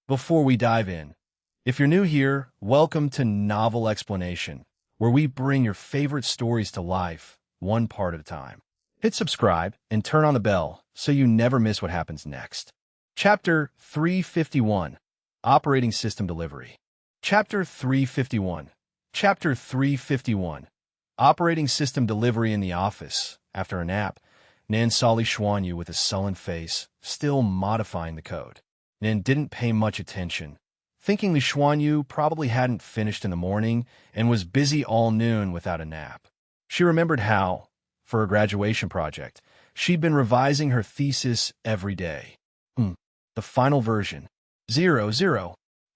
Before we dive in, if you're new here, welcome to Novel Explanation, where we bring your favorite stories to life, one part at a time. Hit subscribe and turn on the bell so you never miss what happens next. Chapter 351, Operating System Delivery. Chapter 351. Chapter 351, Operating System Delivery in the Office. After a nap, Nan saw Li Xuanyu with a sullen face, still modifying the code. Nan didn't pay much attention, thinking Li Xuanyu probably hadn't finished in the morning and was busy all noon without a nap. She remembered how, for a graduation project, she'd been revising her thesis every day. The final version. 0.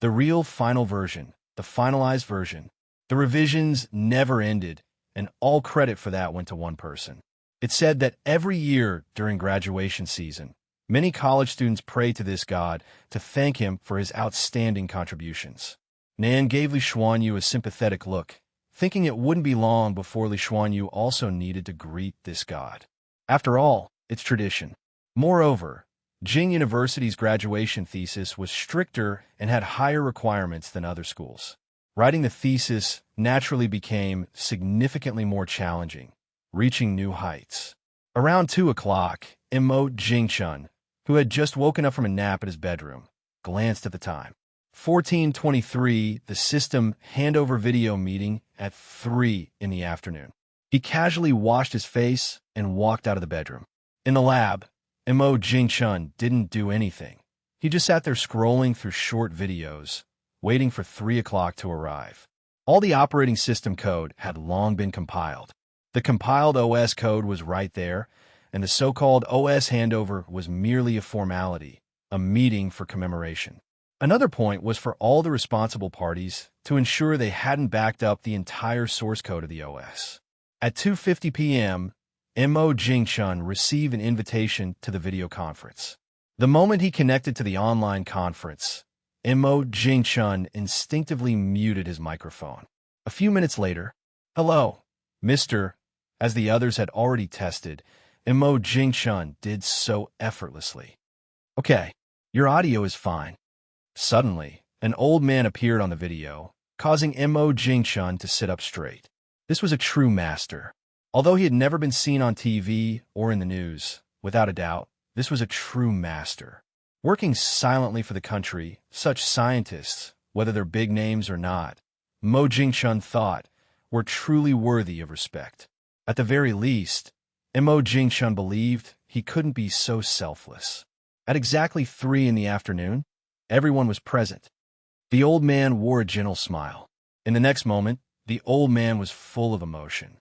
The real final version. The finalized version. The revisions never ended, and all credit for that went to one person. It said that every year during graduation season, many college students pray to this god to thank him for his outstanding contributions. Nan gave Li Xuanyu a sympathetic look, thinking it wouldn't be long before Li Xuanyu also needed to greet this god. After all, it's tradition. Moreover, Jing University's graduation thesis was stricter and had higher requirements than other schools. Writing the thesis naturally became significantly more challenging, reaching new heights. Around 2 o'clock, Mo Jingchun, who had just woken up from a nap at his bedroom, glanced at the time. 14:23, the system handover video meeting at 3 in the afternoon. He casually washed his face and walked out of the bedroom. In the lab, Mo Jingchun didn't do anything. He just sat there scrolling through short videos, waiting for 3 o'clock to arrive. All the operating system code had long been compiled. The compiled OS code was right there, and the so-called OS handover was merely a formality, a meeting for commemoration. Another point was for all the responsible parties to ensure they hadn't backed up the entire source code of the OS. At 2:50 p.m., Mo Jingchun received an invitation to the video conference. The moment he connected to the online conference, Mo Jingchun instinctively muted his microphone. A few minutes later, "Hello, Mr." As the others had already tested, Mo Jingchun did so effortlessly. "Okay, your audio is fine." Suddenly, an old man appeared on the video, causing Mo Jingchun to sit up straight. This was a true master. Although he had never been seen on TV or in the news, without a doubt, this was a true master. Working silently for the country, such scientists, whether they're big names or not, Mo Jingchun thought, were truly worthy of respect. At the very least, Mo Jingchun believed he couldn't be so selfless. At exactly 3 in the afternoon, everyone was present. The old man wore a gentle smile. In the next moment, the old man was full of emotion.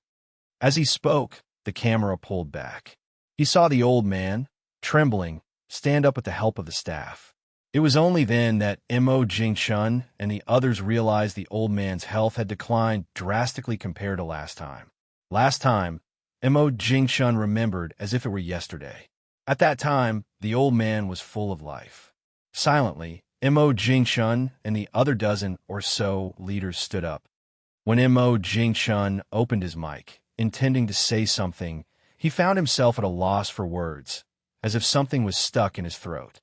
As he spoke, the camera pulled back. He saw the old man, trembling, stand up with the help of the staff. It was only then that Mo Jingchun and the others realized the old man's health had declined drastically compared to last time. Last time, Mo Jingchun remembered as if it were yesterday. At that time, the old man was full of life. Silently, Mo Jingchun and the other dozen or so leaders stood up. When Mo Jingchun opened his mic, intending to say something, he found himself at a loss for words, as if something was stuck in his throat.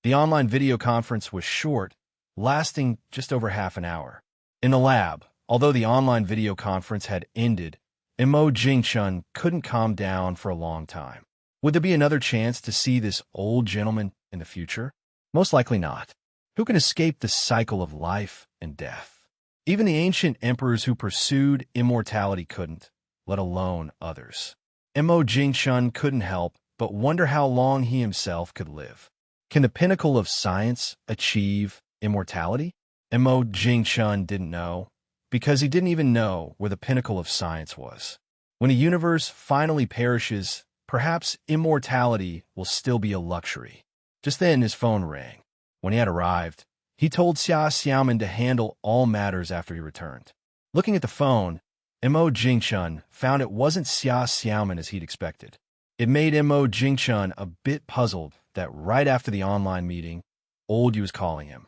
The online video conference was short, lasting just over half an hour. In the lab, although the online video conference had ended, Mo Jingchun couldn't calm down for a long time. Would there be another chance to see this old gentleman in the future? Most likely not. Who can escape the cycle of life and death? Even the ancient emperors who pursued immortality couldn't, let alone others. Mo Jingchun couldn't help but wonder how long he himself could live. Can the pinnacle of science achieve immortality? Mo Jingchun didn't know, because he didn't even know where the pinnacle of science was. When a universe finally perishes, perhaps immortality will still be a luxury. Just then his phone rang. When he had arrived, he told Xia Xiaoman to handle all matters after he returned. Looking at the phone, Mo Jingchun found it wasn't Xia Xiaoman as he'd expected. It made Mo Jingchun a bit puzzled that right after the online meeting, Old Yu was calling him.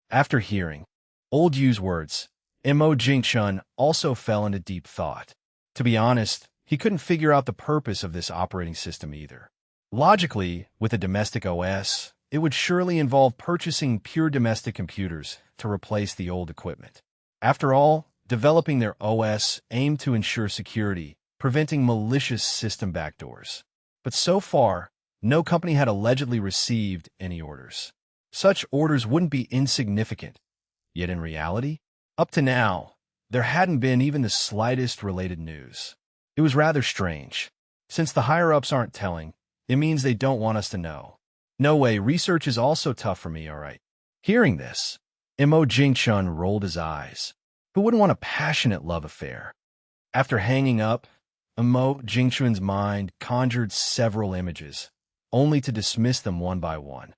After hearing Old Yu's words, Mo Jingchun also fell into deep thought. To be honest, he couldn't figure out the purpose of this operating system either. Logically, with a domestic OS, it would surely involve purchasing pure domestic computers to replace the old equipment. After all, developing their OS aimed to ensure security, preventing malicious system backdoors. But so far, no company had allegedly received any orders. Such orders wouldn't be insignificant. Yet in reality, up to now, there hadn't been even the slightest related news. It was rather strange. Since the higher-ups aren't telling, it means they don't want us to know. No way, research is also tough for me, all right. Hearing this, Mo Jingchun rolled his eyes. Who wouldn't want a passionate love affair? After hanging up, Mo Jingchun's mind conjured several images, only to dismiss them one by one.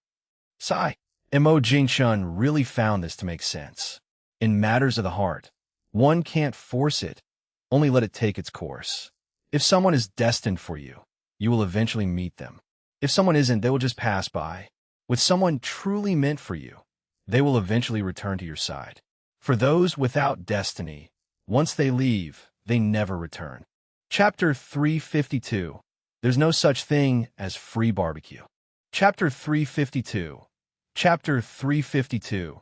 Mo Jingchun really found this to make sense. In matters of the heart, one can't force it, only let it take its course. If someone is destined for you, you will eventually meet them. If someone isn't, they will just pass by. With someone truly meant for you, they will eventually return to your side. For those without destiny, once they leave, they never return. Chapter 352. There's no such thing as free barbecue. Chapter 352. Chapter 352.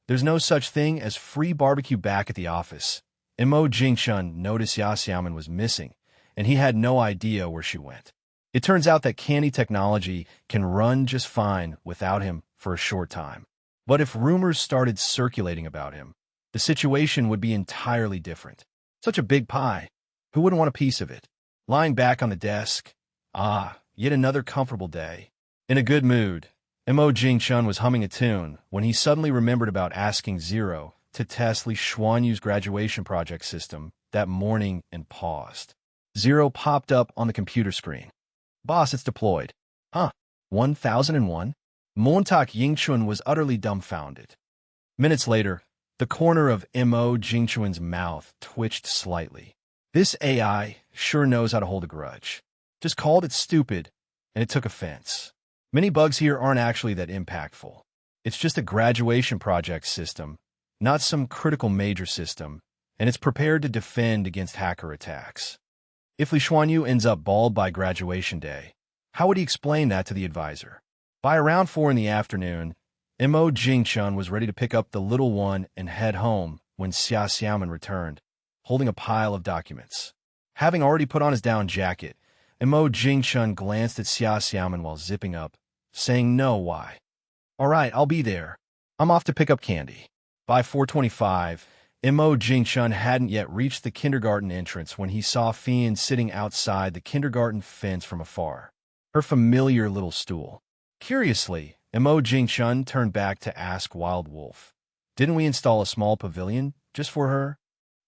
There's no such thing as free barbecue. Back at the office, Mo Jingchun noticed Xiaoman was missing, and he had no idea where she went. It turns out that Candy technology can run just fine without him for a short time. But if rumors started circulating about him, the situation would be entirely different. Such a big pie. Who wouldn't want a piece of it? Lying back on the desk. Yet another comfortable day. In a good mood, Mo Jingchun was humming a tune when he suddenly remembered about asking Zero to test Li Xuanyu's graduation project system that morning and paused. Zero popped up on the computer screen. Boss, it's deployed. 1001? Montauk Yingchun was utterly dumbfounded. Minutes later, the corner of Mo Jingchun's mouth twitched slightly. This AI sure knows how to hold a grudge. Just called it stupid, and it took offense. Many bugs here aren't actually that impactful. It's just a graduation project system, not some critical major system, and it's prepared to defend against hacker attacks. If Li Xuanyu ends up bald by graduation day, how would he explain that to the advisor? By around 4 in the afternoon, Mo Jingchun was ready to pick up the little one and head home when Xia Xiaoman returned, holding a pile of documents. Having already put on his down jacket, Mo Jingchun glanced at Xia Xiaoman while zipping up, saying no why. All right, I'll be there. I'm off to pick up Candy. By 4:25, Mo Jingchun hadn't yet reached the kindergarten entrance when he saw Fian sitting outside the kindergarten fence from afar, her familiar little stool. Curiously, Mo Jingchun turned back to ask Wild Wolf, "Didn't we install a small pavilion just for her?"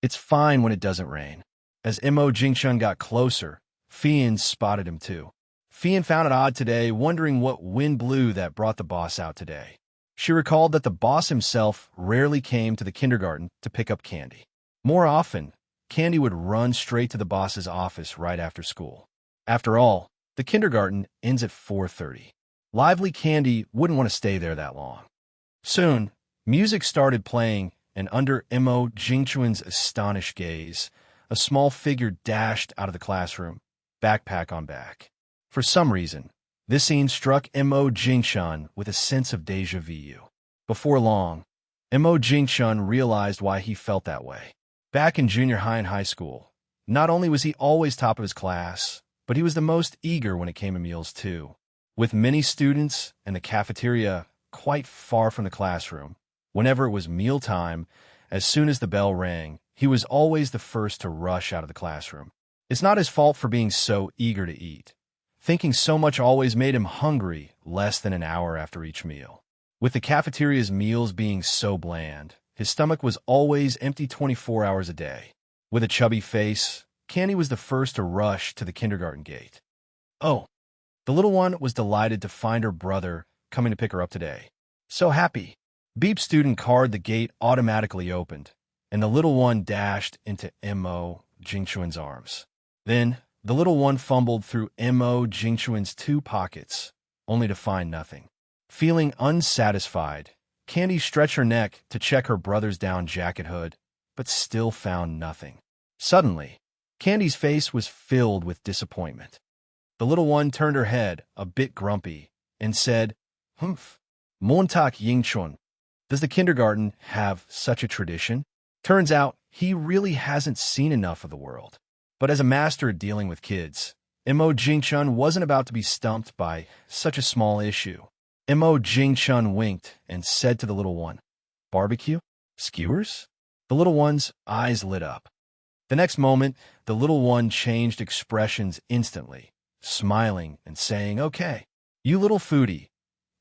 It's fine when it doesn't rain. As Mo Jingchun got closer, Fian spotted him too. Fian found it odd today, wondering what wind blew that brought the boss out today. She recalled that the boss himself rarely came to the kindergarten to pick up Candy. More often, Candy would run straight to the boss's office right after school. After all, the kindergarten ends at 4:30. Lively Candy wouldn't want to stay there that long. Soon, music started playing, and under Mo Jingchun's astonished gaze, a small figure dashed out of the classroom, backpack on back. For some reason, this scene struck Mo Jingchun with a sense of déjà vu. Before long, Mo Jingchun realized why he felt that way. Back in junior high and high school, not only was he always top of his class, but he was the most eager when it came to meals too. With many students and the cafeteria quite far from the classroom, whenever it was mealtime, as soon as the bell rang, he was always the first to rush out of the classroom. It's not his fault for being so eager to eat. Thinking so much always made him hungry less than an hour after each meal. With the cafeteria's meals being so bland, his stomach was always empty 24 hours a day. With a chubby face, Candy was the first to rush to the kindergarten gate. Oh, the little one was delighted to find her brother coming to pick her up today. So happy. Beep student card. The gate automatically opened, and the little one dashed into Mo Jingchun's arms. Then, the little one fumbled through Mo Jingchun's 2 pockets, only to find nothing. Feeling unsatisfied, Candy stretched her neck to check her brother's down jacket hood, but still found nothing. Suddenly, Candy's face was filled with disappointment. The little one turned her head, a bit grumpy, and said, Humph. Montak Yingchun. Does the kindergarten have such a tradition? Turns out, he really hasn't seen enough of the world. But as a master at dealing with kids, Mo Jingchun wasn't about to be stumped by such a small issue. Mo Jingchun winked and said to the little one, "Barbecue? Skewers?" The little one's eyes lit up. The next moment, the little one changed expressions instantly, smiling and saying, "Okay, you little foodie."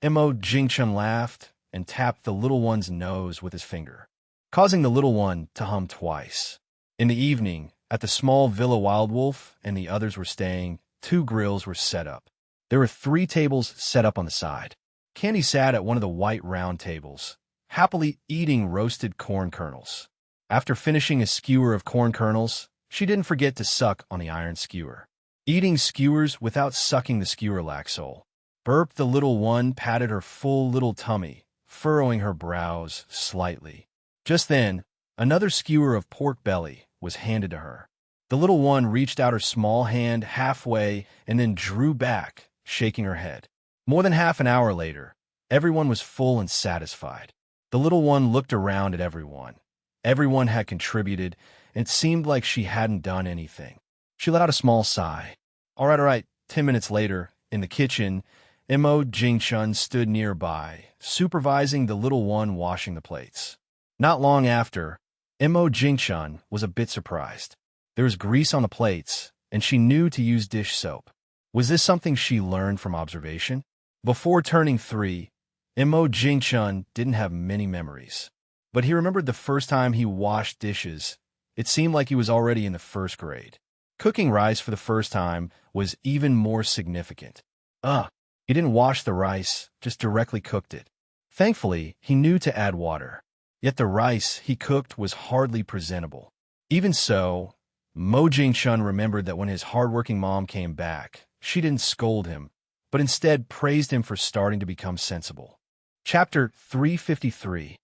Mo Jingchun laughed and tapped the little one's nose with his finger, causing the little one to hum twice. In the evening, at the small villa Wild Wolf and the others were staying, 2 grills were set up. There were 3 tables set up on the side. Candy sat at one of the white round tables, happily eating roasted corn kernels. After finishing a skewer of corn kernels, she didn't forget to suck on the iron skewer. Eating skewers without sucking the skewer lacked soul. Burp the little one patted her full little tummy, furrowing her brows slightly. Just then, another skewer of pork belly was handed to her. The little one reached out her small hand halfway and then drew back, shaking her head. More than half an hour later, everyone was full and satisfied. The little one looked around at everyone. Everyone had contributed, and it seemed like she hadn't done anything. She let out a small sigh. All right. 10 minutes later, in the kitchen, Mo Jingchun stood nearby, supervising the little one washing the plates. Not long after, Mo Jingchun was a bit surprised. There was grease on the plates, and she knew to use dish soap. Was this something she learned from observation? Before turning 3, Mo Jingchun didn't have many memories. But he remembered the first time he washed dishes. It seemed like he was already in the 1st grade. Cooking rice for the first time was even more significant. He didn't wash the rice, just directly cooked it. Thankfully, he knew to add water. Yet the rice he cooked was hardly presentable. Even so, Mo Jingchun remembered that when his hardworking mom came back, she didn't scold him, but instead praised him for starting to become sensible. Chapter 353.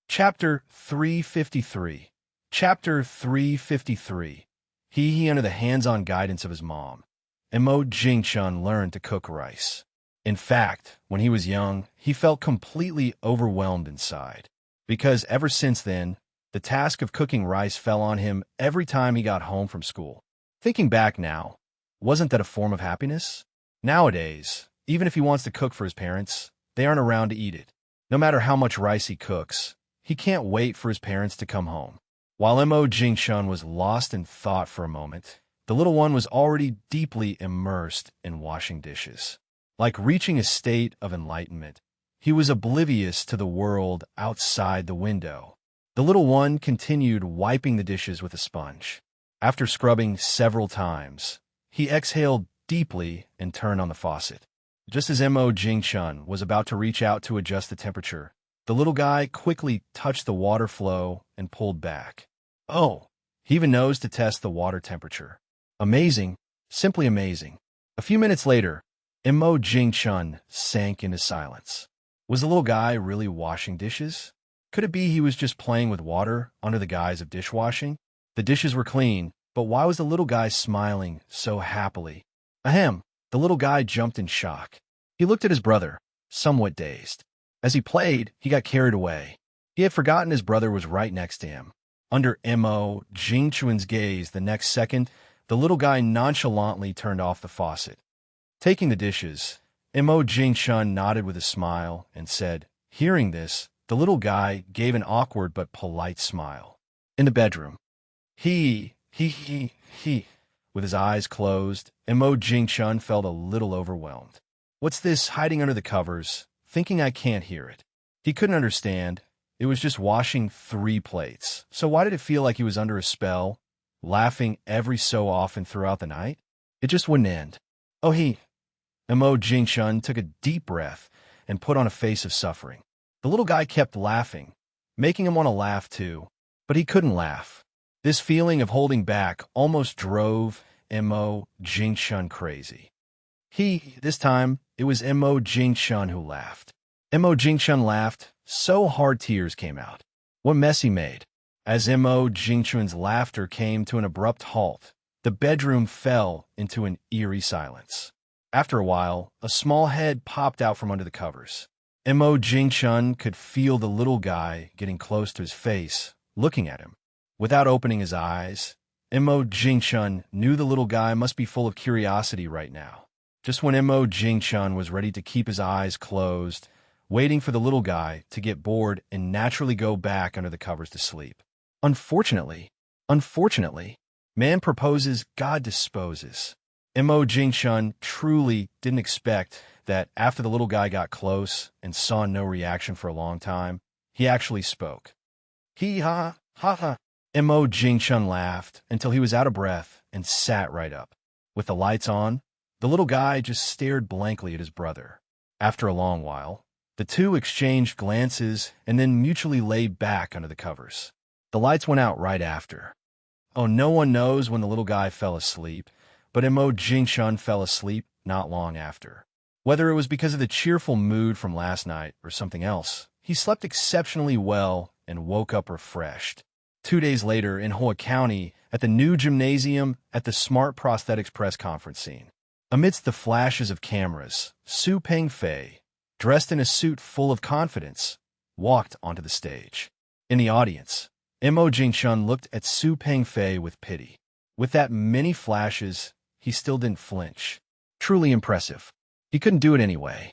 Chapter 353. Chapter 353. He under the hands-on guidance of his mom. Mo Jingchun learned to cook rice. In fact, when he was young, he felt completely overwhelmed inside, because ever since then, the task of cooking rice fell on him every time he got home from school. Thinking back now, wasn't that a form of happiness? Nowadays, even if he wants to cook for his parents, they aren't around to eat it. No matter how much rice he cooks, he can't wait for his parents to come home. While Mo Jingchun was lost in thought for a moment, the little one was already deeply immersed in washing dishes. Like reaching a state of enlightenment, he was oblivious to the world outside the window. The little one continued wiping the dishes with a sponge. After scrubbing several times, he exhaled deeply and turned on the faucet. Just as Mo Jingchun was about to reach out to adjust the temperature, the little guy quickly touched the water flow and pulled back. He even knows to test the water temperature. Amazing, simply amazing. A few minutes later, Mo Jingchun sank into silence. Was the little guy really washing dishes? Could it be he was just playing with water under the guise of dishwashing? The dishes were clean, but why was the little guy smiling so happily? Ahem! The little guy jumped in shock. He looked at his brother, somewhat dazed. As he played, he got carried away. He had forgotten his brother was right next to him. Under Mo Jingchun's gaze the next second, the little guy nonchalantly turned off the faucet. Taking the dishes, Mo Jingchun nodded with a smile and said, hearing this, the little guy gave an awkward but polite smile. In the bedroom, he. With his eyes closed, Mo Jingchun felt a little overwhelmed. What's this hiding under the covers, thinking I can't hear it? He couldn't understand. It was just washing 3 plates. So why did it feel like he was under a spell, laughing every so often throughout the night? It just wouldn't end. Mo Jingchun took a deep breath and put on a face of suffering. The little guy kept laughing, making him want to laugh too, but he couldn't laugh. This feeling of holding back almost drove Mo Jingchun crazy. This time, it was Mo Jingchun who laughed. Mo Jingchun laughed so hard tears came out. What mess he made. As Mo Jingchun's laughter came to an abrupt halt, the bedroom fell into an eerie silence. After a while, a small head popped out from under the covers. Mo Jing-chun could feel the little guy getting close to his face, looking at him. Without opening his eyes, Mo Jing-chun knew the little guy must be full of curiosity right now. Just when Mo Jing-chun was ready to keep his eyes closed, waiting for the little guy to get bored and naturally go back under the covers to sleep. Unfortunately, man proposes, God disposes. Mo Jing-chun truly didn't expect that after the little guy got close and saw no reaction for a long time, he actually spoke. Hee-ha, ha-ha. Mo Jing-chun laughed until he was out of breath and sat right up. With the lights on, the little guy just stared blankly at his brother. After a long while, the two exchanged glances and then mutually lay back under the covers. The lights went out right after. Oh, no one knows when the little guy fell asleep, but Mo Jing-chun fell asleep not long after. Whether it was because of the cheerful mood from last night or something else, he slept exceptionally well and woke up refreshed. 2 days later, in Hoa County, at the new gymnasium at the Smart Prosthetics press conference scene. Amidst the flashes of cameras, Su Pengfei, dressed in a suit full of confidence, walked onto the stage. In the audience, Mo Jing-chun looked at Su Pengfei with pity. With that many flashes, he still didn't flinch. Truly impressive. He couldn't do it anyway.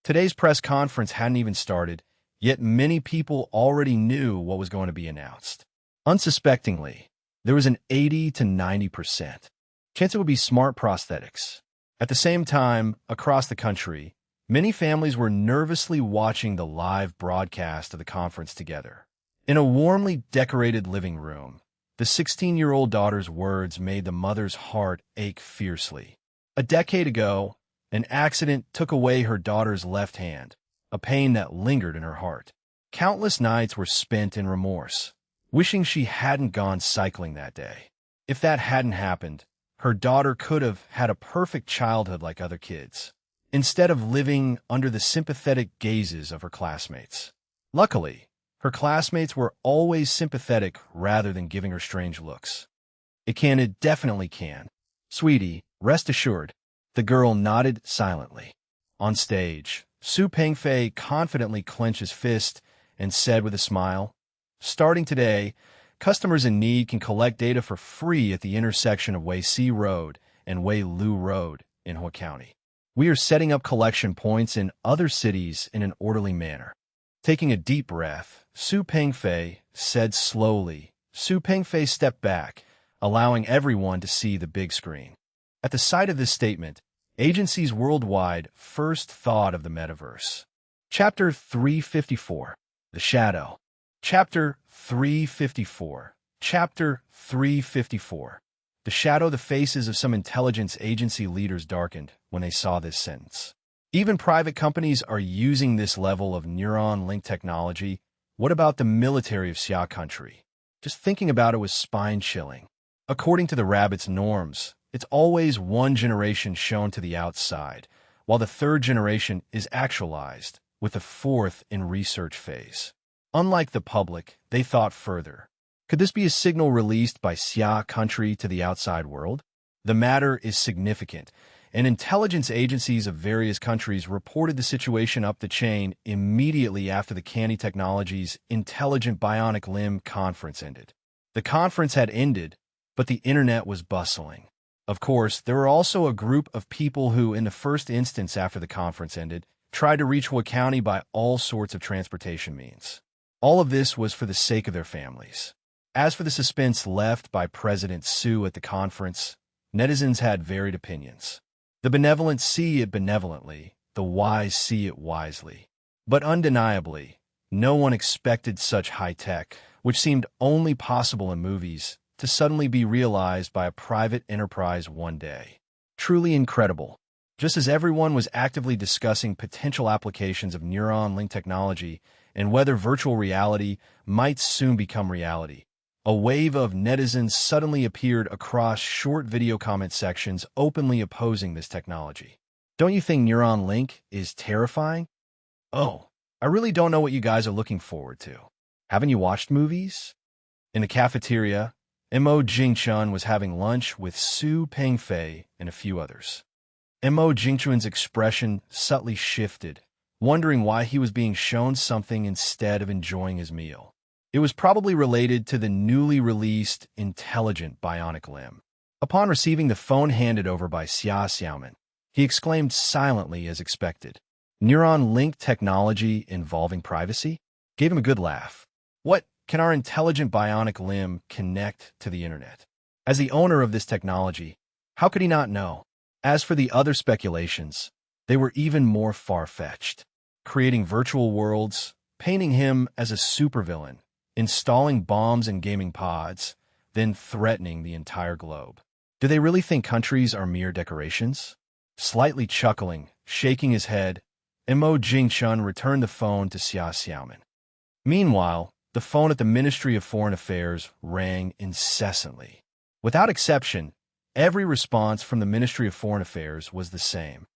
Today's press conference hadn't even started, yet many people already knew what was going to be announced. Unsuspectingly, there was an 80 to 90% chance it would be Smart Prosthetics. At the same time, across the country, many families were nervously watching the live broadcast of the conference together. In a warmly decorated living room, the 16-year-old daughter's words made the mother's heart ache fiercely. A decade ago, an accident took away her daughter's left hand, a pain that lingered in her heart. Countless nights were spent in remorse, wishing she hadn't gone cycling that day. If that hadn't happened, her daughter could have had a perfect childhood like other kids, instead of living under the sympathetic gazes of her classmates. Luckily, her classmates were always sympathetic rather than giving her strange looks. It definitely can. Sweetie, rest assured. The girl nodded silently. On stage, Su Pengfei confidently clenched his fist and said with a smile, "Starting today, customers in need can collect data for free at the intersection of Wei Si Road and Wei Lu Road in Hoa County. We are setting up collection points in other cities in an orderly manner." Taking a deep breath, Su Pengfei said slowly. Su Pengfei stepped back, allowing everyone to see the big screen. At the sight of this statement, agencies worldwide first thought of the metaverse. Chapter 354, The Shadow. Chapter 354. Chapter 354. The shadow. The faces of some intelligence agency leaders darkened when they saw this sentence. Even private companies are using this level of neuron link technology. What about the military of Xia country? Just thinking about it was spine-chilling. According to the rabbit's norms, it's always one generation shown to the outside, while the third generation is actualized, with the fourth in research phase. Unlike the public, they thought further. Could this be a signal released by Xia country to the outside world? The matter is significant, and intelligence agencies of various countries reported the situation up the chain immediately after the Canny Technologies Intelligent Bionic Limb conference ended. The conference had ended, but the internet was bustling. Of course, there were also a group of people who, in the first instance after the conference ended, tried to reach Hoa County by all sorts of transportation means. All of this was for the sake of their families. As for the suspense left by President Su at the conference, netizens had varied opinions. The benevolent see it benevolently, the wise see it wisely. But undeniably, no one expected such high tech, which seemed only possible in movies, to suddenly be realized by a private enterprise one day. Truly incredible. Just as everyone was actively discussing potential applications of neuron link technology and whether virtual reality might soon become reality, a wave of netizens suddenly appeared across short video comment sections openly opposing this technology. Don't you think neuron link is terrifying? Oh, I really don't know what you guys are looking forward to. Haven't you watched movies? In the cafeteria, Mo Jing-chun was having lunch with Su Pengfei and a few others. Mo Jingchuan's expression subtly shifted, wondering why he was being shown something instead of enjoying his meal. It was probably related to the newly released intelligent bionic limb. Upon receiving the phone handed over by Xia Xiaoman, he exclaimed silently as expected. Neuron link technology involving privacy? Gave him a good laugh. What can our intelligent bionic limb connect to the internet? As the owner of this technology, how could he not know? As for the other speculations, they were even more far-fetched. Creating virtual worlds, painting him as a supervillain, installing bombs in gaming pods, then threatening the entire globe. Do they really think countries are mere decorations? Slightly chuckling, shaking his head, Mo Jingchun returned the phone to Xia Xiaoman. Meanwhile, the phone at the Ministry of Foreign Affairs rang incessantly. Without exception, every response from the Ministry of Foreign Affairs was the same.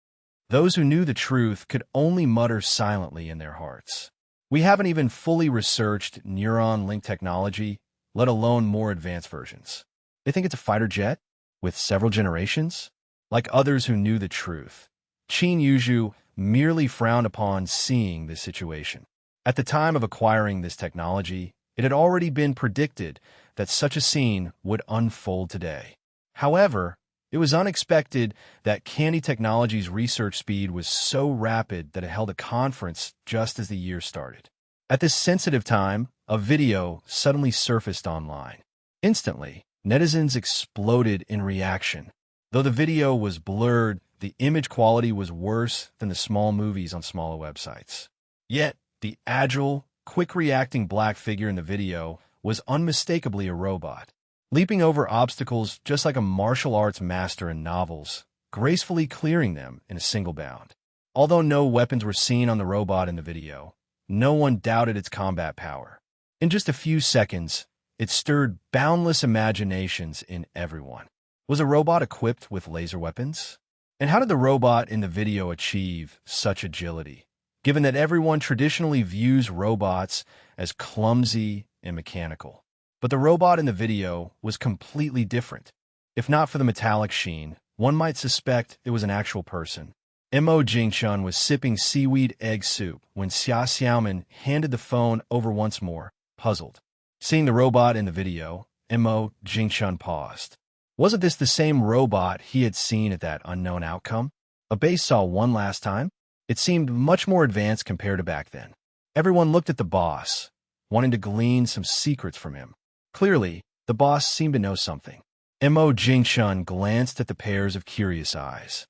Those who knew the truth could only mutter silently in their hearts. We haven't even fully researched neuron link technology, let alone more advanced versions. They think it's a fighter jet with several generations? Like others who knew the truth, Qin Yuzhu merely frowned upon seeing this situation. At the time of acquiring this technology, it had already been predicted that such a scene would unfold today. However, it was unexpected that Candy Technologies' research speed was so rapid that it held a conference just as the year started. At this sensitive time, a video suddenly surfaced online. Instantly, netizens exploded in reaction. Though the video was blurred, the image quality was worse than the small movies on smaller websites. Yet, the agile, quick-reacting black figure in the video was unmistakably a robot, leaping over obstacles just like a martial arts master in novels, gracefully clearing them in a single bound. Although no weapons were seen on the robot in the video, no one doubted its combat power. In just a few seconds, it stirred boundless imaginations in everyone. Was a robot equipped with laser weapons? And how did the robot in the video achieve such agility, given that everyone traditionally views robots as clumsy and mechanical? But the robot in the video was completely different. If not for the metallic sheen, one might suspect it was an actual person. Mo Jingchun was sipping seaweed egg soup when Xia Xiaoman handed the phone over once more, puzzled. Seeing the robot in the video, Mo Jingchun paused. Wasn't this the same robot he had seen at that unknown outcome? A base saw one last time? It seemed much more advanced compared to back then. Everyone looked at the boss, wanting to glean some secrets from him. Clearly, the boss seemed to know something. Mo Jingchun glanced at the pairs of curious eyes.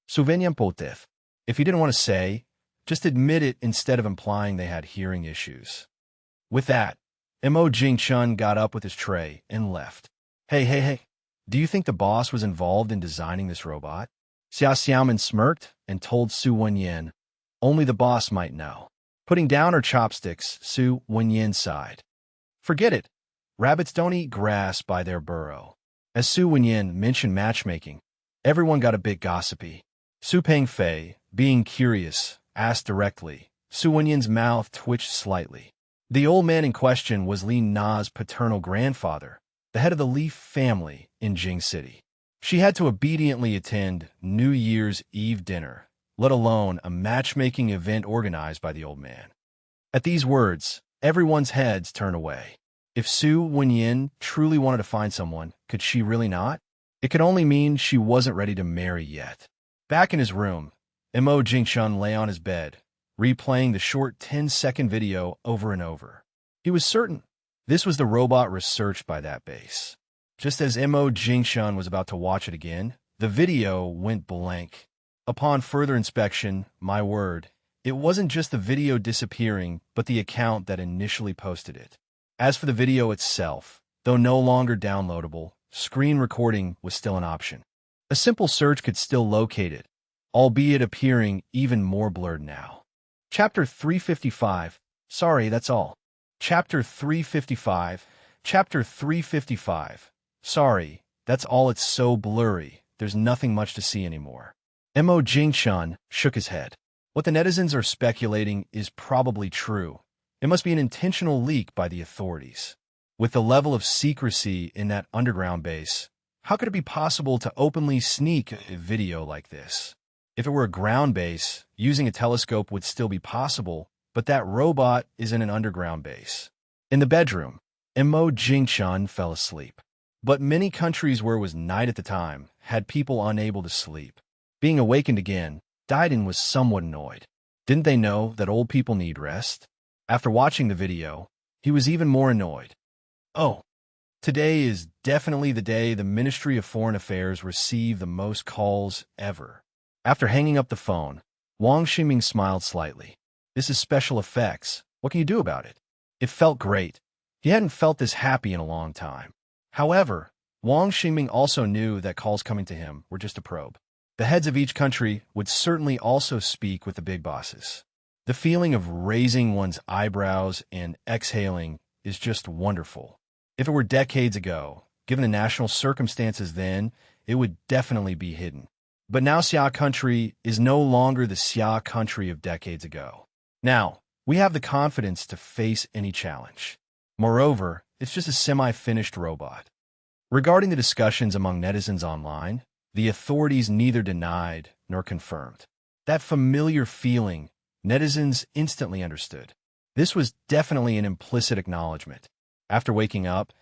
Souvenir Potef. If you didn't want to say, just admit it instead of implying they had hearing issues. With that, Mo Jingchun got up with his tray and left. Hey. Do you think the boss was involved in designing this robot? Xia Xiaoman smirked and told Su Wenyan, only the boss might know. Putting down her chopsticks, Su Wenyan sighed. Forget it. Rabbits don't eat grass by their burrow. As Su Wenyan mentioned matchmaking, everyone got a bit gossipy. Su Pengfei, being curious, asked directly. Su Wenyan's mouth twitched slightly. The old man in question was Li Na's paternal grandfather, the head of the Li family in Jing City. She had to obediently attend New Year's Eve dinner, let alone a matchmaking event organized by the old man. At these words, everyone's heads turned away. If Su Wenyan truly wanted to find someone, could she really not? It could only mean she wasn't ready to marry yet. Back in his room, Mo Jingchun lay on his bed, replaying the short 10-second video over and over. He was certain this was the robot researched by that base. Just as Mo Jingchun was about to watch it again, the video went blank. Upon further inspection, my word, it wasn't just the video disappearing, but the account that initially posted it. As for the video itself, though no longer downloadable, screen recording was still an option. A simple search could still locate it, albeit appearing even more blurred now. Chapter 355. Sorry, that's all. Chapter 355. Chapter 355. Sorry, that's all. It's so blurry. There's nothing much to see anymore. Mo Jingchun shook his head. What the netizens are speculating is probably true. It must be an intentional leak by the authorities. With the level of secrecy in that underground base, How could it be possible to openly sneak a video like this? If it were a ground base, using a telescope would still be possible, but that robot is in an underground base. In the bedroom, Imo Jingchun fell asleep. But many countries where it was night at the time had people unable to sleep. Being awakened again, Daiden was somewhat annoyed. Didn't they know that old people need rest? After watching the video, he was even more annoyed. Oh, today is definitely the day the Ministry of Foreign Affairs received the most calls ever. After hanging up the phone, Wang Ximing smiled slightly. This is special effects. What can you do about it? It felt great. He hadn't felt this happy in a long time. However, Wang Ximing also knew that calls coming to him were just a probe. The heads of each country would certainly also speak with the big bosses. The feeling of raising one's eyebrows and exhaling is just wonderful. If it were decades ago, given the national circumstances then, it would definitely be hidden. But now Xia country is no longer the Xia country of decades ago. Now, we have the confidence to face any challenge. Moreover, it's just a semi-finished robot. Regarding the discussions among netizens online, the authorities neither denied nor confirmed. That familiar feeling, netizens instantly understood. This was definitely an implicit acknowledgement. After waking up,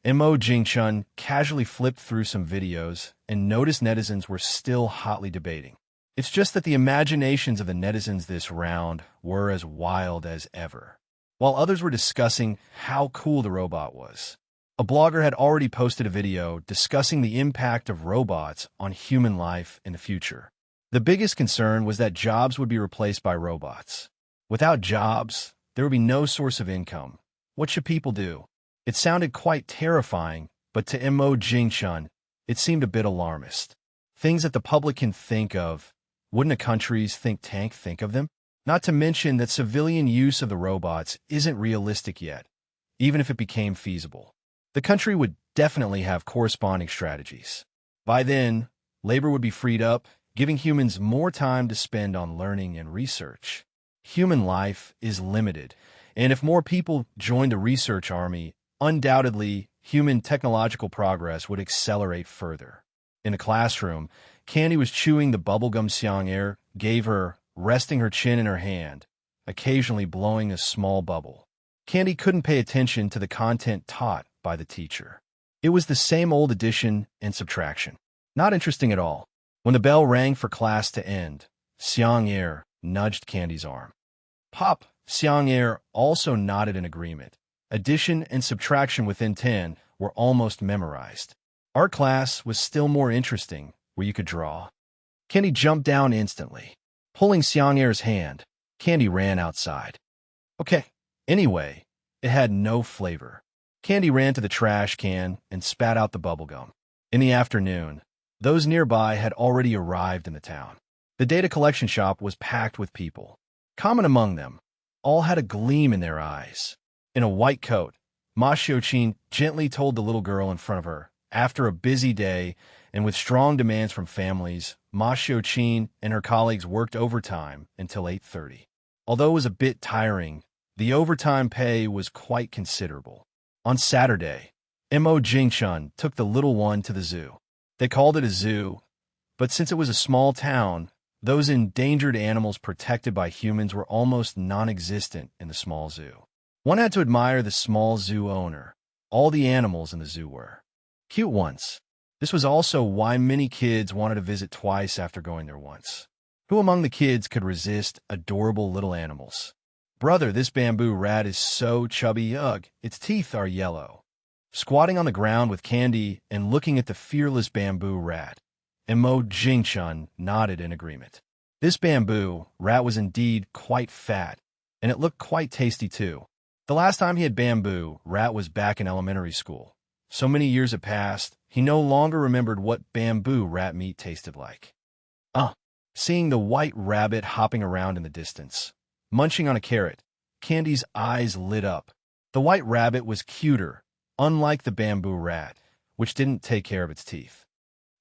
Imo Jingchun casually flipped through some videos and noticed netizens were still hotly debating. It's just that the imaginations of the netizens this round were as wild as ever. While others were discussing how cool the robot was, a blogger had already posted a video discussing the impact of robots on human life in the future. The biggest concern was that jobs would be replaced by robots. Without jobs, there would be no source of income. What should people do? It sounded quite terrifying, but to Imo Jingchun, it seemed a bit alarmist. Things that the public can think of, wouldn't a country's think tank think of them? Not to mention that civilian use of the robots isn't realistic yet, even if it became feasible. The country would definitely have corresponding strategies. By then, labor would be freed up, giving humans more time to spend on learning and research. Human life is limited, and if more people joined the research army, undoubtedly, human technological progress would accelerate further. In a classroom, Candy was chewing the bubblegum Xiang Air gave her, resting her chin in her hand, occasionally blowing a small bubble. Candy couldn't pay attention to the content taught by the teacher. It was the same old addition and subtraction. Not interesting at all. When the bell rang for class to end, Xiang Air nudged Candy's arm. Pop, Xiang Air also nodded in agreement. Addition and subtraction within 10 were almost memorized. Art class was still more interesting, where you could draw. Candy jumped down instantly. Pulling Xiang Air's hand, Candy ran outside. Okay, anyway, it had no flavor. Candy ran to the trash can and spat out the bubblegum. In the afternoon, those nearby had already arrived in the town. The data collection shop was packed with people. Common among them, all had a gleam in their eyes. In a white coat, Ma Xiuqin gently told the little girl in front of her, after a busy day and with strong demands from families, Ma Xiuqin and her colleagues worked overtime until 8:30. Although it was a bit tiring, the overtime pay was quite considerable. On Saturday, Imo Jingchun took the little one to the zoo. They called it a zoo, but since it was a small town, those endangered animals protected by humans were almost non-existent in the small zoo. One had to admire the small zoo owner. All the animals in the zoo were cute ones. This was also why many kids wanted to visit twice after going there once. Who among the kids could resist adorable little animals? Brother, this bamboo rat is so chubby, ugh, its teeth are yellow. Squatting on the ground with Candy and looking at the fearless bamboo rat, Imo Jingchun nodded in agreement. This bamboo rat was indeed quite fat, and it looked quite tasty too. The last time he had bamboo rat was back in elementary school. So many years had passed, he no longer remembered what bamboo rat meat tasted like. Seeing the white rabbit hopping around in the distance, munching on a carrot, Candy's eyes lit up. The white rabbit was cuter, unlike the bamboo rat, which didn't take care of its teeth.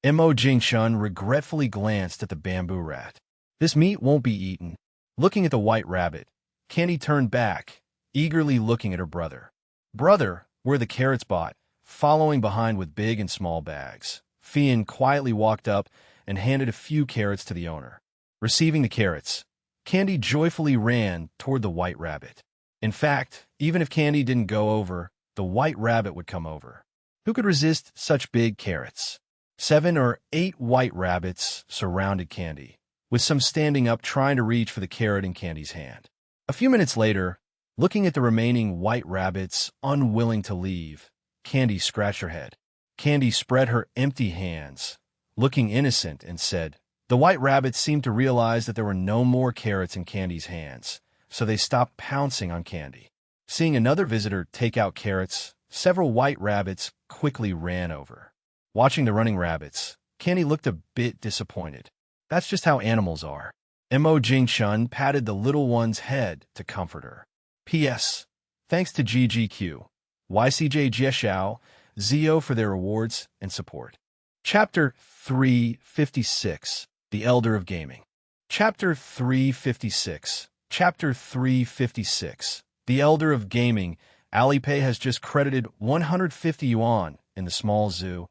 Imo Jingchun regretfully glanced at the bamboo rat. This meat won't be eaten. Looking at the white rabbit, Candy turned back, eagerly looking at her brother. Brother, where the carrots bought, following behind with big and small bags, Fian quietly walked up and handed a few carrots to the owner. Receiving the carrots, Candy joyfully ran toward the white rabbit. In fact, even if Candy didn't go over, the white rabbit would come over. Who could resist such big carrots? 7 or 8 white rabbits surrounded Candy, with some standing up trying to reach for the carrot in Candy's hand. A few minutes later, looking at the remaining white rabbits unwilling to leave, Candy scratched her head. Candy spread her empty hands, looking innocent, and said, "The white rabbits seemed to realize that there were no more carrots in Candy's hands, so they stopped pouncing on Candy." Seeing another visitor take out carrots, several white rabbits quickly ran over. Watching the running rabbits, Candy looked a bit disappointed. That's just how animals are. Mo Jingshun patted the little one's head to comfort her. P.S. Thanks to GGQ, YCJ Jieshao, Zio for their rewards and support. Chapter 356, The Elder of Gaming. Chapter 356. Chapter 356. The Elder of Gaming. Alipay has just credited 150 yuan in the small zoo,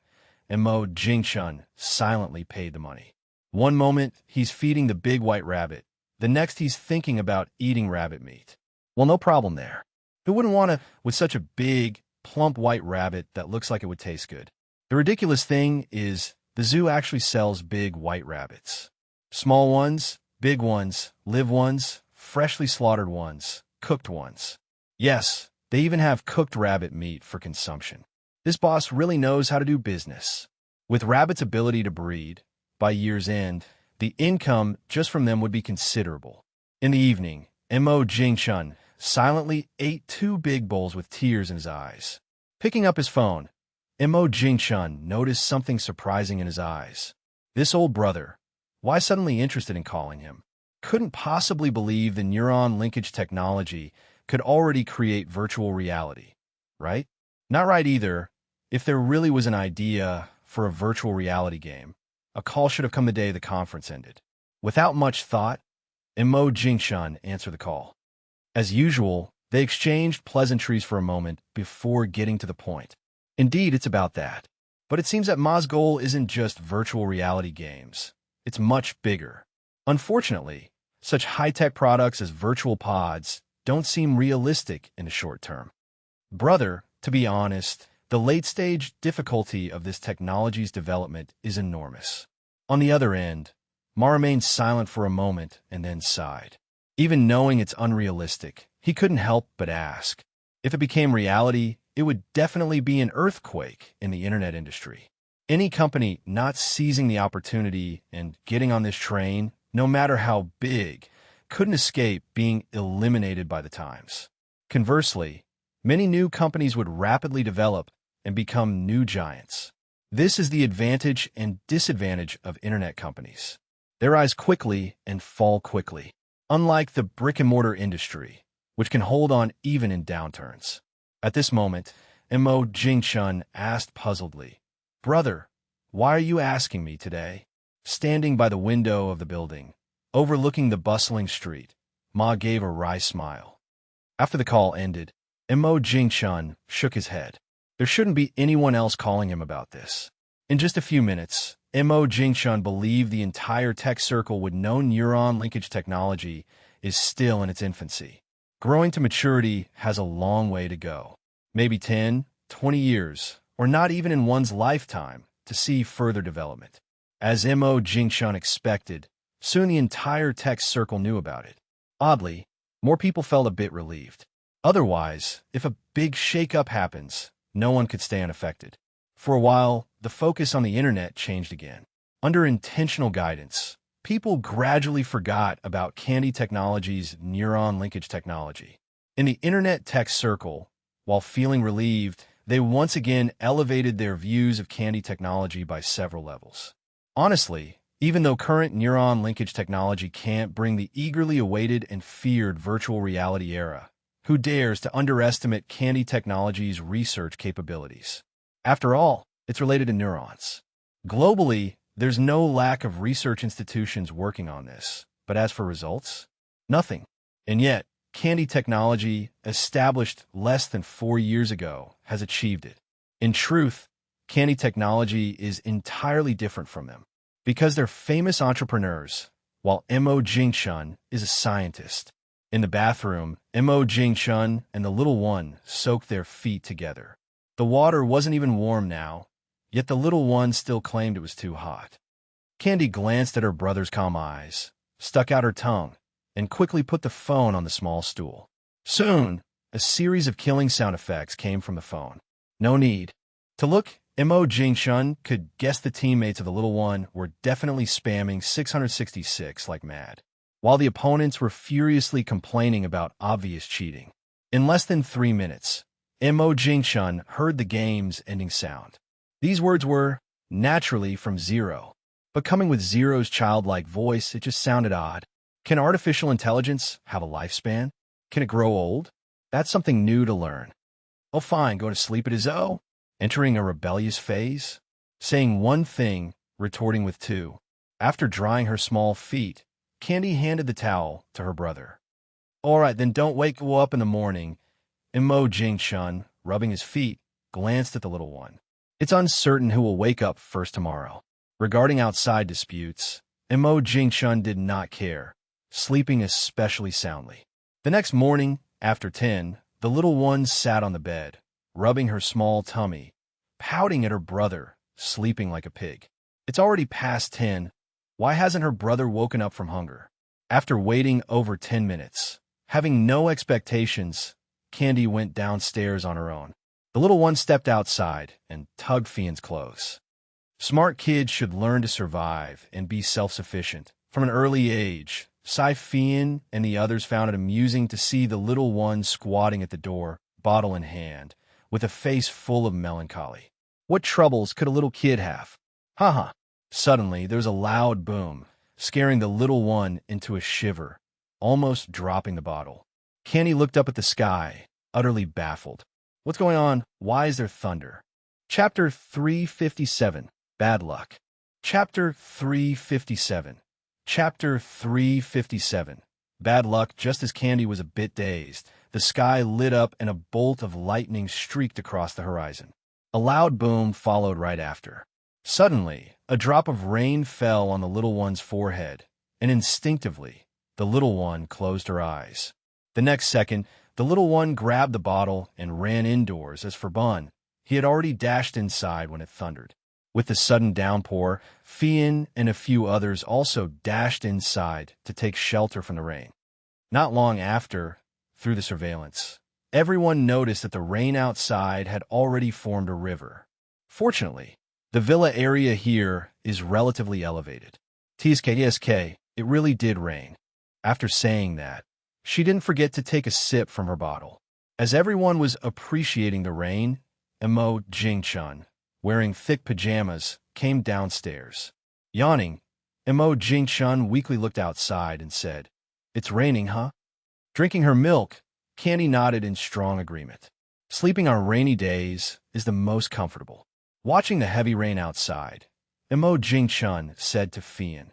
and Mo Jingshun silently paid the money. One moment, he's feeding the big white rabbit. The next, he's thinking about eating rabbit meat. Well, no problem there. Who wouldn't want to with such a big, plump white rabbit that looks like it would taste good? The ridiculous thing is, the zoo actually sells big white rabbits. Small ones, big ones, live ones, freshly slaughtered ones, cooked ones. Yes, they even have cooked rabbit meat for consumption. This boss really knows how to do business. With rabbits' ability to breed, by year's end, the income just from them would be considerable. In the evening, Mo Jingshun silently ate 2 big bowls with tears in his eyes. Picking up his phone, Mo Jingshun noticed something surprising in his eyes. This old brother, why suddenly interested in calling him? Couldn't possibly believe the neuron linkage technology could already create virtual reality, right? Not right either. If there really was an idea for a virtual reality game, a call should have come the day the conference ended. Without much thought, Mo Jingshun answered the call. As usual, they exchanged pleasantries for a moment before getting to the point. Indeed, it's about that. But it seems that Ma's goal isn't just virtual reality games. It's much bigger. Unfortunately, such high-tech products as virtual pods don't seem realistic in the short term. Brother, to be honest, the late-stage difficulty of this technology's development is enormous. On the other end, Ma remained silent for a moment and then sighed. Even knowing it's unrealistic, he couldn't help but ask. If it became reality, it would definitely be an earthquake in the internet industry. Any company not seizing the opportunity and getting on this train, no matter how big, couldn't escape being eliminated by the times. Conversely, many new companies would rapidly develop and become new giants. This is the advantage and disadvantage of internet companies. They rise quickly and fall quickly, unlike the brick-and-mortar industry, which can hold on even in downturns. At this moment, Mo Jingshun asked puzzledly, "Brother, why are you asking me today?" Standing by the window of the building, overlooking the bustling street, Ma gave a wry smile. After the call ended, Mo Jingshun shook his head. There shouldn't be anyone else calling him about this. In just a few minutes, Mo Jingshun believed the entire tech circle would know neuron linkage technology is still in its infancy. Growing to maturity has a long way to go. Maybe 10, 20 years, or not even in one's lifetime, to see further development. As Mo Jingshun expected, soon the entire tech circle knew about it. Oddly, more people felt a bit relieved. Otherwise, if a big shake-up happens, no one could stay unaffected. For a while, the focus on the internet changed again. Under intentional guidance, people gradually forgot about Candy Technology's neuron linkage technology. In the internet tech circle, while feeling relieved, they once again elevated their views of Candy Technology by several levels. Honestly, even though current neuron linkage technology can't bring the eagerly awaited and feared virtual reality era, who dares to underestimate Candy Technology's research capabilities? After all, it's related to neurons. Globally, there's no lack of research institutions working on this, but as for results, nothing. And yet, Candy Technology, established less than 4 years ago, has achieved it. In truth, Candy technology is entirely different from them because they're famous entrepreneurs, while Mo Jingshun is a scientist. In the bathroom, Mo Jingshun and the little one soaked their feet together. The water wasn't even warm now, yet the little one still claimed it was too hot. Candy glanced at her brother's calm eyes, stuck out her tongue, and quickly put the phone on the small stool. Soon, a series of killing sound effects came from the phone. No need to look. Mo Jingshun could guess the teammates of the little one were definitely spamming 666 like mad, while the opponents were furiously complaining about obvious cheating. In less than 3 minutes, Mo Jingshun heard the game's ending sound. These words were, naturally, from Zero. But coming with Zero's childlike voice, it just sounded odd. Can artificial intelligence have a lifespan? Can it grow old? That's something new to learn. Oh fine, go to sleep it is entering a rebellious phase, saying one thing, retorting with two. After drying her small feet, Candy handed the towel to her brother. All right, then don't wake up in the morning. Mo Jingshun, rubbing his feet, glanced at the little one. It's uncertain who will wake up first tomorrow. Regarding outside disputes, Mo Jingshun did not care, sleeping especially soundly. The next morning, after 10, the little one sat on the bed, rubbing her small tummy, pouting at her brother, sleeping like a pig. It's already past 10. Why hasn't her brother woken up from hunger? After waiting over 10 minutes, having no expectations, Candy went downstairs on her own. The little one stepped outside and tugged Fian's clothes. Smart kids should learn to survive and be self-sufficient from an early age. Sci-Fi and the others found it amusing to see the little one squatting at the door, bottle in hand, with a face full of melancholy. What troubles could a little kid have? Ha. Suddenly, there was a loud boom, scaring the little one into a shiver, almost dropping the bottle. Candy looked up at the sky, utterly baffled. What's going on? Why is there thunder? Chapter 357, Bad Luck. Chapter 357. Chapter 357. Bad luck. Just as Candy was a bit dazed, the sky lit up and a bolt of lightning streaked across the horizon. A loud boom followed right after. Suddenly, a drop of rain fell on the little one's forehead, and instinctively, the little one closed her eyes. The next second, the little one grabbed the bottle and ran indoors. As for Bun, he had already dashed inside when it thundered. With the sudden downpour, Fian and a few others also dashed inside to take shelter from the rain. Not long after, through the surveillance, everyone noticed that the rain outside had already formed a river. Fortunately, the villa area here is relatively elevated. TSK, it really did rain. After saying that, she didn't forget to take a sip from her bottle. As everyone was appreciating the rain, Mo Jingshun, wearing thick pajamas, came downstairs. Yawning, Mo Jingshun weakly looked outside and said, "It's raining, huh?" Drinking her milk, Candy nodded in strong agreement. Sleeping on rainy days is the most comfortable. Watching the heavy rain outside, Mo Jingshun said to Fian,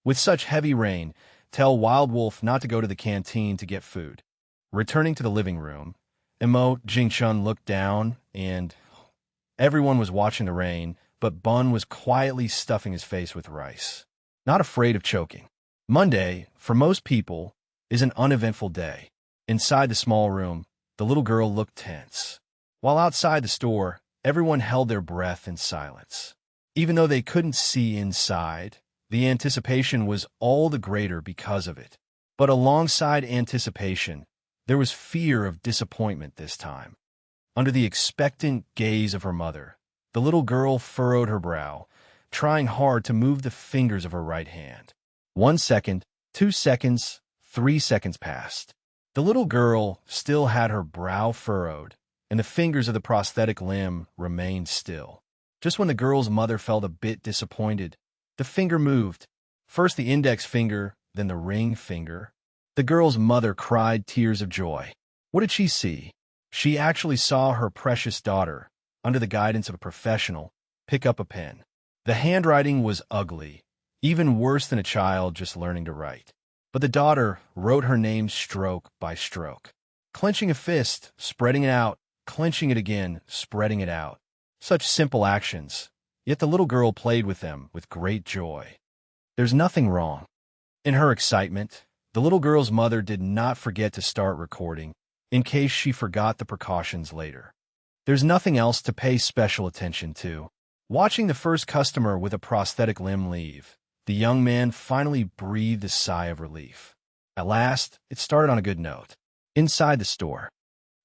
"With such heavy rain, tell Wild Wolf not to go to the canteen to get food." Returning to the living room, Mo Jingshun looked down and everyone was watching the rain, but Bun was quietly stuffing his face with rice, not afraid of choking. Monday, for most people, is an uneventful day. Inside the small room, the little girl looked tense. While outside the store, everyone held their breath in silence. Even though they couldn't see inside, the anticipation was all the greater because of it. But alongside anticipation, there was fear of disappointment this time. Under the expectant gaze of her mother, the little girl furrowed her brow, trying hard to move the fingers of her right hand. 1 second, 2 seconds, 3 seconds passed. The little girl still had her brow furrowed, and the fingers of the prosthetic limb remained still. Just when the girl's mother felt a bit disappointed, the finger moved. First the index finger, then the ring finger. The girl's mother cried tears of joy. What did she see? She actually saw her precious daughter, under the guidance of a professional, pick up a pen. The handwriting was ugly, even worse than a child just learning to write. But the daughter wrote her name stroke by stroke. Clenching a fist, spreading it out, clenching it again, spreading it out. Such simple actions, yet the little girl played with them with great joy. There's nothing wrong. In her excitement, the little girl's mother did not forget to start recording, in case she forgot the precautions later. There's nothing else to pay special attention to. Watching the first customer with a prosthetic limb leave, the young man finally breathed a sigh of relief. At last, it started on a good note. Inside the store,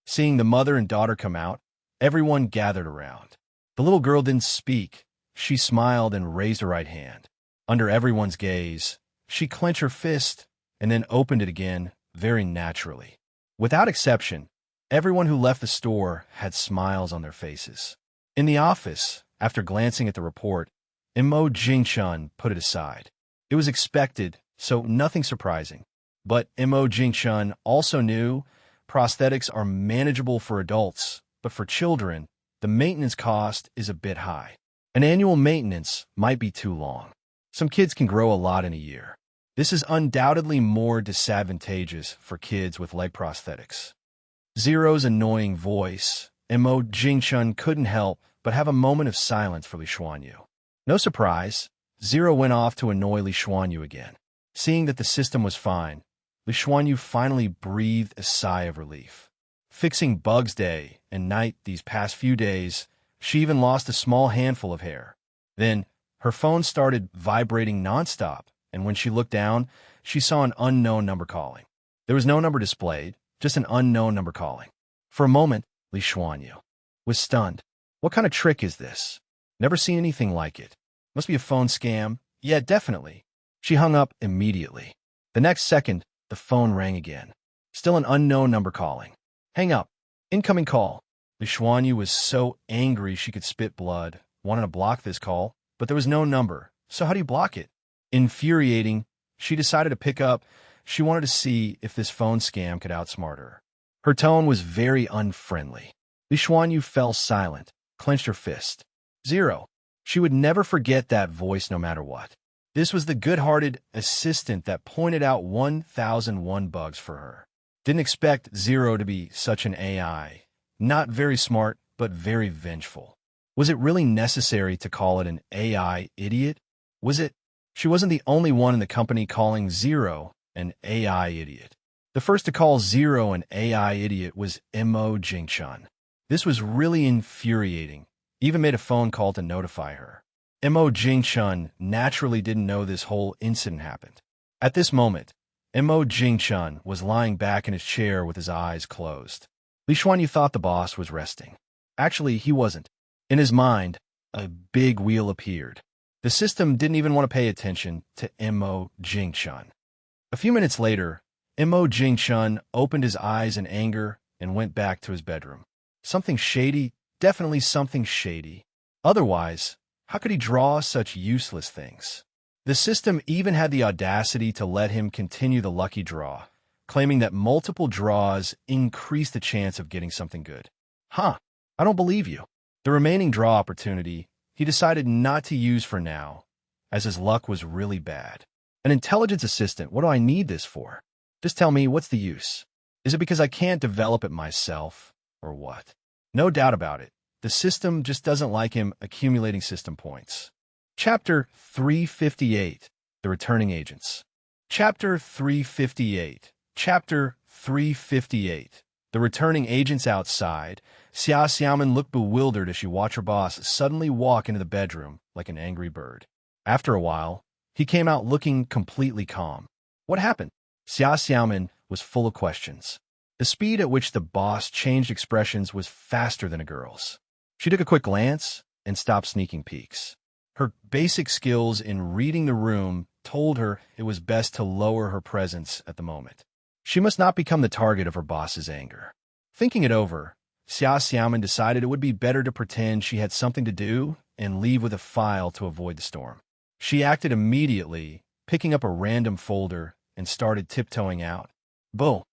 seeing the mother and daughter come out, everyone gathered around. The little girl didn't speak. She smiled and raised her right hand. Under everyone's gaze, she clenched her fist and then opened it again, very naturally. Without exception, everyone who left the store had smiles on their faces. In the office, after glancing at the report, Imo Jingchun put it aside. It was expected, so nothing surprising. But Imo Jingchun also knew prosthetics are manageable for adults, but for children, the maintenance cost is a bit high. An annual maintenance might be too long. Some kids can grow a lot in a year. This is undoubtedly more disadvantageous for kids with leg prosthetics. Zero's annoying voice, Imo Jingchun couldn't help but have a moment of silence for Li Xuanyu. No surprise, Zero went off to annoy Li Xuanyu again. Seeing that the system was fine, Li Xuanyu finally breathed a sigh of relief. Fixing bugs day and night these past few days, she even lost a small handful of hair. Then, her phone started vibrating nonstop, and when she looked down, she saw an unknown number calling. There was no number displayed, just an unknown number calling. For a moment, Li Xuanyu was stunned. What kind of trick is this? Never seen anything like it. Must be a phone scam. Yeah, definitely. She hung up immediately. The next second, the phone rang again. Still an unknown number calling. Hang up. Incoming call. Li Xuanyu was so angry she could spit blood, wanted to block this call, but there was no number. So how do you block it? Infuriating, she decided to pick up. She wanted to see if this phone scam could outsmart her. Her tone was very unfriendly. Li Xuanyu fell silent, clenched her fist. Zero. She would never forget that voice no matter what. This was the good-hearted assistant that pointed out 1001 bugs for her. Didn't expect Zero to be such an AI. Not very smart, but very vengeful. Was it really necessary to call it an AI idiot? Was it? She wasn't the only one in the company calling Zero an AI idiot. The first to call Zero an AI idiot was Imo Jingchun. This was really infuriating. Even made a phone call to notify her. Imo Jingchun naturally didn't know this whole incident happened. At this moment, Imo Jingchun was lying back in his chair with his eyes closed. Li Xuanyu thought the boss was resting. Actually, he wasn't. In his mind, a big wheel appeared. The system didn't even want to pay attention to Imo Jingchun. A few minutes later, Imo Jingchun opened his eyes in anger and went back to his bedroom. Something shady, definitely something shady. Otherwise, how could he draw such useless things? The system even had the audacity to let him continue the lucky draw, claiming that multiple draws increase the chance of getting something good. Huh, I don't believe you. The remaining draw opportunity he decided not to use for now, as his luck was really bad. An intelligence assistant, what do I need this for? Just tell me, what's the use? Is it because I can't develop it myself, or what? No doubt about it. The system just doesn't like him accumulating system points. Chapter 358, The Returning Agents. Chapter 358. Chapter 358. The returning agents outside. Xia Xiaomin looked bewildered as she watched her boss suddenly walk into the bedroom like an angry bird. After a while, he came out looking completely calm. What happened? Xia Xiaomin was full of questions. The speed at which the boss changed expressions was faster than a girl's. She took a quick glance and stopped sneaking peeks. Her basic skills in reading the room told her it was best to lower her presence at the moment. She must not become the target of her boss's anger. Thinking it over, Xia Xiaomin decided it would be better to pretend she had something to do and leave with a file to avoid the storm. She acted immediately, picking up a random folder and started tiptoeing out. Bull!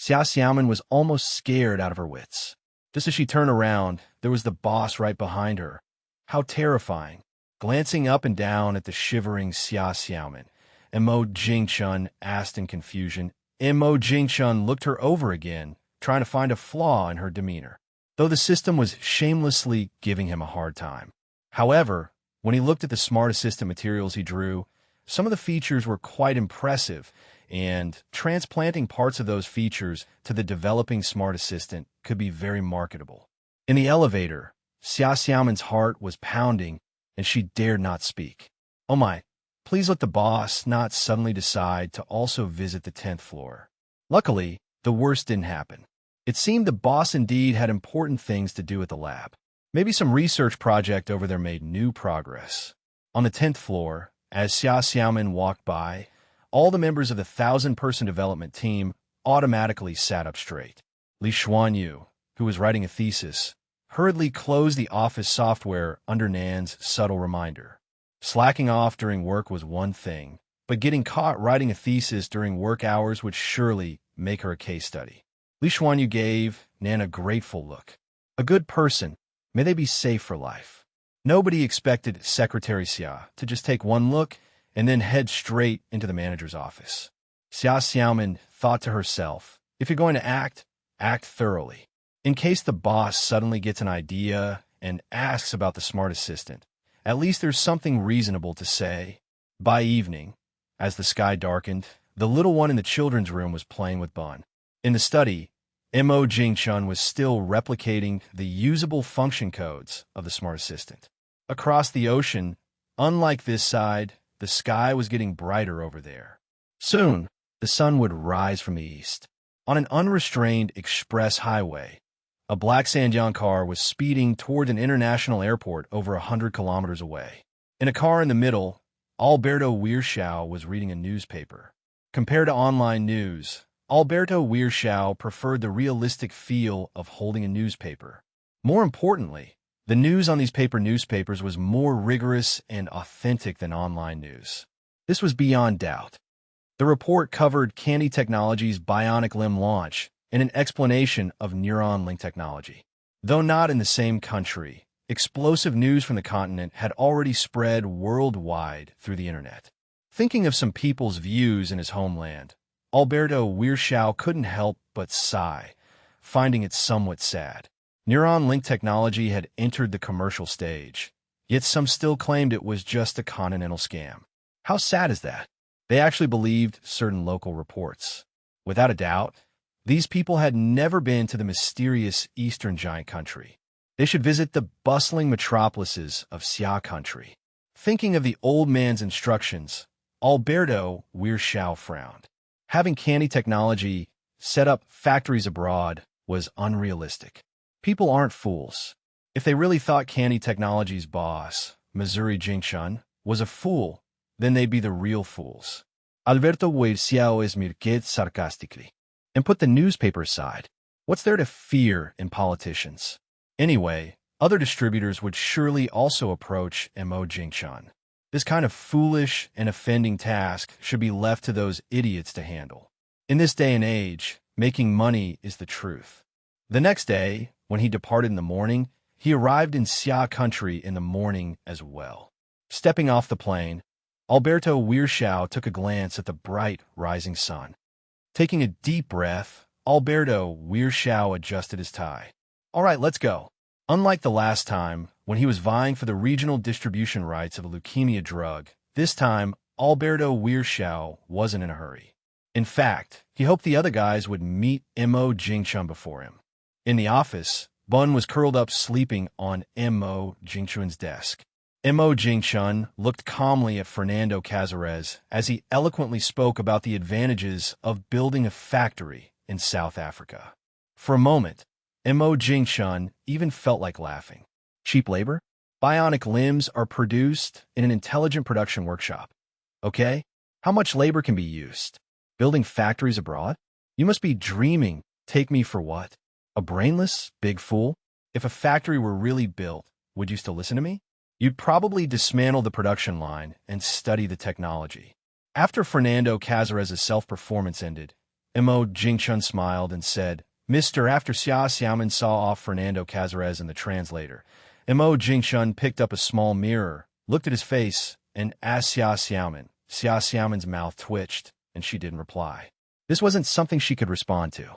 Xia Xiaomin was almost scared out of her wits. Just as she turned around, there was the boss right behind her. How terrifying. Glancing up and down at the shivering Xia Xiaomin, Imo Jingchun asked in confusion. Imo Jingchun looked her over again, trying to find a flaw in her demeanor. though the system was shamelessly giving him a hard time. However, when he looked at the smart assistant materials he drew, some of the features were quite impressive, and transplanting parts of those features to the developing smart assistant could be very marketable. In the elevator, Xia Xiaomen's heart was pounding, and she dared not speak. Oh my, please let the boss not suddenly decide to also visit the 10th floor. Luckily, the worst didn't happen. It seemed the boss indeed had important things to do at the lab. Maybe some research project over there made new progress. On the 10th floor, as Xia Xiaomen walked by, all the members of the 1,000-person development team automatically sat up straight. Li Xuanyu, who was writing a thesis, hurriedly closed the office software under Nan's subtle reminder. Slacking off during work was one thing, but getting caught writing a thesis during work hours would surely make her a case study. Li Xuanyu gave Nan a grateful look. A good person, may they be safe for life. Nobody expected Secretary Xia to just take one look and then head straight into the manager's office. Xia Xiaomen thought to herself, if you're going to act thoroughly. In case the boss suddenly gets an idea and asks about the smart assistant, at least there's something reasonable to say. By evening, as the sky darkened, the little one in the children's room was playing with Bun. In the study, Mo Jingchun was still replicating the usable function codes of the smart assistant. Across the ocean, unlike this side, the sky was getting brighter over there. Soon, the sun would rise from the east. On an unrestrained express highway, a black Sanjiang car was speeding toward an international airport over 100 kilometers away. In a car in the middle, Alberto Weirshao was reading a newspaper. Compared to online news, Alberto Weirshao preferred the realistic feel of holding a newspaper. More importantly, the news on these paper newspapers was more rigorous and authentic than online news. This was beyond doubt. The report covered Candy Technologies' bionic limb launch and an explanation of neuron link technology. Though not in the same country, explosive news from the continent had already spread worldwide through the internet. Thinking of some people's views in his homeland, Alberto Weirshao couldn't help but sigh, finding it somewhat sad. Neuron link technology had entered the commercial stage, yet some still claimed it was just a continental scam. How sad is that? They actually believed certain local reports. Without a doubt, these people had never been to the mysterious eastern giant country. They should visit the bustling metropolises of Xia country. Thinking of the old man's instructions, Alberto Weirshao frowned. Having Candy Technology set up factories abroad was unrealistic. People aren't fools. If they really thought Candy Technology's boss, Missouri Jingchun, was a fool, then they'd be the real fools. Alberto Weirshao smirked sarcastically. And put the newspaper aside. What's there to fear in politicians? Anyway, other distributors would surely also approach Mo Jingchun. This kind of foolish and offending task should be left to those idiots to handle. In this day and age, making money is the truth. The next day, when he departed in the morning, he arrived in Xia country in the morning as well. Stepping off the plane, Alberto Weirshao took a glance at the bright rising sun. Taking a deep breath, Alberto Weirshao adjusted his tie. All right, let's go. Unlike the last time, when he was vying for the regional distribution rights of a leukemia drug, this time, Alberto Weirshao wasn't in a hurry. In fact, he hoped the other guys would meet Mo Jingchun before him. In the office, Bun was curled up sleeping on Mo Jingchun's desk. Mo Jingchun looked calmly at Fernando Cazares as he eloquently spoke about the advantages of building a factory in South Africa. For a moment, Mo Jingchun even felt like laughing. Cheap labor? Bionic limbs are produced in an intelligent production workshop. Okay? How much labor can be used? Building factories abroad? You must be dreaming. Take me for what? A brainless, big fool? If a factory were really built, would you still listen to me? You'd probably dismantle the production line and study the technology. After Fernando Cazares' self-performance ended, Mo Jingchun smiled and said, Mr. After Xia Xiaomen saw off Fernando Cazares in the translator, Mo Jingchun picked up a small mirror, looked at his face, and asked Xia Xiaomen. Xia Xiaomen's mouth twitched, and she didn't reply. This wasn't something she could respond to.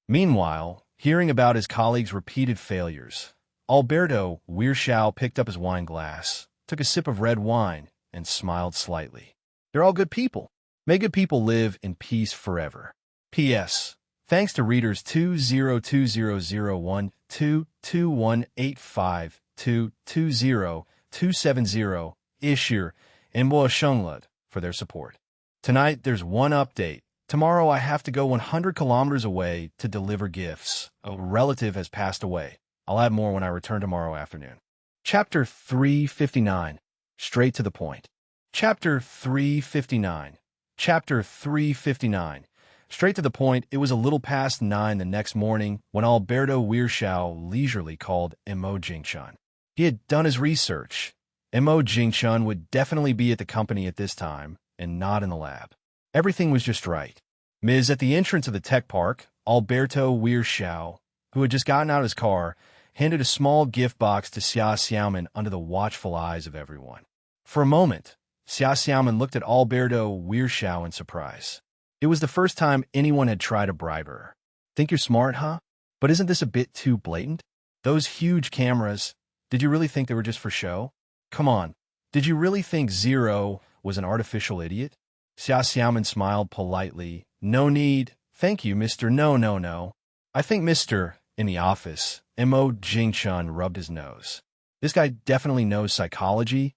Meanwhile, Hearing about his colleagues' repeated failures, Alberto Weirschau picked up his wine glass, took a sip of red wine, and smiled slightly. They're all good people. May good people live in peace forever. P.S. Thanks to readers 20200122185220270 Ishir and Moa Shunglud for their support. Tonight, there's one update. Tomorrow, I have to go 100 kilometers away to deliver gifts. A relative has passed away. I'll add more when I return tomorrow afternoon. Chapter 359. Straight to the point. Chapter 359. Chapter 359. Straight to the point, it was a little past 9 the next morning when Alberto Weirschau leisurely called Mo Jingchun. He had done his research. Mo Jingchun would definitely be at the company at this time and not in the lab. Everything was just right. Ms. At the entrance of the tech park, Alberto Weirschau, who had just gotten out of his car, handed a small gift box to Xia Xiaoman under the watchful eyes of everyone. For a moment, Xia Xiaoman looked at Alberto Weirschau in surprise. It was the first time anyone had tried to bribe her. Think you're smart, huh? But isn't this a bit too blatant? Those huge cameras, did you really think they were just for show? Come on, did you really think Zero was an artificial idiot? Xia Xiaoman smiled politely. No need. Thank you, Mr. No. I think Mr. in the office. Mo Jingchun rubbed his nose. This guy definitely knows psychology,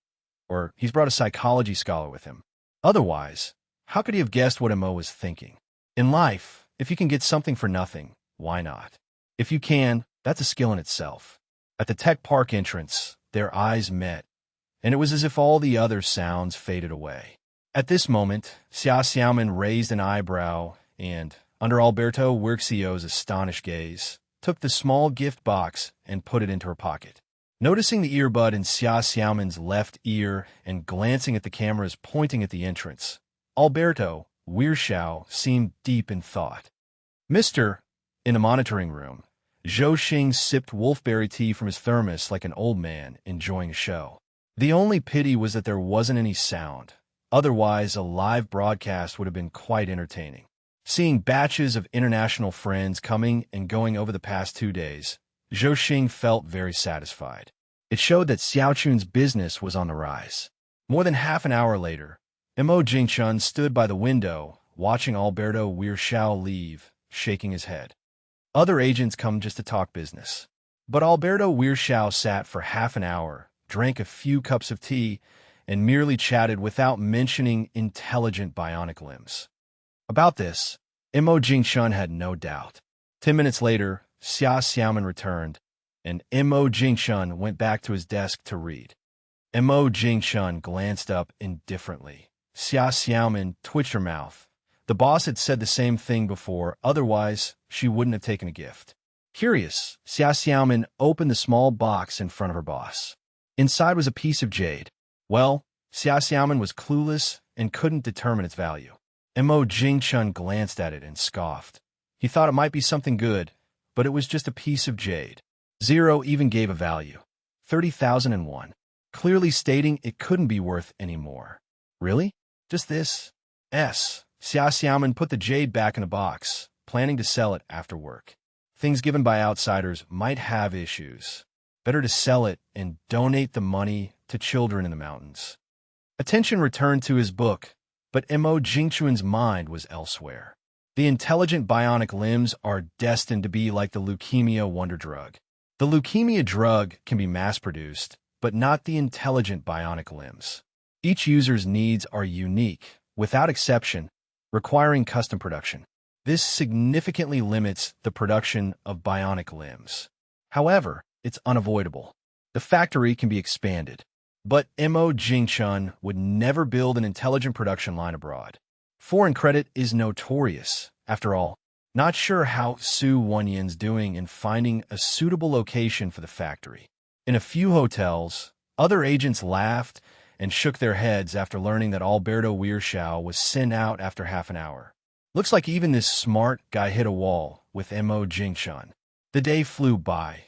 or he's brought a psychology scholar with him. Otherwise, how could he have guessed what Mo was thinking? In life, if you can get something for nothing, why not? If you can, that's a skill in itself. At the tech park entrance, their eyes met, and it was as if all the other sounds faded away. At this moment, Xia Xiaoman raised an eyebrow and, under Alberto Weirschau's astonished gaze, took the small gift box and put it into her pocket. Noticing the earbud in Xia Xiaoman's left ear and glancing at the cameras pointing at the entrance, Alberto Weirschau seemed deep in thought. Mr. In the monitoring room, Zhou Xing sipped wolfberry tea from his thermos like an old man enjoying a show. The only pity was that there wasn't any sound. Otherwise, a live broadcast would have been quite entertaining. Seeing batches of international friends coming and going over the past 2 days, Zhou Xing felt very satisfied. It showed that Xiaochun's business was on the rise. More than half an hour later, Mo Jingchun stood by the window, watching Alberto Weirschau leave, shaking his head. Other agents come just to talk business. But Alberto Weirschau sat for half an hour, drank a few cups of tea, and merely chatted without mentioning intelligent bionic limbs. About this, Mo Jingchun had no doubt. 10 minutes later, Xia Xiaoman returned, and Mo Jingchun went back to his desk to read. Mo Jingchun glanced up indifferently. Xia Xiaoman twitched her mouth. The boss had said the same thing before, otherwise she wouldn't have taken a gift. Curious, Xia Xiaoman opened the small box in front of her boss. Inside was a piece of jade. Well, Xia Xiaoman was clueless and couldn't determine its value. Mo Jingchun glanced at it and scoffed. He thought it might be something good, but it was just a piece of jade. Zero even gave a value. 30,001. Clearly stating it couldn't be worth any more. Really? Just this? Xia Xiaoman put the jade back in the box, planning to sell it after work. Things given by outsiders might have issues. Better to sell it and donate the money to children in the mountains. Attention returned to his book, but Mo Jingchun's mind was elsewhere. The intelligent bionic limbs are destined to be like the leukemia wonder drug. The leukemia drug can be mass-produced, but not the intelligent bionic limbs. Each user's needs are unique, without exception, requiring custom production. This significantly limits the production of bionic limbs. However, it's unavoidable. The factory can be expanded, but Mo Jingchun would never build an intelligent production line abroad. Foreign credit is notorious. After all, not sure how Su Wenyin's doing in finding a suitable location for the factory. In a few hotels, other agents laughed and shook their heads after learning that Alberto Weirschau was sent out after half an hour. Looks like even this smart guy hit a wall with Mo Jingchun. The day flew by.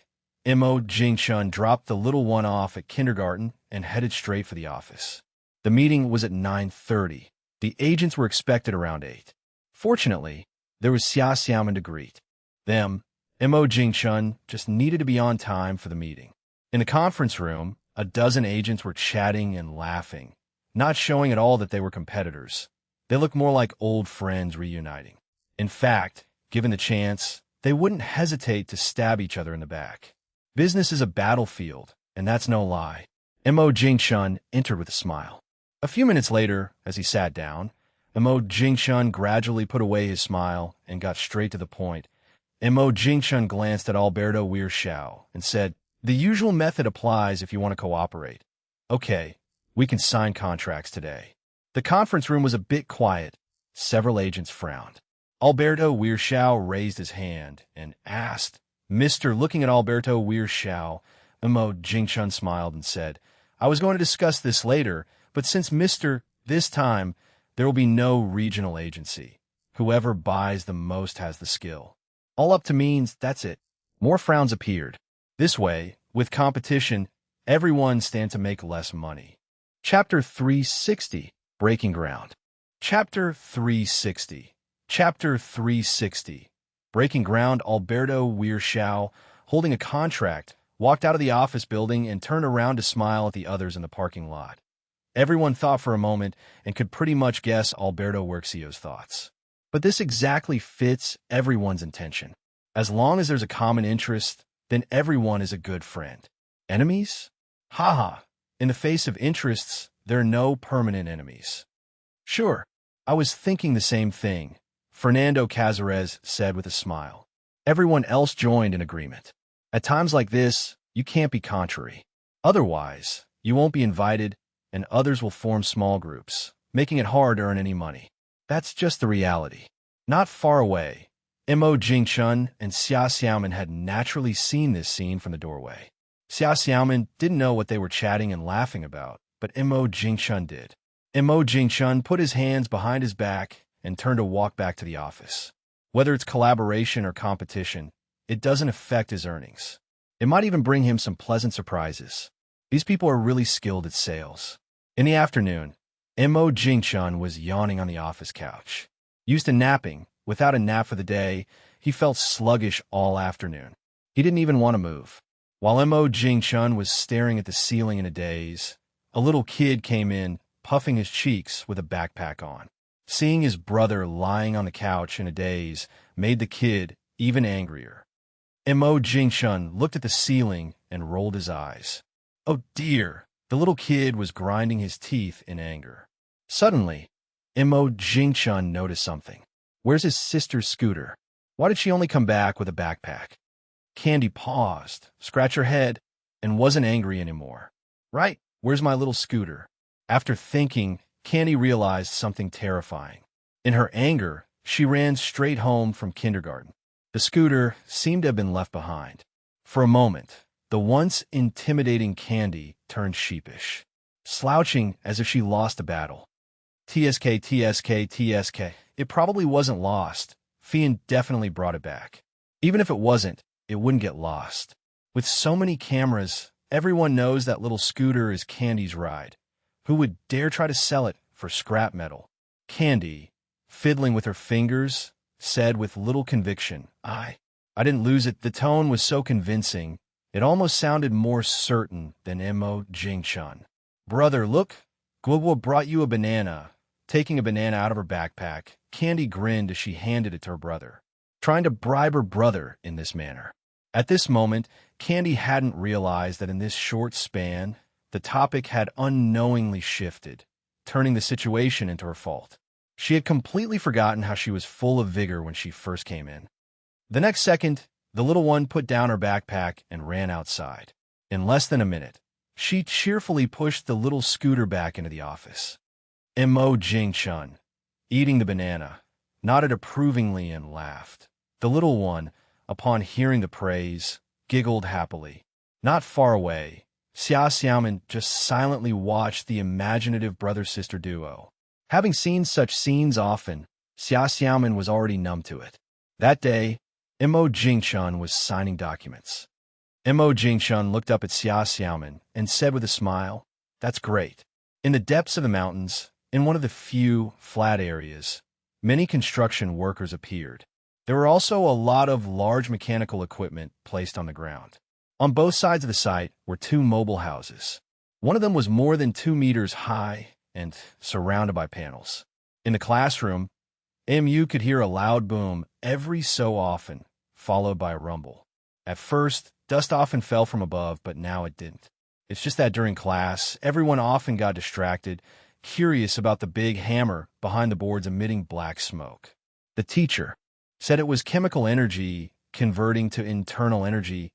Mo Jingchun dropped the little one off at kindergarten and headed straight for the office. The meeting was at 9:30. The agents were expected around 8. Fortunately, there was Xia Xiaoman to greet them Mo Jingchun just needed to be on time for the meeting. In the conference room, a dozen agents were chatting and laughing, not showing at all that they were competitors. They looked more like old friends reuniting. In fact, given the chance, they wouldn't hesitate to stab each other in the back. Business is a battlefield, and that's no lie. Mo Jingchun entered with a smile. A few minutes later, as he sat down, Mo Jingchun gradually put away his smile and got straight to the point. Mo Jingchun glanced at Alberto Weirshao and said, "The usual method applies if you want to cooperate. Okay, we can sign contracts today." The conference room was a bit quiet. Several agents frowned. Alberto Weirshao raised his hand and asked, "Mister," looking at Alberto Weirshao, Mo Jingchun smiled and said, "I was going to discuss this later, but since Mr. this time, there will be no regional agency. Whoever buys the most has the skill. All up to means that's it." More frowns appeared. This way, with competition, everyone stands to make less money. Chapter 360, Breaking Ground. Chapter 360. Chapter 360. Breaking Ground. Alberto Weirshao, holding a contract, walked out of the office building and turned around to smile at the others in the parking lot. Everyone thought for a moment and could pretty much guess Alberto Weirshio's thoughts. But this exactly fits everyone's intention. As long as there's a common interest, then everyone is a good friend. Enemies? Haha. In the face of interests, there are no permanent enemies. Sure, I was thinking the same thing, Fernando Cazares said with a smile. Everyone else joined in agreement. At times like this, you can't be contrary. Otherwise, you won't be invited, and others will form small groups, making it hard to earn any money. That's just the reality. Not far away, Mo Jingchun and Xia Xiaoman had naturally seen this scene from the doorway. Xia Xiaoman didn't know what they were chatting and laughing about, but Mo Jingchun did. Mo Jingchun put his hands behind his back and turned to walk back to the office. Whether it's collaboration or competition, it doesn't affect his earnings. It might even bring him some pleasant surprises. These people are really skilled at sales. In the afternoon, Mo Jingchun was yawning on the office couch. Used to napping, without a nap for the day, he felt sluggish all afternoon. He didn't even want to move. While Mo Jingchun was staring at the ceiling in a daze, a little kid came in, puffing his cheeks with a backpack on. Seeing his brother lying on the couch in a daze made the kid even angrier. Mo Jingchun looked at the ceiling and rolled his eyes. Oh dear, the little kid was grinding his teeth in anger. Suddenly, Mo Jingchun noticed something. Where's his sister's scooter? Why did she only come back with a backpack? Candy paused, scratched her head, and wasn't angry anymore. Right, where's my little scooter? After thinking, Candy realized something terrifying. In her anger, she ran straight home from kindergarten. The scooter seemed to have been left behind. For a moment, the once intimidating Candy turned sheepish, slouching as if she lost a battle. TSK, TSK, TSK. It probably wasn't lost. Fian definitely brought it back. Even if it wasn't, it wouldn't get lost. With so many cameras, everyone knows that little scooter is Candy's ride. Who would dare try to sell it for scrap metal? Candy, fiddling with her fingers, said with little conviction, I didn't lose it." The tone was so convincing, it almost sounded more certain than Mo Jingchun. "Brother, look, Guogua brought you a banana." Taking a banana out of her backpack, Candy grinned as she handed it to her brother, trying to bribe her brother in this manner. At this moment, Candy hadn't realized that in this short span, the topic had unknowingly shifted, turning the situation into her fault. She had completely forgotten how she was full of vigor when she first came in. The next second, the little one put down her backpack and ran outside. In less than a minute, she cheerfully pushed the little scooter back into the office. Mo Jingchun, eating the banana, nodded approvingly and laughed. The little one, upon hearing the praise, giggled happily. Not far away, Xia Xiaoman just silently watched the imaginative brother-sister duo. Having seen such scenes often, Xia Xiaoman was already numb to it. That day, Mo Jingchun was signing documents. Mo Jingchun looked up at Xia Xiaoman and said with a smile, "That's great." In the depths of the mountains, in one of the few flat areas, many construction workers appeared. There were also a lot of large mechanical equipment placed on the ground. On both sides of the site were two mobile houses. One of them was more than 2 meters high and surrounded by panels. In the classroom, AMU could hear a loud boom every so often, followed by a rumble. At first, dust often fell from above, but now it didn't. It's just that during class, everyone often got distracted, curious about the big hammer behind the boards emitting black smoke. The teacher said it was chemical energy converting to internal energy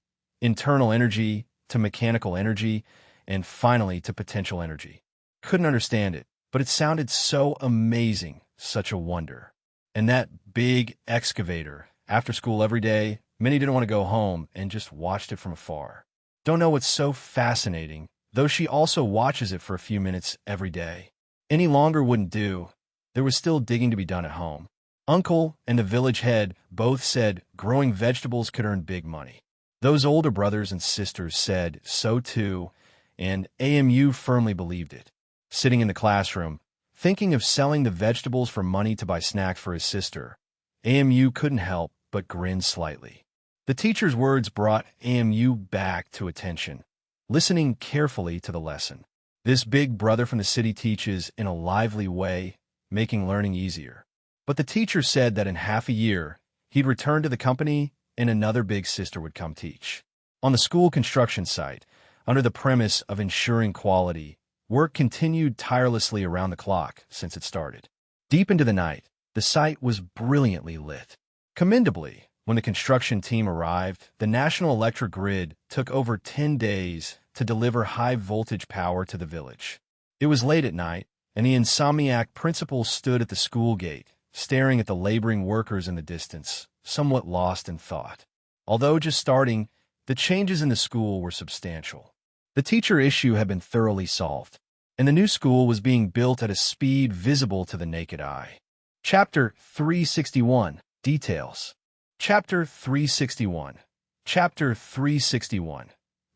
to mechanical energy, and finally to potential energy. Couldn't understand it, but it sounded so amazing, such a wonder. And that big excavator, after school every day, many didn't want to go home and just watched it from afar. Don't know what's so fascinating, though she also watches it for a few minutes every day. Any longer wouldn't do. There was still digging to be done at home. Uncle and the village head both said growing vegetables could earn big money. Those older brothers and sisters said so too, and AMU firmly believed it. Sitting in the classroom, thinking of selling the vegetables for money to buy snacks for his sister, AMU couldn't help but grin slightly. The teacher's words brought AMU back to attention, listening carefully to the lesson. This big brother from the city teaches in a lively way, making learning easier. But the teacher said that in half a year, he'd return to the company and another big sister would come teach. On the school construction site, under the premise of ensuring quality, work continued tirelessly around the clock since it started. Deep into the night, the site was brilliantly lit. Commendably, when the construction team arrived, the national electric grid took over 10 days to deliver high-voltage power to the village. It was late at night, and the insomniac principal stood at the school gate, staring at the laboring workers in the distance, somewhat lost in thought. Although just starting, the changes in the school were substantial. The teacher issue had been thoroughly solved, and the new school was being built at a speed visible to the naked eye. Chapter 361. Details. Chapter 361. Chapter 361.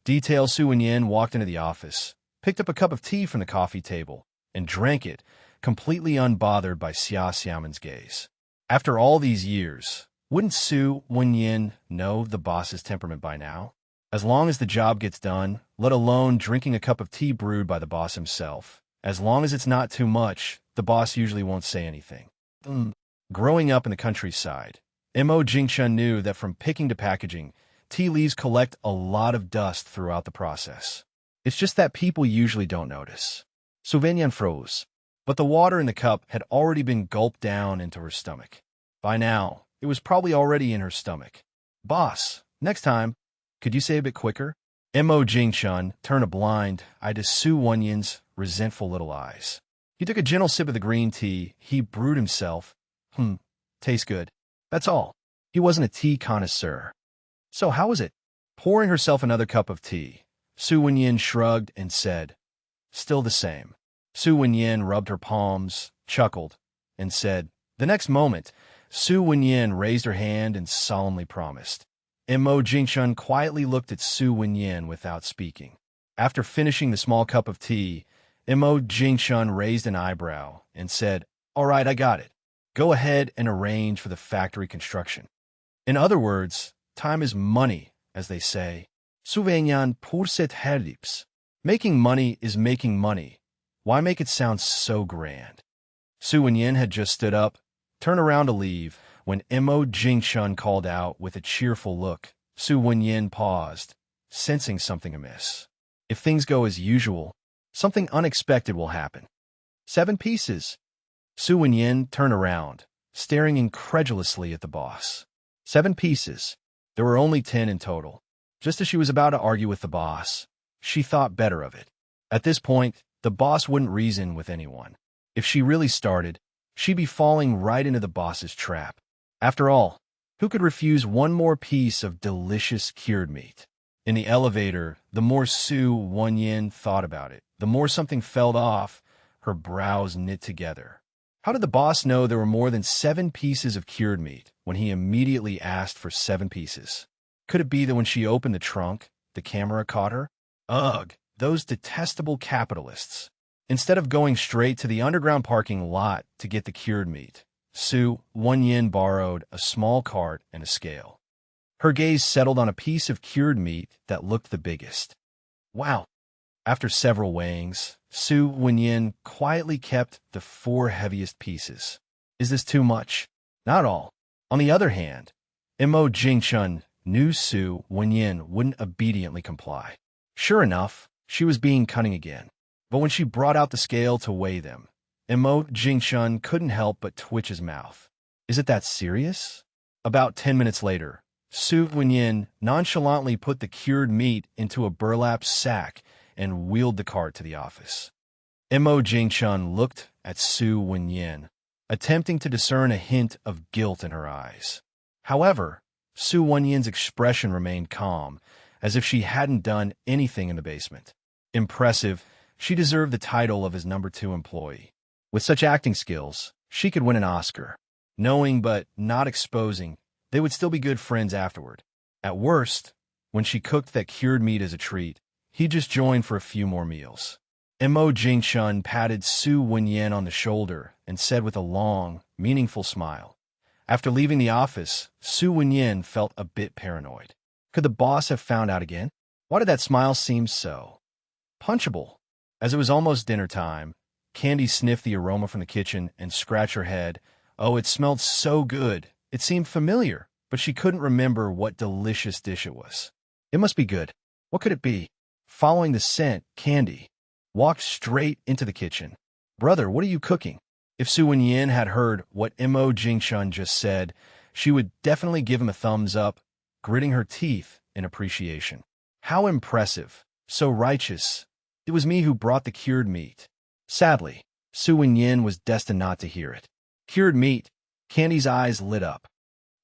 Details. Su Wen-yin walked into the office, picked up a cup of tea from the coffee table, and drank it, completely unbothered by Xia Xiaoman's gaze. After all these years, wouldn't Su Wen-yin know the boss's temperament by now? As long as the job gets done, let alone drinking a cup of tea brewed by the boss himself, as long as it's not too much, the boss usually won't say anything. Growing up in the countryside, Mo Jingchun knew that from picking to packaging, tea leaves collect a lot of dust throughout the process. It's just that people usually don't notice. Su Wen-yin froze, but the water in the cup had already been gulped down into her stomach. By now, it was probably already in her stomach. Boss, next time, could you say a bit quicker? Mo Jingchun turned a blind eye to Su Wen-yin's resentful little eyes. He took a gentle sip of the green tea he brewed himself. Tastes good. That's all. He wasn't a tea connoisseur. So how was it? Pouring herself another cup of tea, Su Wen-yin shrugged and said, still the same. Su Wen-yin rubbed her palms, chuckled, and said, the next moment, Su Wen-yin raised her hand and solemnly promised. Mo Jingchun quietly looked at Su Wen-yin without speaking. After finishing the small cup of tea, Mo Jingchun raised an eyebrow and said, all right, I got it. Go ahead and arrange for the factory construction. In other words, time is money, as they say. Su Wen-yin pourset herlips. Making money is making money. Why make it sound so grand? Su Wen-yin had just stood up, turned around to leave, when Mo Jingchun called out with a cheerful look. Su Wen-yin paused, sensing something amiss. If things go as usual, something unexpected will happen. 7 pieces. Su Wen-yin turned around, staring incredulously at the boss. 7 pieces. There were only 10 in total. Just as she was about to argue with the boss, she thought better of it. At this point, the boss wouldn't reason with anyone. If she really started, she'd be falling right into the boss's trap. After all, who could refuse one more piece of delicious cured meat? In the elevator, the more Su Wen-yin thought about it, the more something fell off, her brows knit together. How did the boss know there were more than 7 pieces of cured meat when he immediately asked for 7 pieces? Could it be that when she opened the trunk, the camera caught her? Ugh, those detestable capitalists. Instead of going straight to the underground parking lot to get the cured meat, Su Wenyin borrowed a small cart and a scale. Her gaze settled on a piece of cured meat that looked the biggest. Wow! After several weighings, Su Wenyin quietly kept the 4 heaviest pieces. Is this too much? Not all. On the other hand, Mo Jingchun knew Su Wenyin wouldn't obediently comply. Sure enough, she was being cunning again. But when she brought out the scale to weigh them, Mo Jingchun couldn't help but twitch his mouth. Is it that serious? About 10 minutes later, Su Wenyin nonchalantly put the cured meat into a burlap sack and wheeled the cart to the office. Mo Jingchun looked at Su Wenyin, attempting to discern a hint of guilt in her eyes. However, Su Wenyin's expression remained calm, as if she hadn't done anything in the basement. Impressive, she deserved the title of his number 2 employee. With such acting skills, she could win an Oscar. Knowing but not exposing, they would still be good friends afterward. At worst, when she cooked that cured meat as a treat, he just joined for a few more meals. Mo Jingchun patted Su Wenyin on the shoulder and said with a long, meaningful smile. After leaving the office, Su Wenyin felt a bit paranoid. Could the boss have found out again? Why did that smile seem so punchable? As it was almost dinner time, Candy sniffed the aroma from the kitchen and scratched her head. Oh, it smelled so good. It seemed familiar, but she couldn't remember what delicious dish it was. It must be good. What could it be? Following the scent, Candy walked straight into the kitchen. Brother, what are you cooking? If Su Wenyin had heard what Mo Jingchun just said, she would definitely give him a thumbs up, gritting her teeth in appreciation. How impressive. So righteous. It was me who brought the cured meat. Sadly, Su Wenyin was destined not to hear it. Cured meat. Candy's eyes lit up.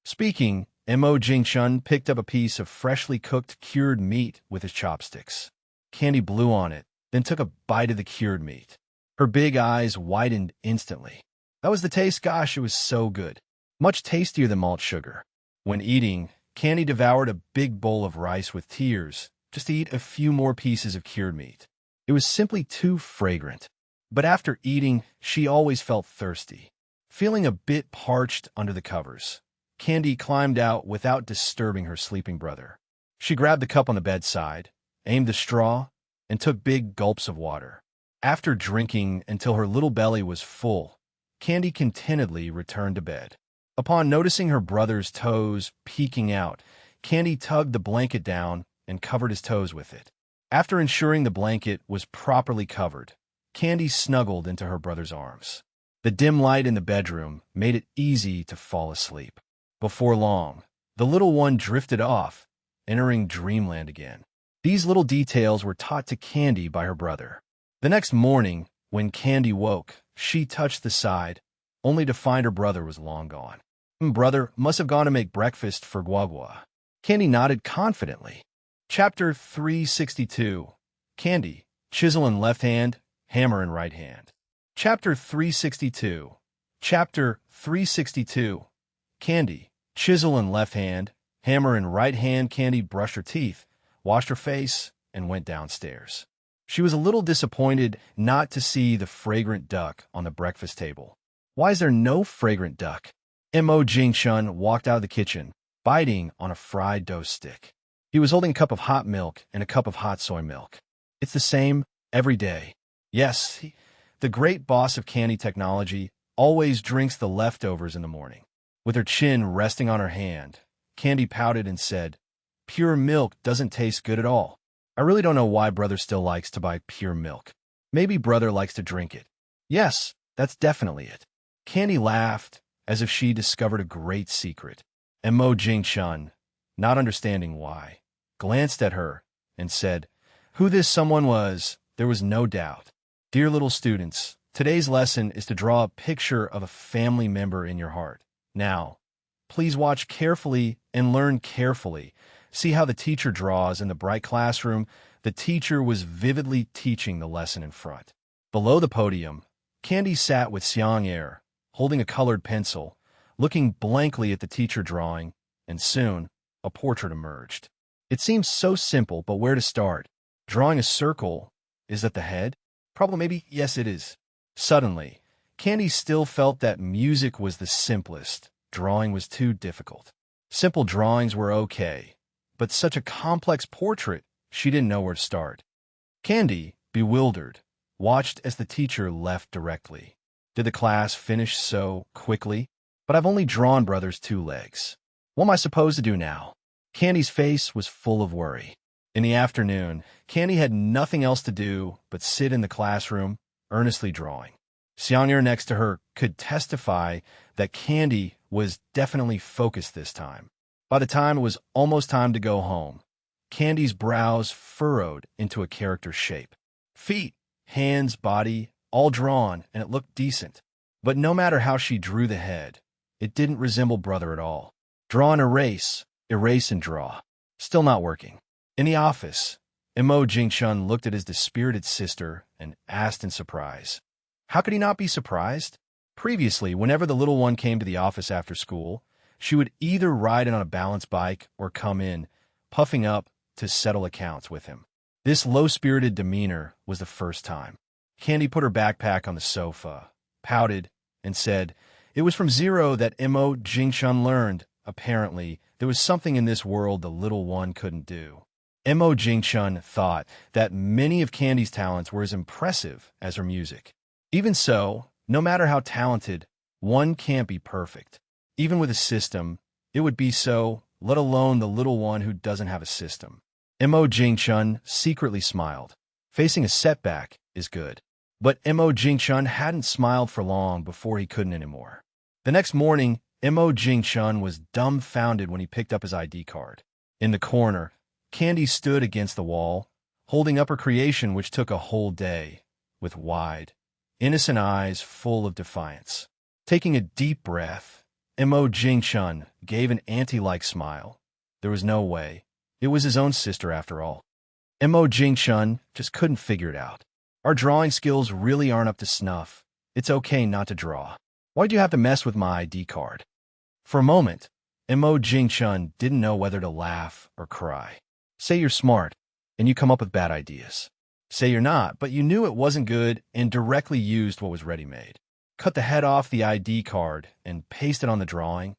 Speaking, Mo Jingchun picked up a piece of freshly cooked cured meat with his chopsticks. Candy blew on it, then took a bite of the cured meat. Her big eyes widened instantly. That was the taste. Gosh, it was so good. Much tastier than malt sugar. When eating, Candy devoured a big bowl of rice with tears, just to eat a few more pieces of cured meat. It was simply too fragrant. But after eating, she always felt thirsty. Feeling a bit parched under the covers, Candy climbed out without disturbing her sleeping brother. She grabbed the cup on the bedside, aimed the straw, and took big gulps of water. After drinking until her little belly was full, Candy contentedly returned to bed. Upon noticing her brother's toes peeking out, Candy tugged the blanket down and covered his toes with it. After ensuring the blanket was properly covered, Candy snuggled into her brother's arms. The dim light in the bedroom made it easy to fall asleep. Before long, the little one drifted off, entering dreamland again. These little details were taught to Candy by her brother. The next morning, when Candy woke, she touched the side, only to find her brother was long gone. Brother must have gone to make breakfast for Guagua. Candy nodded confidently. Chapter 362. Candy, chisel in left hand, hammer in right hand. Chapter 362. Chapter 362. Candy, chisel in left hand, hammer in right hand. Candy brushed her teeth, washed her face, and went downstairs. She was a little disappointed not to see the fragrant duck on the breakfast table. Why is there no fragrant duck? Mo Jingchun walked out of the kitchen, biting on a fried dough stick. He was holding a cup of hot milk and a cup of hot soy milk. It's the same every day. Yes, the great boss of candy technology always drinks the leftovers in the morning. With her chin resting on her hand, Candy pouted and said, "Pure milk doesn't taste good at all. I really don't know why Brother still likes to buy pure milk. Maybe Brother likes to drink it. Yes, that's definitely it." Candy laughed, as if she discovered a great secret. And Mo Jingchun, not understanding why, glanced at her and said, who this someone was, there was no doubt. Dear little students, today's lesson is to draw a picture of a family member in your heart. Now, please watch carefully and learn carefully. See how the teacher draws in the bright classroom. The teacher was vividly teaching the lesson in front. Below the podium, Candy sat with Xiang air, holding a colored pencil, looking blankly at the teacher drawing, and soon a portrait emerged. It seems so simple, but where to start? Drawing a circle, is that the head? Probably, maybe, yes it is. Suddenly, Candy still felt that music was the simplest. Drawing was too difficult. Simple drawings were okay, but such a complex portrait, she didn't know where to start. Candy, bewildered, watched as the teacher left directly. Did the class finish so quickly? But I've only drawn Brother's 2 legs. What am I supposed to do now? Candy's face was full of worry. In the afternoon, Candy had nothing else to do but sit in the classroom, earnestly drawing. Xiang'er next to her could testify that Candy was definitely focused this time. By the time it was almost time to go home, Candy's brows furrowed into a character shape. Feet, hands, body, all drawn, and it looked decent. But no matter how she drew the head, it didn't resemble Brother at all. Draw and erase, erase and draw. Still not working. In the office, Imo Jingchun looked at his dispirited sister and asked in surprise. How could he not be surprised? Previously, whenever the little one came to the office after school, she would either ride in on a balance bike or come in, puffing up to settle accounts with him. This low-spirited demeanor was the first time. Candy put her backpack on the sofa, pouted, and said, it was from zero that Imo Jingchun learned. Apparently, there was something in this world the little one couldn't do. Imo Jingchun thought that many of Candy's talents were as impressive as her music. Even so, no matter how talented, one can't be perfect. Even with a system, it would be so, let alone the little one who doesn't have a system. Imo Jingchun secretly smiled. Facing a setback is good. But Imo Jingchun hadn't smiled for long before he couldn't anymore. The next morning, Imo Jingchun was dumbfounded when he picked up his ID card. In the corner, Candy stood against the wall, holding up her creation which took a whole day, with wide, innocent eyes full of defiance. Taking a deep breath, Imo Jingchun gave an auntie-like smile. There was no way. It was his own sister after all. Imo Jingchun just couldn't figure it out. Our drawing skills really aren't up to snuff. It's okay not to draw. Why'd you have to mess with my ID card? For a moment, Imo Jingchun didn't know whether to laugh or cry. Say you're smart, and you come up with bad ideas. Say you're not, but you knew it wasn't good and directly used what was ready-made. Cut the head off the ID card and paste it on the drawing.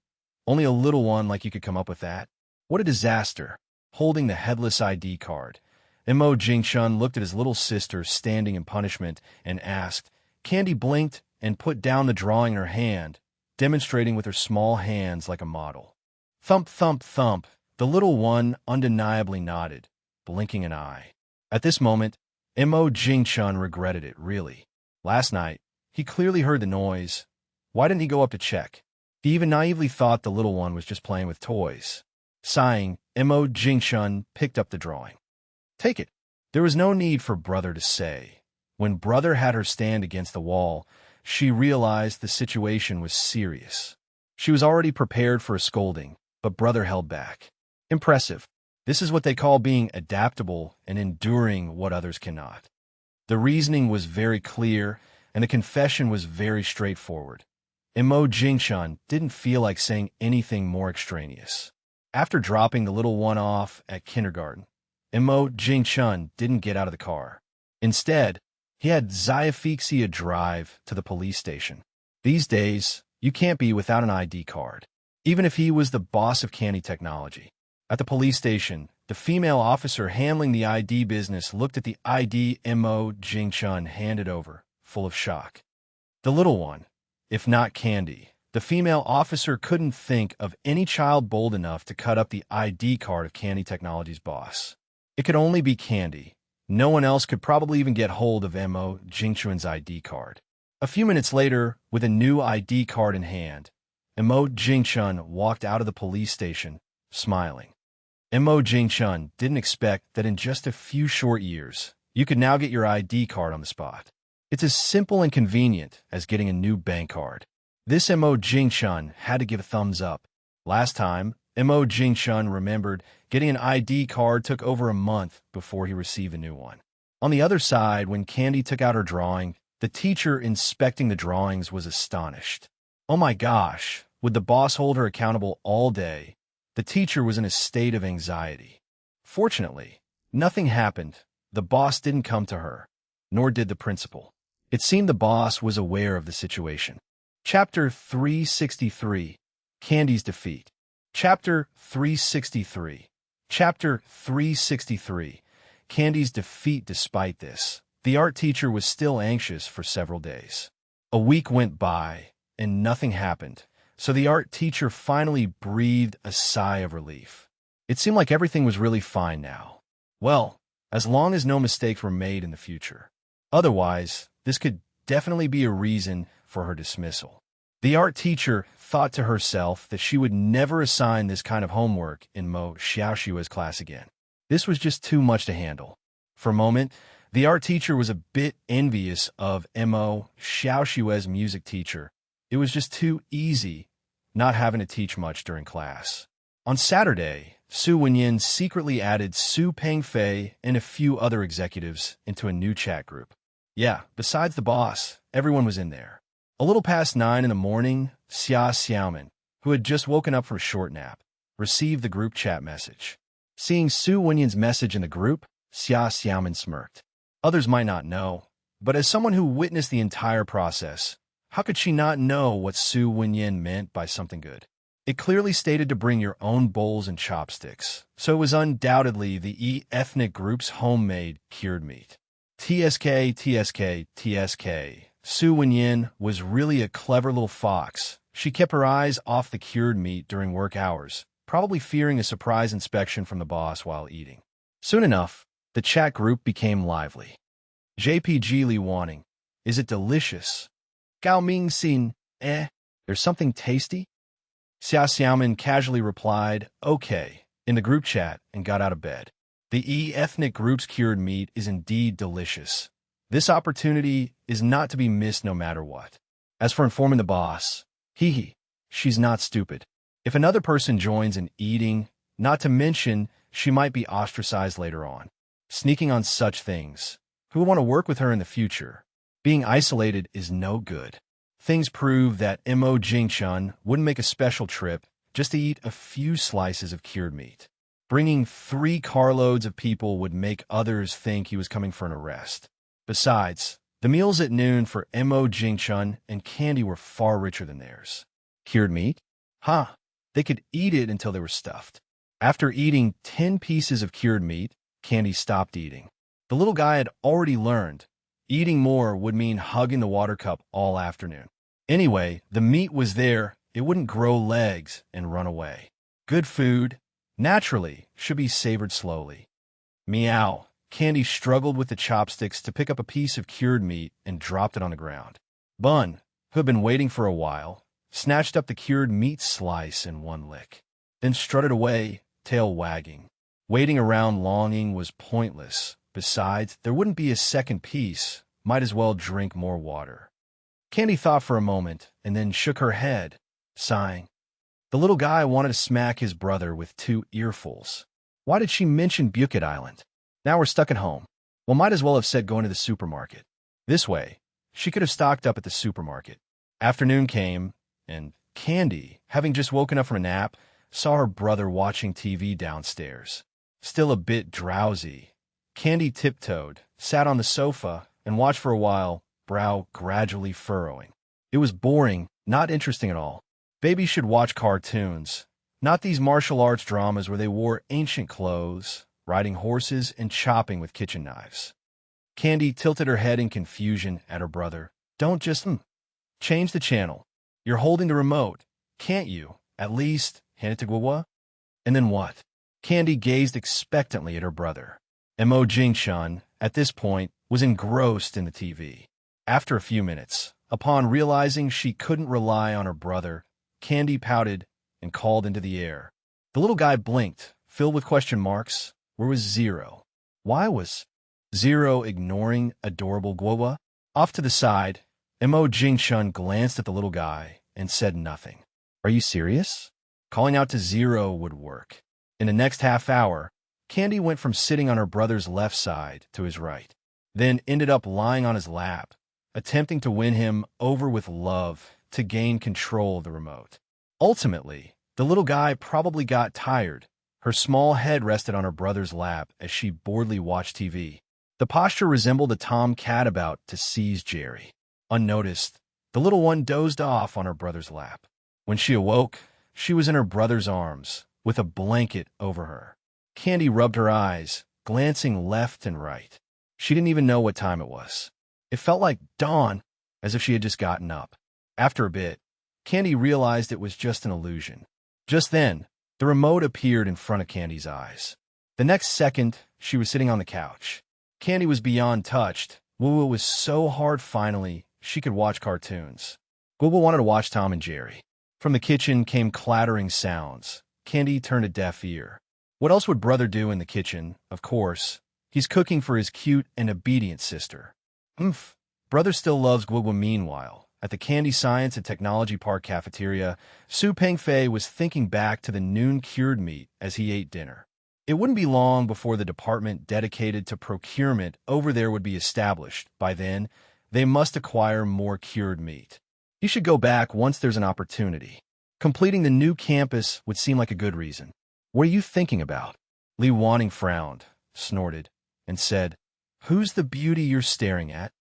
Only a little one like you could come up with that. What a disaster. Holding the headless ID card, Imo Jingchun looked at his little sister standing in punishment and asked. Candy blinked and put down the drawing in her hand, demonstrating with her small hands like a model. Thump, thump, thump. The little one undeniably nodded, blinking an eye. At this moment, Imo Jingchun regretted it, really. Last night, he clearly heard the noise. Why didn't he go up to check? He even naively thought the little one was just playing with toys. Sighing, Imo Jingchun picked up the drawing. Take it. There was no need for Brother to say. When Brother had her stand against the wall, she realized the situation was serious. She was already prepared for a scolding, but Brother held back. Impressive. This is what they call being adaptable and enduring what others cannot. The reasoning was very clear, and the confession was very straightforward. Imo Jingchun didn't feel like saying anything more extraneous. After dropping the little one off at kindergarten, Imo Jingchun didn't get out of the car. Instead, he had Xiaophixia drive to the police station. These days, you can't be without an ID card, even if he was the boss of Candy Technology. At the police station, the female officer handling the ID business looked at the ID Imo Jingchun handed over, full of shock. The little one, if not Candy, the female officer couldn't think of any child bold enough to cut up the ID card of Candy Technology's boss. It could only be Candy. No one else could probably even get hold of Imo Jingchun's ID card. A few minutes later, with a new ID card in hand, Imo Jingchun walked out of the police station, smiling. Imo Jingchun didn't expect that in just a few short years, you could now get your ID card on the spot. It's as simple and convenient as getting a new bank card. This Imo Jingchun had to give a thumbs up. Last time, Imo Jingchun remembered getting an ID card took over a month before he received a new one. On the other side, when Candy took out her drawing, the teacher inspecting the drawings was astonished. Oh my gosh, would the boss hold her accountable all day? The teacher was in a state of anxiety. Fortunately, nothing happened. The boss didn't come to her, nor did the principal. It seemed the boss was aware of the situation. Chapter 363, Candy's Defeat. Chapter 363. Chapter 363, Candy's Defeat. Despite this, the art teacher was still anxious for several days. A week went by, and nothing happened, so the art teacher finally breathed a sigh of relief. It seemed like everything was really fine now. Well, as long as no mistakes were made in the future. Otherwise, this could definitely be a reason for her dismissal. The art teacher thought to herself that she would never assign this kind of homework in Mo Xiaoxue's class again. This was just too much to handle. For a moment, the art teacher was a bit envious of Mo Xiaoxue's music teacher. It was just too easy not having to teach much during class. On Saturday, Su Wenyin secretly added Su Pengfei and a few other executives into a new chat group. Yeah, besides the boss, everyone was in there. A little past 9 in the morning, Xia Xiaoman, who had just woken up from a short nap, received the group chat message. Seeing Su Wenyin's message in the group, Xia Xiaoman smirked. Others might not know, but as someone who witnessed the entire process, how could she not know what Su Wenyin meant by something good? It clearly stated to bring your own bowls and chopsticks, so it was undoubtedly the ethnic group's homemade cured meat. TSK, TSK, TSK. Su Wenyin was really a clever little fox. She kept her eyes off the cured meat during work hours, probably fearing a surprise inspection from the boss while eating. Soon enough, the chat group became lively. JPG Li wanting, is it delicious? Gao Ming Xin, there's something tasty? Xia Xiaoman casually replied, okay, in the group chat and got out of bed. The ethnic group's cured meat is indeed delicious. This opportunity is not to be missed no matter what. As for informing the boss, she's not stupid. If another person joins in eating, not to mention she might be ostracized later on. Sneaking on such things. Who will want to work with her in the future? Being isolated is no good. Things prove that Mo Jingchun wouldn't make a special trip just to eat a few slices of cured meat. Bringing 3 carloads of people would make others think he was coming for an arrest. Besides, the meals at noon for Mo Jingchun and Candy were far richer than theirs. Cured meat? They could eat it until they were stuffed. After eating 10 pieces of cured meat, Candy stopped eating. The little guy had already learned eating more would mean hugging the water cup all afternoon. Anyway, the meat was there, it wouldn't grow legs and run away. Good food, naturally, should be savored slowly. Meow. Candy struggled with the chopsticks to pick up a piece of cured meat and dropped it on the ground. Bun, who had been waiting for a while, snatched up the cured meat slice in one lick, then strutted away, tail wagging. Waiting around longing was pointless. Besides, there wouldn't be a second piece, might as well drink more water. Candy thought for a moment and then shook her head, sighing. The little guy wanted to smack his brother with 2 earfuls. Why did she mention Bukit Island? Now we're stuck at home. Well, might as well have said going to the supermarket. This way, she could have stocked up at the supermarket. Afternoon came, and Candy, having just woken up from a nap, saw her brother watching TV downstairs. Still a bit drowsy, Candy tiptoed, sat on the sofa, and watched for a while, brow gradually furrowing. It was boring, not interesting at all. Babies should watch cartoons, not these martial arts dramas where they wore ancient clothes, riding horses and chopping with kitchen knives. Candy tilted her head in confusion at her brother. Don't just, change the channel. You're holding the remote. Can't you, at least, hand it to Guo? And then what? Candy gazed expectantly at her brother. Mo Jingchun, at this point, was engrossed in the TV. After a few minutes, upon realizing she couldn't rely on her brother, Candy pouted and called into the air. The little guy blinked, filled with question marks. Where was Zero? Why was Zero ignoring adorable Guo? Off to the side, Mo Jingchun glanced at the little guy and said nothing. Are you serious? Calling out to Zero would work. In the next half hour, Candy went from sitting on her brother's left side to his right, then ended up lying on his lap, attempting to win him over with love to gain control of the remote. Ultimately, the little guy probably got tired. Her small head rested on her brother's lap as she boredly watched TV. The posture resembled a tomcat about to seize Jerry. Unnoticed, the little one dozed off on her brother's lap. When she awoke, she was in her brother's arms, with a blanket over her. Candy rubbed her eyes, glancing left and right. She didn't even know what time it was. It felt like dawn, as if she had just gotten up. After a bit, Candy realized it was just an illusion. Just then, the remote appeared in front of Candy's eyes. The next second, she was sitting on the couch. Candy was beyond touched. Woo was so hard finally, she could watch cartoons. Woo wanted to watch Tom and Jerry. From the kitchen came clattering sounds. Candy turned a deaf ear. What else would brother do in the kitchen? Of course. He's cooking for his cute and obedient sister. Brother still loves Gwigwa. Meanwhile, at the Candy Science and Technology Park cafeteria, Su Pengfei was thinking back to the noon cured meat as he ate dinner. It wouldn't be long before the department dedicated to procurement over there would be established. By then, they must acquire more cured meat. He should go back once there's an opportunity. Completing the new campus would seem like a good reason. What are you thinking about? Li Wanning frowned, snorted, and said, "Who's the beauty you're staring at?"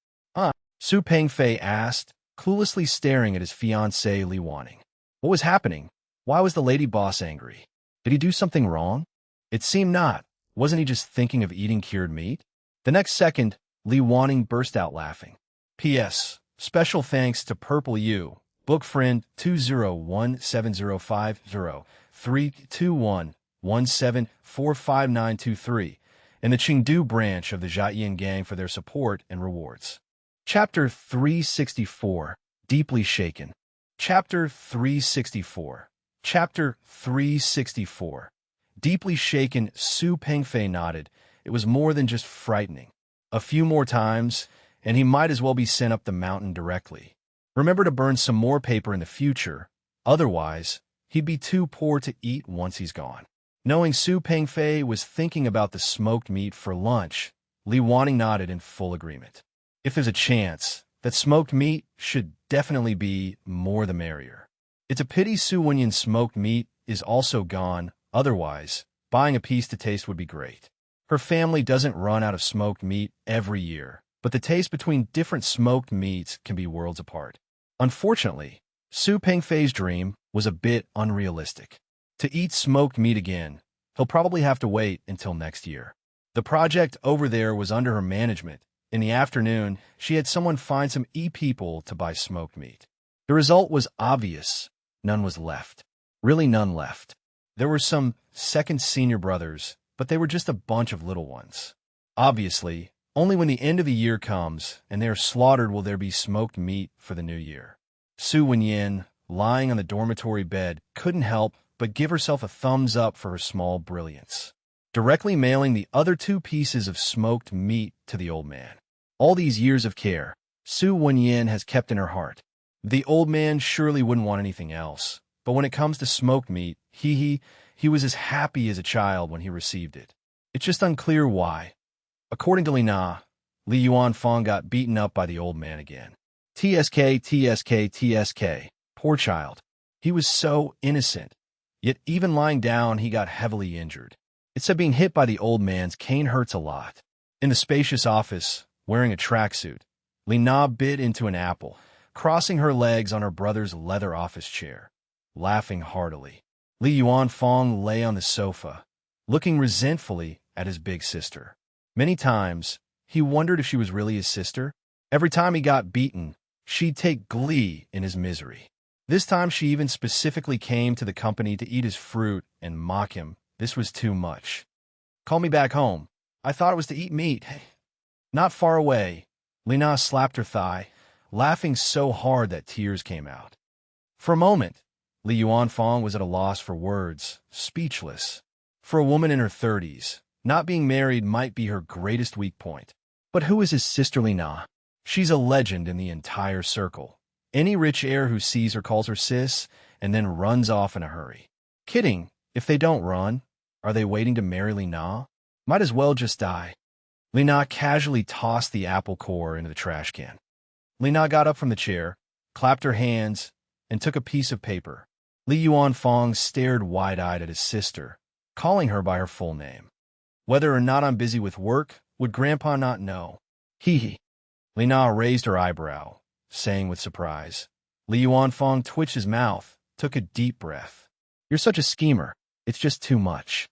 Su Pengfei asked, cluelessly staring at his fiancée Li Wanning. What was happening? Why was the lady boss angry? Did he do something wrong? It seemed not. Wasn't he just thinking of eating cured meat? The next second, Li Wanning burst out laughing. P.S. Special thanks to Purple U, book friend 20170503211745923, and the Chengdu branch of the Jiayin gang for their support and rewards. Chapter 364, Deeply Shaken. Chapter 364. Chapter 364. Deeply shaken, Su Pengfei nodded. It was more than just frightening. A few more times, and he might as well be sent up the mountain directly. Remember to burn some more paper in the future, otherwise, he'd be too poor to eat once he's gone. Knowing Su Pengfei was thinking about the smoked meat for lunch, Li Wanning nodded in full agreement. If there's a chance, that smoked meat should definitely be more the merrier. It's a pity Su Wenyan's smoked meat is also gone, otherwise, buying a piece to taste would be great. Her family doesn't run out of smoked meat every year, but the taste between different smoked meats can be worlds apart. Unfortunately, Su Pengfei's dream was a bit unrealistic. To eat smoked meat again, he'll probably have to wait until next year. The project over there was under her management. In the afternoon, she had someone find some people to buy smoked meat. The result was obvious. None was left. Really none left. There were some second senior brothers, but they were just a bunch of little ones. Obviously, only when the end of the year comes and they are slaughtered will there be smoked meat for the new year. Su Wenyan, lying on the dormitory bed, couldn't help but give herself a thumbs up for her small brilliance. Directly mailing the other 2 pieces of smoked meat to the old man. All these years of care, Su Wenyan has kept in her heart. The old man surely wouldn't want anything else, but when it comes to smoked meat, he was as happy as a child when he received it. It's just unclear why. According to Lina, Li Yuanfang got beaten up by the old man again. TSK. Poor child. He was so innocent. Yet even lying down, he got heavily injured. It said being hit by the old man's cane hurts a lot. In the spacious office, wearing a tracksuit, Lina bit into an apple, crossing her legs on her brother's leather office chair, laughing heartily. Li Yuanfang lay on the sofa, looking resentfully at his big sister. Many times, he wondered if she was really his sister. Every time he got beaten, she'd take glee in his misery. This time she even specifically came to the company to eat his fruit and mock him. This was too much. Call me back home. I thought it was to eat meat. Not far away, Lina slapped her thigh, laughing so hard that tears came out. For a moment, Li Yuanfang was at a loss for words, speechless. For a woman in her 30s, not being married might be her greatest weak point. But who is his sister Lina? She's a legend in the entire circle. Any rich heir who sees her calls her sis and then runs off in a hurry. Kidding, if they don't run, are they waiting to marry Lina? Might as well just die. Lina casually tossed the apple core into the trash can. Lina got up from the chair, clapped her hands, and took a piece of paper. Li Yuanfang stared wide-eyed at his sister, calling her by her full name. Whether or not I'm busy with work, Would Grandpa not know? Hee hee. Li Na raised her eyebrow, saying with surprise. Li Yuanfang twitched his mouth, took a deep breath. You're such a schemer. It's just too much.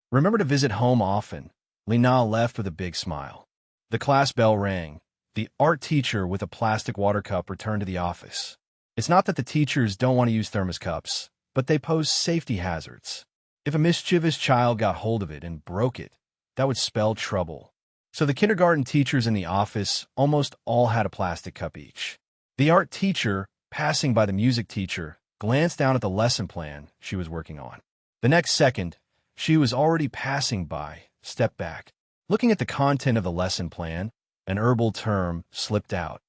Remember to visit home often. Li Na left with a big smile. The class bell rang. The art teacher with a plastic water cup returned to the office. It's not that the teachers don't want to use thermos cups, but they pose safety hazards. If a mischievous child got hold of it and broke it, that would spell trouble. So the kindergarten teachers in the office almost all had a plastic cup each. The art teacher, passing by the music teacher, glanced down at the lesson plan she was working on. The next second, she was already passing by, stepped back. Looking at the content of the lesson plan, an herbal term slipped out.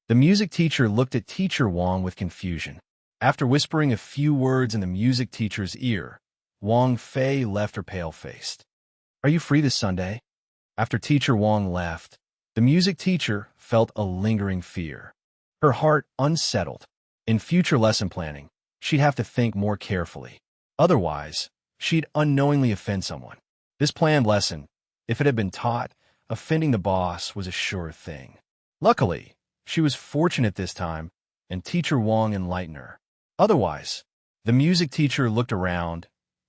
The music teacher looked at Teacher Wang with confusion. After whispering a few words in the music teacher's ear, Wang Fei left her pale-faced. Are you free this Sunday? After Teacher Wang left, the music teacher felt a lingering fear. Her heart unsettled. In future lesson planning, she'd have to think more carefully. Otherwise, she'd unknowingly offend someone. This planned lesson, if it had been taught, offending the boss was a sure thing. Luckily, she was fortunate this time, and Teacher Wang enlightened her. Otherwise, the music teacher looked around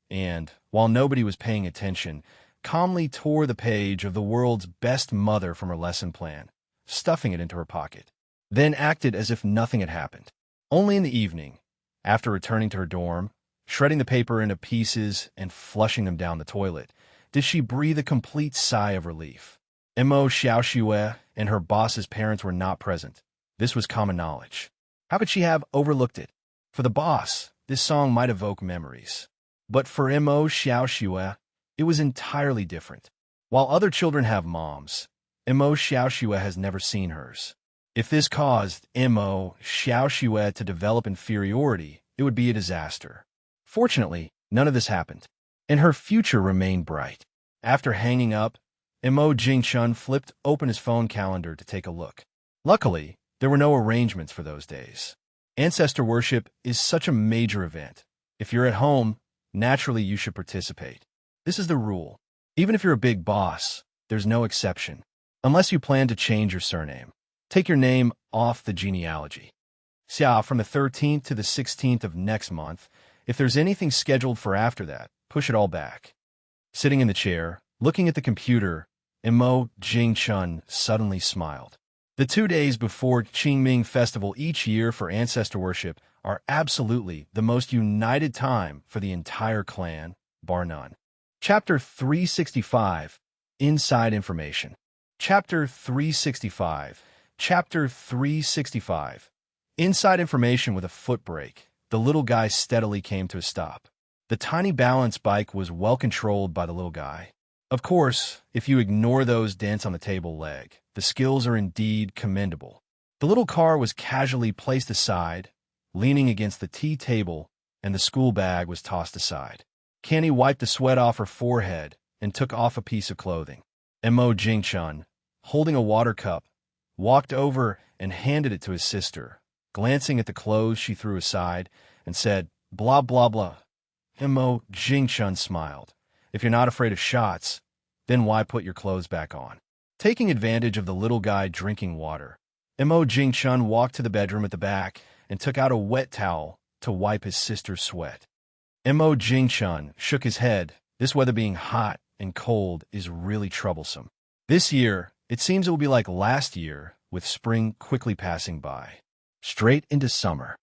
and, while nobody was paying attention, calmly tore the page of the world's best mother from her lesson plan, stuffing it into her pocket, then acted as if nothing had happened. Only in the evening, after returning to her dorm, shredding the paper into pieces and flushing them down the toilet, did she breathe a complete sigh of relief. Mo Xiaoxue and her boss's parents were not present. This was common knowledge. How could she have overlooked it? For the boss, this song might evoke memories. But for Mo Xiaoxue, it was entirely different. While other children have moms, Mo Xiaoxue has never seen hers. If this caused Mo Xiaoxue to develop inferiority, it would be a disaster. Fortunately, none of this happened, and her future remained bright. After hanging up, Mo Jingchun flipped open his phone calendar to take a look. Luckily, there were no arrangements for those days. Ancestor worship is such a major event. If you're at home, naturally you should participate. This is the rule. Even if you're a big boss, there's no exception. Unless you plan to change your surname. Take your name off the genealogy. Xia, from the 13th to the 16th of next month, if there's anything scheduled for after that, push it all back. Sitting in the chair, looking at the computer, Mo Jingchun suddenly smiled. The 2 days before Qingming Festival each year for ancestor worship are absolutely the most united time for the entire clan, bar none. Chapter 365, Inside Information. Chapter 365. Chapter 365. Inside information. With a foot brake, the little guy steadily came to a stop. The tiny balance bike was well controlled by the little guy. Of course, if you ignore those dents on the table leg, the skills are indeed commendable. The little car was casually placed aside, leaning against the tea table, and the school bag was tossed aside. Candy wiped the sweat off her forehead and took off a piece of clothing. Mo Jingchun, holding a water cup, walked over and handed it to his sister, glancing at the clothes she threw aside, and said, blah, blah, blah. Mo Jingchun smiled. If you're not afraid of shots, then why put your clothes back on? Taking advantage of the little guy drinking water, Mo Jingchun walked to the bedroom at the back and took out a wet towel to wipe his sister's sweat. Mo Jingchun shook his head. This weather being hot and cold is really troublesome. This year, it seems it will be like last year, with spring quickly passing by. Straight into summer.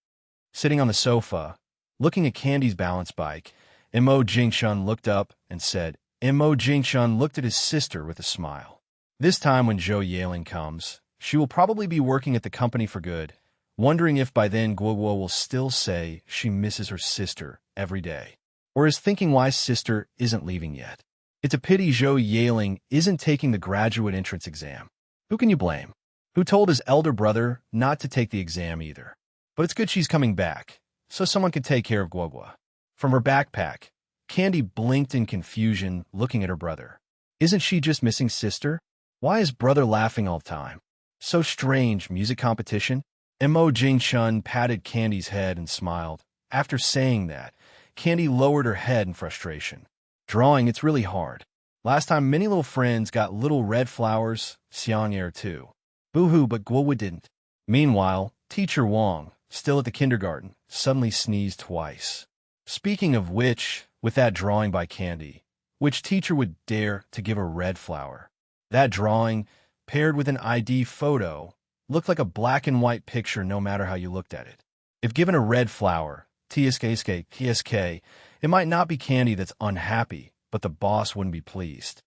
Sitting on the sofa, looking at Candy's balance bike, Mo Jingchun looked up and said, Mo Jingchun looked at his sister with a smile. This time when Zhou Yaling comes, she will probably be working at the company for good, wondering if by then Guoguo will still say she misses her sister every day, or is thinking why sister isn't leaving yet. It's a pity Zhou Yaling isn't taking the graduate entrance exam. Who can you blame? Who told his elder brother not to take the exam either? But it's good she's coming back, so someone can take care of Guoguo. From her backpack, Candy blinked in confusion, looking at her brother. Isn't she just missing sister? Why is brother laughing all the time? So strange, music competition? Mo Jingchun patted Candy's head and smiled. After saying that, Candy lowered her head in frustration. Drawing, it's really hard. Last time many little friends got little red flowers, Xiang'er too. Boo-hoo, but Guowu didn't. Meanwhile, teacher Wang, still at the kindergarten, suddenly sneezed twice. Speaking of which, with that drawing by Candy, which teacher would dare to give a red flower? That drawing, paired with an ID photo, looked like a black and white picture no matter how you looked at it. If given a red flower, TSK, it might not be Candy that's unhappy, but the boss wouldn't be pleased.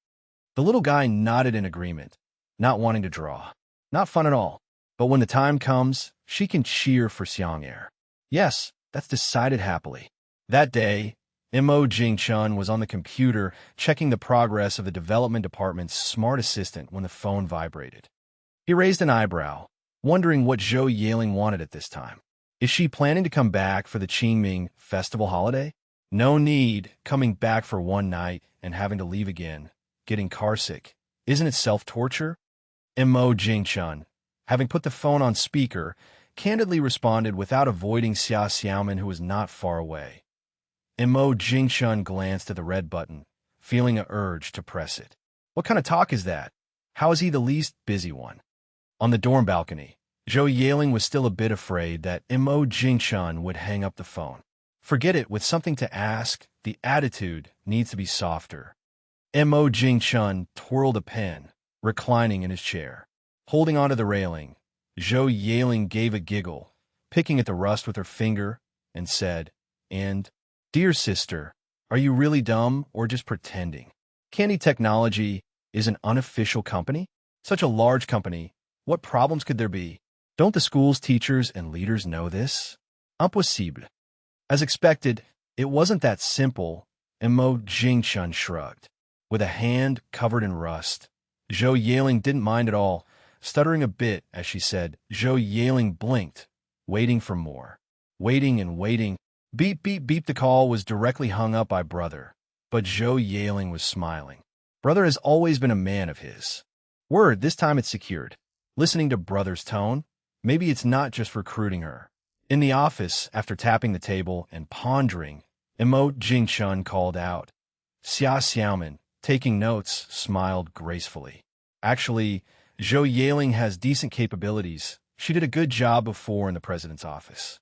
The little guy nodded in agreement, not wanting to draw. Not fun at all. But when the time comes, she can cheer for Xiang'er. Yes, that's decided happily. That day, Mo Jingchun was on the computer checking the progress of the development department's smart assistant when the phone vibrated. He raised an eyebrow, wondering what Zhou Yaling wanted at this time. Is she planning to come back for the Qingming festival holiday? No need coming back for one night and having to leave again, getting carsick. Isn't it self-torture? Mo Jingchun, having put the phone on speaker, candidly responded without avoiding Xia Xiaoman, who was not far away. Mo Jingchun glanced at the red button, feeling an urge to press it. What kind of talk is that? How is he the least busy one? On the dorm balcony, Zhou Yaling was still a bit afraid that Mo Jingchun would hang up the phone. Forget it, with something to ask, the attitude needs to be softer. Mo Jingchun twirled a pen, reclining in his chair. Holding onto the railing, Zhou Yaling gave a giggle, picking at the rust with her finger, and said, Dear sister, are you really dumb or just pretending? Candy Technology is an unofficial company? Such a large company, what problems could there be? Don't the school's teachers and leaders know this? Impossible. As expected, it wasn't that simple, and Mo Jingchun shrugged. With a hand covered in rust, Zhou Yaling didn't mind at all, stuttering a bit as she said. Zhou Yaling blinked, waiting for more. Waiting and waiting. Beep, beep, beep. The call was directly hung up by Brother, but Zhou Yaling was smiling. Brother has always been a man of his word. This time it's secured. Listening to Brother's tone, maybe it's not just recruiting her. In the office, after tapping the table and pondering, Mo Jingchun called out. Xia Xiaoman, taking notes, smiled gracefully. Actually, Zhou Yaling has decent capabilities. She did a good job before in the president's office.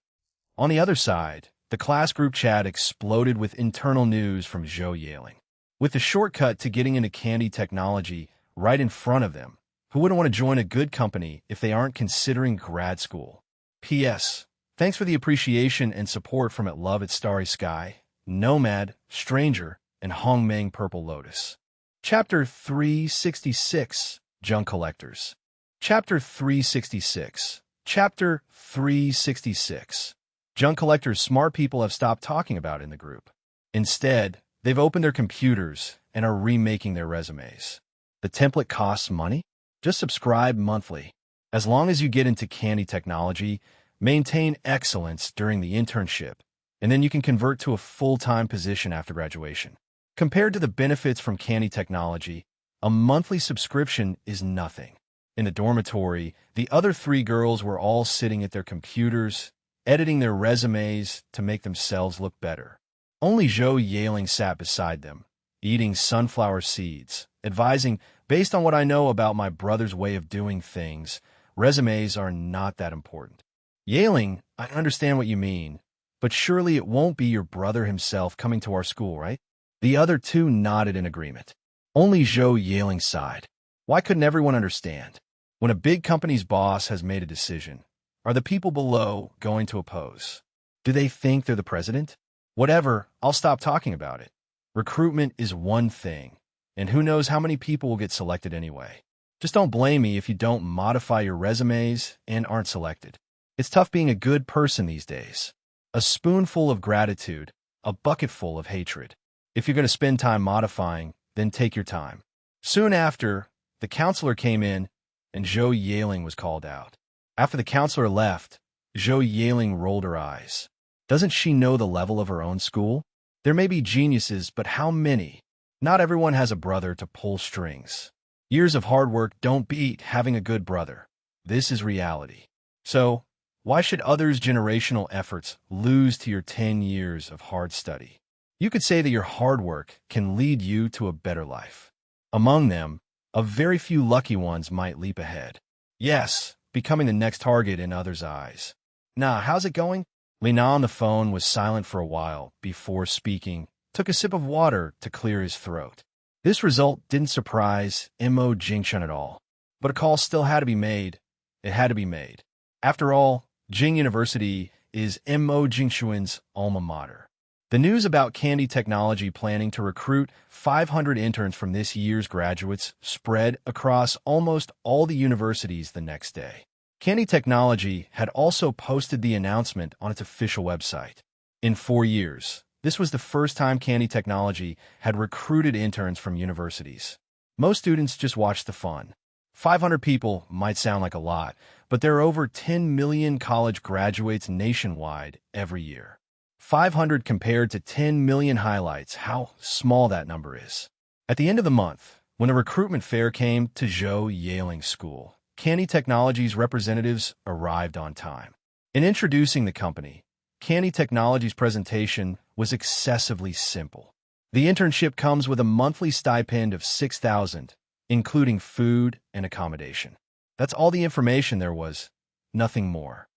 On the other side, the class group chat exploded with internal news from Zhou Yaling. With the shortcut to getting into Candy Technology right in front of them, who wouldn't want to join a good company if they aren't considering grad school? P.S. Thanks for the appreciation and support from At Love at Starry Sky, Nomad, Stranger, and Hongmeng Purple Lotus. Chapter 366, Junk Collectors. Chapter 366. Chapter 366. Junk collectors smart people have stopped talking about in the group. Instead, they've opened their computers and are remaking their resumes. The template costs money? Just subscribe monthly. As long as you get into Candy Technology, maintain excellence during the internship, and then you can convert to a full-time position after graduation. Compared to the benefits from Candy Technology, a monthly subscription is nothing. In the dormitory, the other three girls were all sitting at their computers, editing their resumes to make themselves look better. Only Zhou Yaling sat beside them, eating sunflower seeds, advising, based on what I know about my brother's way of doing things, resumes are not that important. Yaling, I understand what you mean, but surely it won't be your brother himself coming to our school, right? The other two nodded in agreement. Only Zhou Yaling sighed. Why couldn't everyone understand? When a big company's boss has made a decision, are the people below going to oppose? Do they think they're the president? Whatever, I'll stop talking about it. Recruitment is one thing, and who knows how many people will get selected anyway. Just don't blame me if you don't modify your resumes and aren't selected. It's tough being a good person these days. A spoonful of gratitude, a bucketful of hatred. If you're going to spend time modifying, then take your time. Soon after, the counselor came in, and Zhou Yaling was called out. After the counselor left, Zhou Yaling rolled her eyes. Doesn't she know the level of her own school? There may be geniuses, but how many? Not everyone has a brother to pull strings. Years of hard work don't beat having a good brother. This is reality. So, why should others' generational efforts lose to your 10 years of hard study? You could say that your hard work can lead you to a better life. Among them, a very few lucky ones might leap ahead. Yes, becoming the next target in others' eyes. Nah, how's it going? Lina on the phone was silent for a while before speaking, took a sip of water to clear his throat. This result didn't surprise Mo Jingshun at all, but a call still had to be made. It had to be made. After all, Jing University is Mo Jingshun's alma mater. The news about Candy Technology planning to recruit 500 interns from this year's graduates spread across almost all the universities the next day. Candy Technology had also posted the announcement on its official website. In 4 years, this was the first time Candy Technology had recruited interns from universities. Most students just watched the fun. 500 people might sound like a lot, but there are over 10 million college graduates nationwide every year. 500 compared to 10 million highlights how small that number is. At the end of the month, when the recruitment fair came to Zhou Yaling School, Candy Technology's representatives arrived on time. In introducing the company, Candy Technology's presentation was excessively simple. The internship comes with a monthly stipend of $6,000, including food and accommodation. That's all the information there was, nothing more.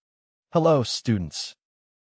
Hello, students.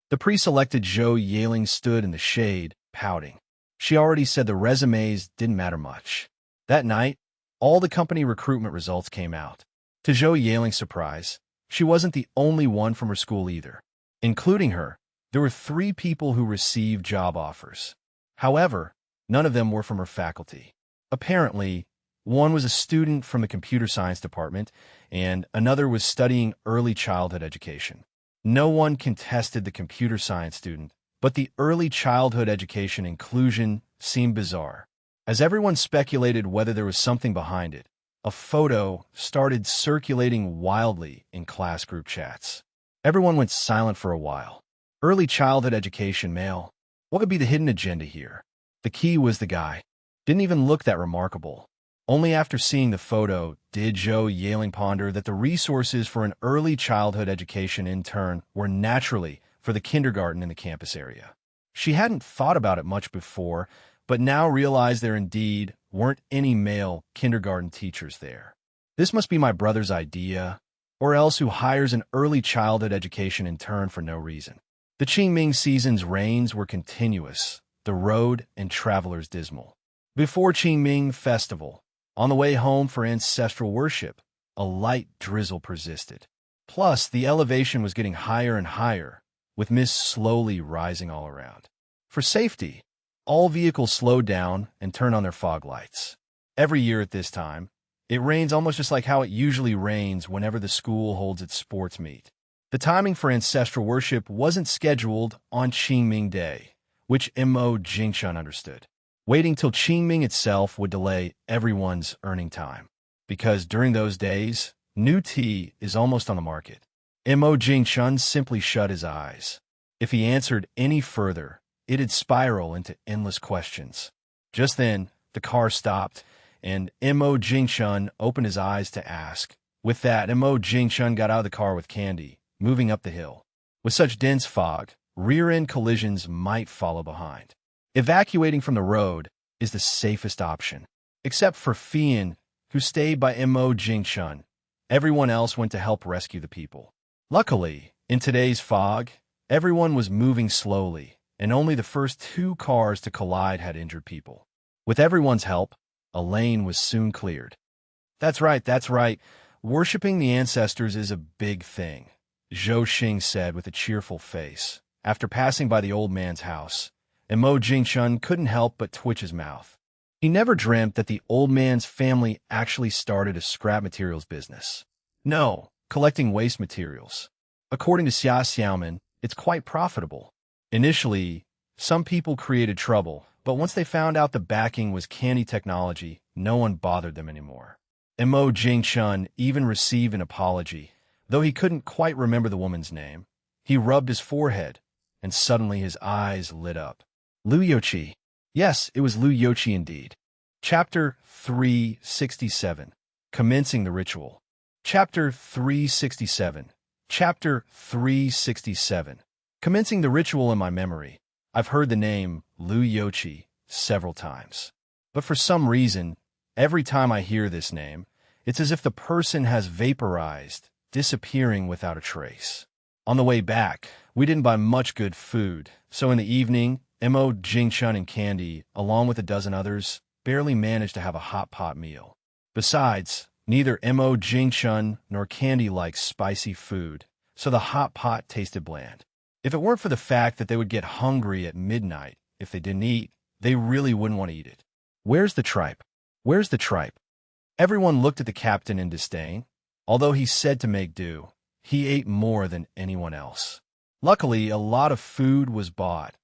The pre-selected Zhou Yaling stood in the shade, pouting. She already said the resumes didn't matter much. That night, all the company recruitment results came out. To Zhou Yaling's surprise, she wasn't the only one from her school either. Including her, there were 3 people who received job offers. However, none of them were from her faculty. Apparently, one was a student from the computer science department, and another was studying early childhood education. No one contested the computer science student, but the early childhood education inclusion seemed bizarre. As everyone speculated whether there was something behind it, a photo started circulating wildly in class group chats. Everyone went silent for a while. Early childhood education male. What could be the hidden agenda here? The key was the guy. Didn't even look that remarkable. Only after seeing the photo did Zhou Yaling ponder that the resources for an early childhood education intern were naturally for the kindergarten in the campus area. She hadn't thought about it much before, but now realized there indeed weren't any male kindergarten teachers there. This must be my brother's idea, or else who hires an early childhood education intern for no reason. The Qingming season's rains were continuous, the road and travelers dismal. Before Qingming Festival, on the way home for ancestral worship, a light drizzle persisted. Plus, the elevation was getting higher and higher, with mist slowly rising all around. For safety, all vehicles slowed down and turned on their fog lights. Every year at this time, it rains almost just like how it usually rains whenever the school holds its sports meet. The timing for ancestral worship wasn't scheduled on Qingming Day, which Mo Jingshun understood. Waiting till Qingming itself would delay everyone's earning time, because during those days, new tea is almost on the market. Mo Jingshun simply shut his eyes. If he answered any further, it'd spiral into endless questions. Just then, the car stopped, and Mo Jingshun opened his eyes to ask. With that, Mo Jingshun got out of the car with Candy, moving up the hill. With such dense fog, rear-end collisions might follow behind. Evacuating from the road is the safest option. Except for Fian, who stayed by Mo Jingshun. Everyone else went to help rescue the people. Luckily, in today's fog, everyone was moving slowly, and only the first 2 cars to collide had injured people. With everyone's help, a lane was soon cleared. That's right. Worshipping the ancestors is a big thing, Zhou Xing said with a cheerful face, after passing by the old man's house. And Mo Jingshun couldn't help but twitch his mouth. He never dreamt that the old man's family actually started a scrap materials business. No, collecting waste materials. According to Xia Xiaoman, it's quite profitable. Initially, some people created trouble, but once they found out the backing was Candy Technology, no one bothered them anymore. And Mo Jingshun even received an apology, though he couldn't quite remember the woman's name. He rubbed his forehead, and suddenly his eyes lit up. Lu Youqi. Yes, it was Lu Youqi indeed. Chapter 367. Commencing the Ritual. Chapter 367. Chapter 367. Commencing the ritual in my memory. I've heard the name Lu Youqi several times. But for some reason, Every time I hear this name, it's as if the person has vaporized, disappearing without a trace. On the way back, we didn't buy much good food, so in the evening, Mo, Jingchun, and Candy, along with a dozen others, barely managed to have a hot pot meal. Besides, neither Mo, Jingchun, nor Candy likes spicy food, so the hot pot tasted bland. If it weren't for the fact that they would get hungry at midnight if they didn't eat, they really wouldn't want to eat it. Where's the tripe? Where's the tripe? Everyone looked at the captain in disdain. Although he said to make do, he ate more than anyone else. Luckily, a lot of food was bought,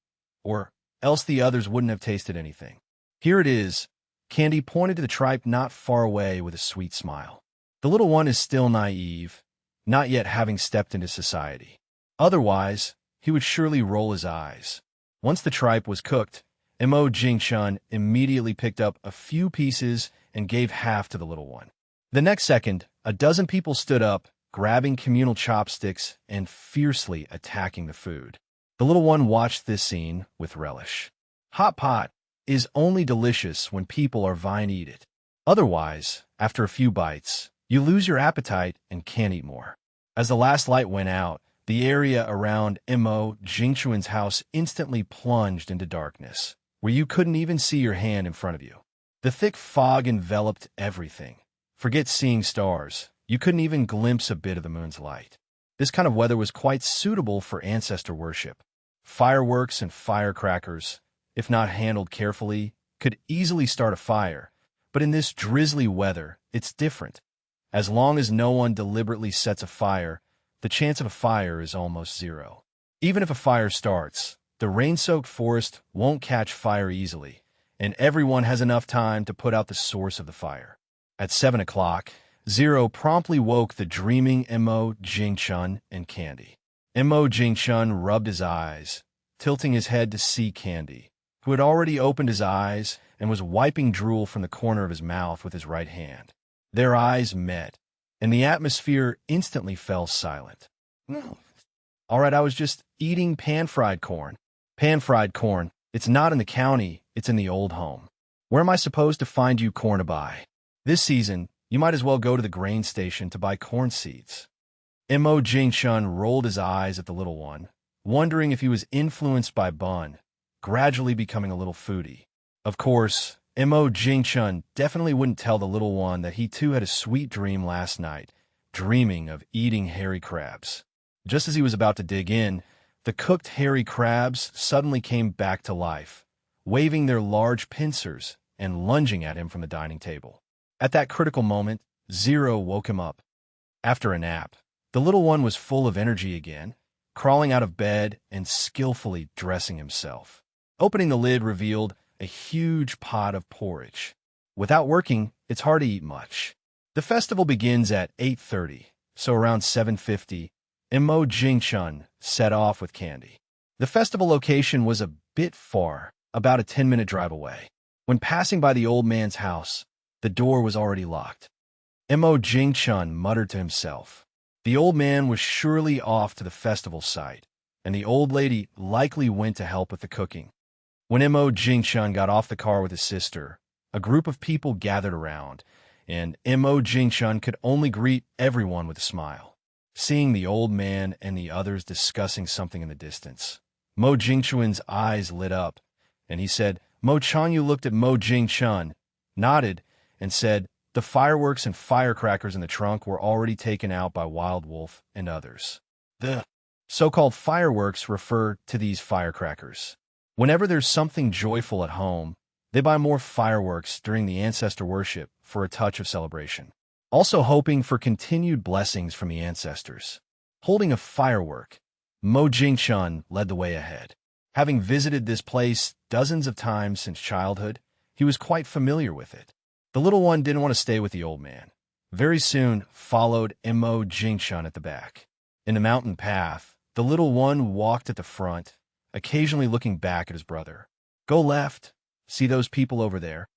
or else the others wouldn't have tasted anything. Here it is. Candy pointed to the tripe not far away with a sweet smile. The little one is still naive, not yet having stepped into society. Otherwise, he would surely roll his eyes. Once the tripe was cooked, Mo Jingchun immediately picked up a few pieces and gave half to the little one. The next second, a dozen people stood up, grabbing communal chopsticks and fiercely attacking the food. The little one watched this scene with relish. Hot pot is only delicious when people are vying to eat it. Otherwise, after a few bites, you lose your appetite and can't eat more. As the last light went out, the area around Mo Jingchun's house instantly plunged into darkness, where you couldn't even see your hand in front of you. The thick fog enveloped everything. Forget seeing stars, you couldn't even glimpse a bit of the moon's light. This kind of weather was quite suitable for ancestor worship. Fireworks and firecrackers, if not handled carefully, could easily start a fire, but in this drizzly weather, it's different. As long as no one deliberately sets a fire, the chance of a fire is almost zero. Even if a fire starts, the rain-soaked forest won't catch fire easily, and everyone has enough time to put out the source of the fire. At 7 o'clock, Zero promptly woke the dreaming Mo Jingchun and Candy. Mo Jingchun rubbed his eyes, tilting his head to see Candy, who had already opened his eyes and was wiping drool from the corner of his mouth with his right hand. Their eyes met, and the atmosphere instantly fell silent. All right, I was just eating pan-fried corn. Pan-fried corn. It's not in the county, it's in the old home. Where am I supposed to find you corn to buy? This season, you might as well go to the grain station to buy corn seeds. Mo Jingchun rolled his eyes at the little one, wondering if he was influenced by Bun, gradually becoming a little foodie. Of course, Mo Jingchun definitely wouldn't tell the little one that he too had a sweet dream last night, dreaming of eating hairy crabs. Just as he was about to dig in, the cooked hairy crabs suddenly came back to life, waving their large pincers and lunging at him from the dining table. At that critical moment, Zero woke him up. After a nap, the little one was full of energy again, crawling out of bed and skillfully dressing himself. Opening the lid revealed a huge pot of porridge. Without working, it's hard to eat much. The festival begins at 8:30, so around 7:50, Mo Jingchun set off with Candy. The festival location was a bit far, about a 10-minute drive away. When passing by the old man's house, the door was already locked. Mo Jingchun muttered to himself. The old man was surely off to the festival site, and the old lady likely went to help with the cooking. When Mo Jingchun got off the car with his sister, a group of people gathered around, and Mo Jingchun could only greet everyone with a smile. Seeing the old man and the others discussing something in the distance, Mo Jingchun's eyes lit up, and he said, Mo Chanyu looked at Mo Jingchun, nodded, and said, the fireworks and firecrackers in the trunk were already taken out by Wild Wolf and others. The so-called fireworks refer to these firecrackers. Whenever there's something joyful at home, they buy more fireworks during the ancestor worship for a touch of celebration, also hoping for continued blessings from the ancestors. Holding a firework, Mo Jingchun led the way ahead. Having visited this place dozens of times since childhood, he was quite familiar with it. The little one didn't want to stay with the old man. Very soon followed Mo Jingchun at the back. In the mountain path, the little one walked at the front, occasionally looking back at his brother. Go left. See those people over there?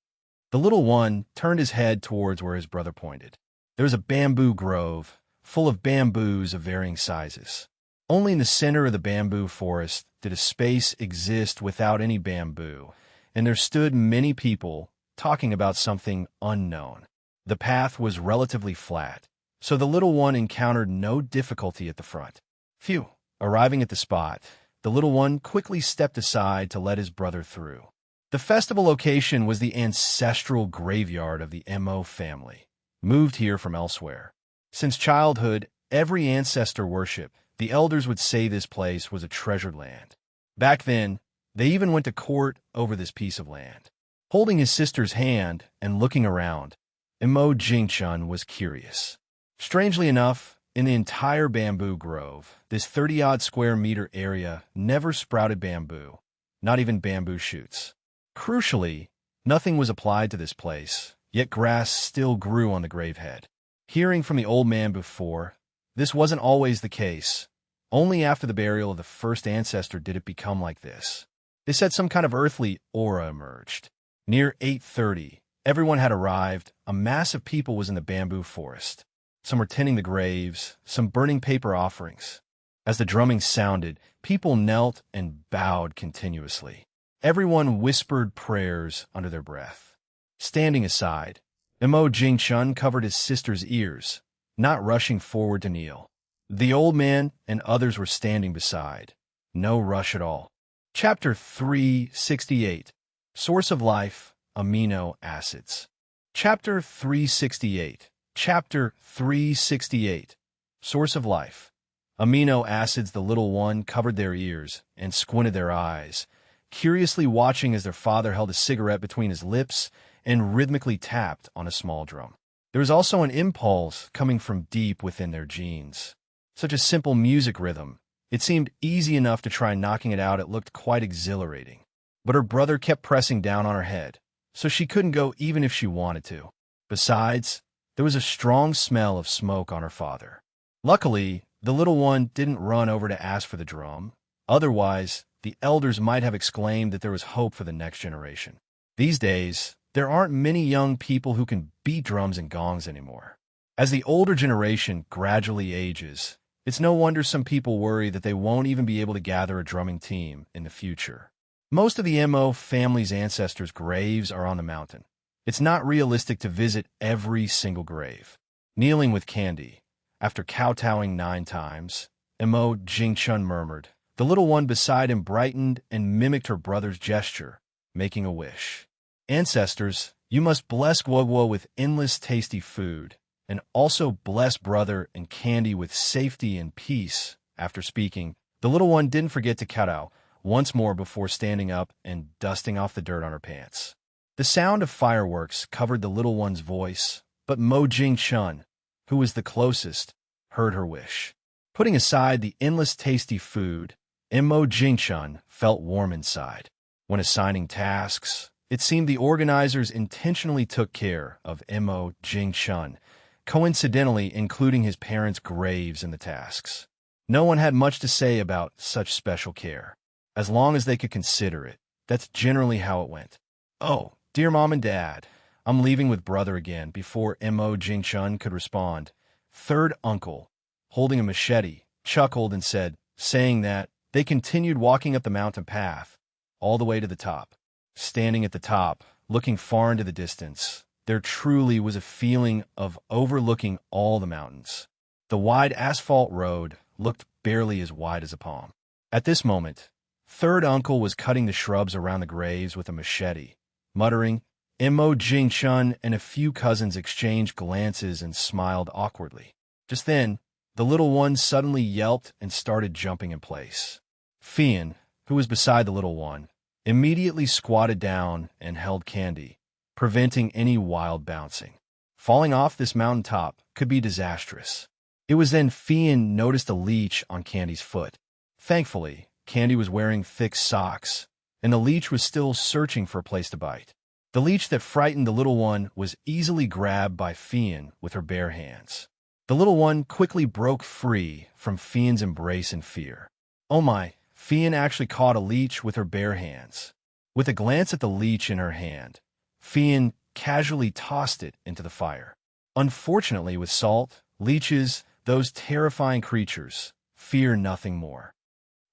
The little one turned his head towards where his brother pointed. There was a bamboo grove, full of bamboos of varying sizes. Only in the center of the bamboo forest did a space exist without any bamboo, and there stood many people, talking about something unknown. The path was relatively flat, so the little one encountered no difficulty at the front. Phew! Arriving at the spot, the little one quickly stepped aside to let his brother through. The festival location was the ancestral graveyard of the Mo family, moved here from elsewhere. Since childhood, every ancestor worship, the elders would say this place was a treasured land. Back then, they even went to court over this piece of land. Holding his sister's hand and looking around, Mo Jingchun was curious. Strangely enough, in the entire bamboo grove, this 30-odd square meter area never sprouted bamboo, not even bamboo shoots. Crucially, nothing was applied to this place, yet grass still grew on the gravehead. Hearing from the old man before, this wasn't always the case. Only after the burial of the first ancestor did it become like this. They said some kind of earthly aura emerged. Near 8:30, everyone had arrived. A mass of people was in the bamboo forest. Some were tending the graves, some burning paper offerings. As the drumming sounded, people knelt and bowed continuously. Everyone whispered prayers under their breath. Standing aside, Mo Jingchun covered his sister's ears, not rushing forward to kneel. The old man and others were standing beside. No rush at all. Chapter 368. Source of Life, Amino Acids. Chapter 368. Chapter 368. Source of Life. Amino acids. The little one covered their ears and squinted their eyes, curiously watching as their father held a cigarette between his lips and rhythmically tapped on a small drum. There was also an impulse coming from deep within their genes. Such a simple music rhythm. It seemed easy enough to try knocking it out. It looked quite exhilarating. But her brother kept pressing down on her head, so she couldn't go even if she wanted to. Besides, there was a strong smell of smoke on her father. Luckily, the little one didn't run over to ask for the drum. Otherwise, the elders might have exclaimed that there was hope for the next generation. These days, there aren't many young people who can beat drums and gongs anymore. As the older generation gradually ages, it's no wonder some people worry that they won't even be able to gather a drumming team in the future. Most of the Mo family's ancestors' graves are on the mountain. It's not realistic to visit every single grave. Kneeling with Candy, after kowtowing 9 times, Mo Jingchun murmured. The little one beside him brightened and mimicked her brother's gesture, making a wish. Ancestors, you must bless Guo with endless tasty food, and also bless brother and Candy with safety and peace. After speaking, the little one didn't forget to kowtow once more before standing up and dusting off the dirt on her pants. The sound of fireworks covered the little one's voice, but Mo Jingchun, who was the closest, heard her wish. Putting aside the endless tasty food, Mo Jingchun felt warm inside. When assigning tasks, it seemed the organizers intentionally took care of Mo Jingchun, coincidentally including his parents' graves in the tasks. No one had much to say about such special care. As long as they could consider it, that's generally how it went. Oh, dear Mom and Dad, I'm leaving with brother again. Before Mo Jingchun could respond, third uncle, holding a machete, chuckled and said, saying that, they continued walking up the mountain path, all the way to the top. Standing at the top, looking far into the distance, there truly was a feeling of overlooking all the mountains. The wide asphalt road looked barely as wide as a palm. At this moment, third uncle was cutting the shrubs around the graves with a machete, muttering. Mo Jingchun and a few cousins exchanged glances and smiled awkwardly. Just then, the little one suddenly yelped and started jumping in place. Fian, who was beside the little one, immediately squatted down and held Candy, preventing any wild bouncing. Falling off this mountaintop could be disastrous. It was then Fian noticed a leech on Candy's foot. Thankfully, Candy was wearing thick socks, and the leech was still searching for a place to bite. The leech that frightened the little one was easily grabbed by Fian with her bare hands. The little one quickly broke free from Fian's embrace in fear. Oh my, Fian actually caught a leech with her bare hands. With a glance at the leech in her hand, Fian casually tossed it into the fire. Unfortunately, with salt, leeches, those terrifying creatures, fear nothing more.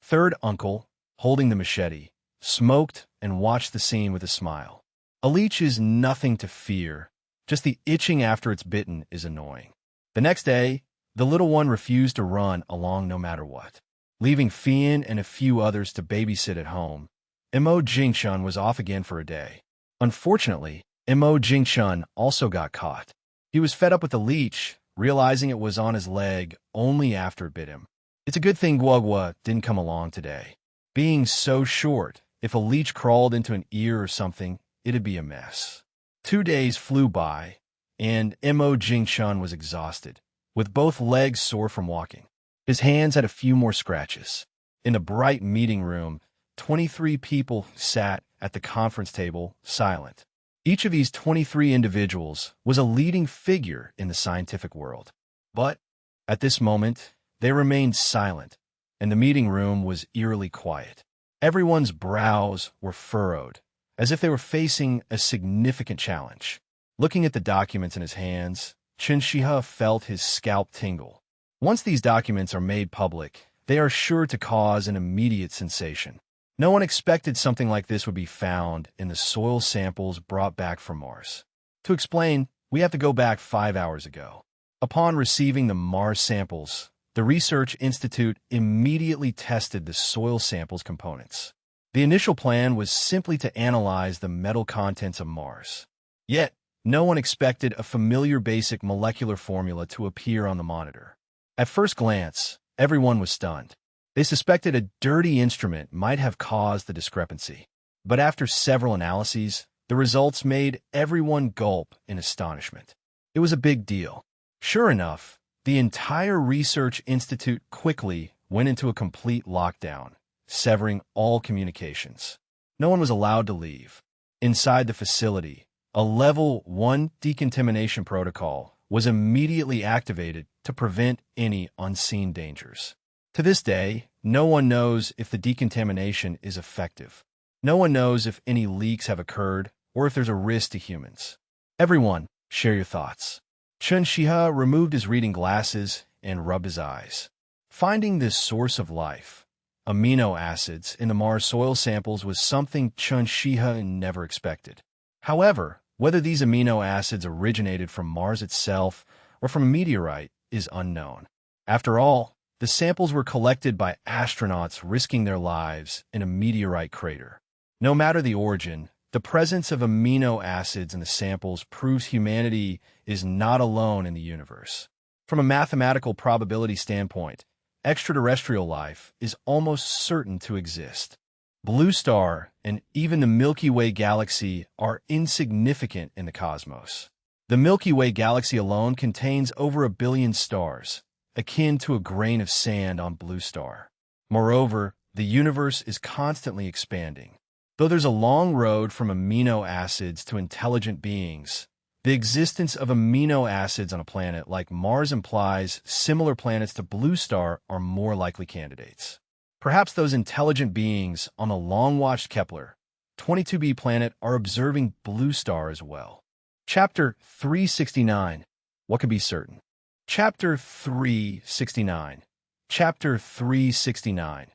Third uncle, holding the machete, smoked and watched the scene with a smile. A leech is nothing to fear. Just the itching after it's bitten is annoying. The next day, the little one refused to run along no matter what. Leaving Fian and a few others to babysit at home, Mo Jingshun was off again for a day. Unfortunately, Mo Jingshun also got caught. He was fed up with the leech, realizing it was on his leg only after it bit him. It's a good thing Guogua didn't come along today. Being so short, if a leech crawled into an ear or something, it'd be a mess. 2 days flew by, and Mo Jingshun was exhausted, with both legs sore from walking. His hands had a few more scratches. In the bright meeting room, 23 people sat at the conference table, silent. Each of these 23 individuals was a leading figure in the scientific world. But at this moment, they remained silent, and the meeting room was eerily quiet. Everyone's brows were furrowed, as if they were facing a significant challenge. Looking at the documents in his hands, Chen Shihe felt his scalp tingle. Once these documents are made public, they are sure to cause an immediate sensation. No one expected something like this would be found in the soil samples brought back from Mars. To explain, we have to go back 5 hours ago. Upon receiving the Mars samples, the Research Institute immediately tested the soil samples components. The initial plan was simply to analyze the metal contents of Mars. Yet, no one expected a familiar basic molecular formula to appear on the monitor. At first glance, everyone was stunned. They suspected a dirty instrument might have caused the discrepancy. But after several analyses, the results made everyone gulp in astonishment. It was a big deal. Sure enough, the entire Research Institute quickly went into a complete lockdown, severing all communications. No one was allowed to leave. Inside the facility, a Level 1 decontamination protocol was immediately activated to prevent any unseen dangers. To this day, no one knows if the decontamination is effective. No one knows if any leaks have occurred or if there's a risk to humans. Everyone, share your thoughts. Chen Shihe removed his reading glasses and rubbed his eyes. Finding this source of life, amino acids, in the Mars soil samples was something Chen Shihe never expected. However, whether these amino acids originated from Mars itself or from a meteorite is unknown. After all, the samples were collected by astronauts risking their lives in a meteorite crater. No matter the origin, the presence of amino acids in the samples proves humanity is not alone in the universe. From a mathematical probability standpoint, extraterrestrial life is almost certain to exist. Blue Star and even the Milky Way galaxy are insignificant in the cosmos. The Milky Way galaxy alone contains over 1 billion stars, akin to a grain of sand on Blue Star. Moreover, the universe is constantly expanding. Though there's a long road from amino acids to intelligent beings, the existence of amino acids on a planet like Mars implies similar planets to Blue Star are more likely candidates. Perhaps those intelligent beings on the long-watched Kepler 22b planet are observing Blue Star as well. Chapter 369. What can be certain? Chapter 369. Chapter 369.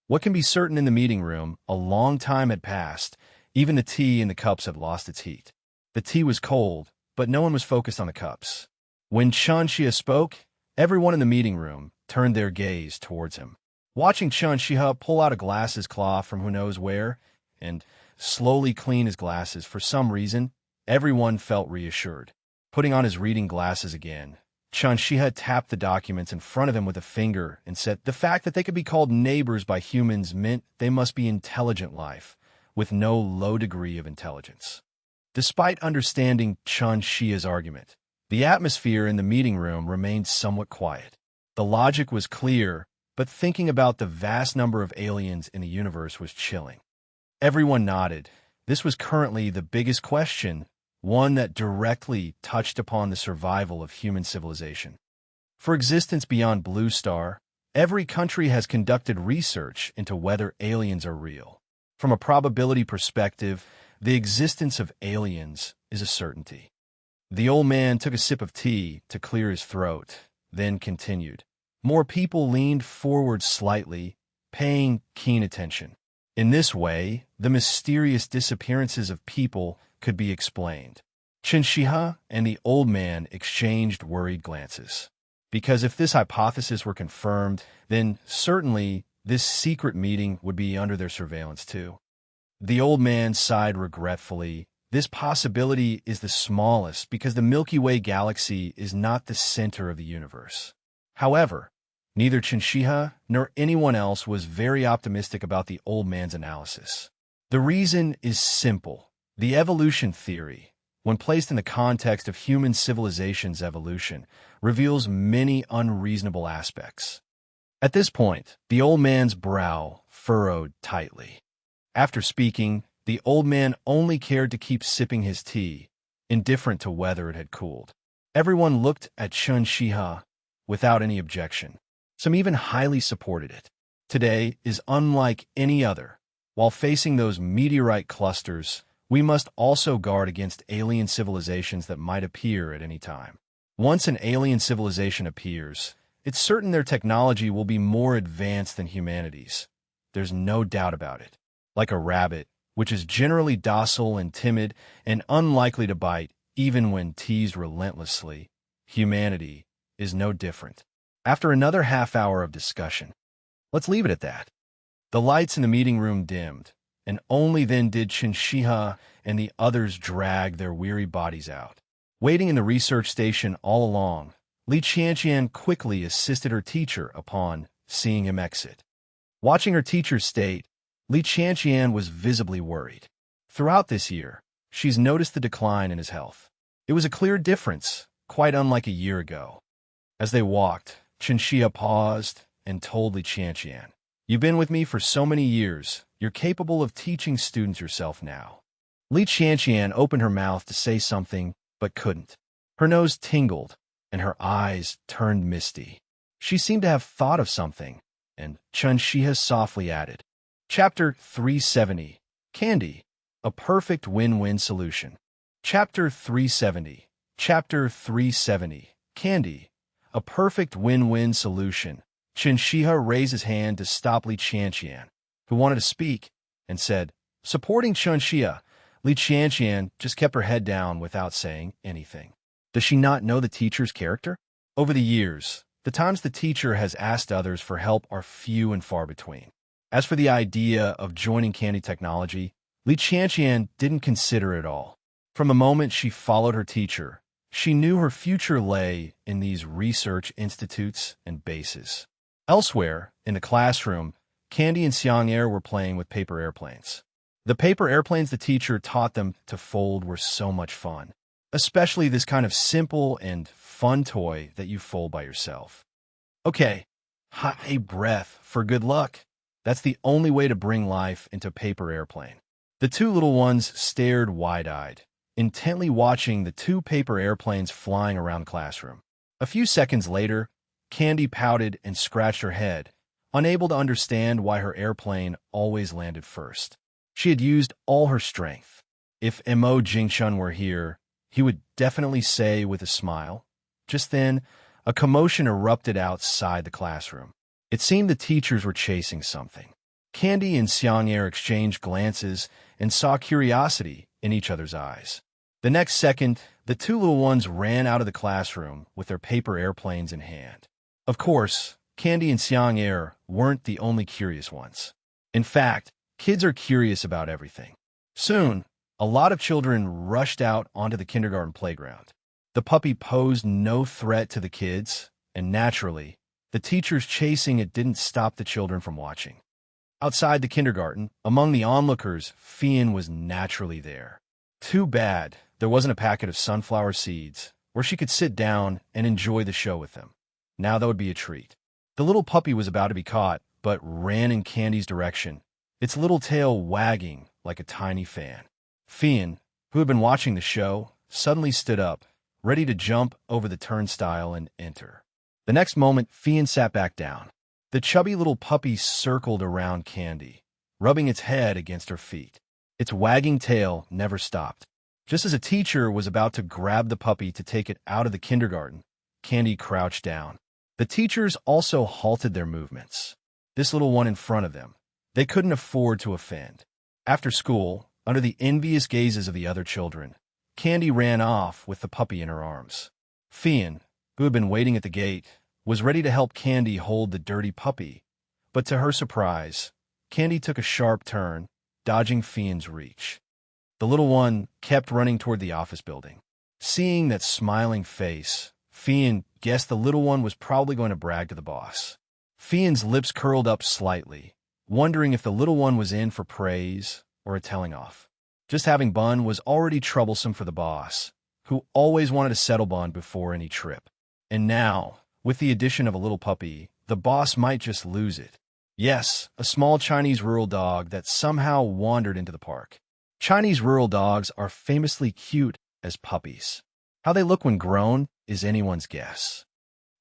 What can be certain in the meeting room? A long time had passed. Even the tea in the cups had lost its heat. The tea was cold, but no one was focused on the cups. When Chen Shihe spoke, everyone in the meeting room turned their gaze towards him. Watching Chen Shihe pull out a glasses cloth from who knows where and slowly clean his glasses for some reason, everyone felt reassured. Putting on his reading glasses again, Chen Shihe tapped the documents in front of him with a finger and said the fact that they could be called neighbors by humans meant they must be intelligent life, with no low degree of intelligence. Despite understanding Chen Shihe's argument, the atmosphere in the meeting room remained somewhat quiet. The logic was clear, but thinking about the vast number of aliens in the universe was chilling. Everyone nodded. This was currently the biggest question, one that directly touched upon the survival of human civilization. For existence beyond Blue Star, every country has conducted research into whether aliens are real. From a probability perspective, the existence of aliens is a certainty. The old man took a sip of tea to clear his throat, then continued. More people leaned forward slightly, paying keen attention. In this way, the mysterious disappearances of people could be explained. Chinshiha and the old man exchanged worried glances. Because if this hypothesis were confirmed, then certainly this secret meeting would be under their surveillance too. The old man sighed regretfully. This possibility is the smallest because the Milky Way galaxy is not the center of the universe. However, neither Chinshiha nor anyone else was very optimistic about the old man's analysis. The reason is simple. The evolution theory, when placed in the context of human civilization's evolution, reveals many unreasonable aspects. At this point, the old man's brow furrowed tightly. After speaking, the old man only cared to keep sipping his tea, indifferent to whether it had cooled. Everyone looked at Chinshiha without any objection. Some even highly supported it. Today is unlike any other. While facing those meteorite clusters, we must also guard against alien civilizations that might appear at any time. Once an alien civilization appears, it's certain their technology will be more advanced than humanity's. There's no doubt about it. Like a rabbit, which is generally docile and timid and unlikely to bite even when teased relentlessly, humanity is no different. After another half hour of discussion, let's leave it at that. The lights in the meeting room dimmed, and only then did Chinshiha and the others drag their weary bodies out. Waiting in the research station all along, Li Qianqian quickly assisted her teacher upon seeing him exit. Watching her teacher's state, Li Qianqian was visibly worried. Throughout this year, she's noticed the decline in his health. It was a clear difference, quite unlike a year ago. As they walked, Chinxia paused and told Li Qianqian, "You've been with me for so many years, you're capable of teaching students yourself now." Li Qianqian opened her mouth to say something, but couldn't. Her nose tingled, and her eyes turned misty. She seemed to have thought of something, and Chinxia softly added, Chapter 370, Candy, a perfect win-win solution. Chapter 370, Candy, a perfect win-win solution. Chinxia raised his hand to stop Li Qianqian, who wanted to speak, and said, supporting Chinxia, Li Qianqian just kept her head down without saying anything. Does she not know the teacher's character? Over the years, the times the teacher has asked others for help are few and far between. As for the idea of joining Candy Technology, Li Qianqian didn't consider it all. From the moment she followed her teacher, she knew her future lay in these research institutes and bases. Elsewhere, in the classroom, Candy and Xiang'er were playing with paper airplanes. The paper airplanes the teacher taught them to fold were so much fun, especially this kind of simple and fun toy that you fold by yourself. Okay, high breath for good luck. That's the only way to bring life into a paper airplane. The two little ones stared wide-eyed, intently watching the two paper airplanes flying around the classroom. A few seconds later, Candy pouted and scratched her head, unable to understand why her airplane always landed first. She had used all her strength. If Mo Jingshun were here, he would definitely say with a smile. Just then, a commotion erupted outside the classroom. It seemed the teachers were chasing something. Candy and Xiang'er exchanged glances and saw curiosity in each other's eyes. The next second, the two little ones ran out of the classroom with their paper airplanes in hand. Of course, Candy and Xiang'er weren't the only curious ones. In fact, kids are curious about everything. Soon, a lot of children rushed out onto the kindergarten playground. The puppy posed no threat to the kids, and naturally, the teachers chasing it didn't stop the children from watching. Outside the kindergarten, among the onlookers, Fian was naturally there. Too bad there wasn't a packet of sunflower seeds where she could sit down and enjoy the show with them. Now that would be a treat. The little puppy was about to be caught, but ran in Candy's direction, its little tail wagging like a tiny fan. Fian, who had been watching the show, suddenly stood up, ready to jump over the turnstile and enter. The next moment, Fian sat back down. The chubby little puppy circled around Candy, rubbing its head against her feet. Its wagging tail never stopped. Just as a teacher was about to grab the puppy to take it out of the kindergarten, Candy crouched down. The teachers also halted their movements. This little one in front of them, They couldn't afford to offend. After school, under the envious gazes of the other children, Candy ran off with the puppy in her arms. Fian, who had been waiting at the gate, was ready to help Candy hold the dirty puppy, but to her surprise, Candy took a sharp turn, dodging Fian's reach. The little one kept running toward the office building. Seeing that smiling face, Fian guessed the little one was probably going to brag to the boss. Fian's lips curled up slightly, wondering if the little one was in for praise or a telling off. Just having Bun was already troublesome for the boss, who always wanted to settle Bun before any trip. And now, with the addition of a little puppy, the boss might just lose it. Yes, a small Chinese rural dog that somehow wandered into the park. Chinese rural dogs are famously cute as puppies. How they look when grown is anyone's guess.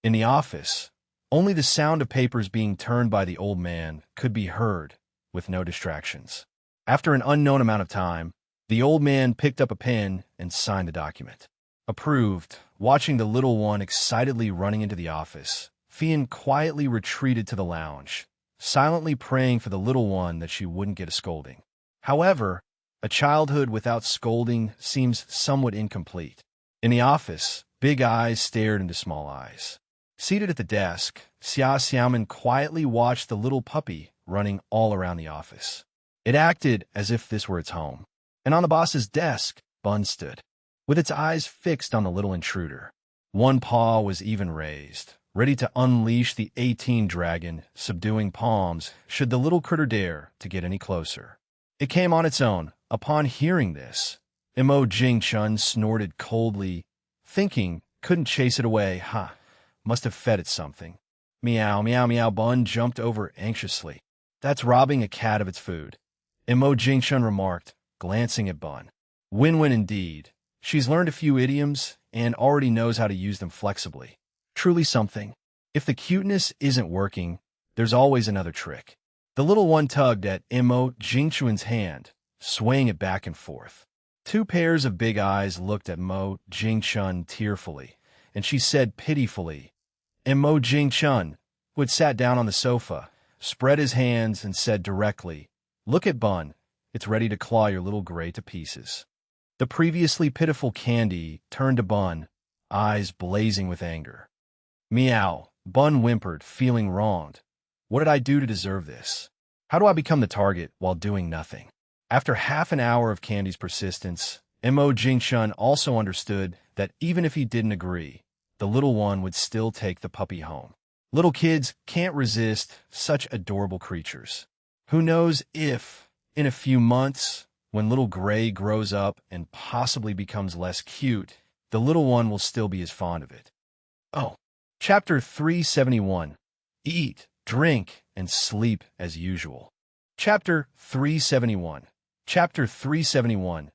In the office, only the sound of papers being turned by the old man could be heard, with no distractions. After an unknown amount of time, the old man picked up a pen and signed the document. Approved. Watching the little one excitedly running into the office, Fian quietly retreated to the lounge, silently praying for the little one that she wouldn't get a scolding. However, a childhood without scolding seems somewhat incomplete. In the office, big eyes stared into small eyes. Seated at the desk, Xia Xiaoman quietly watched the little puppy running all around the office. It acted as if this were its home. And on the boss's desk, Bun stood, with its eyes fixed on the little intruder. One paw was even raised, ready to unleash the 18 dragon, subduing palms should the little critter dare to get any closer. It came on its own. Upon hearing this, Mo Jingchun snorted coldly, thinking couldn't chase it away. Must have fed it something. Meow, meow, meow. Bun jumped over anxiously. That's robbing a cat of its food, Mo Jingchun remarked, glancing at Bun. Win-win indeed. She's learned a few idioms and already knows how to use them flexibly. Truly something. If the cuteness isn't working, there's always another trick. The little one tugged at Mo Jingchun's hand, swaying it back and forth. Two pairs of big eyes looked at Mo Jingchun tearfully, and she said pitifully, Mo Jingchun, who had sat down on the sofa, spread his hands and said directly, Look at Bun. It's ready to claw your little gray to pieces. The previously pitiful Candy turned to Bun, eyes blazing with anger. Meow, Bun whimpered, feeling wronged. What did I do to deserve this? How do I become the target while doing nothing? After half an hour of Candy's persistence, Mo Jingchun also understood that even if he didn't agree, the little one would still take the puppy home. Little kids can't resist such adorable creatures. Who knows if, in a few months, when little Gray grows up and possibly becomes less cute, the little one will still be as fond of it. Oh, Chapter 371. Eat, drink, and sleep as usual. Chapter 371. Chapter 371.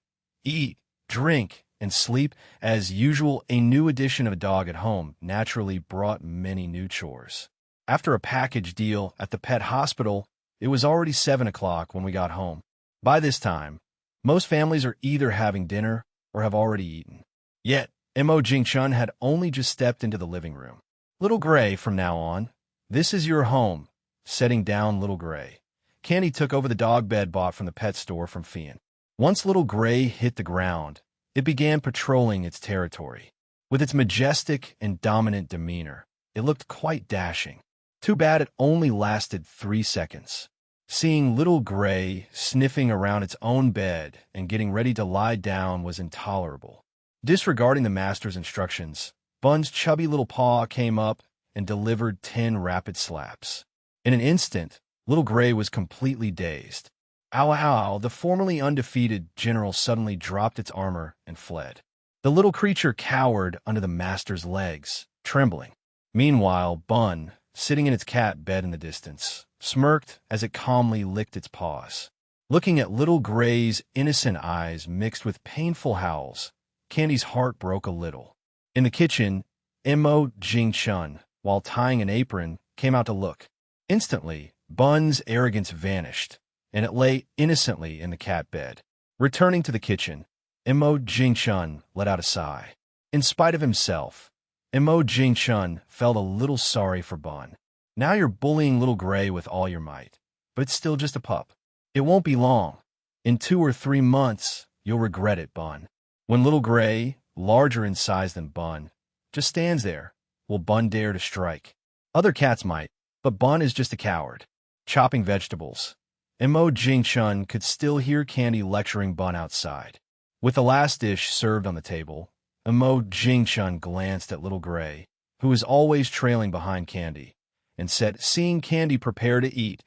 Eat, drink, and sleep as usual. A new addition of a dog at home naturally brought many new chores. After a package deal at the pet hospital, it was already 7 o'clock when we got home. By this time, most families are either having dinner or have already eaten. Yet, Mo Jingchun had only just stepped into the living room. Little Gray, from now on, this is your home. Setting down Little Gray, Candy took over the dog bed bought from the pet store from Fian. Once Little Gray hit the ground, it began patrolling its territory. With its majestic and dominant demeanor, it looked quite dashing. Too bad it only lasted 3 seconds. Seeing Little Gray sniffing around its own bed and getting ready to lie down was intolerable. Disregarding the master's instructions, Bun's chubby little paw came up and delivered 10 rapid slaps. In an instant, Little Gray was completely dazed. Ow, ow, the formerly undefeated general suddenly dropped its armor and fled. The little creature cowered under the master's legs, trembling. Meanwhile, Bun, sitting in its cat bed in the distance, smirked as it calmly licked its paws. Looking at Little Gray's innocent eyes mixed with painful howls, Candy's heart broke a little. In the kitchen, Mo Jingchun, while tying an apron, came out to look. Instantly, Bun's arrogance vanished, and it lay innocently in the cat bed. Returning to the kitchen, Mo Jingchun let out a sigh. In spite of himself, Mo Jingchun felt a little sorry for Bun. Now you're bullying Little Gray with all your might. but it's still just a pup. It won't be long. In 2 or 3 months, you'll regret it, Bun. When little Gray, larger in size than Bun, just stands there, will Bun dare to strike? Other cats might, but Bun is just a coward. Chopping vegetables. Mo Jingchun could still hear Candy lecturing Bun outside. With the last dish served on the table, Mo Jingchun glanced at little Gray, who was always trailing behind Candy, and said, seeing Candy prepare to eat,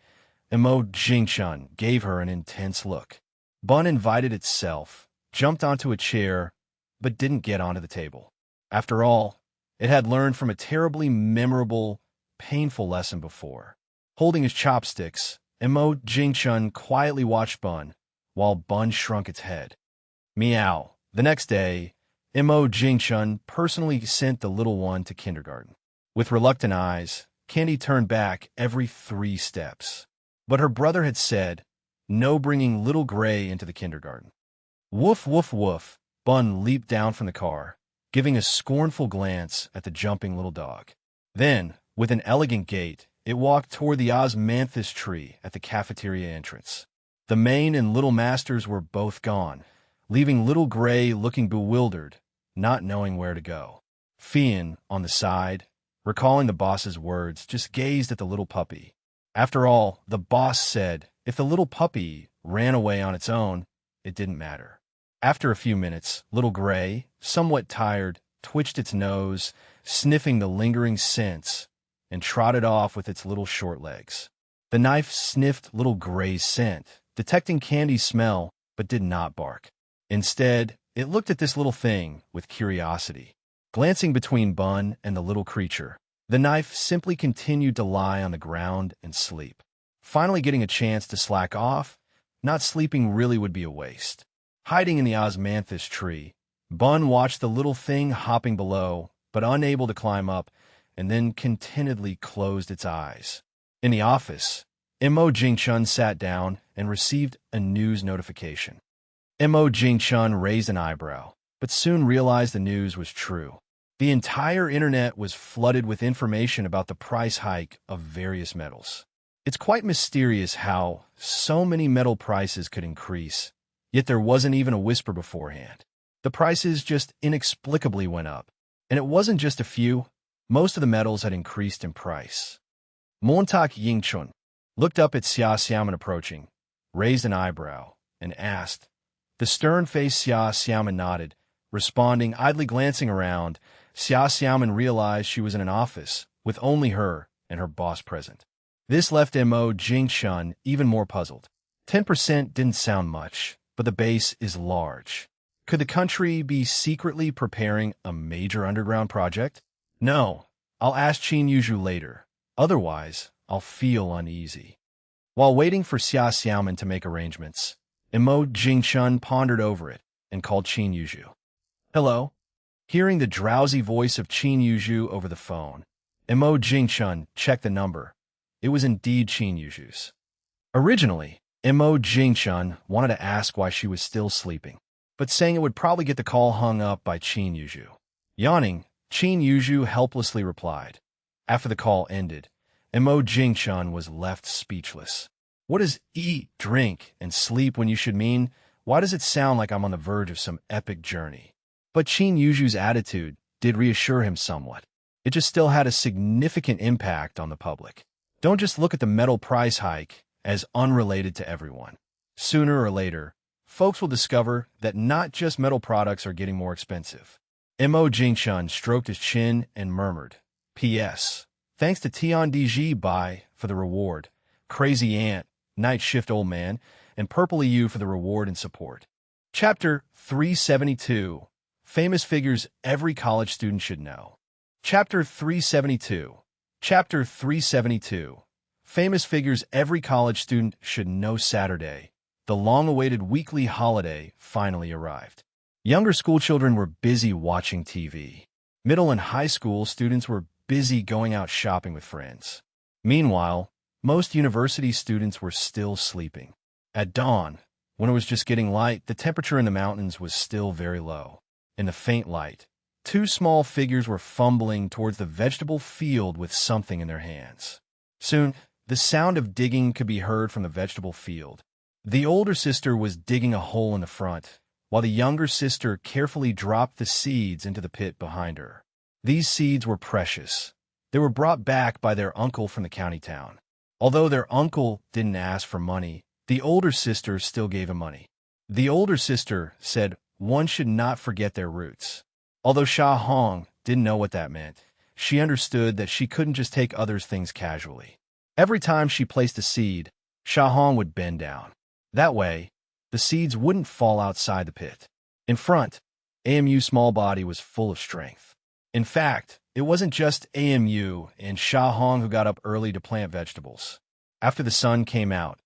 Mo Jingchun gave her an intense look. Bun invited itself, jumped onto a chair, but didn't get onto the table. After all, it had learned from a terribly memorable, painful lesson before. Holding his chopsticks, Mo Jingchun quietly watched Bun, while Bun shrunk its head. Meow. The next day, Mo Jingchun personally sent the little one to kindergarten. With reluctant eyes, Candy turned back every 3 steps. But her brother had said, no bringing little Gray into the kindergarten. Woof, woof, woof. Bun leaped down from the car, giving a scornful glance at the jumping little dog. Then, with an elegant gait, it walked toward the osmanthus tree at the cafeteria entrance. The Mane and Little Masters were both gone, leaving little Gray looking bewildered, not knowing where to go. Fian, on the side, recalling the boss's words, just gazed at the little puppy. After all, the boss said, if the little puppy ran away on its own, it didn't matter. After a few minutes, little Gray, somewhat tired, twitched its nose, sniffing the lingering scents, and trotted off with its little short legs. The knife sniffed little Gray's scent, detecting Candy's smell, but did not bark. Instead, it looked at this little thing with curiosity. Glancing between Bun and the little creature, the knife simply continued to lie on the ground and sleep. Finally getting a chance to slack off, not sleeping really would be a waste. Hiding in the osmanthus tree, Bun watched the little thing hopping below, but unable to climb up, and then contentedly closed its eyes. In the office, Mo Jingchun sat down and received a news notification. Mo Jingchun raised an eyebrow, but soon realized the news was true. The entire internet was flooded with information about the price hike of various metals. It's quite mysterious how so many metal prices could increase, yet there wasn't even a whisper beforehand. The prices just inexplicably went up, and it wasn't just a few. Most of the metals had increased in price. Montak Yingchun looked up at Xia Xiaoman approaching, raised an eyebrow, and asked. The stern-faced Xia Xiaoman nodded, responding, idly glancing around. Xia Xiaoman realized she was in an office, with only her and her boss present. This left Mo Jingchun even more puzzled. 10% didn't sound much, but the base is large. Could the country be secretly preparing a major underground project? No, I'll ask Qin Yuzhu later. Otherwise, I'll feel uneasy. While waiting for Xia Xiaoman to make arrangements, Mo Jingchun pondered over it and called Qin Yuzhu. Hello? Hearing the drowsy voice of Qin Yuzhu over the phone, Mo Jingchun checked the number. It was indeed Qin Yuzhu's. Originally, Mo Jingchun wanted to ask why she was still sleeping, but saying it would probably get the call hung up by Qin Yuzhu. Yawning, Qin Yuzhu helplessly replied. After the call ended, Mo Jingchun was left speechless. What does eat, drink, and sleep when you should mean? Why does it sound like I'm on the verge of some epic journey? But Qin Yuzhu's attitude did reassure him somewhat. It just still had a significant impact on the public. Don't just look at the metal price hike as unrelated to everyone. Sooner or later, folks will discover that not just metal products are getting more expensive. Mo Jingchun stroked his chin and murmured, P.S. Thanks to Tian Diji Bai for the reward, Crazy Ant, Night Shift Old Man, and Purple EU for the reward and support. Chapter 372. Famous Figures Every College Student Should Know. Chapter 372. Chapter 372. Famous Figures Every College Student Should Know. Saturday, the long-awaited weekly holiday, finally arrived. Younger schoolchildren were busy watching TV. Middle and high school students were busy going out shopping with friends. Meanwhile, most university students were still sleeping. At dawn, when it was just getting light, the temperature in the mountains was still very low. In the faint light, 2 small figures were fumbling towards the vegetable field with something in their hands. Soon, The sound of digging could be heard from the vegetable field. The older sister was digging a hole in the front, while the younger sister carefully dropped the seeds into the pit behind her. These seeds were precious. They were brought back by their uncle from the county town. Although their uncle didn't ask for money, the older sister still gave him money. The older sister said one should not forget their roots. Although Sha Hong didn't know what that meant, she understood that she couldn't just take others' things casually. Every time she placed a seed, Sha Hong would bend down. That way, the seeds wouldn't fall outside the pit. In front, AMU's small body was full of strength. In fact, it wasn't just AMU and Sha Hong who got up early to plant vegetables. After the sun came out,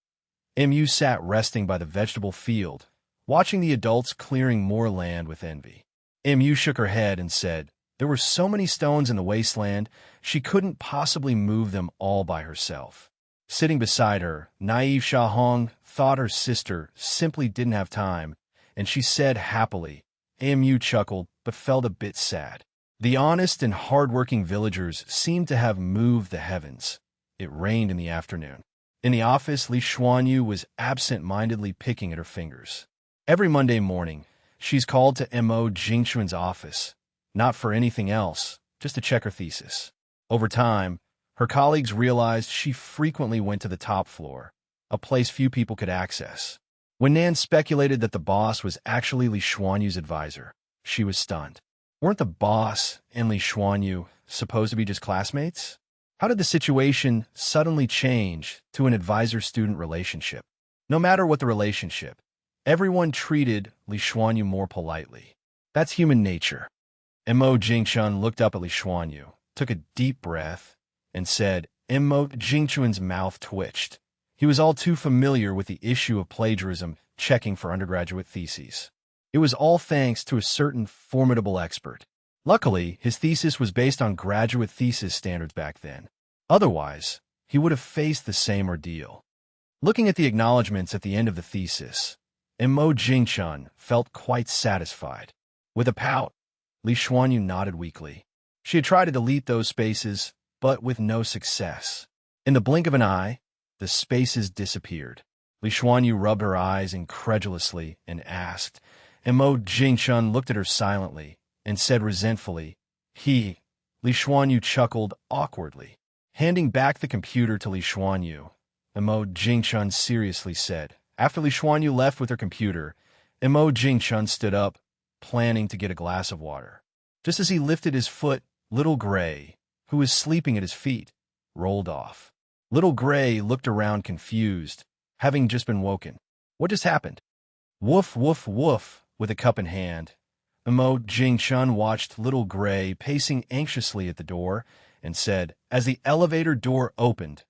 AMU sat resting by the vegetable field, watching the adults clearing more land with envy. AMU shook her head and said there were so many stones in the wasteland, she couldn't possibly move them all by herself. Sitting beside her, naive Sha Hong thought her sister simply didn't have time, and she said happily. AMU chuckled, but felt a bit sad. The honest and hard-working villagers seemed to have moved the heavens. It rained in the afternoon. In the office, Li Xuanyu was absent-mindedly picking at her fingers. Every Monday morning, she's called to Mo Jingchuan's office, not for anything else, just to check her thesis. Over time, her colleagues realized she frequently went to the top floor, a place few people could access. When Nan speculated that the boss was actually Li Xuanyu's advisor, she was stunned. Weren't the boss and Li Xuanyu supposed to be just classmates? How did the situation suddenly change to an advisor-student relationship? No matter what the relationship, everyone treated Li Xuanyu more politely. That's human nature. Mo Jingchuan looked up at Li Xuanyu, took a deep breath, and said, Mo Jingchuan's mouth twitched. He was all too familiar with the issue of plagiarism checking for undergraduate theses. It was all thanks to a certain formidable expert. Luckily, his thesis was based on graduate thesis standards back then. Otherwise, he would have faced the same ordeal. Looking at the acknowledgments at the end of the thesis, Mo Jingchuan felt quite satisfied. With a pout, Li Xuanyu nodded weakly. She had tried to delete those spaces, but with no success. In the blink of an eye, the spaces disappeared. Li Xuanyu rubbed her eyes incredulously and asked, and Mo Jingchuan looked at her silently and said resentfully, Li Xuanyu chuckled awkwardly. Handing back the computer to Li Xuanyu, Mo Jingchuan seriously said. After Li Xuanyu left with her computer, Mo Jingchuan stood up, planning to get a glass of water. Just as he lifted his foot, Little Gray, who was sleeping at his feet, rolled off. Little Gray looked around confused, having just been woken. What just happened? Woof, woof, woof. With a cup in hand, Mo Jingchuan watched Little Gray pacing anxiously at the door and said, as the elevator door opened,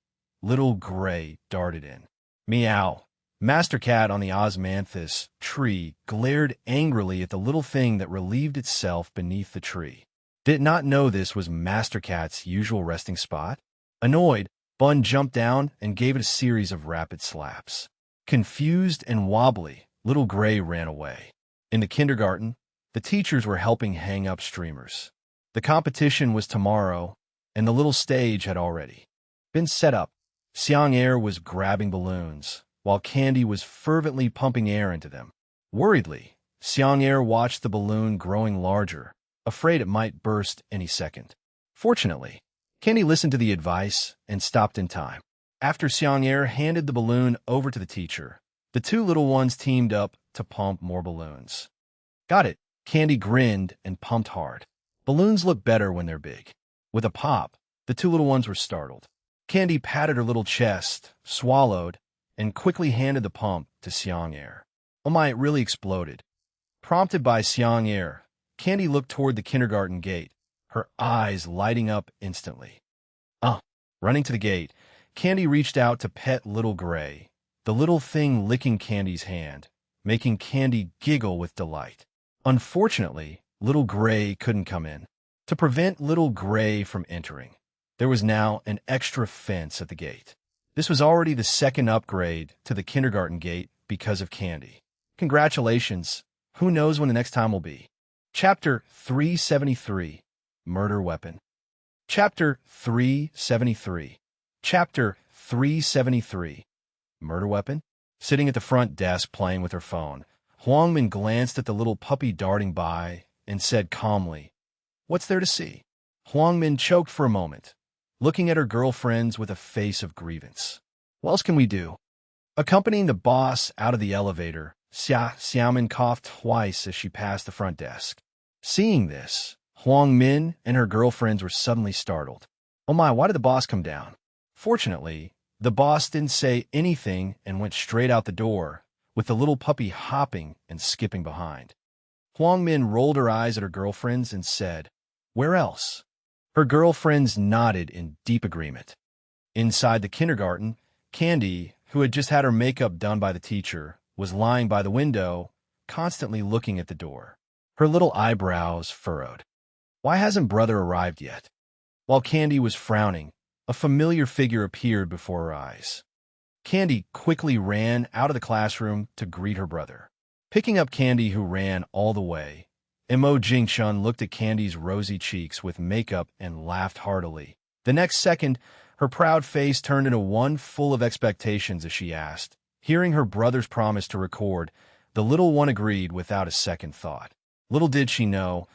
Little Gray darted in. Meow. Master Cat on the osmanthus tree glared angrily at the little thing that relieved itself beneath the tree. Did it not know this was Master Cat's usual resting spot? Annoyed, Bun jumped down and gave it a series of rapid slaps. Confused and wobbly, Little Gray ran away. In the kindergarten, the teachers were helping hang up streamers. The competition was tomorrow, and the little stage had already been set up. Xiang Air was grabbing balloons, while Candy was fervently pumping air into them. Worriedly, Xiang Air watched the balloon growing larger, afraid it might burst any second. Fortunately, Candy listened to the advice and stopped in time. After Xiang Air handed the balloon over to the teacher, the two little ones teamed up to pump more balloons. Got it. Candy grinned and pumped hard. Balloons look better when they're big. With a pop, the two little ones were startled. Candy patted her little chest, swallowed, and quickly handed the pump to Xiang Air. Oh my, it really exploded. Prompted by Xiang Air, Candy looked toward the kindergarten gate, her eyes lighting up instantly. Running to the gate, Candy reached out to pet Little Gray, the little thing licking Candy's hand, making Candy giggle with delight. Unfortunately, Little Gray couldn't come in. To prevent Little Gray from entering, there was now an extra fence at the gate. This was already the second upgrade to the kindergarten gate because of Candy. Congratulations. Who knows when the next time will be? Chapter 373, Murder Weapon. Chapter 373. Chapter 373. Murder weapon? Sitting at the front desk playing with her phone, Huang Min glanced at the little puppy darting by and said calmly, "What's there to see?" Huang Min choked for a moment, looking at her girlfriends with a face of grievance. "What else can we do?" Accompanying the boss out of the elevator, Xiaomin coughed twice as she passed the front desk. Seeing this, Huang Min and her girlfriends were suddenly startled. "Oh my, why did the boss come down?" Fortunately, the boss didn't say anything and went straight out the door, with the little puppy hopping and skipping behind. Huang Min rolled her eyes at her girlfriends and said, "Where else?" Her girlfriends nodded in deep agreement. Inside the kindergarten, Candy, who had just had her makeup done by the teacher, was lying by the window, constantly looking at the door. Her little eyebrows furrowed. Why hasn't brother arrived yet? While Candy was frowning, a familiar figure appeared before her eyes. Candy quickly ran out of the classroom to greet her brother. Picking up Candy, who ran all the way, Mo Jingshun looked at Candy's rosy cheeks with makeup and laughed heartily. The next second, her proud face turned into one full of expectations as she asked. Hearing her brother's promise to record, the little one agreed without a second thought. Little did she know,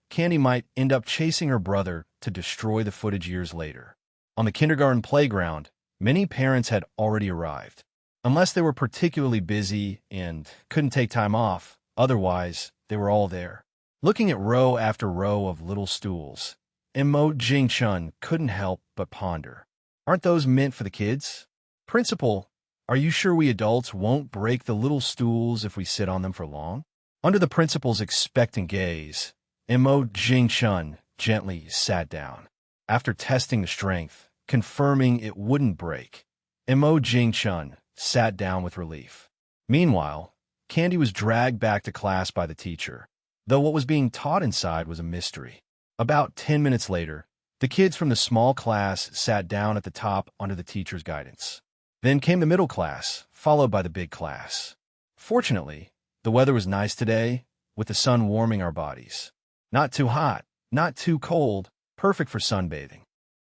Candy might end up chasing her brother to destroy the footage years later. On the kindergarten playground, many parents had already arrived. Unless they were particularly busy and couldn't take time off, otherwise, they were all there. Looking at row after row of little stools, Mo Jingchun couldn't help but ponder. Aren't those meant for the kids? Principal, are you sure we adults won't break the little stools if we sit on them for long? Under the principal's expectant gaze, Mo Jingchun gently sat down. After testing the strength, confirming it wouldn't break, Mo Jingchun sat down with relief. Meanwhile, Candy was dragged back to class by the teacher, though what was being taught inside was a mystery. About 10 minutes later, the kids from the small class sat down at the top under the teacher's guidance. Then came the middle class, followed by the big class. Fortunately, the weather was nice today, with the sun warming our bodies. Not too hot, not too cold, perfect for sunbathing.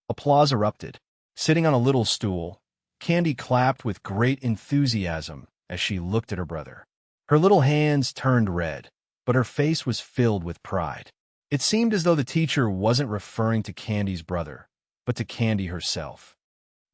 Applause erupted. Sitting on a little stool, Candy clapped with great enthusiasm as she looked at her brother. Her little hands turned red, but her face was filled with pride. It seemed as though the teacher wasn't referring to Candy's brother, but to Candy herself.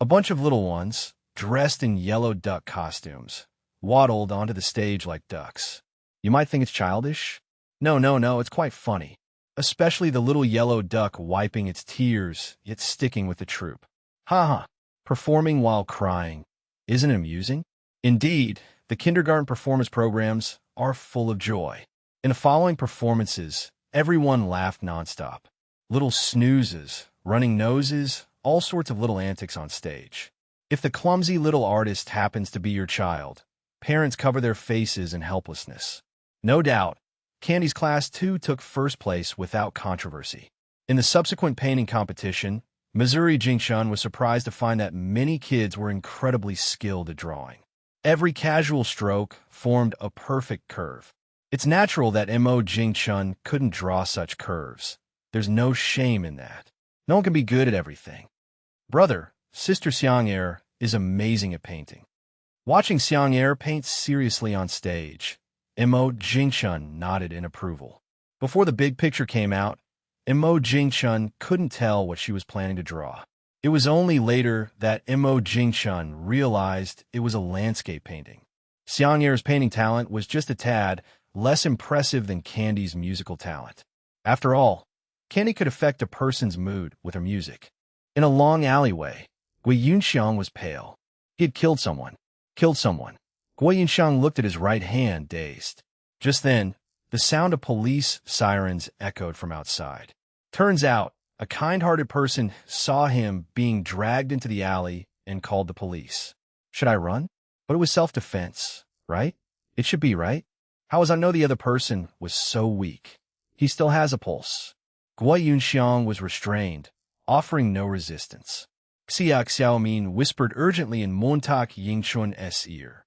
A bunch of little ones, dressed in yellow duck costumes, waddled onto the stage like ducks. You might think it's childish. No, it's quite funny. Especially the little yellow duck wiping its tears, yet sticking with the troupe. Ha! Performing while crying. Isn't it amusing? Indeed, the kindergarten performance programs are full of joy. In the following performances, everyone laughed nonstop. Little snoozes, running noses, all sorts of little antics on stage. If the clumsy little artist happens to be your child, parents cover their faces in helplessness. No doubt, Candy's class too took first place without controversy. In the subsequent painting competition, Missouri Jingshun was surprised to find that many kids were incredibly skilled at drawing. Every casual stroke formed a perfect curve. It's natural that Mo Jingchun couldn't draw such curves. There's no shame in that. No one can be good at everything. Brother, Sister Xiang is amazing at painting. Watching Xiang paint seriously on stage, Mo Jingchun nodded in approval. Before the big picture came out, Mo Jingchun couldn't tell what she was planning to draw. It was only later that Mo Jingchun realized it was a landscape painting. Xiang painting talent was just a tad less impressive than Candy's musical talent. After all, Candy could affect a person's mood with her music. In a long alleyway, Gui Yunxiang was pale. He had killed someone. Gui Yunxiang looked at his right hand, dazed. Just then, the sound of police sirens echoed from outside. Turns out, a kind-hearted person saw him being dragged into the alley and called the police. Should I run? But it was self-defense, right? It should be, right? How was I know the other person was so weak? He still has a pulse. Gui Yunxiang was restrained, offering no resistance. Xia Xiaomin whispered urgently in Montak Yingchun's ear.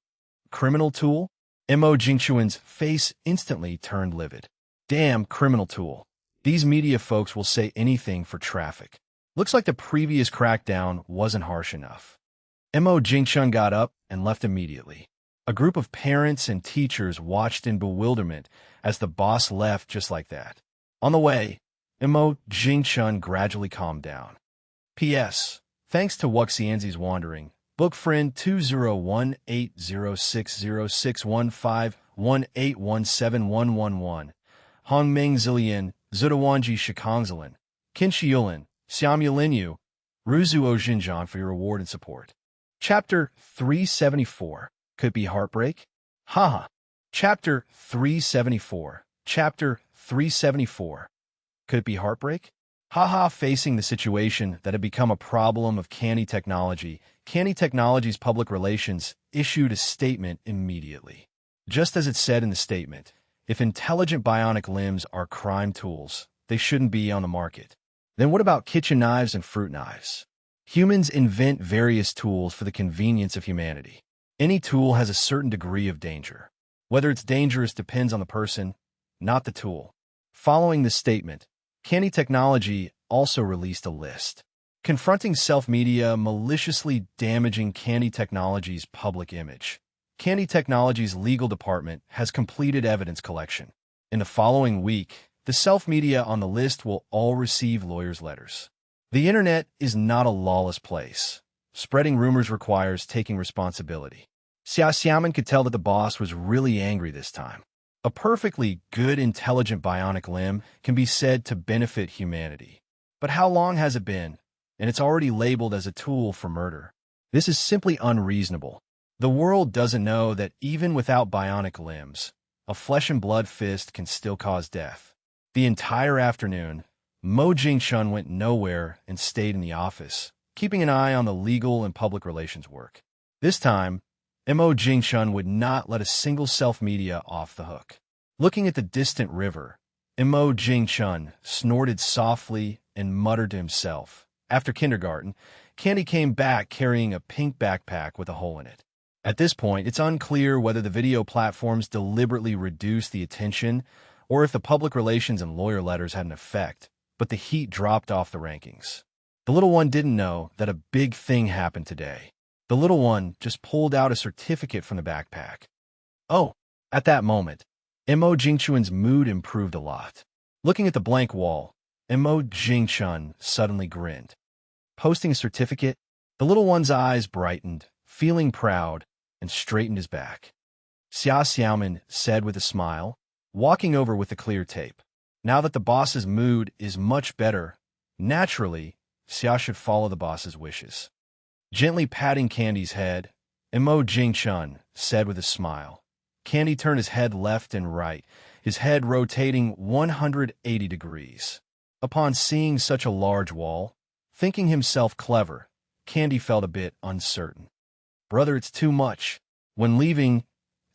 Criminal tool? Mo Jingchun's face instantly turned livid. Damn criminal tool. These media folks will say anything for traffic. Looks like the previous crackdown wasn't harsh enough. Mo Jingchun got up and left immediately. A group of parents and teachers watched in bewilderment as the boss left just like that. On the way, Mo Jingchun gradually calmed down. P.S. Thanks to Wuxianzi's wandering, book friend 20180606151817111, Hongming Zilian, Zudawanji Shikangzilan, Qinshi Yulin, Xiam Yulinyu, Ruzuo Xinjiang for your reward and support. Chapter 374. Could be heartbreak? Haha. Chapter 374. Chapter 374. Could it be heartbreak? Haha. Facing the situation that had become a problem of Canny Technology, Canny Technology's public relations issued a statement immediately. Just as it said in the statement, if intelligent bionic limbs are crime tools, they shouldn't be on the market. Then what about kitchen knives and fruit knives? Humans invent various tools for the convenience of humanity. Any tool has a certain degree of danger. Whether it's dangerous depends on the person, not the tool. Following this statement, Canny Technology also released a list. Confronting self-media maliciously damaging Canny Technology's public image. Canny Technology's legal department has completed evidence collection. In the following week, the self-media on the list will all receive lawyers' letters. The internet is not a lawless place. Spreading rumors requires taking responsibility. Xia Xiaoman could tell that the boss was really angry this time. A perfectly good intelligent bionic limb can be said to benefit humanity. But how long has it been? And it's already labeled as a tool for murder. This is simply unreasonable. The world doesn't know that even without bionic limbs, a flesh and blood fist can still cause death. The entire afternoon, Mo Jingchun went nowhere and stayed in the office, keeping an eye on the legal and public relations work. This time, Mo Jingchun would not let a single self-media off the hook. Looking at the distant river, Mo Jingchun snorted softly and muttered to himself. After kindergarten, Candy came back carrying a pink backpack with a hole in it. At this point, it's unclear whether the video platforms deliberately reduced the attention or if the public relations and lawyer letters had an effect, but the heat dropped off the rankings. The little one didn't know that a big thing happened today. The little one just pulled out a certificate from the backpack. Oh, at that moment, Mo Jingchun's mood improved a lot. Looking at the blank wall, Mo Jingchun suddenly grinned. Posting a certificate, the little one's eyes brightened, feeling proud, and straightened his back. Xia Xiaoman said with a smile, walking over with the clear tape. Now that the boss's mood is much better, naturally, Xia should follow the boss's wishes. Gently patting Candy's head, Mo Jingchun said with a smile. Candy turned his head left and right, his head rotating 180 degrees. Upon seeing such a large wall, thinking himself clever, Candy felt a bit uncertain. Brother, it's too much. When leaving,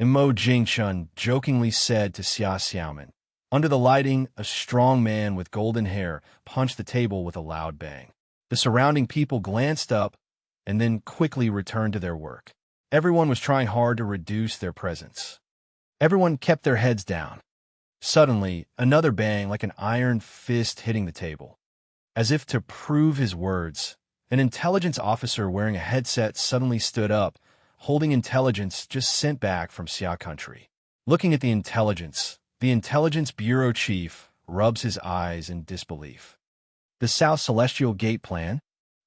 Mo Jingchun jokingly said to Xia Xiaoman. Under the lighting, a strong man with golden hair punched the table with a loud bang. The surrounding people glanced up and then quickly returned to their work. Everyone was trying hard to reduce their presence. Everyone kept their heads down. Suddenly, another bang like an iron fist hitting the table. As if to prove his words, an intelligence officer wearing a headset suddenly stood up, holding intelligence just sent back from Xia country. Looking at the intelligence bureau chief rubs his eyes in disbelief. The South Celestial Gate Plan?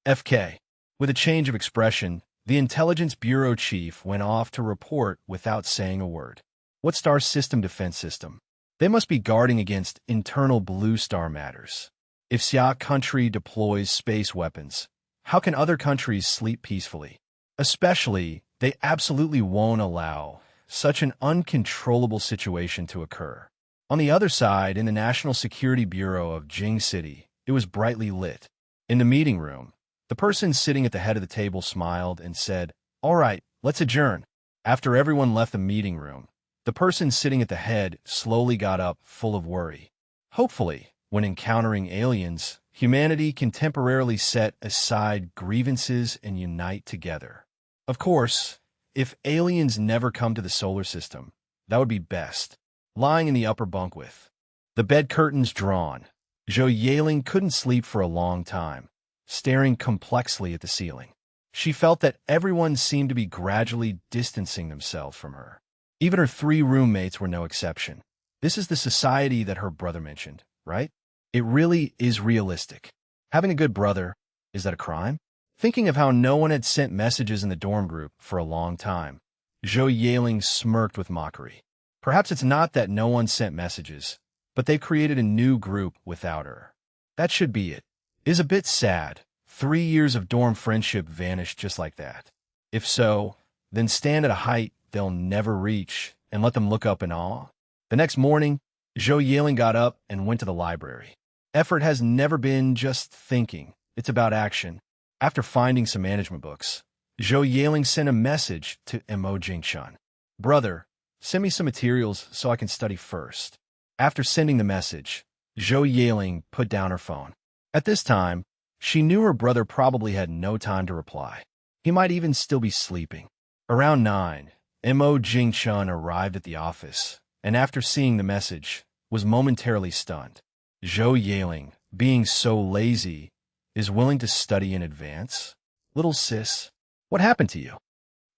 FK. With a change of expression, the intelligence bureau chief went off to report without saying a word. What star system defense system? They must be guarding against internal blue star matters. If Xia country deploys space weapons, how can other countries sleep peacefully? Especially, they absolutely won't allow such an uncontrollable situation to occur. On the other side, in the National Security Bureau of Jing City, it was brightly lit. In the meeting room, the person sitting at the head of the table smiled and said, "All right, let's adjourn." After everyone left the meeting room, the person sitting at the head slowly got up, full of worry. Hopefully, when encountering aliens, humanity can temporarily set aside grievances and unite together. Of course, if aliens never come to the solar system, that would be best. Lying in the upper bunk with the bed curtains drawn, Zhou Yaling couldn't sleep for a long time, staring complexly at the ceiling. She felt that everyone seemed to be gradually distancing themselves from her. Even her 3 roommates were no exception. This is the society that her brother mentioned, right? It really is realistic. Having a good brother, is that a crime? Thinking of how no one had sent messages in the dorm group for a long time, Zhou Yaling smirked with mockery. Perhaps it's not that no one sent messages, but they created a new group without her. That should be it. It is a bit sad. 3 years of dorm friendship vanished just like that. If so, then stand at a height they'll never reach and let them look up in awe. The next morning, Zhou Yaling got up and went to the library. Effort has never been just thinking. It's about action. After finding some management books, Zhou Yaling sent a message to Mo Jingshun. Brother, send me some materials so I can study first. After sending the message, Zhou Yaling put down her phone. At this time, she knew her brother probably had no time to reply. He might even still be sleeping. Around 9, Mo Jingshun arrived at the office, and after seeing the message, was momentarily stunned. Zhou Yaling, being so lazy, is willing to study in advance? Little sis, what happened to you?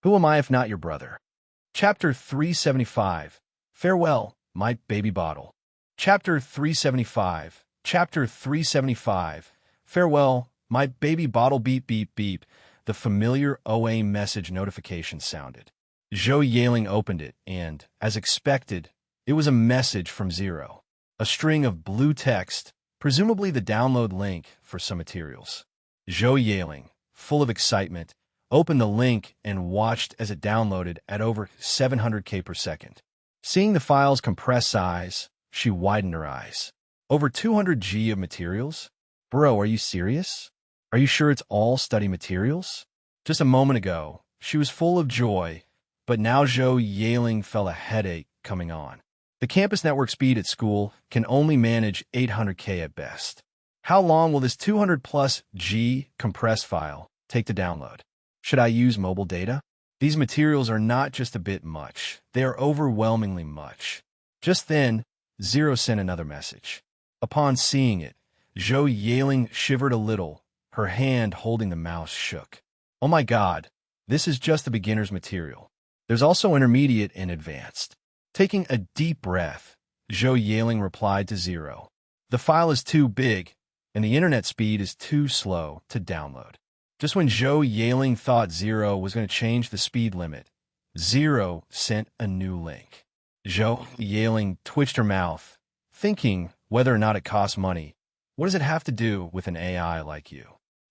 Who am I if not your brother? Chapter 375. Farewell, my baby bottle. Chapter 375. Chapter 375. Farewell, my baby bottle. Beep, beep, beep. The familiar OA message notification sounded. Zhou Yaling opened it, and, as expected, it was a message from Zero. A string of blue text, presumably the download link for some materials. Zhou Yaling, full of excitement, opened the link and watched as it downloaded at over 700K per second. Seeing the file's compressed size, she widened her eyes. Over 200G of materials? Bro, are you serious? Are you sure it's all study materials? Just a moment ago, she was full of joy, but now Zhou Yaling felt a headache coming on. The campus network speed at school can only manage 800K at best. How long will this 200+ G compressed file take to download? Should I use mobile data? These materials are not just a bit much, they are overwhelmingly much. Just then, Zero sent another message. Upon seeing it, Zhou Yaling shivered a little, her hand holding the mouse shook. Oh my god, this is just the beginner's material. There's also intermediate and advanced. Taking a deep breath, Zhou Yaling replied to Zero. The file is too big, and the internet speed is too slow to download. Just when Zhou Yaling thought Zero was going to change the speed limit, Zero sent a new link. Zhou Yaling twitched her mouth, thinking whether or not it costs money. What does it have to do with an AI like you?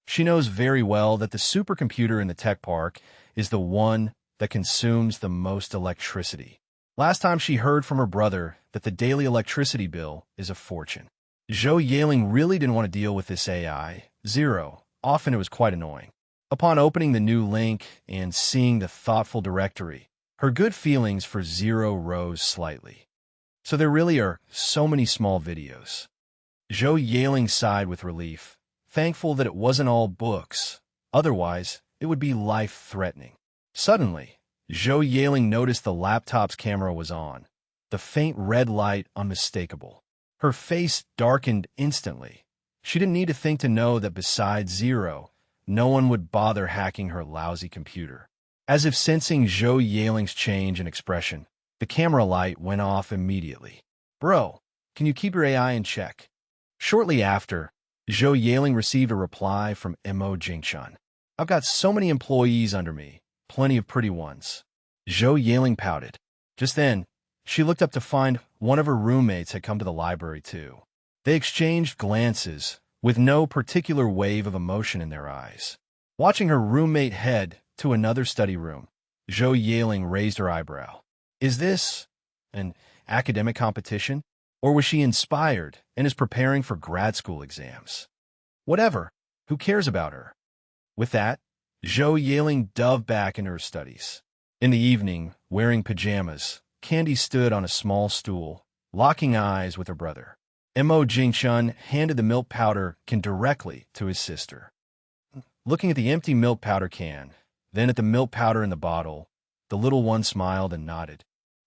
She knows very well that the supercomputer in the tech park is the one that consumes the most electricity. Last time she heard from her brother that the daily electricity bill is a fortune. Zhou Yaling really didn't want to deal with this AI, Zero. Often it was quite annoying. Upon opening the new link and seeing the thoughtful directory, her good feelings for Zero rose slightly. So there really are so many small videos. Zhou Yaling sighed with relief, thankful that it wasn't all books. Otherwise, it would be life-threatening. Suddenly, Zhou Yaling noticed the laptop's camera was on, the faint red light unmistakable. Her face darkened instantly. She didn't need to think to know that besides Zero, no one would bother hacking her lousy computer. As if sensing Zhou Yaling's change in expression, the camera light went off immediately. Bro, can you keep your AI in check? Shortly after, Zhou Yaling received a reply from Mo Jingshun. I've got so many employees under me, plenty of pretty ones. Zhou Yaling pouted. Just then, she looked up to find one of her roommates had come to the library too. They exchanged glances, with no particular wave of emotion in their eyes. Watching her roommate head to another study room, Zhou Yaling raised her eyebrow. Is this an academic competition? Or was she inspired and is preparing for grad school exams? Whatever. Who cares about her? With that, Zhou Yaling dove back into her studies. In the evening, wearing pajamas, Candy stood on a small stool, locking eyes with her brother. Mo Jingshun handed the milk powder can directly to his sister. Looking at the empty milk powder can, then at the milk powder in the bottle, the little one smiled and nodded.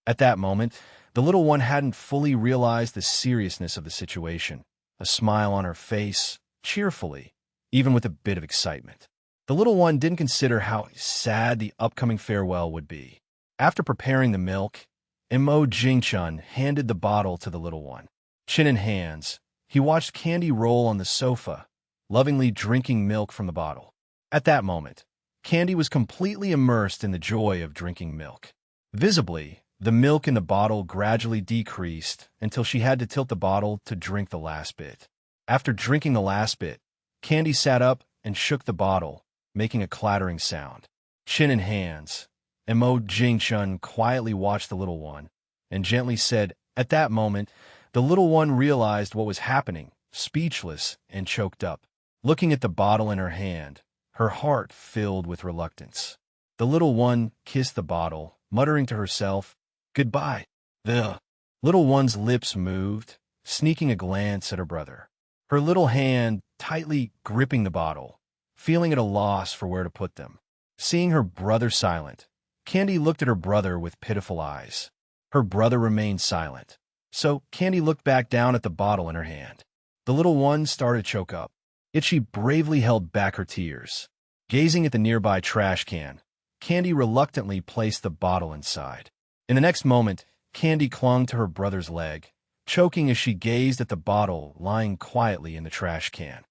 At that moment, the little one hadn't fully realized the seriousness of the situation. A smile on her face, cheerfully, even with a bit of excitement. The little one didn't consider how sad the upcoming farewell would be. After preparing the milk, Imo Jingchun handed the bottle to the little one. Chin in hands, he watched Candy roll on the sofa, lovingly drinking milk from the bottle. At that moment, Candy was completely immersed in the joy of drinking milk. Visibly, the milk in the bottle gradually decreased until she had to tilt the bottle to drink the last bit. After drinking the last bit, Candy sat up and shook the bottle, making a clattering sound. Chin in hands, Imo Jingchun quietly watched the little one and gently said, at that moment, the little one realized what was happening, speechless and choked up. Looking at the bottle in her hand, her heart filled with reluctance. The little one kissed the bottle, muttering to herself, "Goodbye." The little one's lips moved, sneaking a glance at her brother. Her little hand tightly gripping the bottle, feeling at a loss for where to put them. Seeing her brother silent, Candy looked at her brother with pitiful eyes. Her brother remained silent, so Candy looked back down at the bottle in her hand. The little one started to choke up, yet she bravely held back her tears. Gazing at the nearby trash can, Candy reluctantly placed the bottle inside. In the next moment, Candy clung to her brother's leg, choking as she gazed at the bottle lying quietly in the trash can.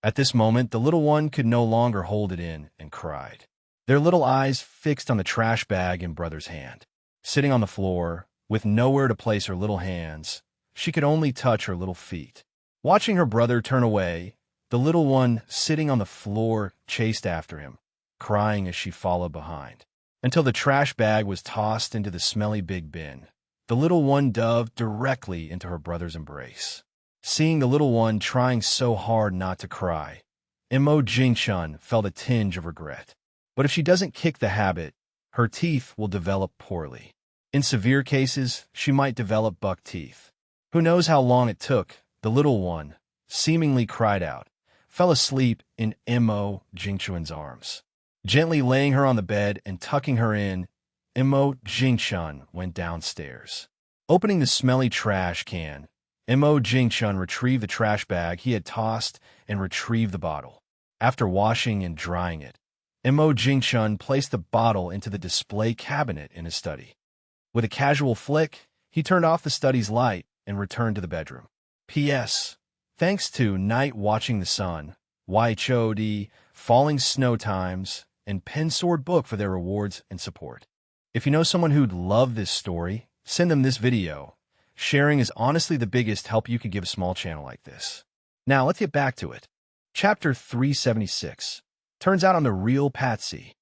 At this moment, the little one could no longer hold it in and cried. Their little eyes fixed on the trash bag in brother's hand. Sitting on the floor, with nowhere to place her little hands, she could only touch her little feet. Watching her brother turn away, the little one sitting on the floor chased after him, crying as she followed behind. Until the trash bag was tossed into the smelly big bin, the little one dove directly into her brother's embrace. Seeing the little one trying so hard not to cry, Imo Jingchun felt a tinge of regret. But if she doesn't kick the habit, her teeth will develop poorly. In severe cases, she might develop buck teeth. Who knows how long it took, the little one, seemingly cried out, fell asleep in Imo Jingchun's arms. Gently laying her on the bed and tucking her in, Imo Jingchun went downstairs. Opening the smelly trash can, Imo Jingchun retrieved the trash bag he had tossed and retrieved the bottle. After washing and drying it, Imo Jingchun placed the bottle into the display cabinet in his study. With a casual flick, he turned off the study's light and returned to the bedroom. P.S. Thanks to Night Watching the Sun, YHOD, Falling Snow Times, and Pen Sword Book for their rewards and support. If you know someone who'd love this story, send them this video. Sharing is honestly the biggest help you could give a small channel like this. Now, let's get back to it. Chapter 376. Turns out I'm the real Patsy.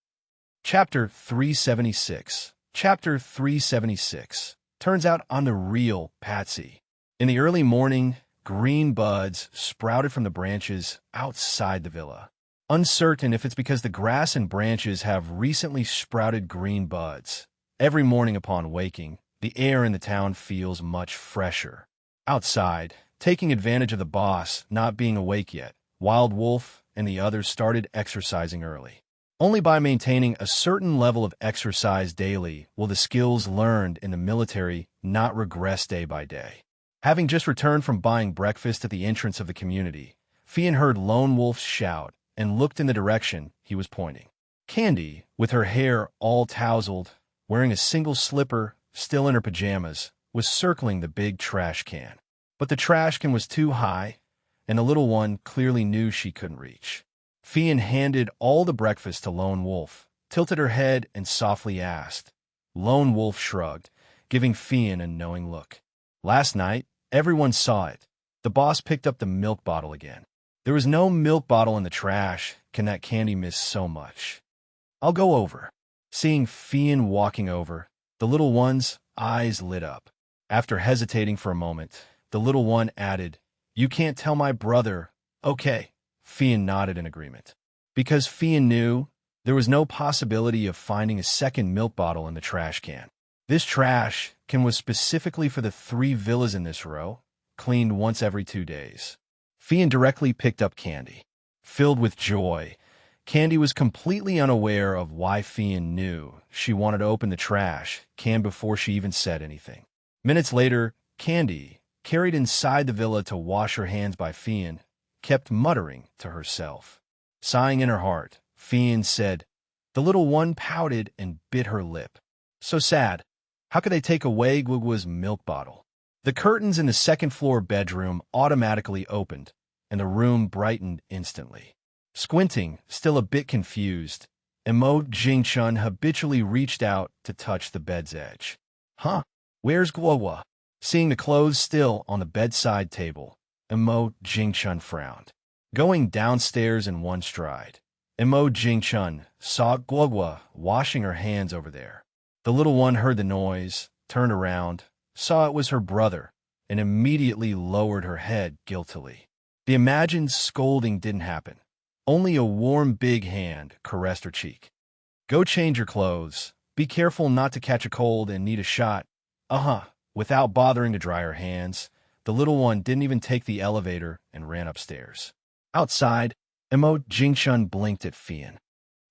Chapter 376. Chapter 376. Turns out I'm the real Patsy. In the early morning, green buds sprouted from the branches outside the villa. Uncertain if it's because the grass and branches have recently sprouted green buds, every morning upon waking, the air in the town feels much fresher. Outside, taking advantage of the boss not being awake yet, Wild Wolf and the others started exercising early. Only by maintaining a certain level of exercise daily will the skills learned in the military not regress day by day. Having just returned from buying breakfast at the entrance of the community, Fian heard Lone Wolf's shout and looked in the direction he was pointing. Candy, with her hair all tousled, wearing a single slipper, still in her pajamas, was circling the big trash can. But the trash can was too high, and the little one clearly knew she couldn't reach. Fian handed all the breakfast to Lone Wolf, tilted her head, and softly asked. Lone Wolf shrugged, giving Fian a knowing look. Last night, everyone saw it. The boss picked up the milk bottle again. There was no milk bottle in the trash. Can that Candy miss so much? I'll go over. Seeing Fian walking over, the little one's eyes lit up. After hesitating for a moment, the little one added, You can't tell my brother. Okay. Fian nodded in agreement. Because Fian knew there was no possibility of finding a second milk bottle in the trash can. This trash can was specifically for the 3 villas in this row, cleaned once every 2 days. Fian directly picked up Candy. Filled with joy, Candy was completely unaware of why Fian knew she wanted to open the trash can before she even said anything. Minutes later, Candy, carried inside the villa to wash her hands by Fian, kept muttering to herself. Sighing in her heart, Fian said. The little one pouted and bit her lip. So sad. How could they take away Gugua's milk bottle? The curtains in the second-floor bedroom automatically opened, and the room brightened instantly. Squinting, still a bit confused, Emo Jingchun habitually reached out to touch the bed's edge. Huh? Where's Guogua? Seeing the clothes still on the bedside table, Emo Jingchun frowned. Going downstairs in one stride, Emo Jingchun saw Guogua washing her hands over there. The little one heard the noise, turned around, saw it was her brother, and immediately lowered her head guiltily. The imagined scolding didn't happen. Only a warm big hand caressed her cheek. Go change your clothes. Be careful not to catch a cold and need a shot. Without bothering to dry her hands, the little one didn't even take the elevator and ran upstairs. Outside, Emo Jingchun blinked at Fian.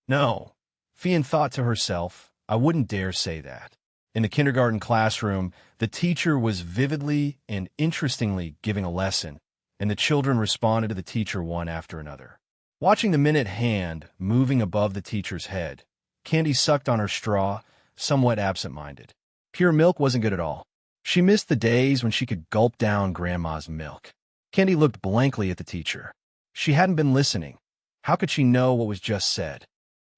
No. Fian thought to herself, I wouldn't dare say that. In the kindergarten classroom, the teacher was vividly and interestingly giving a lesson, and the children responded to the teacher one after another. Watching the minute hand moving above the teacher's head, Candy sucked on her straw, somewhat absent-minded. Pure milk wasn't good at all. She missed the days when she could gulp down Grandma's milk. Candy looked blankly at the teacher. She hadn't been listening. How could she know what was just said?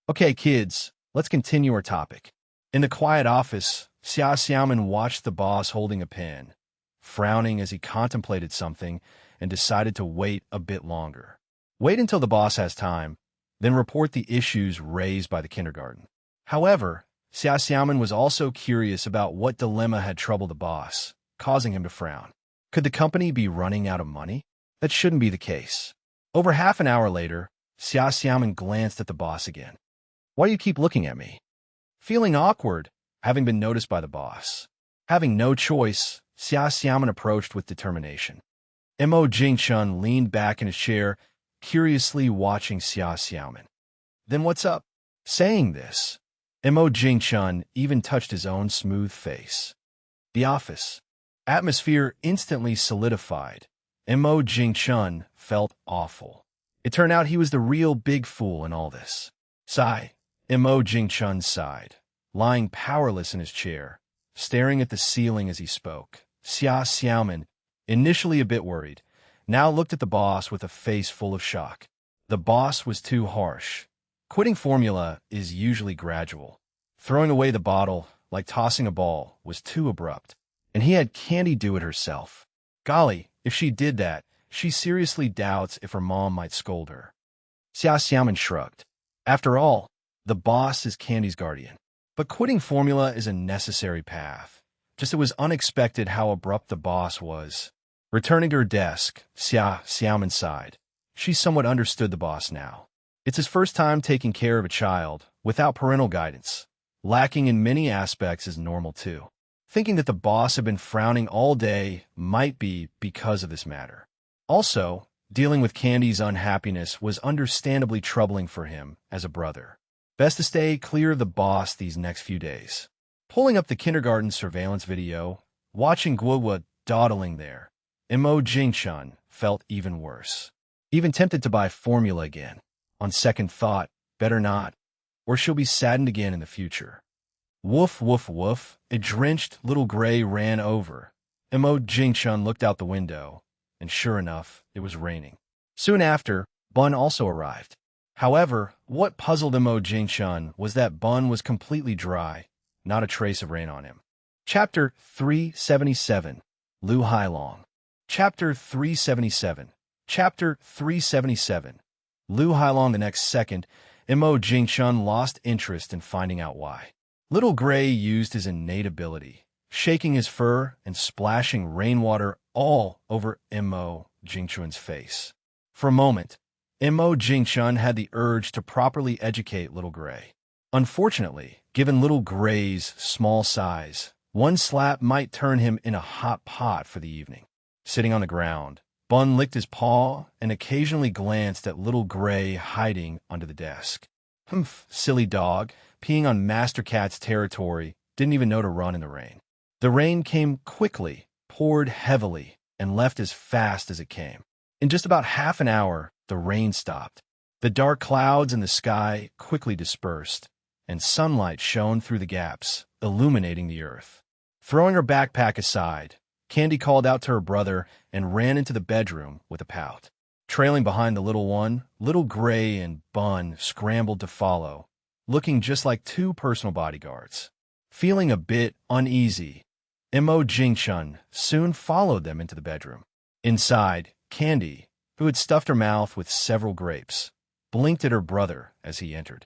Okay, kids, let's continue our topic. In the quiet office, Xia Xiaoman watched the boss holding a pen, frowning as he contemplated something and decided to wait a bit longer. Wait until the boss has time, then report the issues raised by the kindergarten. However, Xia Xiaoman was also curious about what dilemma had troubled the boss, causing him to frown. Could the company be running out of money? That shouldn't be the case. Over half an hour later, Xia Xiaoman glanced at the boss again. Why do you keep looking at me? Feeling awkward, having been noticed by the boss. Having no choice, Xia Xiaoman approached with determination. Emo Jingchun leaned back in his chair, curiously watching Xia Xiaoman. Then what's up? Saying this, Emo Jingchun even touched his own smooth face. The office. Atmosphere instantly solidified. Emo Jingchun felt awful. It turned out he was the real big fool in all this. Sigh. Emo Jingchun sighed, lying powerless in his chair, staring at the ceiling as he spoke. Xia Xiaoman, initially a bit worried, now looked at the boss with a face full of shock. The boss was too harsh. Quitting formula is usually gradual. Throwing away the bottle, like tossing a ball, was too abrupt. And he had Candy do it herself. Golly, if she did that, she seriously doubts if her mom might scold her. Xia Xiaoman shrugged. After all, the boss is Candy's guardian. But quitting formula is a necessary path. Just it was unexpected how abrupt the boss was. Returning to her desk, Xia Xiaoman sighed. She somewhat understood the boss now. It's his first time taking care of a child, without parental guidance. Lacking in many aspects is normal too. Thinking that the boss had been frowning all day might be because of this matter. Also, dealing with Candy's unhappiness was understandably troubling for him as a brother. Best to stay clear of the boss these next few days. Pulling up the kindergarten surveillance video, watching Guogua dawdling there, Emo Jingchun felt even worse. Even tempted to buy formula again. On second thought, better not, or she'll be saddened again in the future. Woof, woof, woof, a drenched little gray ran over. Emo Jingchun looked out the window, and sure enough, it was raining. Soon after, Bun also arrived. However, what puzzled Emo Jingchun was that Bun was completely dry, not a trace of rain on him. Chapter 377, Lu Hailong. Chapter 377. Chapter 377. Lu Hailong. The next second, Emo Jingchun lost interest in finding out why. Little Gray used his innate ability, shaking his fur and splashing rainwater all over Emo Jingchun's face. For a moment, Emo Jingchun had the urge to properly educate Little Gray. Unfortunately, given Little Gray's small size, one slap might turn him in a hot pot for the evening. Sitting on the ground, Bun licked his paw and occasionally glanced at Little Gray hiding under the desk. Humph, silly dog, peeing on Master Cat's territory, didn't even know to run in the rain. The rain came quickly, poured heavily, and left as fast as it came. In just about half an hour, the rain stopped. The dark clouds in the sky quickly dispersed, and sunlight shone through the gaps, illuminating the earth. Throwing her backpack aside, Candy called out to her brother and ran into the bedroom with a pout. Trailing behind the little one, Little Gray and Bun scrambled to follow, looking just like two personal bodyguards. Feeling a bit uneasy, Mo Jingchun soon followed them into the bedroom. Inside, Candy, who had stuffed her mouth with several grapes, blinked at her brother as he entered.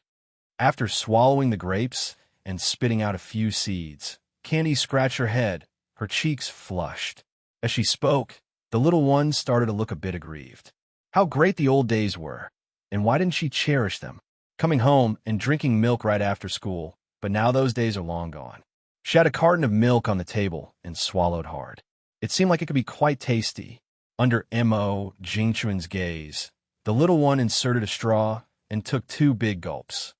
After swallowing the grapes and spitting out a few seeds, Candy scratched her head, her cheeks flushed. As she spoke, the little one started to look a bit aggrieved. How great the old days were, and why didn't she cherish them? Coming home and drinking milk right after school, but now those days are long gone. She had a carton of milk on the table and swallowed hard. It seemed like it could be quite tasty. Under Mo Jingchun's gaze, the little one inserted a straw and took 2 big gulps.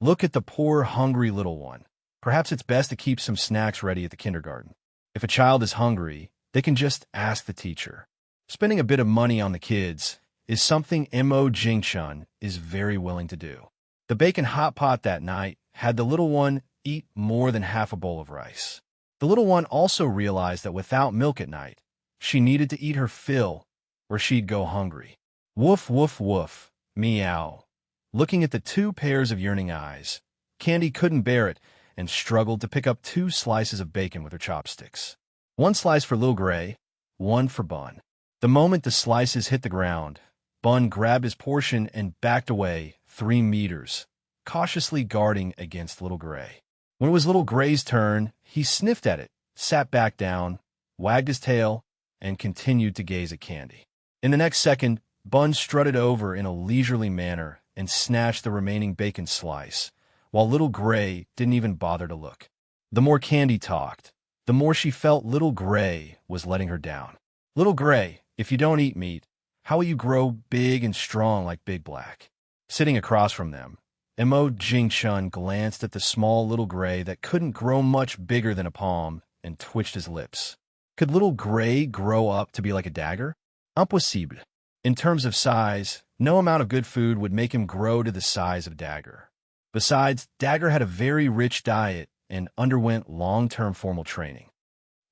Look at the poor, hungry little one. Perhaps it's best to keep some snacks ready at the kindergarten. If a child is hungry, they can just ask the teacher. Spending a bit of money on the kids is something Mo Jingchun is very willing to do. The bacon hot pot that night had the little one eat more than half a bowl of rice. The little one also realized that without milk at night, she needed to eat her fill or she'd go hungry. Woof, woof, woof, meow. Looking at the 2 pairs of yearning eyes, Candy couldn't bear it and struggled to pick up 2 slices of bacon with her chopsticks. 1 slice for Little Gray, 1 for Bun. The moment the slices hit the ground, Bun grabbed his portion and backed away 3 meters, cautiously guarding against Little Gray. When it was Little Gray's turn, he sniffed at it, sat back down, wagged his tail, and continued to gaze at Candy. In the next second, Bun strutted over in a leisurely manner and snatched the remaining bacon slice, while Little Gray didn't even bother to look. The more Candy talked, the more she felt Little Gray was letting her down. Little Gray, if you don't eat meat, how will you grow big and strong like Big Black? Sitting across from them, Mo Jingchun glanced at the small Little Gray that couldn't grow much bigger than a palm and twitched his lips. Could Little Gray grow up to be like a dagger? Impossible. In terms of size, no amount of good food would make him grow to the size of Dagger. Besides, Dagger had a very rich diet and underwent long-term formal training.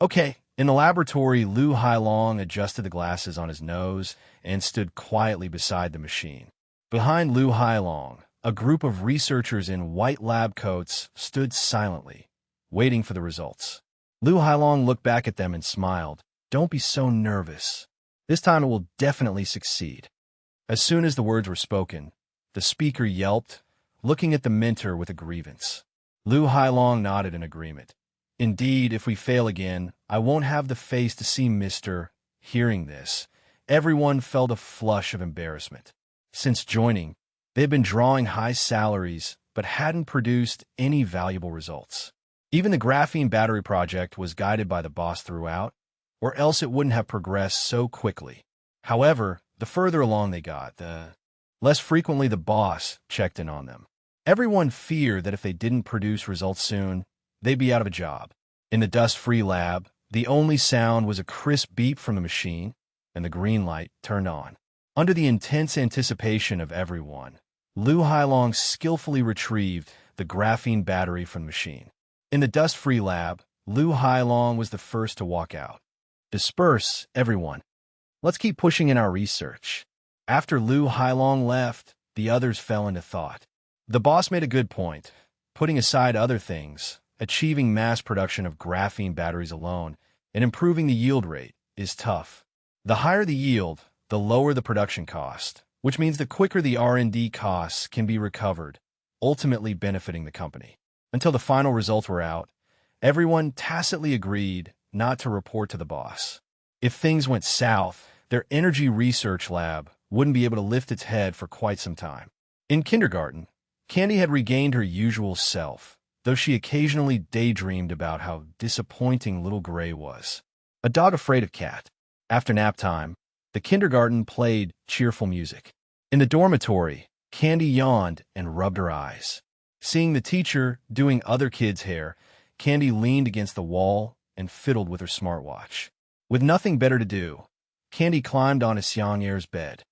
Okay, in the laboratory, Lu Hailong adjusted the glasses on his nose and stood quietly beside the machine. Behind Lu Hailong, a group of researchers in white lab coats stood silently, waiting for the results. Lu Hailong looked back at them and smiled. Don't be so nervous. This time it will definitely succeed. As soon as the words were spoken, the speaker yelped, looking at the mentor with a grievance. Lu Hailong nodded in agreement. Indeed, if we fail again, I won't have the face to see Mr. Hearing this, everyone felt a flush of embarrassment. Since joining, they had been drawing high salaries, but hadn't produced any valuable results. Even the graphene battery project was guided by the boss throughout, or else it wouldn't have progressed so quickly. However, the further along they got, the less frequently the boss checked in on them. Everyone feared that if they didn't produce results soon, they'd be out of a job. In the dust-free lab, the only sound was a crisp beep from the machine, and the green light turned on. Under the intense anticipation of everyone, Lu Hailong skillfully retrieved the graphene battery from the machine. In the dust-free lab, Lu Hailong was the first to walk out. Disperse, everyone. Let's keep pushing in our research. After Lu Hailong left, the others fell into thought. The boss made a good point. Putting aside other things, achieving mass production of graphene batteries alone and improving the yield rate is tough. The higher the yield, the lower the production cost, which means the quicker the R&D costs can be recovered, ultimately benefiting the company. Until the final results were out, everyone tacitly agreed not to report to the boss. If things went south, their energy research lab wouldn't be able to lift its head for quite some time. In kindergarten, Candy had regained her usual self, though she occasionally daydreamed about how disappointing Little Gray was. A dog afraid of cat. After nap time, the kindergarten played cheerful music. In the dormitory, Candy yawned and rubbed her eyes. Seeing the teacher doing other kids' hair, Candy leaned against the wall and fiddled with her smartwatch. With nothing better to do, Candy climbed onto Xiang'er's bed.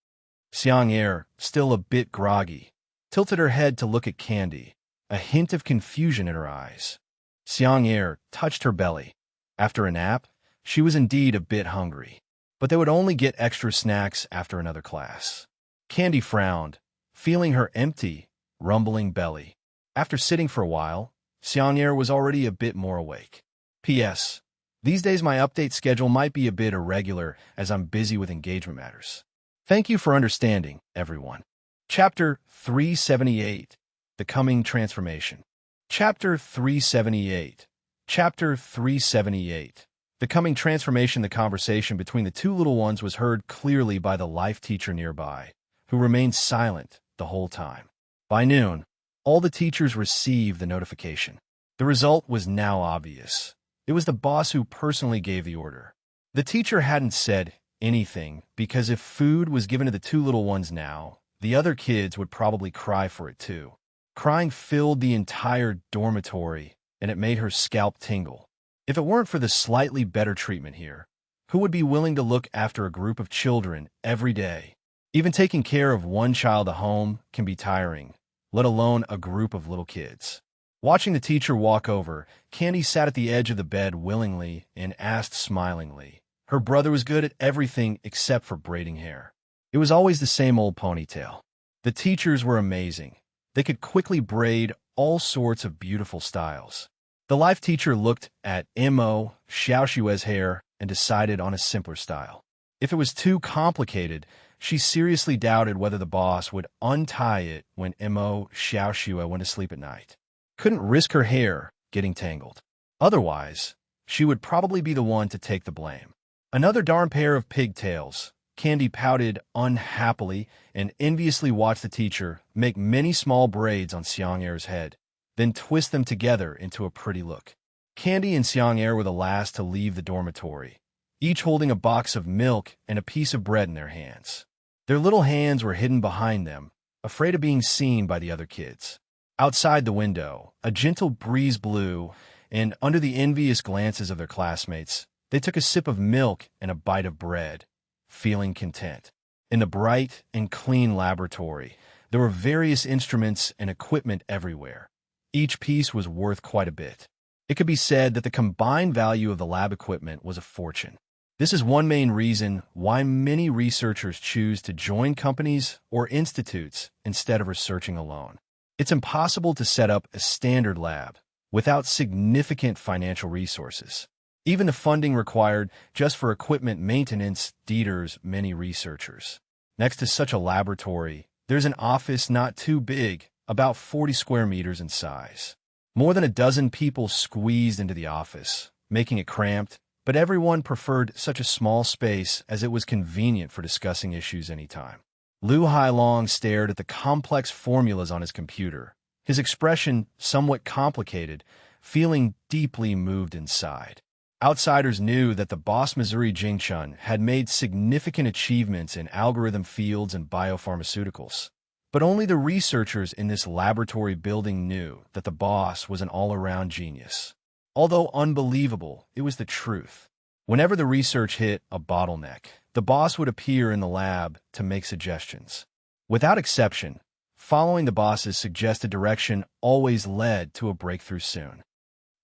Xiang, still a bit groggy, tilted her head to look at Candy, a hint of confusion in her eyes. Xiang touched her belly. After a nap, she was indeed a bit hungry, but they would only get extra snacks after another class. Candy frowned, feeling her empty, rumbling belly. After sitting for a while, Xiang was already a bit more awake. P.S. These days my update schedule might be a bit irregular as I'm busy with engagement matters. Thank you for understanding, everyone. Chapter 378. The Coming Transformation. Chapter 378. Chapter 378. The coming transformation. The conversation between the two little ones was heard clearly by the life teacher nearby, who remained silent the whole time. By noon, all the teachers received the notification. The result was now obvious. It was the boss who personally gave the order. The teacher hadn't said anything because if food was given to the two little ones now, the other kids would probably cry for it too. Crying filled the entire dormitory, and it made her scalp tingle. If it weren't for the slightly better treatment here, who would be willing to look after a group of children every day? Even taking care of one child at home can be tiring, let alone a group of little kids. Watching the teacher walk over, Candy sat at the edge of the bed willingly and asked smilingly. Her brother was good at everything except for braiding hair. It was always the same old ponytail. The teachers were amazing. They could quickly braid all sorts of beautiful styles. The life teacher looked at Mo Xiaoshue's hair and decided on a simpler style. If it was too complicated, she seriously doubted whether the boss would untie it when Mo Xiaoshue went to sleep at night. Couldn't risk her hair getting tangled. Otherwise, she would probably be the one to take the blame. Another darn pair of pigtails. Candy pouted unhappily and enviously watched the teacher make many small braids on Xiang's head, then twist them together into a pretty look. Candy and Xiang were the last to leave the dormitory, each holding a box of milk and a piece of bread in their hands. Their little hands were hidden behind them, afraid of being seen by the other kids. Outside the window, a gentle breeze blew, and under the envious glances of their classmates, they took a sip of milk and a bite of bread, feeling content. In the bright and clean laboratory, there were various instruments and equipment everywhere. Each piece was worth quite a bit. It could be said that the combined value of the lab equipment was a fortune. This is one main reason why many researchers choose to join companies or institutes instead of researching alone. It's impossible to set up a standard lab without significant financial resources. Even the funding required just for equipment maintenance deters many researchers. Next to such a laboratory, there's an office not too big, about 40 square meters in size. More than a dozen people squeezed into the office, making it cramped, but everyone preferred such a small space as it was convenient for discussing issues anytime. Lu Hailong stared at the complex formulas on his computer, his expression somewhat complicated, feeling deeply moved inside. Outsiders knew that the boss Missouri Jingchun had made significant achievements in algorithm fields and biopharmaceuticals. But only the researchers in this laboratory building knew that the boss was an all-around genius. Although unbelievable, it was the truth. Whenever the research hit a bottleneck, the boss would appear in the lab to make suggestions. Without exception, following the boss's suggested direction always led to a breakthrough soon.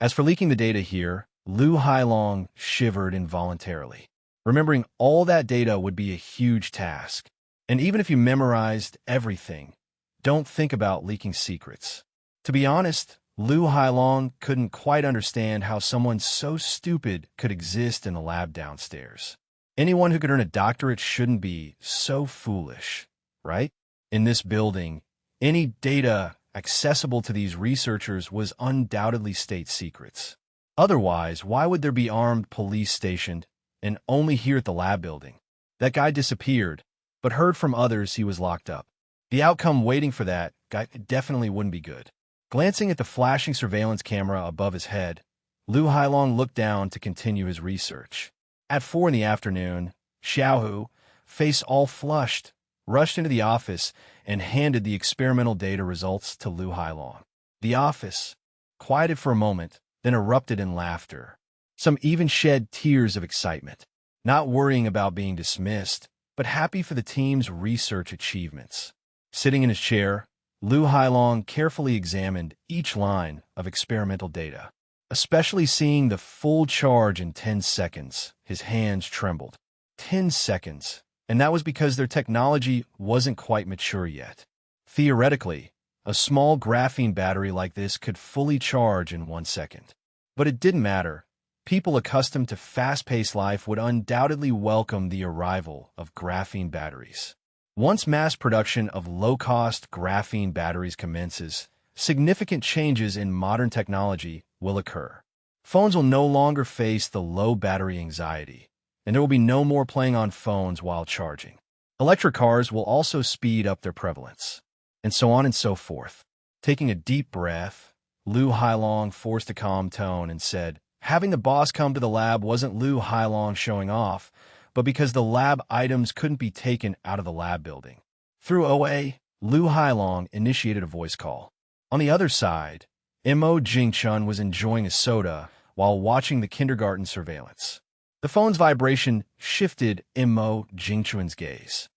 As for leaking the data here, Lu Hailong shivered involuntarily. Remembering all that data would be a huge task. And even if you memorized everything, don't think about leaking secrets. To be honest, Lu Hailong couldn't quite understand how someone so stupid could exist in the lab downstairs. Anyone who could earn a doctorate shouldn't be so foolish, right? In this building, any data accessible to these researchers was undoubtedly state secrets. Otherwise, why would there be armed police stationed, and only here at the lab building? That guy disappeared, but heard from others he was locked up. The outcome waiting for that guy definitely wouldn't be good. Glancing at the flashing surveillance camera above his head, Lu Hailong looked down to continue his research. At 4 in the afternoon, Xiaohu, face all flushed, rushed into the office and handed the experimental data results to Lu Hailong. The office, quieted for a moment, then erupted in laughter. Some even shed tears of excitement. Not worrying about being dismissed, but happy for the team's research achievements. Sitting in his chair, Lu Hailong carefully examined each line of experimental data. Especially seeing the full charge in 10 seconds, his hands trembled. 10 seconds, and that was because their technology wasn't quite mature yet. Theoretically, a small graphene battery like this could fully charge in 1 second. But it didn't matter. People accustomed to fast-paced life would undoubtedly welcome the arrival of graphene batteries. Once mass production of low-cost graphene batteries commences, significant changes in modern technology will occur. Phones will no longer face the low battery anxiety, and there will be no more playing on phones while charging. Electric cars will also speed up their prevalence, and so on and so forth. Taking a deep breath, Lu Hailong forced a calm tone and said, having the boss come to the lab wasn't Lu Hailong showing off, but because the lab items couldn't be taken out of the lab building. Through OA, Lu Hailong initiated a voice call. On the other side, Mo Jingchun was enjoying a soda while watching the kindergarten surveillance. The phone's vibration shifted Mo Jingchun's gaze.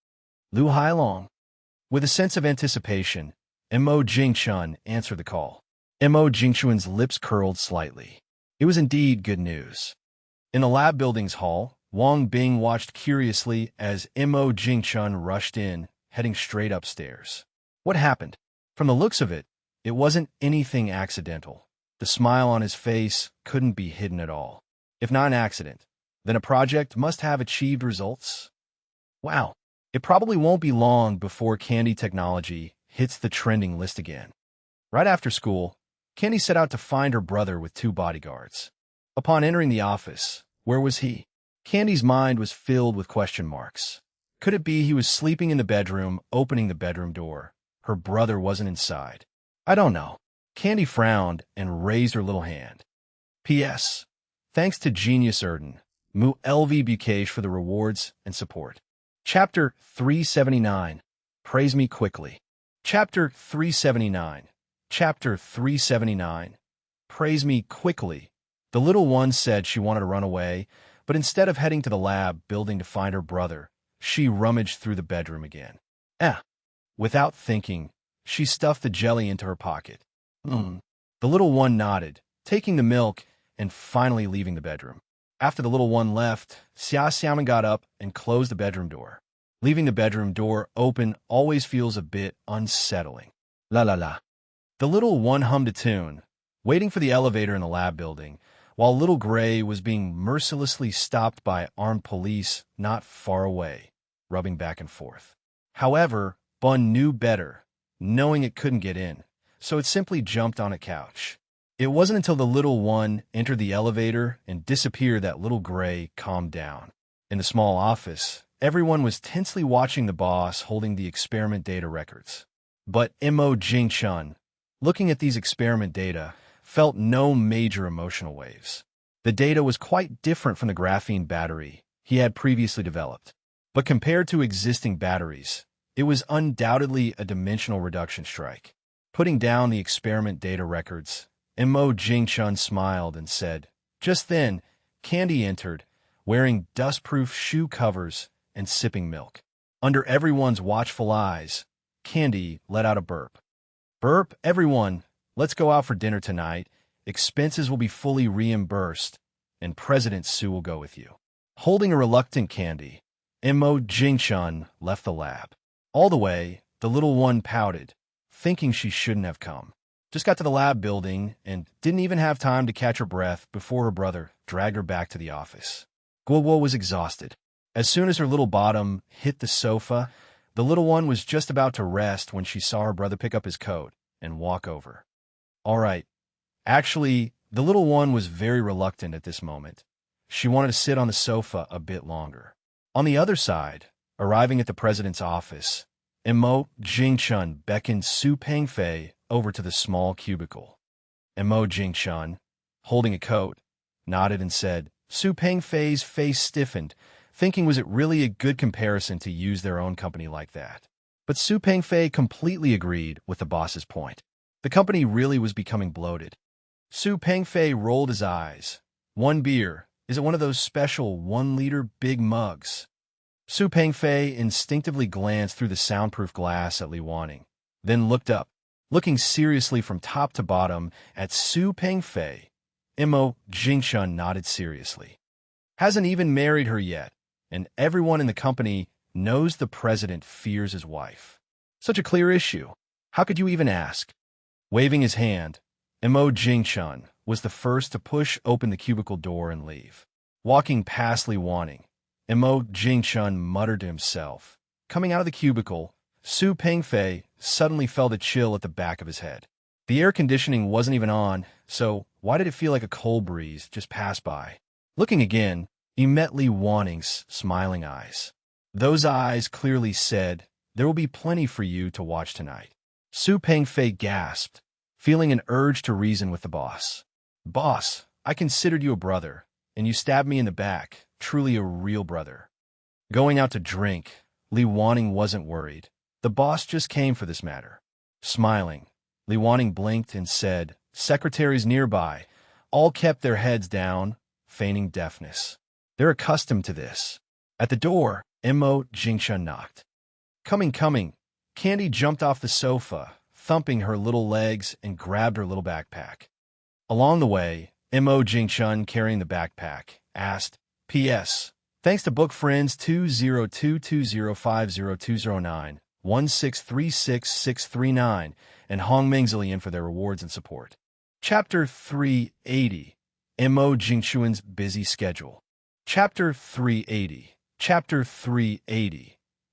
Lu Hailong. With a sense of anticipation, Mo Jingchun answered the call. Mo Jingchun's lips curled slightly. It was indeed good news. In the lab building's hall, Wang Bing watched curiously as Mo Jingchun rushed in, heading straight upstairs. What happened? From the looks of it, it wasn't anything accidental. The smile on his face couldn't be hidden at all. If not an accident, then a project must have achieved results. Wow, it probably won't be long before Candy Technology hits the trending list again. Right after school, Candy set out to find her brother with 2 bodyguards. Upon entering the office, where was he? Candy's mind was filled with question marks. Could it be he was sleeping in the bedroom, opening the bedroom door? Her brother wasn't inside. I don't know. Candy frowned and raised her little hand. P.S. Thanks to Genius Erden, Mu LV Bukash for the rewards and support. Chapter 379. Praise Me Quickly. Chapter 379. Chapter 379. Praise Me Quickly. The little one said she wanted to run away, but instead of heading to the lab building to find her brother, she rummaged through the bedroom again. Without thinking, she stuffed the jelly into her pocket. The little one nodded, taking the milk and finally leaving the bedroom. After the little one left, Xia Xiaoman got up and closed the bedroom door. Leaving the bedroom door open always feels a bit unsettling. La la la. The little one hummed a tune, waiting for the elevator in the lab building, while Little Gray was being mercilessly stopped by armed police not far away, rubbing back and forth. However, Bun knew better, knowing it couldn't get in, so it simply jumped on a couch. It wasn't until the little one entered the elevator and disappeared that Little Gray calmed down. In the small office, everyone was tensely watching the boss holding the experiment data records. But Mo Jingchun, looking at these experiment data, felt no major emotional waves. The data was quite different from the graphene battery he had previously developed. But compared to existing batteries, it was undoubtedly a dimensional reduction strike. Putting down the experiment data records, Mo Jingchun smiled and said, just then, Candy entered, wearing dust-proof shoe covers and sipping milk. Under everyone's watchful eyes, Candy let out a burp. Burp, everyone, let's go out for dinner tonight. Expenses will be fully reimbursed, and President Su will go with you. Holding a reluctant Candy, Mo Jingchun left the lab. All the way, the little one pouted, thinking she shouldn't have come. Just got to the lab building and didn't even have time to catch her breath before her brother dragged her back to the office. Guo was exhausted. As soon as her little bottom hit the sofa, the little one was just about to rest when she saw her brother pick up his coat and walk over. All right. Actually, the little one was very reluctant at this moment. She wanted to sit on the sofa a bit longer. On the other side, arriving at the president's office, Mo Jingchun beckoned Su Pengfei over to the small cubicle. Mo Jingchun, holding a coat, nodded and said, Su Pengfei's face stiffened, thinking was it really a good comparison to use their own company like that. But Su Pengfei completely agreed with the boss's point. The company really was becoming bloated. Su Pengfei rolled his eyes. 1 beer. Is it one of those special 1-liter big mugs? Su Pengfei instinctively glanced through the soundproof glass at Li Wanning, then looked up, looking seriously from top to bottom at Su Pengfei. Mo Jingshun nodded seriously. Hasn't even married her yet, and everyone in the company knows the president fears his wife. Such a clear issue. How could you even ask? Waving his hand, Mo Jingshun was the first to push open the cubicle door and leave. Walking past Li Wanning, Mo Jingshun muttered to himself. Coming out of the cubicle, Su Pengfei suddenly felt a chill at the back of his head. The air conditioning wasn't even on, so why did it feel like a cold breeze just passed by? Looking again, he met Li Wanning's smiling eyes. Those eyes clearly said, "There will be plenty for you to watch tonight." Su Pengfei gasped, feeling an urge to reason with the boss. "Boss, I considered you a brother, and you stabbed me in the back, truly a real brother." Going out to drink, Li Wanning wasn't worried. The boss just came for this matter. Smiling, Li Wanning blinked and said, "Secretaries nearby all kept their heads down, feigning deafness. They're accustomed to this." At the door, Mo Jingshun knocked. Coming. Candy jumped off the sofa, thumping her little legs, and grabbed her little backpack. Along the way, Mo Jingshun, carrying the backpack, asked, "P.S. Thanks to book friends 20220502009, 1636639, and Hong Mingzilian for their rewards and support." Chapter 380. Mo Jingshun's Busy Schedule. Chapter 380.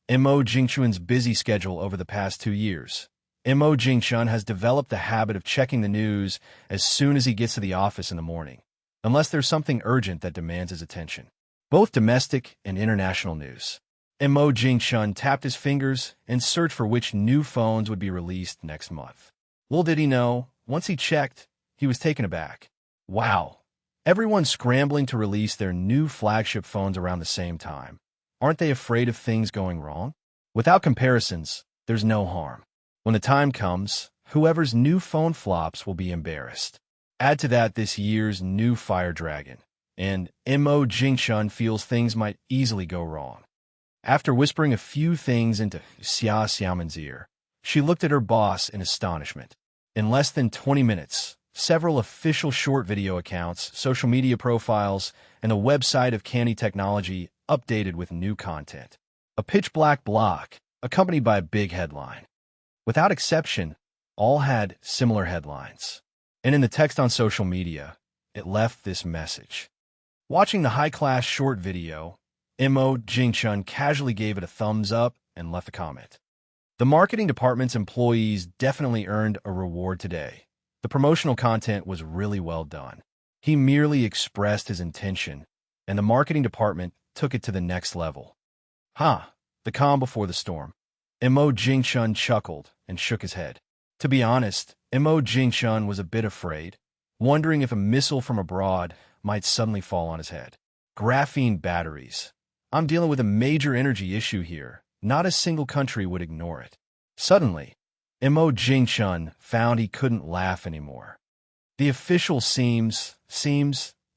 Mo Jingshun's busy schedule over the past 2 years. Mo Jingshun has developed the habit of checking the news as soon as he gets to the office in the morning, unless there's something urgent that demands his attention. Both domestic and international news. Mo Jingshun tapped his fingers and searched for which new phones would be released next month. Little did he know, once he checked, he was taken aback. Wow! Everyone's scrambling to release their new flagship phones around the same time. Aren't they afraid of things going wrong? Without comparisons, there's no harm. When the time comes, whoever's new phone flops will be embarrassed. Add to that this year's new Fire Dragon, and Mo Jingshun feels things might easily go wrong. After whispering a few things into Xia Xiaoman's ear, she looked at her boss in astonishment. In less than 20 minutes, several official short video accounts, social media profiles, and the website of Candy Technology updated with new content. A pitch-black block, accompanied by a big headline. Without exception, all had similar headlines. And in the text on social media, it left this message. Watching the high-class short video, Mo Jingshun casually gave it a thumbs up and left a comment. The marketing department's employees definitely earned a reward today. The promotional content was really well done. He merely expressed his intention, and the marketing department took it to the next level. The calm before the storm. Mo Jingshun chuckled and shook his head. To be honest, Mo Jingshun was a bit afraid, wondering if a missile from abroad might suddenly fall on his head. Graphene batteries. I'm dealing with a major energy issue here. Not a single country would ignore it. Suddenly, Mo Jingshun found he couldn't laugh anymore. The official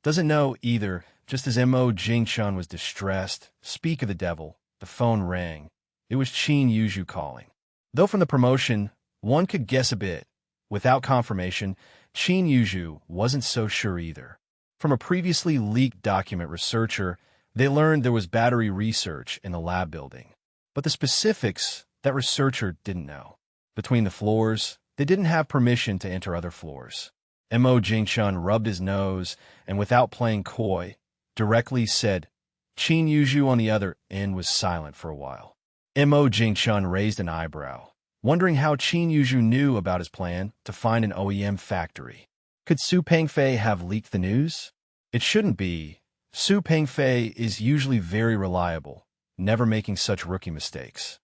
doesn't know either. Just as Mo Jingshun was distressed, speak of the devil, the phone rang. It was Qin Yuzhu calling. Though from the promotion, one could guess a bit. Without confirmation, Qin Yuzhu wasn't so sure either. From a previously leaked document researcher, they learned there was battery research in the lab building. But the specifics, that researcher didn't know. Between the floors, they didn't have permission to enter other floors. Mo Jingshun rubbed his nose and, without playing coy, directly said, Qin Yuzhu on the other end was silent for a while. Mo Jingshun raised an eyebrow, wondering how Qin Yuzhu knew about his plan to find an OEM factory. Could Su Pengfei have leaked the news? It shouldn't be. Su Pengfei is usually very reliable, never making such rookie mistakes.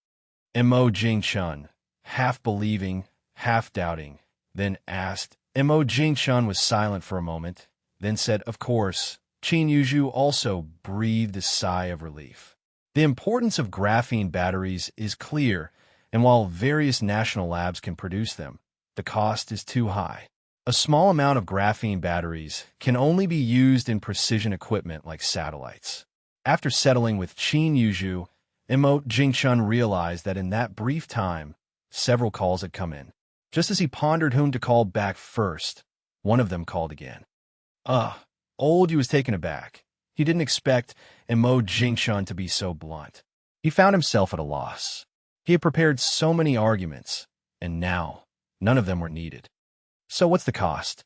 Mo Jingshun, half believing, half doubting, then asked. Mo Jingshun was silent for a moment, then said, "Of course." Qin Yuzhu also breathed a sigh of relief. The importance of graphene batteries is clear, and while various national labs can produce them, the cost is too high. A small amount of graphene batteries can only be used in precision equipment like satellites. After settling with Qin Yuzhu, Imo Jingchun realized that in that brief time, several calls had come in. Just as he pondered whom to call back first, one of them called again. He was taken aback. He didn't expect Imo Jingchun to be so blunt. He found himself at a loss. He had prepared so many arguments, and now none of them were needed. So what's the cost?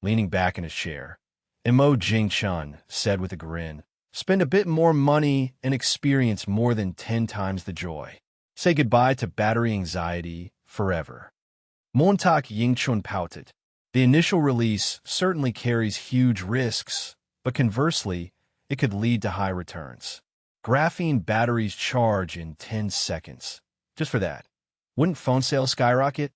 Leaning back in his chair, Imo Jingchun said with a grin, spend a bit more money and experience more than 10 times the joy. Say goodbye to battery anxiety forever. Montauk Yingchun pouted. The initial release certainly carries huge risks, but conversely, it could lead to high returns. Graphene batteries charge in 10 seconds. Just for that, wouldn't phone sales skyrocket?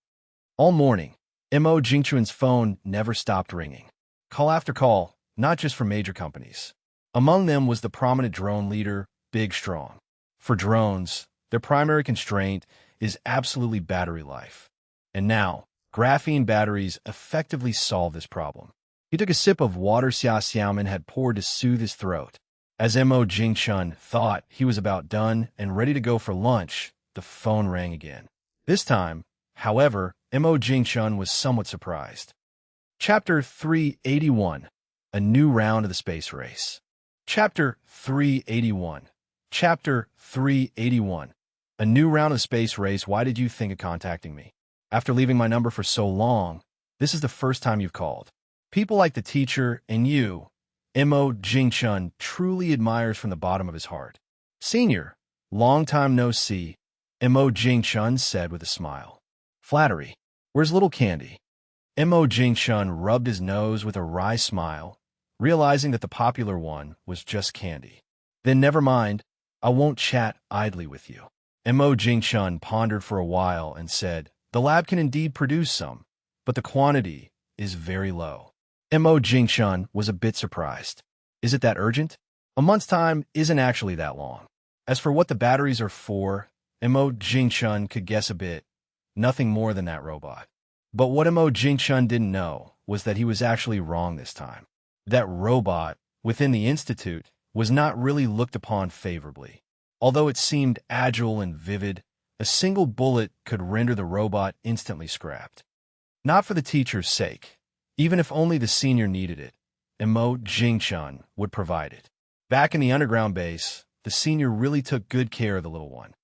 All morning, Imo Jingchun's phone never stopped ringing. Call after call, not just from major companies. Among them was the prominent drone leader, Big Strong. For drones, their primary constraint is absolutely battery life. And now, graphene batteries effectively solve this problem. He took a sip of water Xia Xiaomin had poured to soothe his throat. As Imo Jingchun thought he was about done and ready to go for lunch, the phone rang again. This time, however, Imo Jingchun was somewhat surprised. Chapter 381, A New Round of the Space Race. Chapter 381. Chapter 381. A new round of the space race. Why did you think of contacting me? After leaving my number for so long, this is the first time you've called. People like the teacher and you, Imo Jingchun truly admires from the bottom of his heart. Senior, long time no see, Imo Jingchun said with a smile. Flattery. Where's little Candy? Imo Jingchun rubbed his nose with a wry smile, realizing that the popular one was just Candy. Then never mind, I won't chat idly with you. Imo Jingchun pondered for a while and said, the lab can indeed produce some, but the quantity is very low. Imo Jingchun was a bit surprised. Is it that urgent? A month's time isn't actually that long. As for what the batteries are for, Imo Jingchun could guess a bit, nothing more than that robot. But what Imo Jingchun didn't know was that he was actually wrong this time. That robot, within the Institute, was not really looked upon favorably. Although it seemed agile and vivid, a single bullet could render the robot instantly scrapped. Not for the teacher's sake. Even if only the senior needed it, Imo Jingchun would provide it. Back in the underground base, the senior really took good care of the little one.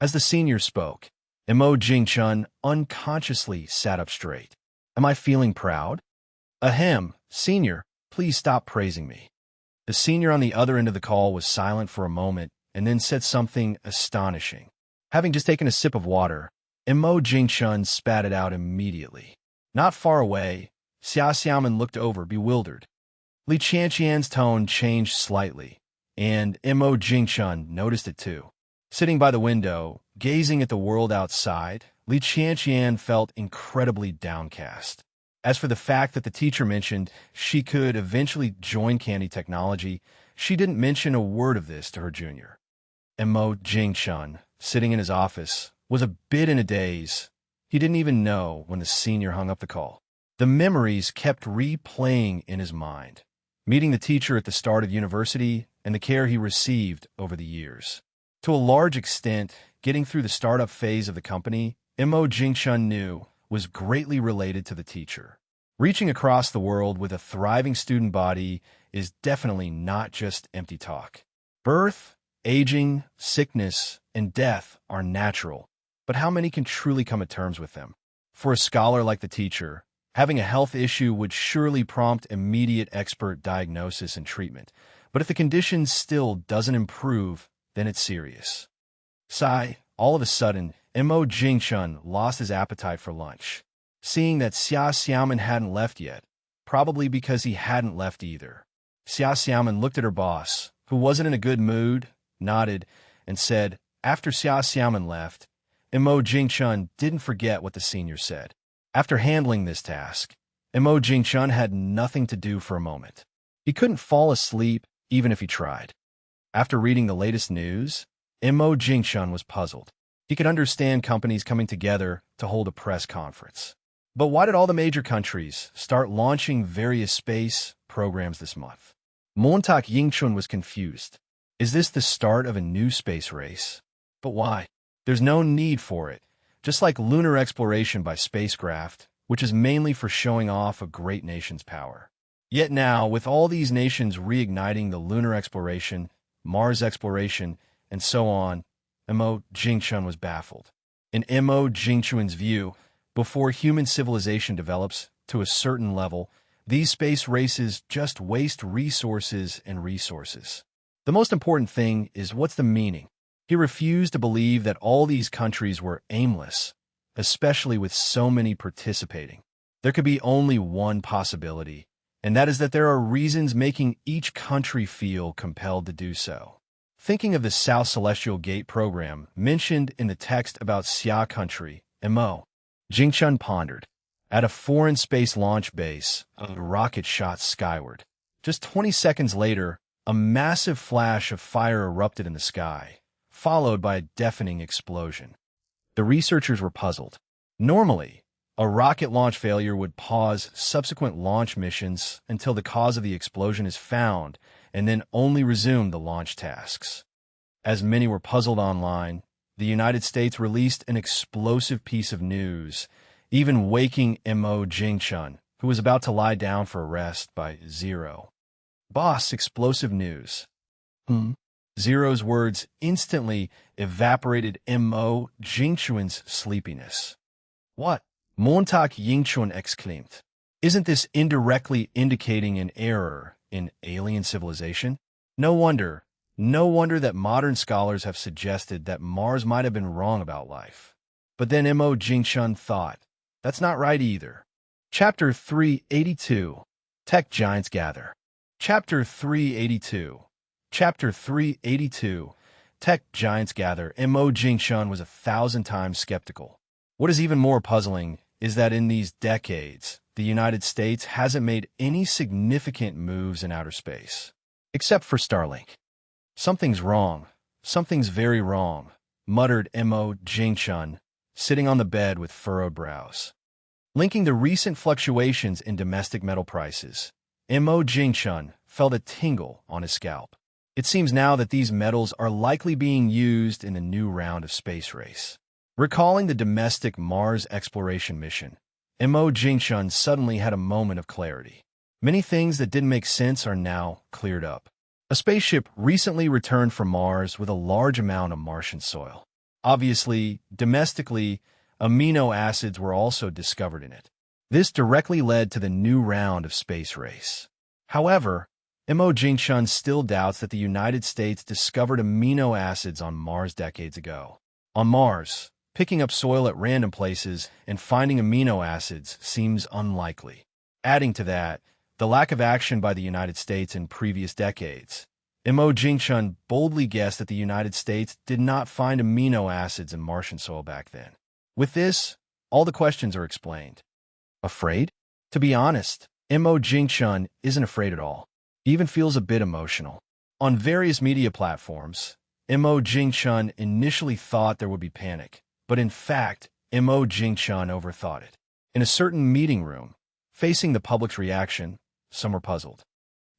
As the senior spoke, Imo Jingchun unconsciously sat up straight. Am I feeling proud? Ahem, senior, please stop praising me. The senior on the other end of the call was silent for a moment and then said something astonishing. Having just taken a sip of water, Imo Jingchun spat it out immediately. Not far away, Xia Xiaomin looked over, bewildered. Li Qianqian's tone changed slightly, and Imo Jingchun noticed it too. Sitting by the window, gazing at the world outside, Li Qianqian felt incredibly downcast. As for the fact that the teacher mentioned she could eventually join Candy Technology, she didn't mention a word of this to her junior. Imo Jingchun, sitting in his office, was a bit in a daze. He didn't even know when the senior hung up the call. The memories kept replaying in his mind, meeting the teacher at the start of university and the care he received over the years. To a large extent, getting through the startup phase of the company, Imo Jingchun knew was greatly related to the teacher. Reaching across the world with a thriving student body is definitely not just empty talk. Birth, aging, sickness, and death are natural, but how many can truly come to terms with them? For a scholar like the teacher, having a health issue would surely prompt immediate expert diagnosis and treatment, but if the condition still doesn't improve, then it's serious. All of a sudden, Imo Jingchun lost his appetite for lunch. Seeing that Xia Xiaomin hadn't left yet, probably because he hadn't left either. Xia Xiaomin looked at her boss, who wasn't in a good mood, nodded, and said, after Xia Xiaomin left, Imo Jingchun didn't forget what the senior said. After handling this task, Imo Jingchun had nothing to do for a moment. He couldn't fall asleep even if he tried. After reading the latest news, Imo Jingchun was puzzled. He could understand companies coming together to hold a press conference. But why did all the major countries start launching various space programs this month? Montauk Yingchun was confused. Is this the start of a new space race? But why? There's no need for it. Just like lunar exploration by spacecraft, which is mainly for showing off a great nation's power. Yet now, with all these nations reigniting the lunar exploration, Mars exploration, and so on, Mo Jingchun was baffled. In Mo Jingchun's view, before human civilization develops to a certain level, these space races just waste resources and resources. The most important thing is what's the meaning? He refused to believe that all these countries were aimless, especially with so many participating. There could be only one possibility, and that is that there are reasons making each country feel compelled to do so. Thinking of the South Celestial Gate program mentioned in the text about Xia country, Mo Jingchun pondered. At a foreign space launch base, a rocket shot skyward. Just 20 seconds later, a massive flash of fire erupted in the sky, followed by a deafening explosion. The researchers were puzzled. Normally, a rocket launch failure would pause subsequent launch missions until the cause of the explosion is found, and then only resume the launch tasks. As many were puzzled online, the United States released an explosive piece of news, even waking Mo Jingchun, who was about to lie down for a rest by Zero. Boss, explosive news. Zero's words instantly evaporated Mo Jingchun's sleepiness. What? Montag Jingchun exclaimed. Isn't this indirectly indicating an error in alien civilization? No wonder that modern scholars have suggested that Mars might have been wrong about life. But then Mo Jingchun thought, that's not right either. Chapter 382. Tech Giants Gather. Chapter 382. Chapter 382. Tech Giants Gather. Mo Jingchun was 1,000 times skeptical. What is even more puzzling is that in these decades, the United States hasn't made any significant moves in outer space. Except for Starlink. Something's wrong. Something's very wrong, muttered Mo Jingchun, sitting on the bed with furrowed brows. Linking the recent fluctuations in domestic metal prices, Mo Jingchun felt a tingle on his scalp. It seems now that these metals are likely being used in the new round of space race. Recalling the domestic Mars exploration mission, Mo Jingchun suddenly had a moment of clarity. Many things that didn't make sense are now cleared up. A spaceship recently returned from Mars with a large amount of Martian soil. Obviously, domestically, amino acids were also discovered in it. This directly led to the new round of space race. However, Mo Jingchun still doubts that the United States discovered amino acids on Mars decades ago. On Mars, picking up soil at random places and finding amino acids seems unlikely. Adding to that, the lack of action by the United States in previous decades. Mo Jingchun boldly guessed that the United States did not find amino acids in Martian soil back then. With this, all the questions are explained. Afraid? To be honest, Mo Jingchun isn't afraid at all. He even feels a bit emotional. On various media platforms, Mo Jingchun initially thought there would be panic, but in fact, Mo Jingchun overthought it. In a certain meeting room, facing the public's reaction, some were puzzled.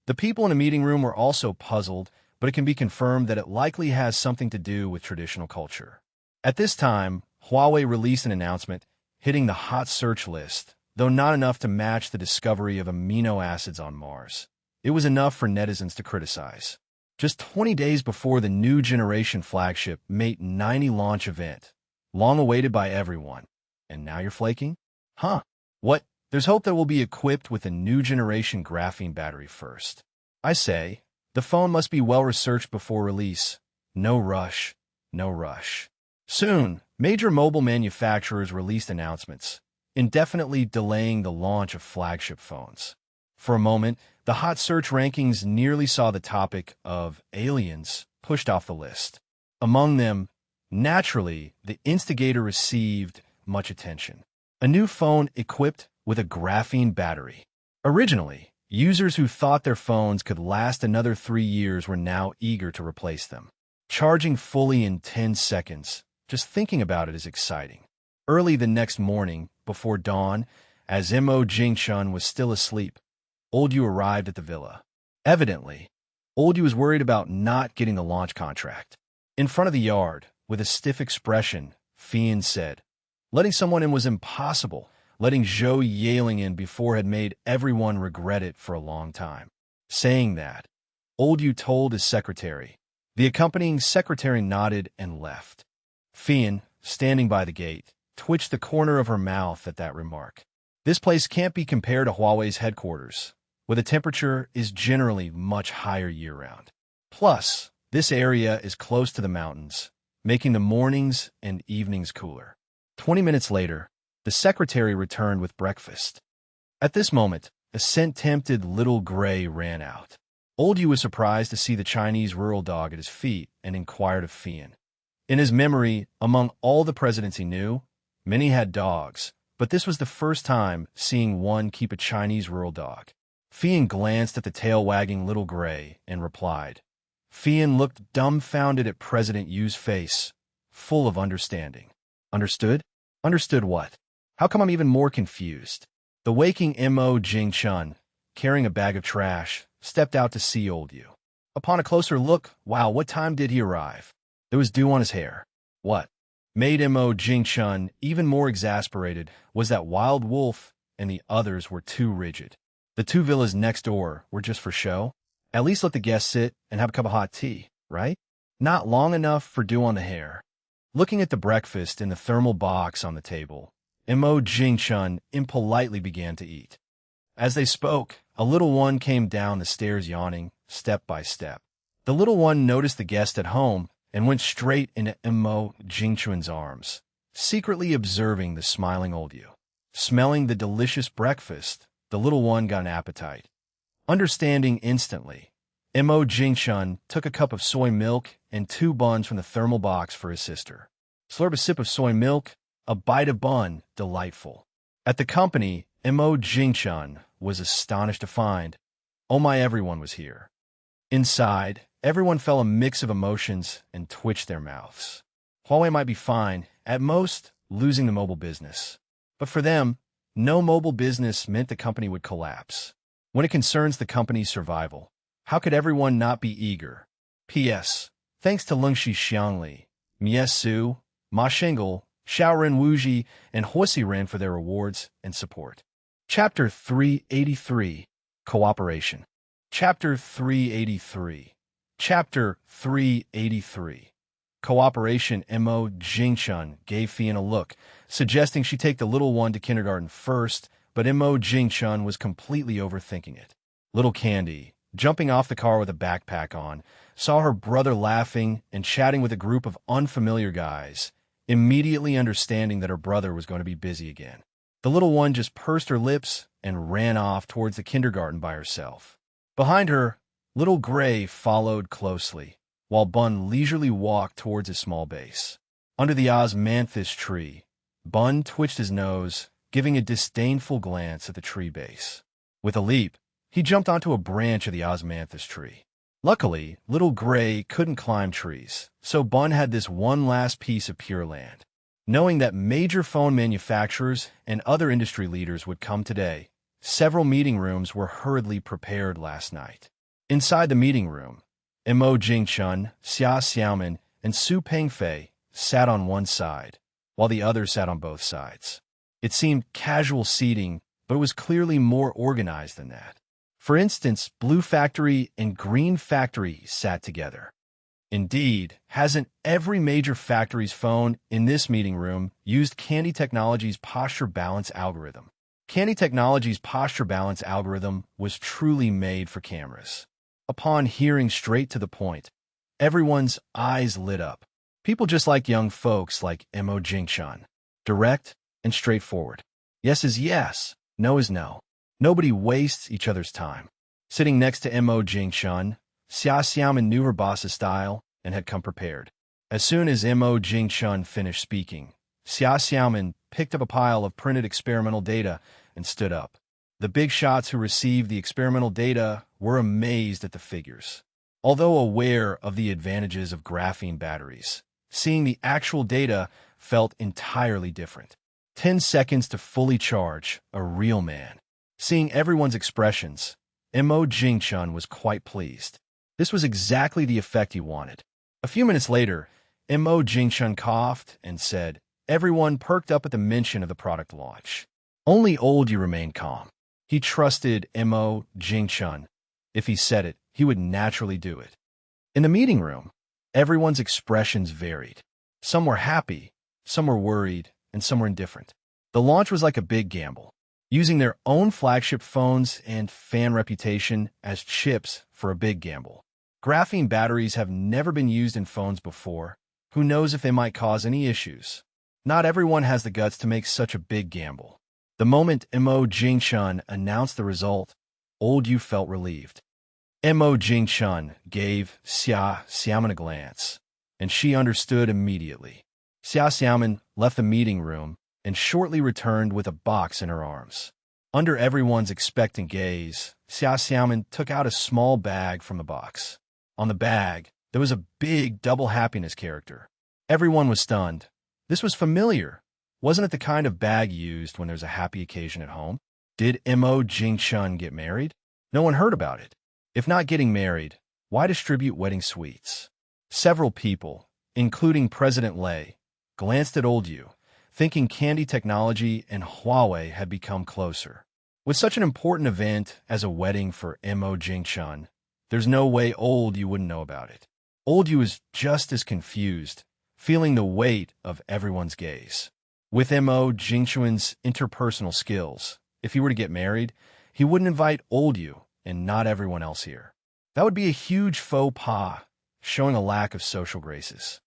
The people in a meeting room were also puzzled, but it can be confirmed that it likely has something to do with traditional culture. At this time, Huawei released an announcement hitting the hot search list, though not enough to match the discovery of amino acids on Mars. It was enough for netizens to criticize. Just 20 days before the new generation flagship Mate 90 launch event, long awaited by everyone. And now you're flaking? Huh. What? There's hope that we'll be equipped with a new generation graphene battery first. I say, the phone must be well researched before release. No rush. No rush. Soon, major mobile manufacturers released announcements, indefinitely delaying the launch of flagship phones. For a moment, the hot search rankings nearly saw the topic of aliens pushed off the list. Among them, naturally, the instigator received much attention. A new phone equipped with a graphene battery. Originally, users who thought their phones could last another 3 years were now eager to replace them. Charging fully in 10 seconds, just thinking about it is exciting. Early the next morning, before dawn, as Mo Jingchun was still asleep, Oldyu arrived at the villa. Evidently, Oldyu was worried about not getting the launch contract. In front of the yard, with a stiff expression, Fian said. Letting someone in was impossible. Letting Zhou Yaling in before had made everyone regret it for a long time. Saying that, Old Yu told his secretary. The accompanying secretary nodded and left. Fian, standing by the gate, twitched the corner of her mouth at that remark. This place can't be compared to Huawei's headquarters, where the temperature is generally much higher year-round. Plus, this area is close to the mountains, making the mornings and evenings cooler. 20 minutes later, the secretary returned with breakfast. At this moment, a scent-tempted little gray ran out. Old Yu was surprised to see the Chinese rural dog at his feet and inquired of Fian. In his memory, among all the presidents he knew, many had dogs, but this was the first time seeing one keep a Chinese rural dog. Fian glanced at the tail-wagging little gray and replied. Fian looked dumbfounded at President Yu's face, full of understanding. Understood? Understood what? How come I'm even more confused? The waking Mo Jingchun, carrying a bag of trash, stepped out to see Old Yu. Upon a closer look, wow, what time did he arrive? There was dew on his hair. What made Mo Jingchun even more exasperated was that Wild Wolf and the others were too rigid. The two villas next door were just for show. At least let the guests sit and have a cup of hot tea, right? Not long enough for dew on the hair. Looking at the breakfast in the thermal box on the table, Mo Jingchun impolitely began to eat. As they spoke, a little one came down the stairs yawning, step by step. The little one noticed the guest at home and went straight into Mo Jingchun's arms, secretly observing the smiling Old Yu. Smelling the delicious breakfast, the little one got an appetite. Understanding instantly, Mo Jingchun took a cup of soy milk and 2 buns from the thermal box for his sister. Slurp a sip of soy milk, a bite of bun, delightful. At the company, Mo Jingchun was astonished to find, oh my, everyone was here. Inside, everyone felt a mix of emotions and twitched their mouths. Huawei might be fine, at most, losing the mobile business. But for them, no mobile business meant the company would collapse. When it concerns the company's survival, how could everyone not be eager? P.S. Thanks to Lungxi Xiangli, Mies Su, Ma Shingle, Xiaoren Wuji, and Huosi Ren for their rewards and support. Chapter 383, Cooperation. Chapter 383. Chapter 383. Cooperation. Mo Jingchun gave Fian a look, suggesting she take the little one to kindergarten first, but Mo Jingchun was completely overthinking it. Little Candy, jumping off the car with a backpack on, saw her brother laughing and chatting with a group of unfamiliar guys, immediately understanding that her brother was going to be busy again. The little one just pursed her lips and ran off towards the kindergarten by herself. Behind her, little Gray followed closely, while Bun leisurely walked towards his small base. Under the osmanthus tree, Bun twitched his nose, giving a disdainful glance at the tree base. With a leap, he jumped onto a branch of the osmanthus tree. Luckily, little Gray couldn't climb trees, so Bun had this one last piece of pure land. Knowing that major phone manufacturers and other industry leaders would come today, several meeting rooms were hurriedly prepared last night. Inside the meeting room, Mo Jingchun, Xia Xiaomin, and Su Pengfei sat on one side, while the others sat on both sides. It seemed casual seating, but it was clearly more organized than that. For instance, Blue Factory and Green Factory sat together. Indeed, hasn't every major factory's phone in this meeting room used Candy Technologies' posture balance algorithm? Candy Technologies' posture balance algorithm was truly made for cameras. Upon hearing straight to the point, everyone's eyes lit up. People just like young folks like Mo Jingchun. Direct and straightforward. Yes is yes, no is no. Nobody wastes each other's time. Sitting next to Mo Jingchun, Xia Xiaomin knew her boss's style and had come prepared. As soon as Mo Jingchun finished speaking, Xia Xiaomin picked up a pile of printed experimental data and stood up. The big shots who received the experimental data were amazed at the figures. Although aware of the advantages of graphene batteries, seeing the actual data felt entirely different. 10 seconds to fully charge, a real man. Seeing everyone's expressions, Mo Jingchun was quite pleased. This was exactly the effect he wanted. A few minutes later, Mo Jingshun coughed and said. Everyone perked up at the mention of the product launch. Only Old Yu remained calm. He trusted Mo Jingshun. If he said it, he would naturally do it. In the meeting room, everyone's expressions varied. Some were happy, some were worried, and some were indifferent. The launch was like a big gamble, using their own flagship phones and fan reputation as chips for a big gamble. Graphene batteries have never been used in phones before. Who knows if they might cause any issues? Not everyone has the guts to make such a big gamble. The moment Mo Jingshun announced the result, Old Yu felt relieved. Mo Jingshun gave Xia Xiaoman a glance, and she understood immediately. Xia Xiaoman left the meeting room and shortly returned with a box in her arms. Under everyone's expectant gaze, Xia Xiaoman took out a small bag from the box. On the bag, there was a big double happiness character. Everyone was stunned. This was familiar. Wasn't it the kind of bag used when there's a happy occasion at home? Did Mo Jingshun get married? No one heard about it. If not getting married, why distribute wedding sweets? Several people, including President Lei, glanced at Old Yu, thinking candy technology and Huawei had become closer. With such an important event as a wedding for Mo Jingshun, there's no way Old Yu wouldn't know about it. Old Yu was just as confused, feeling the weight of everyone's gaze. With Mo Jingshun's interpersonal skills, if he were to get married, he wouldn't invite Old Yu and not everyone else here. That would be a huge faux pas, showing a lack of social graces.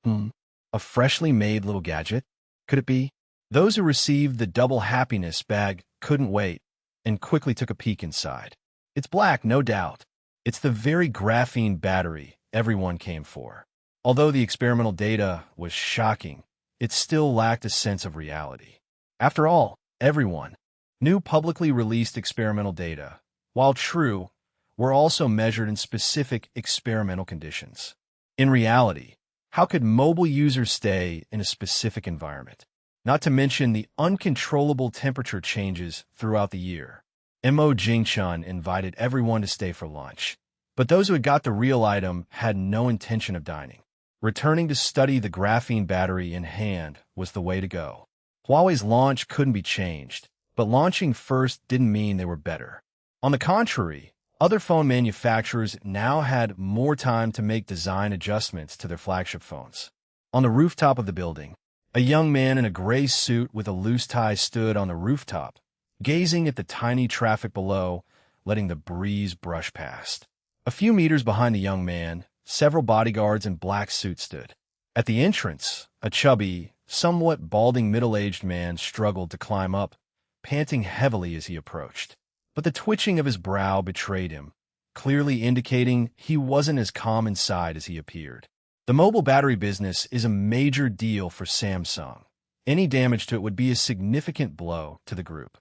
A freshly made little gadget? Could it be? Those who received the double happiness bag couldn't wait and quickly took a peek inside. It's black, no doubt. It's the very graphene battery everyone came for. Although the experimental data was shocking, it still lacked a sense of reality. After all, everyone knew publicly released experimental data, while true, were also measured in specific experimental conditions. In reality, how could mobile users stay in a specific environment? Not to mention the uncontrollable temperature changes throughout the year. Mo Jingshun invited everyone to stay for lunch, but those who had got the real item had no intention of dining. Returning to study the graphene battery in hand was the way to go. Huawei's launch couldn't be changed, but launching first didn't mean they were better. On the contrary, other phone manufacturers now had more time to make design adjustments to their flagship phones. On the rooftop of the building, a young man in a gray suit with a loose tie stood on the rooftop, gazing at the tiny traffic below, letting the breeze brush past. A few meters behind the young man, several bodyguards in black suits stood. At the entrance, a chubby, somewhat balding middle-aged man struggled to climb up, panting heavily as he approached. But the twitching of his brow betrayed him, clearly indicating he wasn't as calm inside as he appeared. The mobile battery business is a major deal for Samsung. Any damage to it would be a significant blow to the group.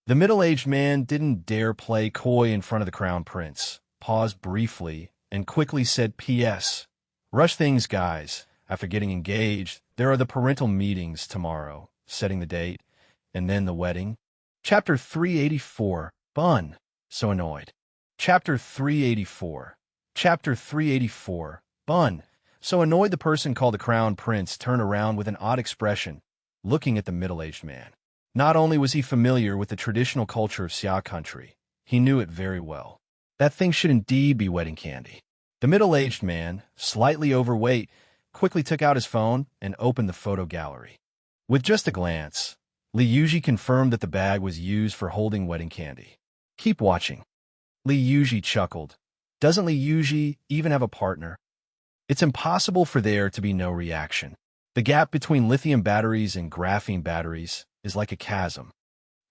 The middle-aged man didn't dare play coy in front of the crown prince, paused briefly, and quickly said, P.S. Rush things, guys. After getting engaged, there are the parental meetings tomorrow, setting the date, and then the wedding. Chapter 384. Bun. So annoyed. Chapter 384. Chapter 384. Bun. So annoyed the person called the crown prince turned around with an odd expression, looking at the middle-aged man. Not only was he familiar with the traditional culture of Xia country, he knew it very well. That thing should indeed be wedding candy. The middle-aged man, slightly overweight, quickly took out his phone and opened the photo gallery. With just a glance, Li Yuji confirmed that the bag was used for holding wedding candy. Keep watching. Li Yuji chuckled. Doesn't Li Yuji even have a partner? It's impossible for there to be no reaction. The gap between lithium batteries and graphene batteries is like a chasm.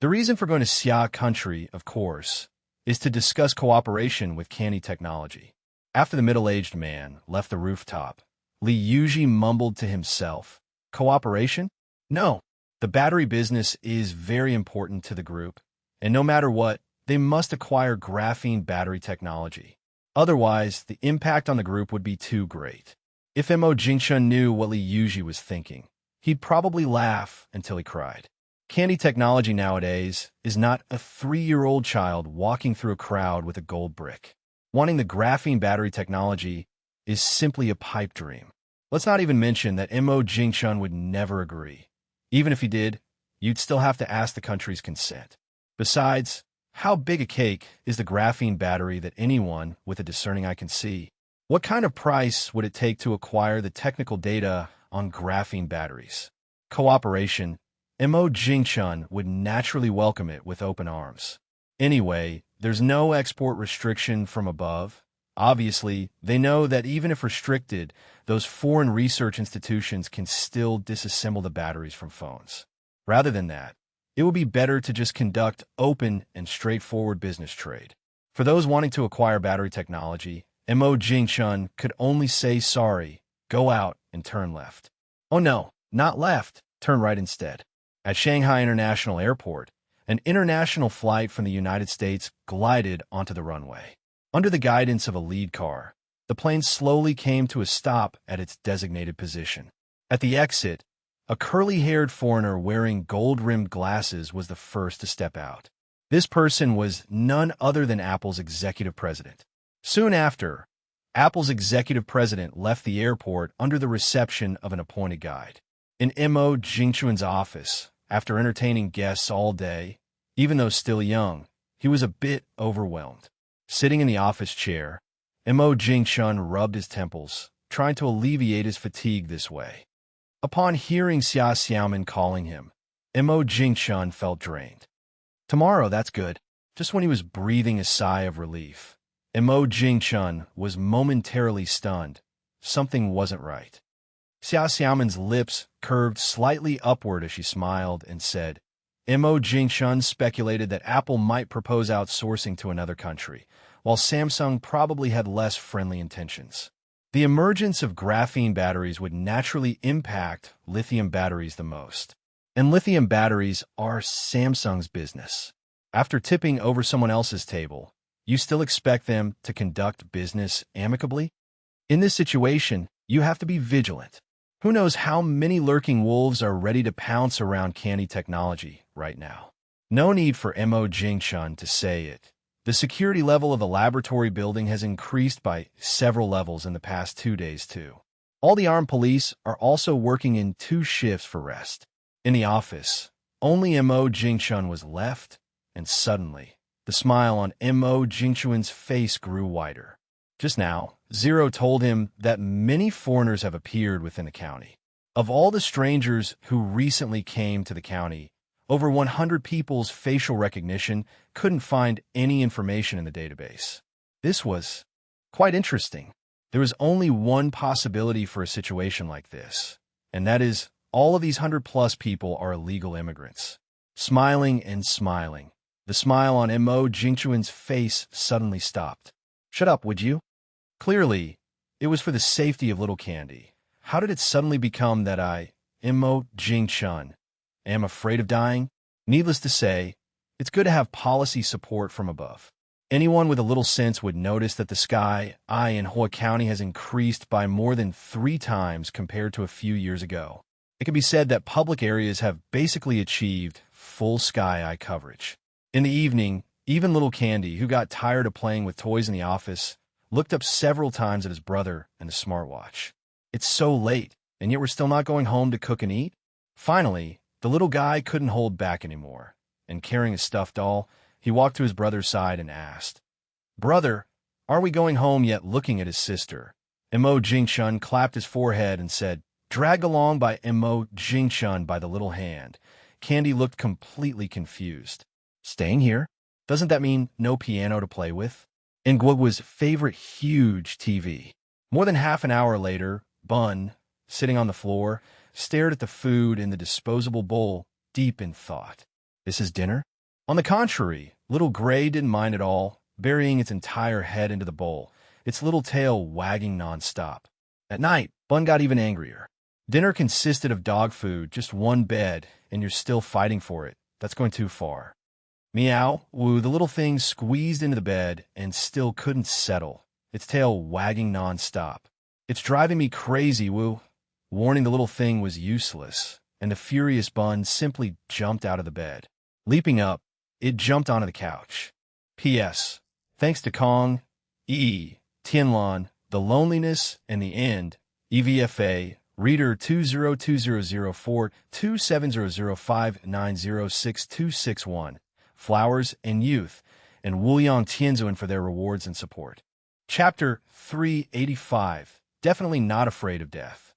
The reason for going to Xia country, of course, is to discuss cooperation with candy technology. After the middle-aged man left the rooftop, Li Yuji mumbled to himself, Cooperation? No. The battery business is very important to the group, and no matter what, they must acquire graphene battery technology. Otherwise, the impact on the group would be too great. If Mo Jingshun knew what Li Yuji was thinking, he'd probably laugh until he cried. Candy technology nowadays is not a 3-year-old child walking through a crowd with a gold brick. Wanting the graphene battery technology is simply a pipe dream. Let's not even mention that Mo Jingchun would never agree. Even if he did, you'd still have to ask the country's consent. Besides, how big a cake is the graphene battery that anyone with a discerning eye can see? What kind of price would it take to acquire the technical data on graphene batteries? Cooperation, Mo Jingchun would naturally welcome it with open arms. Anyway, there's no export restriction from above. Obviously, they know that even if restricted, those foreign research institutions can still disassemble the batteries from phones. Rather than that, it would be better to just conduct open and straightforward business trade. For those wanting to acquire battery technology, Mo Jingchun could only say sorry, go out, and turn left. Oh no, not left, turn right instead. At Shanghai International Airport, an international flight from the United States glided onto the runway. Under the guidance of a lead car, the plane slowly came to a stop at its designated position. At the exit, a curly-haired foreigner wearing gold-rimmed glasses was the first to step out. This person was none other than Apple's executive president. Soon after, Apple's executive president left the airport under the reception of an appointed guide. In Mo Jingchun's office, after entertaining guests all day, even though still young, he was a bit overwhelmed. Sitting in the office chair, Mo Jingchun rubbed his temples, trying to alleviate his fatigue this way. Upon hearing Xia Xiaomin calling him, Mo Jingchun felt drained. Tomorrow, that's good. Just when he was breathing a sigh of relief, Mo Jingchun was momentarily stunned. Something wasn't right. Xia Xiaomin's lips curved slightly upward as she smiled and said, Mo Jingchun speculated that Apple might propose outsourcing to another country, while Samsung probably had less friendly intentions. The emergence of graphene batteries would naturally impact lithium batteries the most. And lithium batteries are Samsung's business. After tipping over someone else's table, you still expect them to conduct business amicably? In this situation, you have to be vigilant. Who knows how many lurking wolves are ready to pounce around candy technology right now? No need for Mo Jingchun to say it. The security level of the laboratory building has increased by several levels in the past 2 days, too. All the armed police are also working in 2 shifts for rest. In the office, only Mo Jingchun was left, and suddenly, the smile on Mo Jingchun's face grew wider. Just now, Zero told him that many foreigners have appeared within the county. Of all the strangers who recently came to the county, over 100 people's facial recognition couldn't find any information in the database. This was quite interesting. There was only one possibility for a situation like this, and that is all of these 100-plus people are illegal immigrants. Smiling and smiling, the smile on Mo Jingchun's face suddenly stopped. Shut up, would you? Clearly, it was for the safety of little Candy. How did it suddenly become that I, Mo Jingchun, am afraid of dying? Needless to say, it's good to have policy support from above. Anyone with a little sense would notice that the sky in Hoa County has increased by more than 3 times compared to a few years ago. It can be said that public areas have basically achieved full sky eye coverage. In the evening, even little Candy, who got tired of playing with toys in the office, looked up several times at his brother and the smartwatch. It's so late, and yet we're still not going home to cook and eat? Finally, the little guy couldn't hold back anymore, and carrying a stuffed doll, he walked to his brother's side and asked, Brother, are we going home yet? Looking at his sister, Mo Jingchun clapped his forehead and said, Dragged along by Mo Jingchun by the little hand, Candy looked completely confused. Staying here? Doesn't that mean no piano to play with? In Guogua's favorite huge TV. More than half an hour later, Bun, sitting on the floor, stared at the food in the disposable bowl, deep in thought. This is dinner? On the contrary, little Gray didn't mind at all, burying its entire head into the bowl, its little tail wagging nonstop. At night, Bun got even angrier. Dinner consisted of dog food, just one bed, and you're still fighting for it. That's going too far. Meow, woo, the little thing squeezed into the bed and still couldn't settle, its tail wagging nonstop. It's driving me crazy, woo. Warning the little thing was useless, and the furious Bun simply jumped out of the bed. Leaping up, it jumped onto the couch. P.S. Thanks to Kong, Tianlan, the loneliness, and the end, EVFA, Reader 2020004270059062661, Flowers and Youth, and Wuyang Tianzuan for their rewards and support. Chapter 385, Definitely Not Afraid of Death.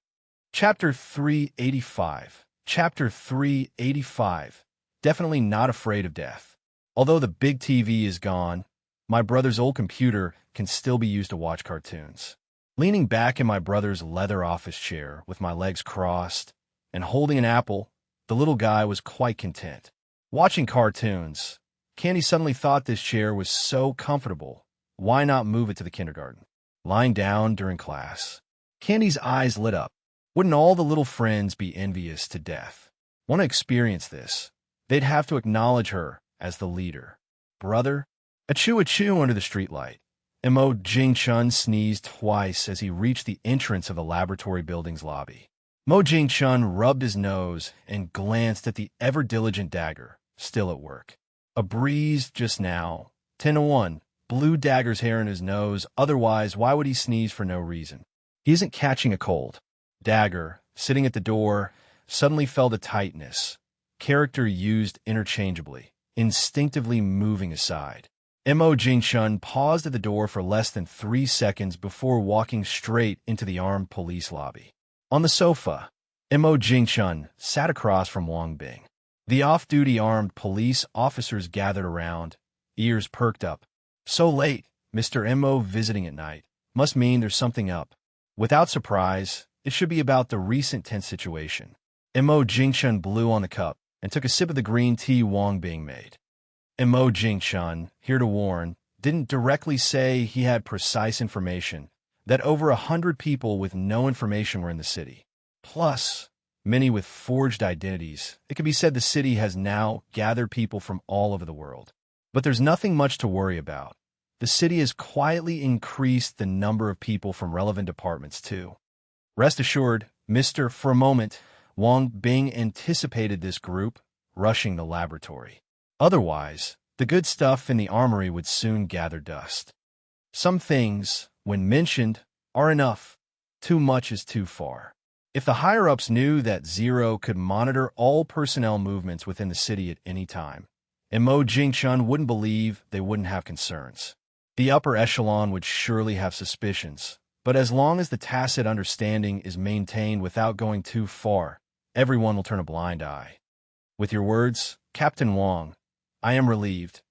Chapter 385. Chapter 385. Definitely Not Afraid of Death. Although the big TV is gone, my brother's old computer can still be used to watch cartoons. Leaning back in my brother's leather office chair with my legs crossed and holding an apple, the little guy was quite content. Watching cartoons, Candy suddenly thought this chair was so comfortable. Why not move it to the kindergarten? Lying down during class, Candy's eyes lit up. Wouldn't all the little friends be envious to death? Want to experience this? They'd have to acknowledge her as the leader. Brother? Achoo under the streetlight. Mo Jingchun sneezed twice as he reached the entrance of the laboratory building's lobby. Mo Jingchun rubbed his nose and glanced at the ever-diligent Dagger, still at work. A breeze just now. 10-1. Blew Dagger's hair in his nose, otherwise why would he sneeze for no reason? He isn't catching a cold. Dagger, sitting at the door, suddenly felt a tightness. Character used interchangeably, instinctively moving aside. Mo Jingchun paused at the door for less than 3 seconds before walking straight into the armed police lobby. On the sofa, Mo Jingchun sat across from Wang Bing. The off-duty armed police officers gathered around, ears perked up. So late, Mr. Mo visiting at night. Must mean there's something up. Without surprise, it should be about the recent tense situation. Mo Jingchun blew on the cup and took a sip of the green tea Wang Bing made. Mo Jingchun, here to warn, didn't directly say he had precise information that over 100 people with no information were in the city. Plus, many with forged identities. It could be said the city has now gathered people from all over the world. But there's nothing much to worry about. The city has quietly increased the number of people from relevant departments, too. Rest assured, for a moment, Wang Bing anticipated this group rushing the laboratory. Otherwise, the good stuff in the armory would soon gather dust. Some things, when mentioned, are enough. Too much is too far. If the higher-ups knew that Zero could monitor all personnel movements within the city at any time, Mo Jingchun wouldn't believe they wouldn't have concerns. The upper echelon would surely have suspicions, but as long as the tacit understanding is maintained without going too far, everyone will turn a blind eye. With your words, Captain Wang, I am relieved,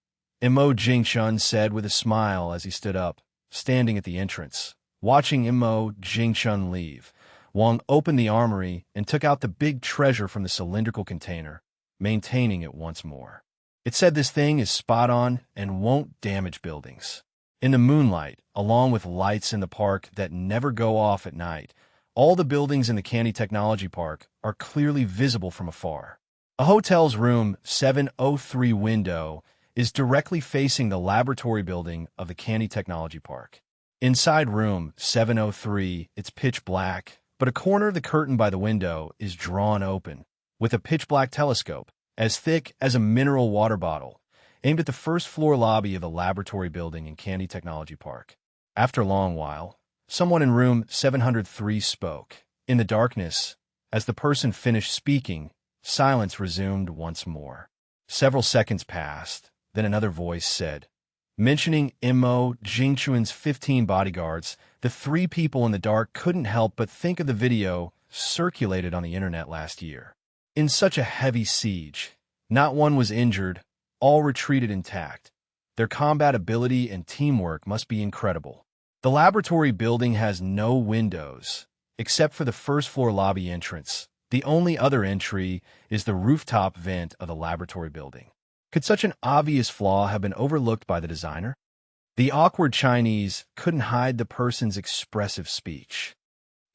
Mo Jingchun said with a smile as he stood up, standing at the entrance. Watching Mo Jingchun leave, Wang opened the armory and took out the big treasure from the cylindrical container, maintaining it once more. It said this thing is spot on and won't damage buildings. In the moonlight, along with lights in the park that never go off at night, all the buildings in the Candy Technology Park are clearly visible from afar. A hotel's room 703 window is directly facing the laboratory building of the Candy Technology Park. Inside room 703, it's pitch black, but a corner of the curtain by the window is drawn open, with a pitch-black telescope, as thick as a mineral water bottle, aimed at the first-floor lobby of the laboratory building in Candy Technology Park. After a long while, someone in room 703 spoke. In the darkness, as the person finished speaking, silence resumed once more. Several seconds passed, then another voice said, mentioning Mo Jingchun's 15 bodyguards, the 3 people in the dark couldn't help but think of the video circulated on the internet last year. In such a heavy siege, not one was injured, all retreated intact. Their combat ability and teamwork must be incredible. The laboratory building has no windows, except for the first-floor lobby entrance. The only other entry is the rooftop vent of the laboratory building. Could such an obvious flaw have been overlooked by the designer? The awkward Chinese couldn't hide the person's expressive speech.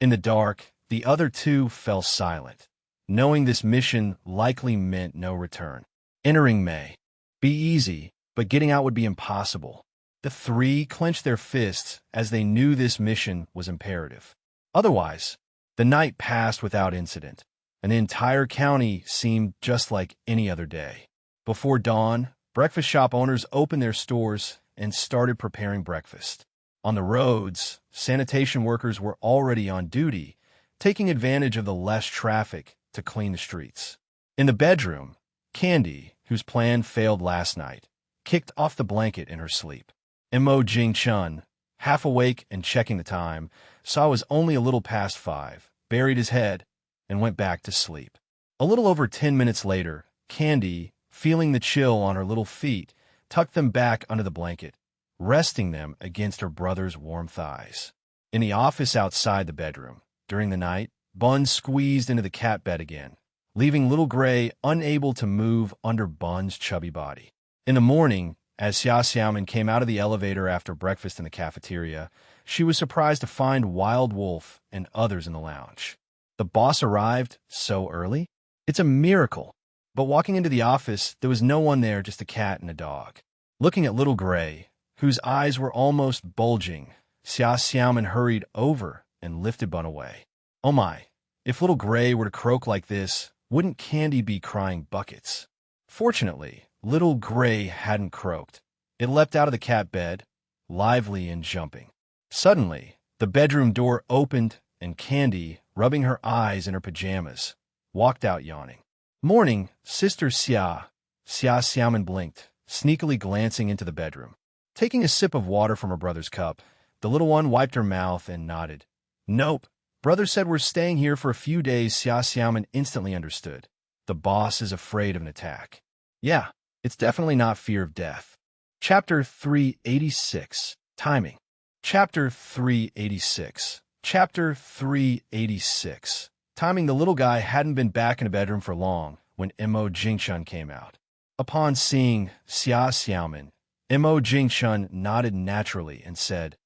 In the dark, the other 2 fell silent, knowing this mission likely meant no return. Entering may be easy, but getting out would be impossible. The 3 clenched their fists as they knew this mission was imperative. Otherwise, the night passed without incident, and the entire county seemed just like any other day. Before dawn, breakfast shop owners opened their stores and started preparing breakfast. On the roads, sanitation workers were already on duty, taking advantage of the less traffic to clean the streets. In the bedroom, Candy, whose plan failed last night, kicked off the blanket in her sleep. Mo Jing-chun, half awake and checking the time, saw it was only a little past 5, buried his head, and went back to sleep. A little over 10 minutes later, Candy, feeling the chill on her little feet, tucked them back under the blanket, resting them against her brother's warm thighs. In the office outside the bedroom, during the night, Bun squeezed into the cat bed again, leaving little Gray unable to move under Bun's chubby body. In the morning, as Xia Xiaomin came out of the elevator after breakfast in the cafeteria, she was surprised to find Wild Wolf and others in the lounge. The boss arrived so early? It's a miracle. But walking into the office, there was no one there, just a cat and a dog. Looking at little Gray, whose eyes were almost bulging, Xia Xiaomin hurried over and lifted Bun away. Oh my, if little Gray were to croak like this, wouldn't Candy be crying buckets? Fortunately, little Gray hadn't croaked. It leapt out of the cat bed, lively and jumping. Suddenly, the bedroom door opened and Candy, rubbing her eyes in her pajamas, walked out yawning. Morning, Sister Xia. Xia Xiaomin blinked, sneakily glancing into the bedroom. Taking a sip of water from her brother's cup, the little one wiped her mouth and nodded. Nope. Brother said we're staying here for a few days. Xia Xiaomin instantly understood. The boss is afraid of an attack. Yeah, it's definitely not fear of death. Chapter 386. Timing. Chapter 386. Chapter 386. Timing. The little guy hadn't been back in the bedroom for long when Mo Jingchun came out. Upon seeing Xia Xiaomin, Mo Jingchun nodded naturally and said,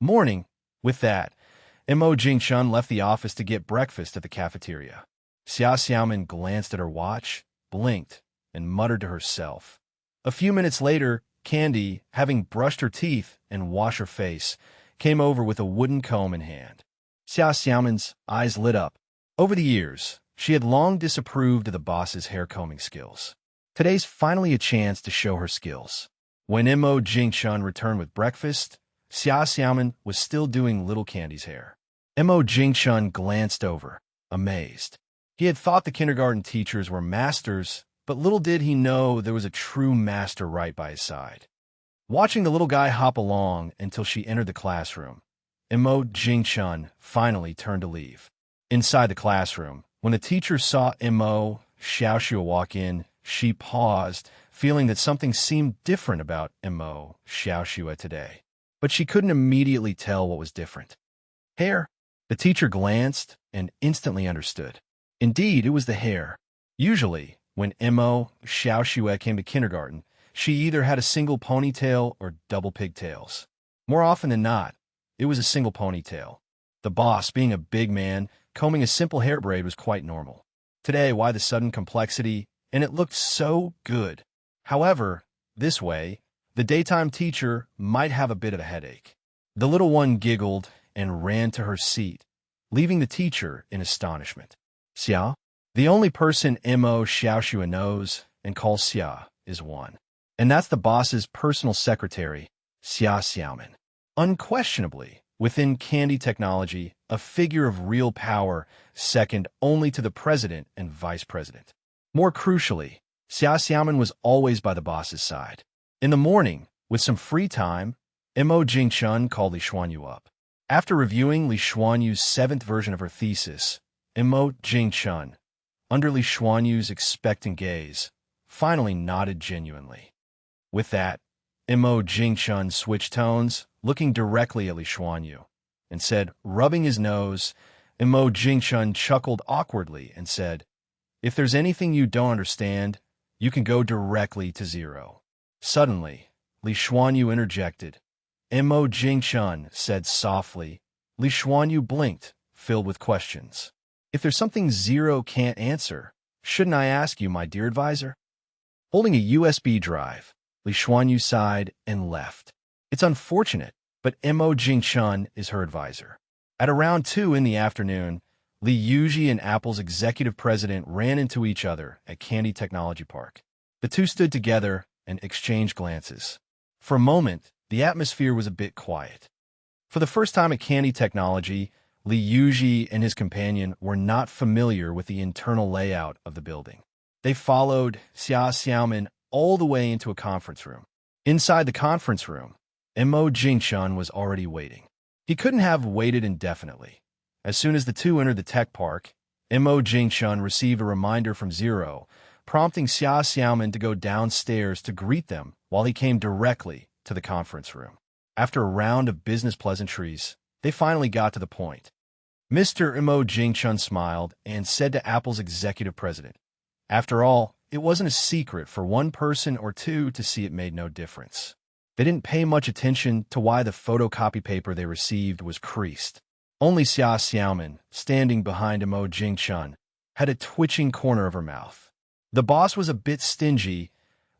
Morning. With that, Mo Jingchun left the office to get breakfast at the cafeteria. Xia Xiaomin glanced at her watch, blinked, and muttered to herself. A few minutes later, Candy, having brushed her teeth and washed her face, came over with a wooden comb in hand. Xia Xiaomin's eyes lit up. Over the years, she had long disapproved of the boss's hair-combing skills. Today's finally a chance to show her skills. When Mo Jingchun returned with breakfast, Xia Xiaomin was still doing little Candy's hair. Mo Jingchun glanced over, amazed. He had thought the kindergarten teachers were masters, but little did he know there was a true master right by his side. Watching the little guy hop along until she entered the classroom, Mo Jingchun finally turned to leave. Inside the classroom, when the teacher saw Mo Xiaoxue walk in, she paused, feeling that something seemed different about Mo Xiaoxue today. But she couldn't immediately tell what was different. Hair? The teacher glanced and instantly understood. Indeed, it was the hair. Usually, when Mo Xiaoxue came to kindergarten, she either had a single ponytail or double pigtails. More often than not, it was a single ponytail. The boss, being a big man, combing a simple hair braid was quite normal. Today, why the sudden complexity? And it looked so good. However, this way, the daytime teacher might have a bit of a headache. The little one giggled and ran to her seat, leaving the teacher in astonishment. Xia? The only person Mo Xiaoxue knows and calls Xia is one. And that's the boss's personal secretary, Xia Xiaomin. Unquestionably, within Candy technology, a figure of real power, second only to the president and vice president. More crucially, Xia Xiaomin was always by the boss's side. In the morning, with some free time, Mo Jingchun called Li Xuanyu up. After reviewing Li Xuanyu's 7th version of her thesis, Mo Jingchun, under Li Xuanyu's expectant gaze, finally nodded genuinely. With that, Mo Jingchun switched tones, looking directly at Li Xuanyu, and said, rubbing his nose, Mo Jingchun chuckled awkwardly and said, If there's anything you don't understand, you can go directly to 0. Suddenly, Li Xuanyu interjected. Mo Jingchun said softly. Li Xuanyu blinked, filled with questions. If there's something 0 can't answer, shouldn't I ask you, my dear advisor? Holding a USB drive, Li Xuanyu sighed and left. It's unfortunate, but Mo Jingchun is her advisor. At around 2 in the afternoon, Li Yuji and Apple's executive president ran into each other at Candy Technology Park. The two stood together and exchanged glances. For a moment, the atmosphere was a bit quiet. For the first time at Candy Technology, Li Yuji and his companion were not familiar with the internal layout of the building. They followed Xia Xiaomin all the way into a conference room. Inside the conference room, Mo Jingchun was already waiting. He couldn't have waited indefinitely. As soon as the two entered the tech park, Mo Jingchun received a reminder from Zero, prompting Xia Xiaomin to go downstairs to greet them while he came directly to the conference room. After a round of business pleasantries, they finally got to the point. Mr. Mo Jingchun smiled and said to Apple's executive president, "After all, it wasn't a secret for one person or two to see it made no difference." They didn't pay much attention to why the photocopy paper they received was creased. Only Xia Xiaomin, standing behind Mo Jingchun, had a twitching corner of her mouth. The boss was a bit stingy,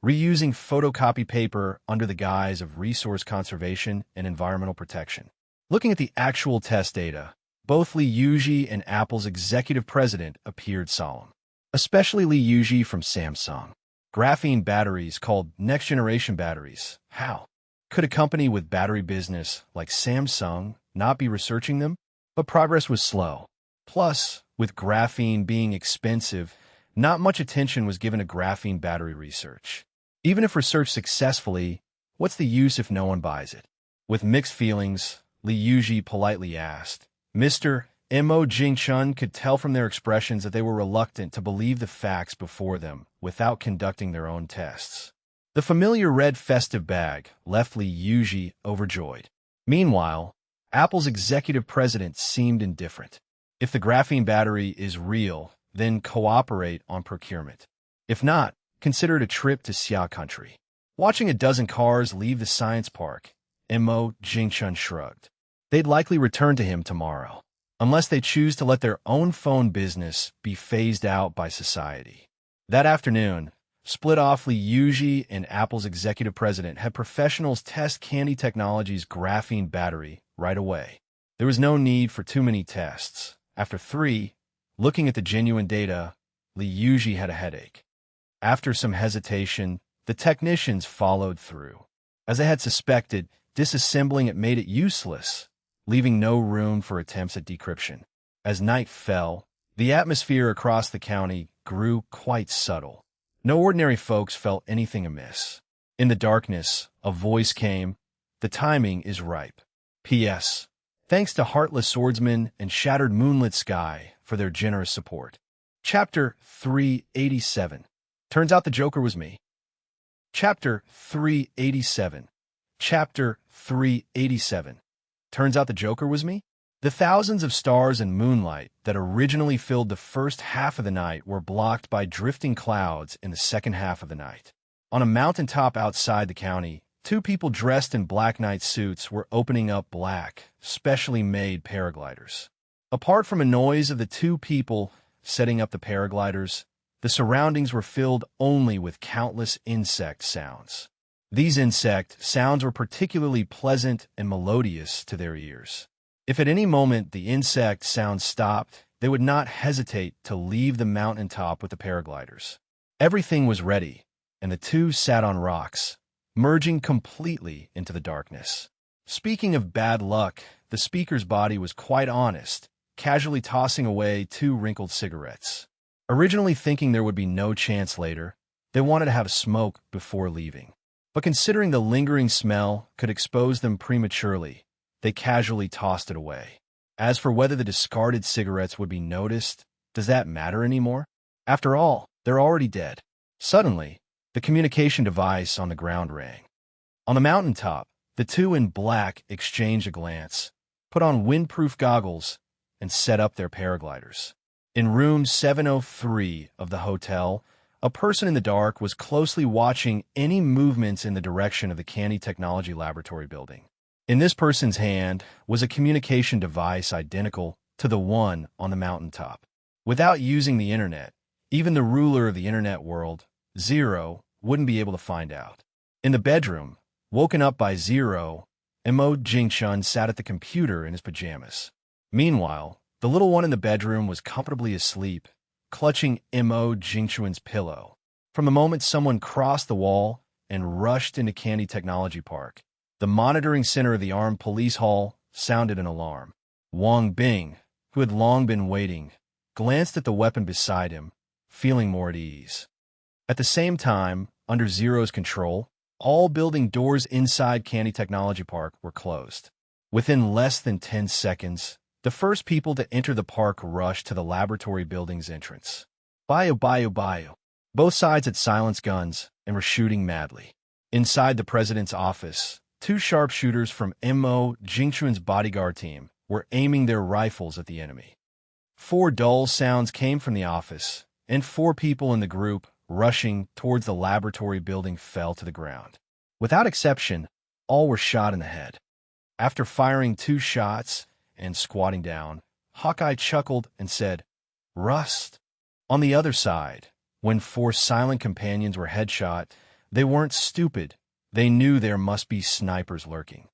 reusing photocopy paper under the guise of resource conservation and environmental protection. Looking at the actual test data, both Li Yuji and Apple's executive president appeared solemn. Especially Li Yuji from Samsung. Graphene batteries called next-generation batteries. How? Could a company with battery business like Samsung not be researching them? But progress was slow. Plus, with graphene being expensive, not much attention was given to graphene battery research. Even if researched successfully, what's the use if no one buys it? With mixed feelings, Li Yuji politely asked. Mr. Mo Jingchun could tell from their expressions that they were reluctant to believe the facts before them without conducting their own tests. The familiar red festive bag left Li Yuji overjoyed. Meanwhile, Apple's executive president seemed indifferent. If the graphene battery is real, then cooperate on procurement. If not, consider it a trip to Xia country. Watching a dozen cars leave the science park, Mo Jingchun shrugged. They'd likely return to him tomorrow, unless they choose to let their own phone business be phased out by society. That afternoon, split-off Li Yuji and Apple's executive president had professionals test Candy Technologies' graphene battery right away. There was no need for too many tests. After 3, looking at the genuine data, Li Yuji had a headache. After some hesitation, the technicians followed through. As they had suspected, disassembling it made it useless, leaving no room for attempts at decryption. As night fell, the atmosphere across the county grew quite subtle. No ordinary folks felt anything amiss. In the darkness, a voice came, "The timing is ripe. P.S. Thanks to Heartless Swordsman and Shattered Moonlit Sky for their generous support." Chapter 387. Turns out the Joker was me. Chapter 387. Chapter 387. Turns out the Joker was me? The thousands of stars and moonlight that originally filled the first half of the night were blocked by drifting clouds in the second half of the night. On a mountaintop outside the county, 2 people dressed in black night suits were opening up black, specially made paragliders. Apart from a noise of the 2 people setting up the paragliders, the surroundings were filled only with countless insect sounds. These insect sounds were particularly pleasant and melodious to their ears. If at any moment the insect sounds stopped, they would not hesitate to leave the mountaintop with the paragliders. Everything was ready, and the 2 sat on rocks, merging completely into the darkness. Speaking of bad luck, the speaker's body was quite honest, casually tossing away 2 wrinkled cigarettes. Originally thinking there would be no chance later, they wanted to have a smoke before leaving. But considering the lingering smell could expose them prematurely, they casually tossed it away. As for whether the discarded cigarettes would be noticed, does that matter anymore? After all, they're already dead. Suddenly, the communication device on the ground rang. On the mountaintop, the 2 in black exchanged a glance, put on windproof goggles, and set up their paragliders. In room 703 of the hotel, a person in the dark was closely watching any movements in the direction of the Candy Technology Laboratory building. In this person's hand was a communication device identical to the one on the mountaintop. Without using the internet, even the ruler of the internet world, Zero, wouldn't be able to find out. In the bedroom, woken up by Zero, Mo Jingchun sat at the computer in his pajamas. Meanwhile, the little one in the bedroom was comfortably asleep, clutching Mo Jingchun's pillow. From the moment someone crossed the wall and rushed into Candy Technology Park, the monitoring center of the armed police hall sounded an alarm. Wang Bing, who had long been waiting, glanced at the weapon beside him, feeling more at ease. At the same time, under Zero's control, all building doors inside Candy Technology Park were closed. Within less than 10 seconds, the first people to enter the park rushed to the laboratory building's entrance. Bio. Both sides had silenced guns and were shooting madly. Inside the president's office, two sharpshooters from Mo Jingchuan's bodyguard team were aiming their rifles at the enemy. 4 dull sounds came from the office, and 4 people in the group rushing towards the laboratory building fell to the ground. Without exception, all were shot in the head. After firing 2 shots and squatting down, Hawkeye chuckled and said, "Rust." On the other side, when 4 silent companions were headshot, they weren't stupid. They knew there must be snipers lurking.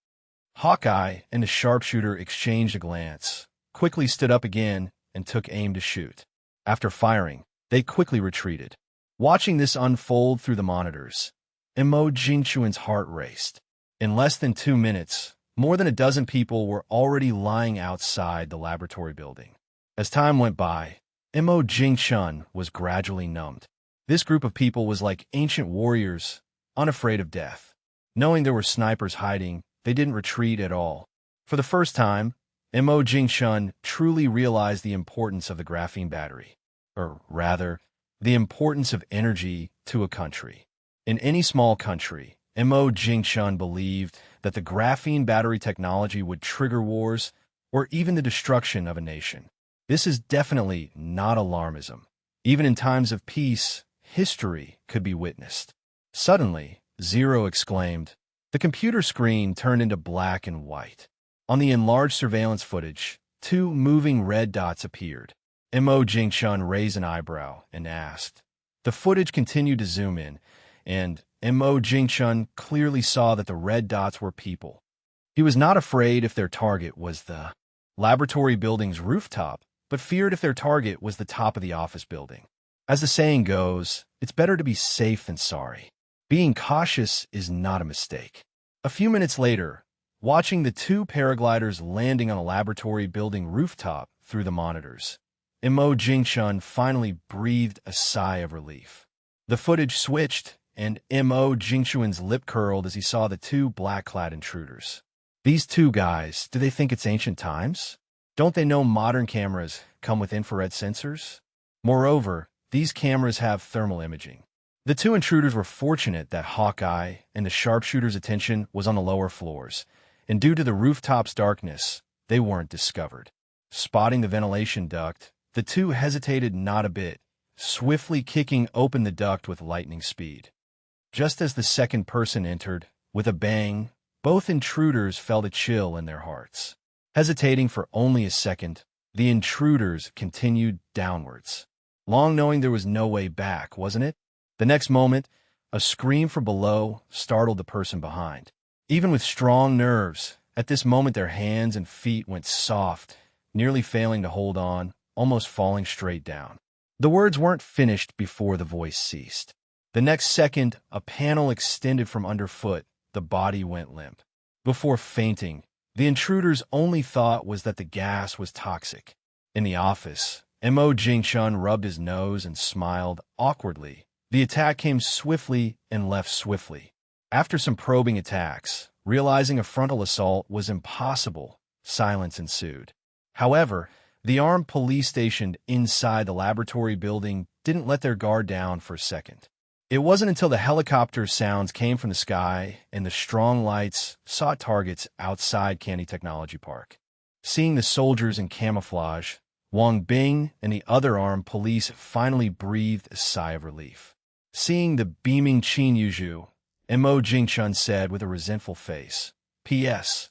Hawkeye and the sharpshooter exchanged a glance, quickly stood up again, and took aim to shoot. After firing, they quickly retreated. Watching this unfold through the monitors, Mo Jingchuan's heart raced. In less than 2 minutes, more than a dozen people were already lying outside the laboratory building. As time went by, Mo Jingchun was gradually numbed. This group of people was like ancient warriors, unafraid of death. Knowing there were snipers hiding, they didn't retreat at all. For the first time, Mo Jingchun truly realized the importance of the graphene battery, or rather, the importance of energy to a country. In any small country, Mo Jingchun believed that the graphene battery technology would trigger wars or even the destruction of a nation. This is definitely not alarmism. Even in times of peace, history could be witnessed. Suddenly, Zero exclaimed. The computer screen turned into black and white. On the enlarged surveillance footage, 2 moving red dots appeared. Mo Jingchun raised an eyebrow and asked. The footage continued to zoom in, and Mo Jingchun clearly saw that the red dots were people. He was not afraid if their target was the laboratory building's rooftop, but feared if their target was the top of the office building. As the saying goes, it's better to be safe than sorry. Being cautious is not a mistake. A few minutes later, watching the 2 paragliders landing on a laboratory building rooftop through the monitors, Mo Jingchun finally breathed a sigh of relief. The footage switched, and Mo Jingchuan's lip curled as he saw the 2 black-clad intruders. These 2 guys, do they think it's ancient times? Don't they know modern cameras come with infrared sensors? Moreover, these cameras have thermal imaging. The 2 intruders were fortunate that Hawkeye and the sharpshooter's attention was on the lower floors, and due to the rooftop's darkness, they weren't discovered. Spotting the ventilation duct, the 2 hesitated not a bit, swiftly kicking open the duct with lightning speed. Just as the second person entered, with a bang, both intruders felt a chill in their hearts. Hesitating for only a second, the intruders continued downwards. Long knowing there was no way back, wasn't it? The next moment, a scream from below startled the person behind. Even with strong nerves, at this moment their hands and feet went soft, nearly failing to hold on, almost falling straight down. The words weren't finished before the voice ceased. The next second, a panel extended from underfoot, the body went limp. Before fainting, the intruder's only thought was that the gas was toxic. In the office, Mo Jingchun rubbed his nose and smiled awkwardly. The attack came swiftly and left swiftly. After some probing attacks, realizing a frontal assault was impossible, silence ensued. However, the armed police stationed inside the laboratory building didn't let their guard down for a second. It wasn't until the helicopter sounds came from the sky and the strong lights sought targets outside Candy Technology Park. Seeing the soldiers in camouflage, Wang Bing and the other armed police finally breathed a sigh of relief. Seeing the beaming Qin Yuzhu, Mo Jingchun said with a resentful face, P.S.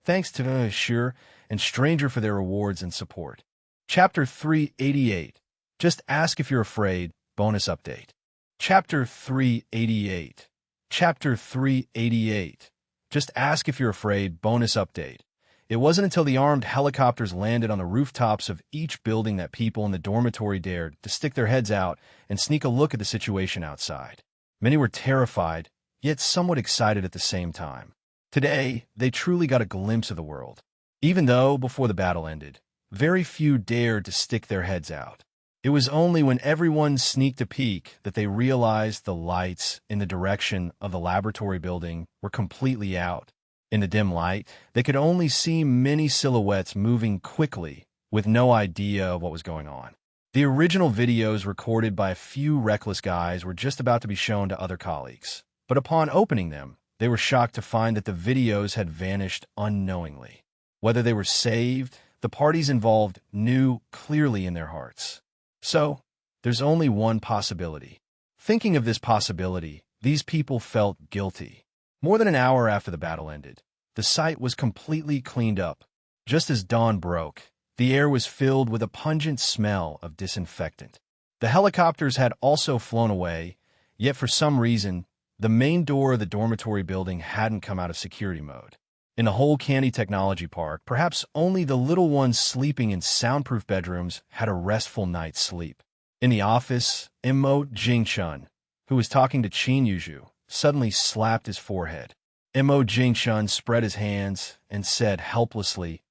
Thanks to the Sure and Stranger for their rewards and support. Chapter 388. Just Ask If You're Afraid, bonus update. Chapter 388. Chapter 388. Just Ask If You're Afraid, bonus update. It wasn't until the armed helicopters landed on the rooftops of each building that people in the dormitory dared to stick their heads out and sneak a look at the situation outside. Many were terrified, yet somewhat excited at the same time. Today, they truly got a glimpse of the world. Even though, before the battle ended, very few dared to stick their heads out. It was only when everyone sneaked a peek that they realized the lights in the direction of the laboratory building were completely out. In the dim light, they could only see many silhouettes moving quickly, with no idea of what was going on. The original videos recorded by a few reckless guys were just about to be shown to other colleagues, but upon opening them, they were shocked to find that the videos had vanished unknowingly. Whether they were saved, the parties involved knew clearly in their hearts. So, there's only one possibility. Thinking of this possibility, these people felt guilty. More than an hour after the battle ended, the site was completely cleaned up. Just as dawn broke, the air was filled with a pungent smell of disinfectant. The helicopters had also flown away, yet for some reason, the main door of the dormitory building hadn't come out of security mode. In the whole Candy Technology Park, perhaps only the little ones sleeping in soundproof bedrooms had a restful night's sleep. In the office, Imo Jingchun, who was talking to Qin Yuju, suddenly slapped his forehead. Imo Jingchun spread his hands and said helplessly,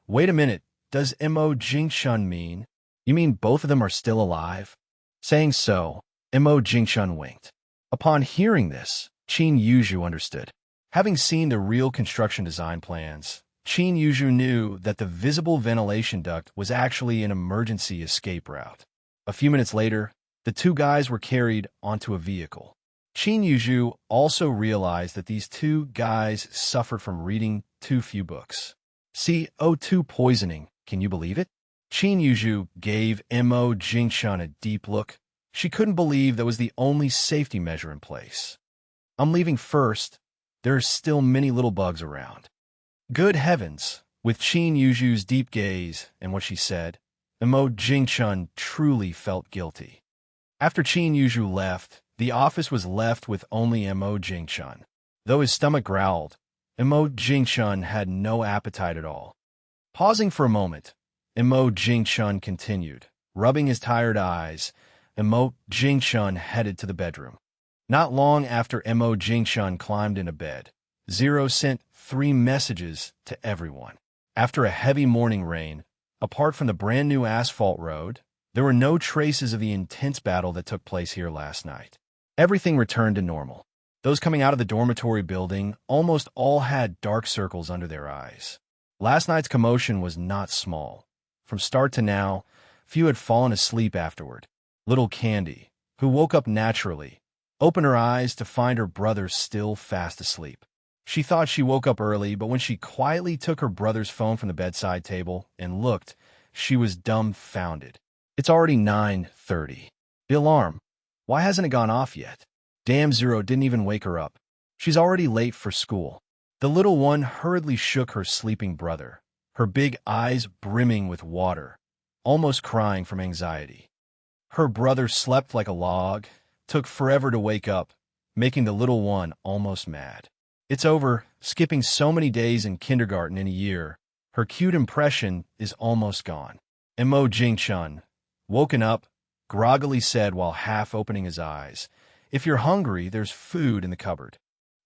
"Wait a minute, does Imo Jingchun mean? You mean both of them are still alive?" Saying so, Imo Jingchun winked. Upon hearing this, Qin Yuju understood. Having seen the real construction design plans, Qin Yuju knew that the visible ventilation duct was actually an emergency escape route. A few minutes later, the two guys were carried onto a vehicle. Qin Yuju also realized that these two guys suffered from reading too few books. CO2 poisoning, can you believe it? Qin Yuju gave Imo Jingchun a deep look. She couldn't believe that was the only safety measure in place. "I'm leaving first. There are still many little bugs around." Good heavens! With Qin Yuju's deep gaze and what she said, Imo Jingchun truly felt guilty. After Qin Yuju left, the office was left with only Imo Jingchun. Though his stomach growled, Imo Jingchun had no appetite at all. Pausing for a moment, Imo Jingchun continued. Rubbing his tired eyes, Imo Jingchun headed to the bedroom. Not long after Imo Jingchun climbed into bed, Zero sent 3 messages to everyone. After a heavy morning rain, apart from the brand-new asphalt road, there were no traces of the intense battle that took place here last night. Everything returned to normal. Those coming out of the dormitory building almost all had dark circles under their eyes. Last night's commotion was not small. From start to now, few had fallen asleep afterward. Little Candy, who woke up naturally, opened her eyes to find her brother still fast asleep. She thought she woke up early, but when she quietly took her brother's phone from the bedside table and looked, she was dumbfounded. It's already 9:30. The alarm. Why hasn't it gone off yet? Damn, Zero didn't even wake her up. She's already late for school. The little one hurriedly shook her sleeping brother, her big eyes brimming with water, almost crying from anxiety. Her brother slept like a log, took forever to wake up, making the little one almost mad. It's over, skipping so many days in kindergarten in a year. Her cute impression is almost gone. Imo Jingchun, woken up, groggily said while half opening his eyes, "If you're hungry, there's food in the cupboard."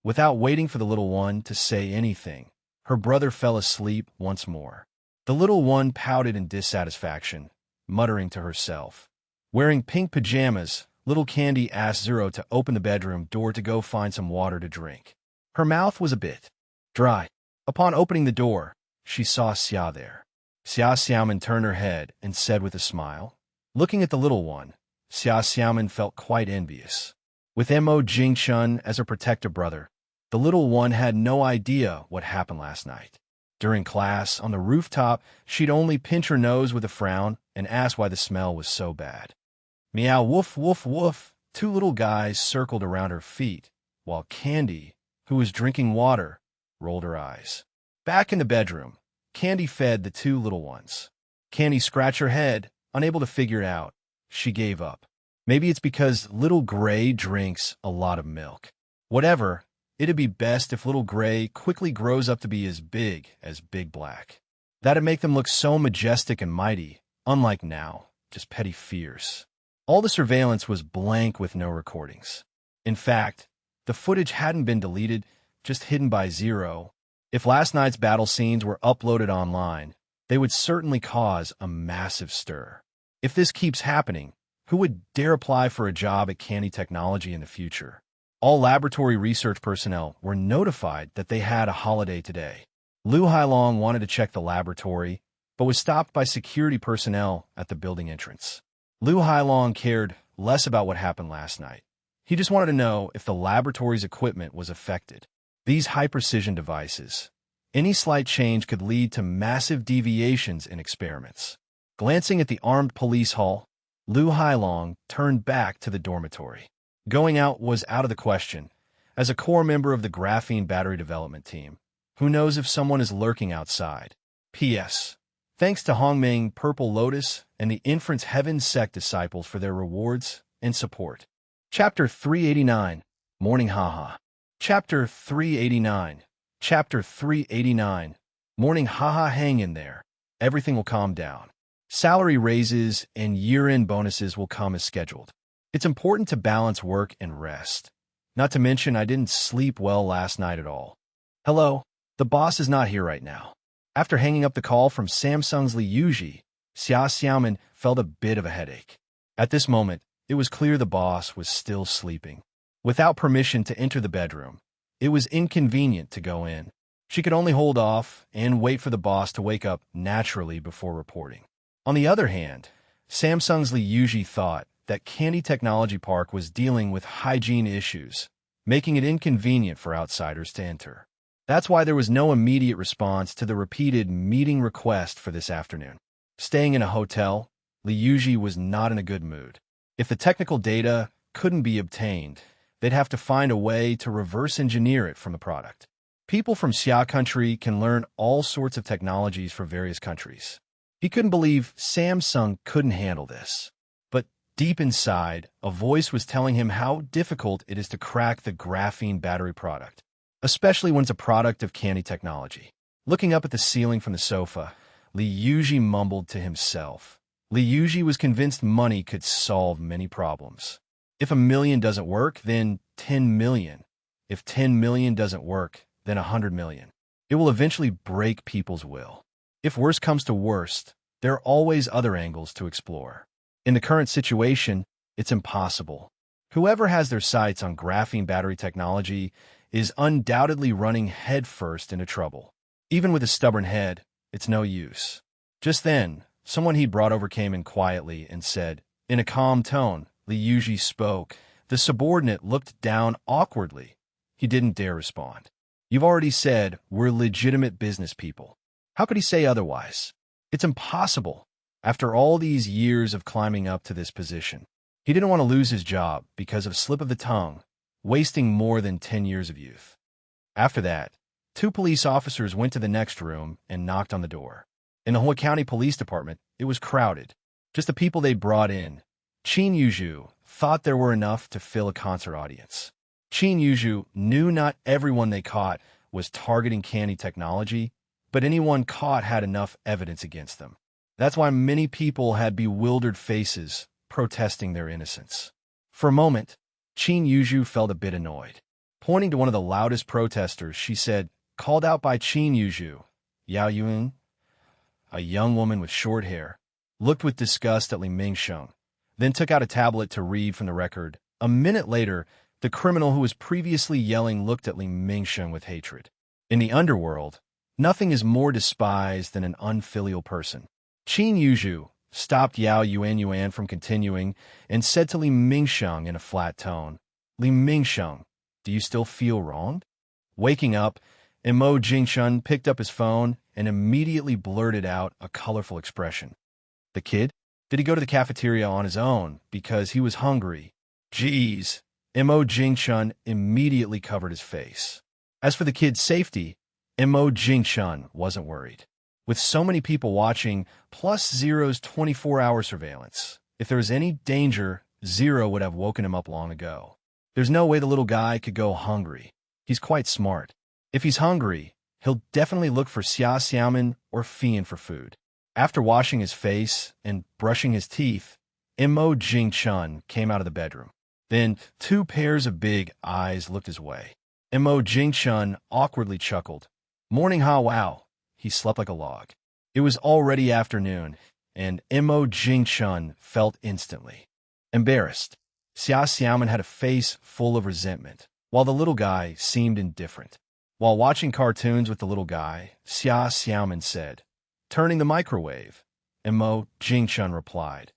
Without waiting for the little one to say anything, her brother fell asleep once more. The little one pouted in dissatisfaction, muttering to herself. Wearing pink pajamas, little Candy asked Zero to open the bedroom door to go find some water to drink. Her mouth was a bit dry. Upon opening the door, she saw Xia there. Xia Xiaoman turned her head and said with a smile. Looking at the little one, Xia Xiaoman felt quite envious. With Imo Jingchun as her protective brother, the little one had no idea what happened last night. During class, on the rooftop, she'd only pinch her nose with a frown and ask why the smell was so bad. Meow woof woof woof, 2 little guys circled around her feet, while Candy, who was drinking water, rolled her eyes. Back in the bedroom, Candy fed the 2 little ones. Candy scratched her head, unable to figure it out. She gave up. Maybe it's because little Gray drinks a lot of milk. Whatever, it'd be best if little Gray quickly grows up to be as big as Big Black. That'd make them look so majestic and mighty, unlike now, just petty fears. All the surveillance was blank with no recordings. In fact, the footage hadn't been deleted, just hidden by Zero. If last night's battle scenes were uploaded online, they would certainly cause a massive stir. If this keeps happening, who would dare apply for a job at Candy Technology in the future? All laboratory research personnel were notified that they had a holiday today. Lu Hailong wanted to check the laboratory, but was stopped by security personnel at the building entrance. Lu Hailong cared less about what happened last night. He just wanted to know if the laboratory's equipment was affected. These high-precision devices, any slight change could lead to massive deviations in experiments. Glancing at the armed police hall, Lu Hailong turned back to the dormitory. Going out was out of the question. As a core member of the graphene battery development team, who knows if someone is lurking outside? P.S. Thanks to Hongming, Purple Lotus, and the Inference Heaven Sect disciples for their rewards and support. Chapter 389, Morning Haha. Chapter 389. Chapter 389. Morning Haha. Hang in there. Everything will calm down. Salary raises and year-end bonuses will come as scheduled. It's important to balance work and rest. Not to mention I didn't sleep well last night at all. Hello, the boss is not here right now. After hanging up the call from Samsung's Li Yuji, Xia Xiaoman felt a bit of a headache. At this moment, it was clear the boss was still sleeping. Without permission to enter the bedroom, it was inconvenient to go in. She could only hold off and wait for the boss to wake up naturally before reporting. On the other hand, Samsung's Li Yuji thought that Candy Technology Park was dealing with hygiene issues, making it inconvenient for outsiders to enter. That's why there was no immediate response to the repeated meeting request for this afternoon. Staying in a hotel, Li Yuji was not in a good mood. If the technical data couldn't be obtained, they'd have to find a way to reverse engineer it from the product. People from Xia country can learn all sorts of technologies for various countries. He couldn't believe Samsung couldn't handle this. But deep inside, a voice was telling him how difficult it is to crack the graphene battery product, especially when it's a product of Candy Technology. Looking up at the ceiling from the sofa, Li Yuji mumbled to himself. Li Yuji was convinced money could solve many problems. If 1 million doesn't work, then 10 million. If 10 million doesn't work, then 100 million. It will eventually break people's will. If worst comes to worst, there are always other angles to explore. In the current situation, it's impossible. Whoever has their sights on graphene battery technology is undoubtedly running headfirst into trouble. Even with a stubborn head, it's no use. Just then, someone he'd brought over came in quietly and said, in a calm tone, Li Yuji spoke. The subordinate looked down awkwardly. He didn't dare respond. You've already said we're legitimate business people. How could he say otherwise? It's impossible. After all these years of climbing up to this position, he didn't want to lose his job because of a slip of the tongue, wasting more than 10 years of youth. After that, 2 police officers went to the next room and knocked on the door. In the Hua County Police Department, it was crowded. Just the people they'd brought in. Qin Yuzhu thought there were enough to fill a concert audience. Qin Yuzhu knew not everyone they caught was targeting Candy Technology, but anyone caught had enough evidence against them. That's why many people had bewildered faces, protesting their innocence. For a moment, Qin Yuzhu felt a bit annoyed. Pointing to one of the loudest protesters, she said, called out by Qin Yuzhu, Yao Yuan, a young woman with short hair, looked with disgust at Li Mingsheng, then took out a tablet to read from the record. A minute later, the criminal who was previously yelling looked at Li Mingsheng with hatred. In the underworld, nothing is more despised than an unfilial person. Qin Yuzhu stopped Yao Yuan from continuing and said to Li Mingsheng in a flat tone, Li Mingsheng, do you still feel wronged? Waking up, Mo Jingshun picked up his phone and immediately blurted out a colorful expression. The kid? Did he go to the cafeteria on his own because he was hungry? Geez. Mo Jingshun immediately covered his face. As for the kid's safety, Mo Jingshun wasn't worried. With so many people watching, plus Zero's 24-hour surveillance, if there was any danger, Zero would have woken him up long ago. There's no way the little guy could go hungry. He's quite smart. If he's hungry, he'll definitely look for Xia Xiaoman or Fian for food. After washing his face and brushing his teeth, Mo Jingchun came out of the bedroom. Then 2 pairs of big eyes looked his way. Mo Jingchun awkwardly chuckled. Morning ha wow. He slept like a log. It was already afternoon, and Mo Jingchun felt instantly embarrassed. Xia Xiaoman had a face full of resentment, while the little guy seemed indifferent. While watching cartoons with the little guy, Xia Xiaoman said, "Turning the microwave." Mo Jingchun replied.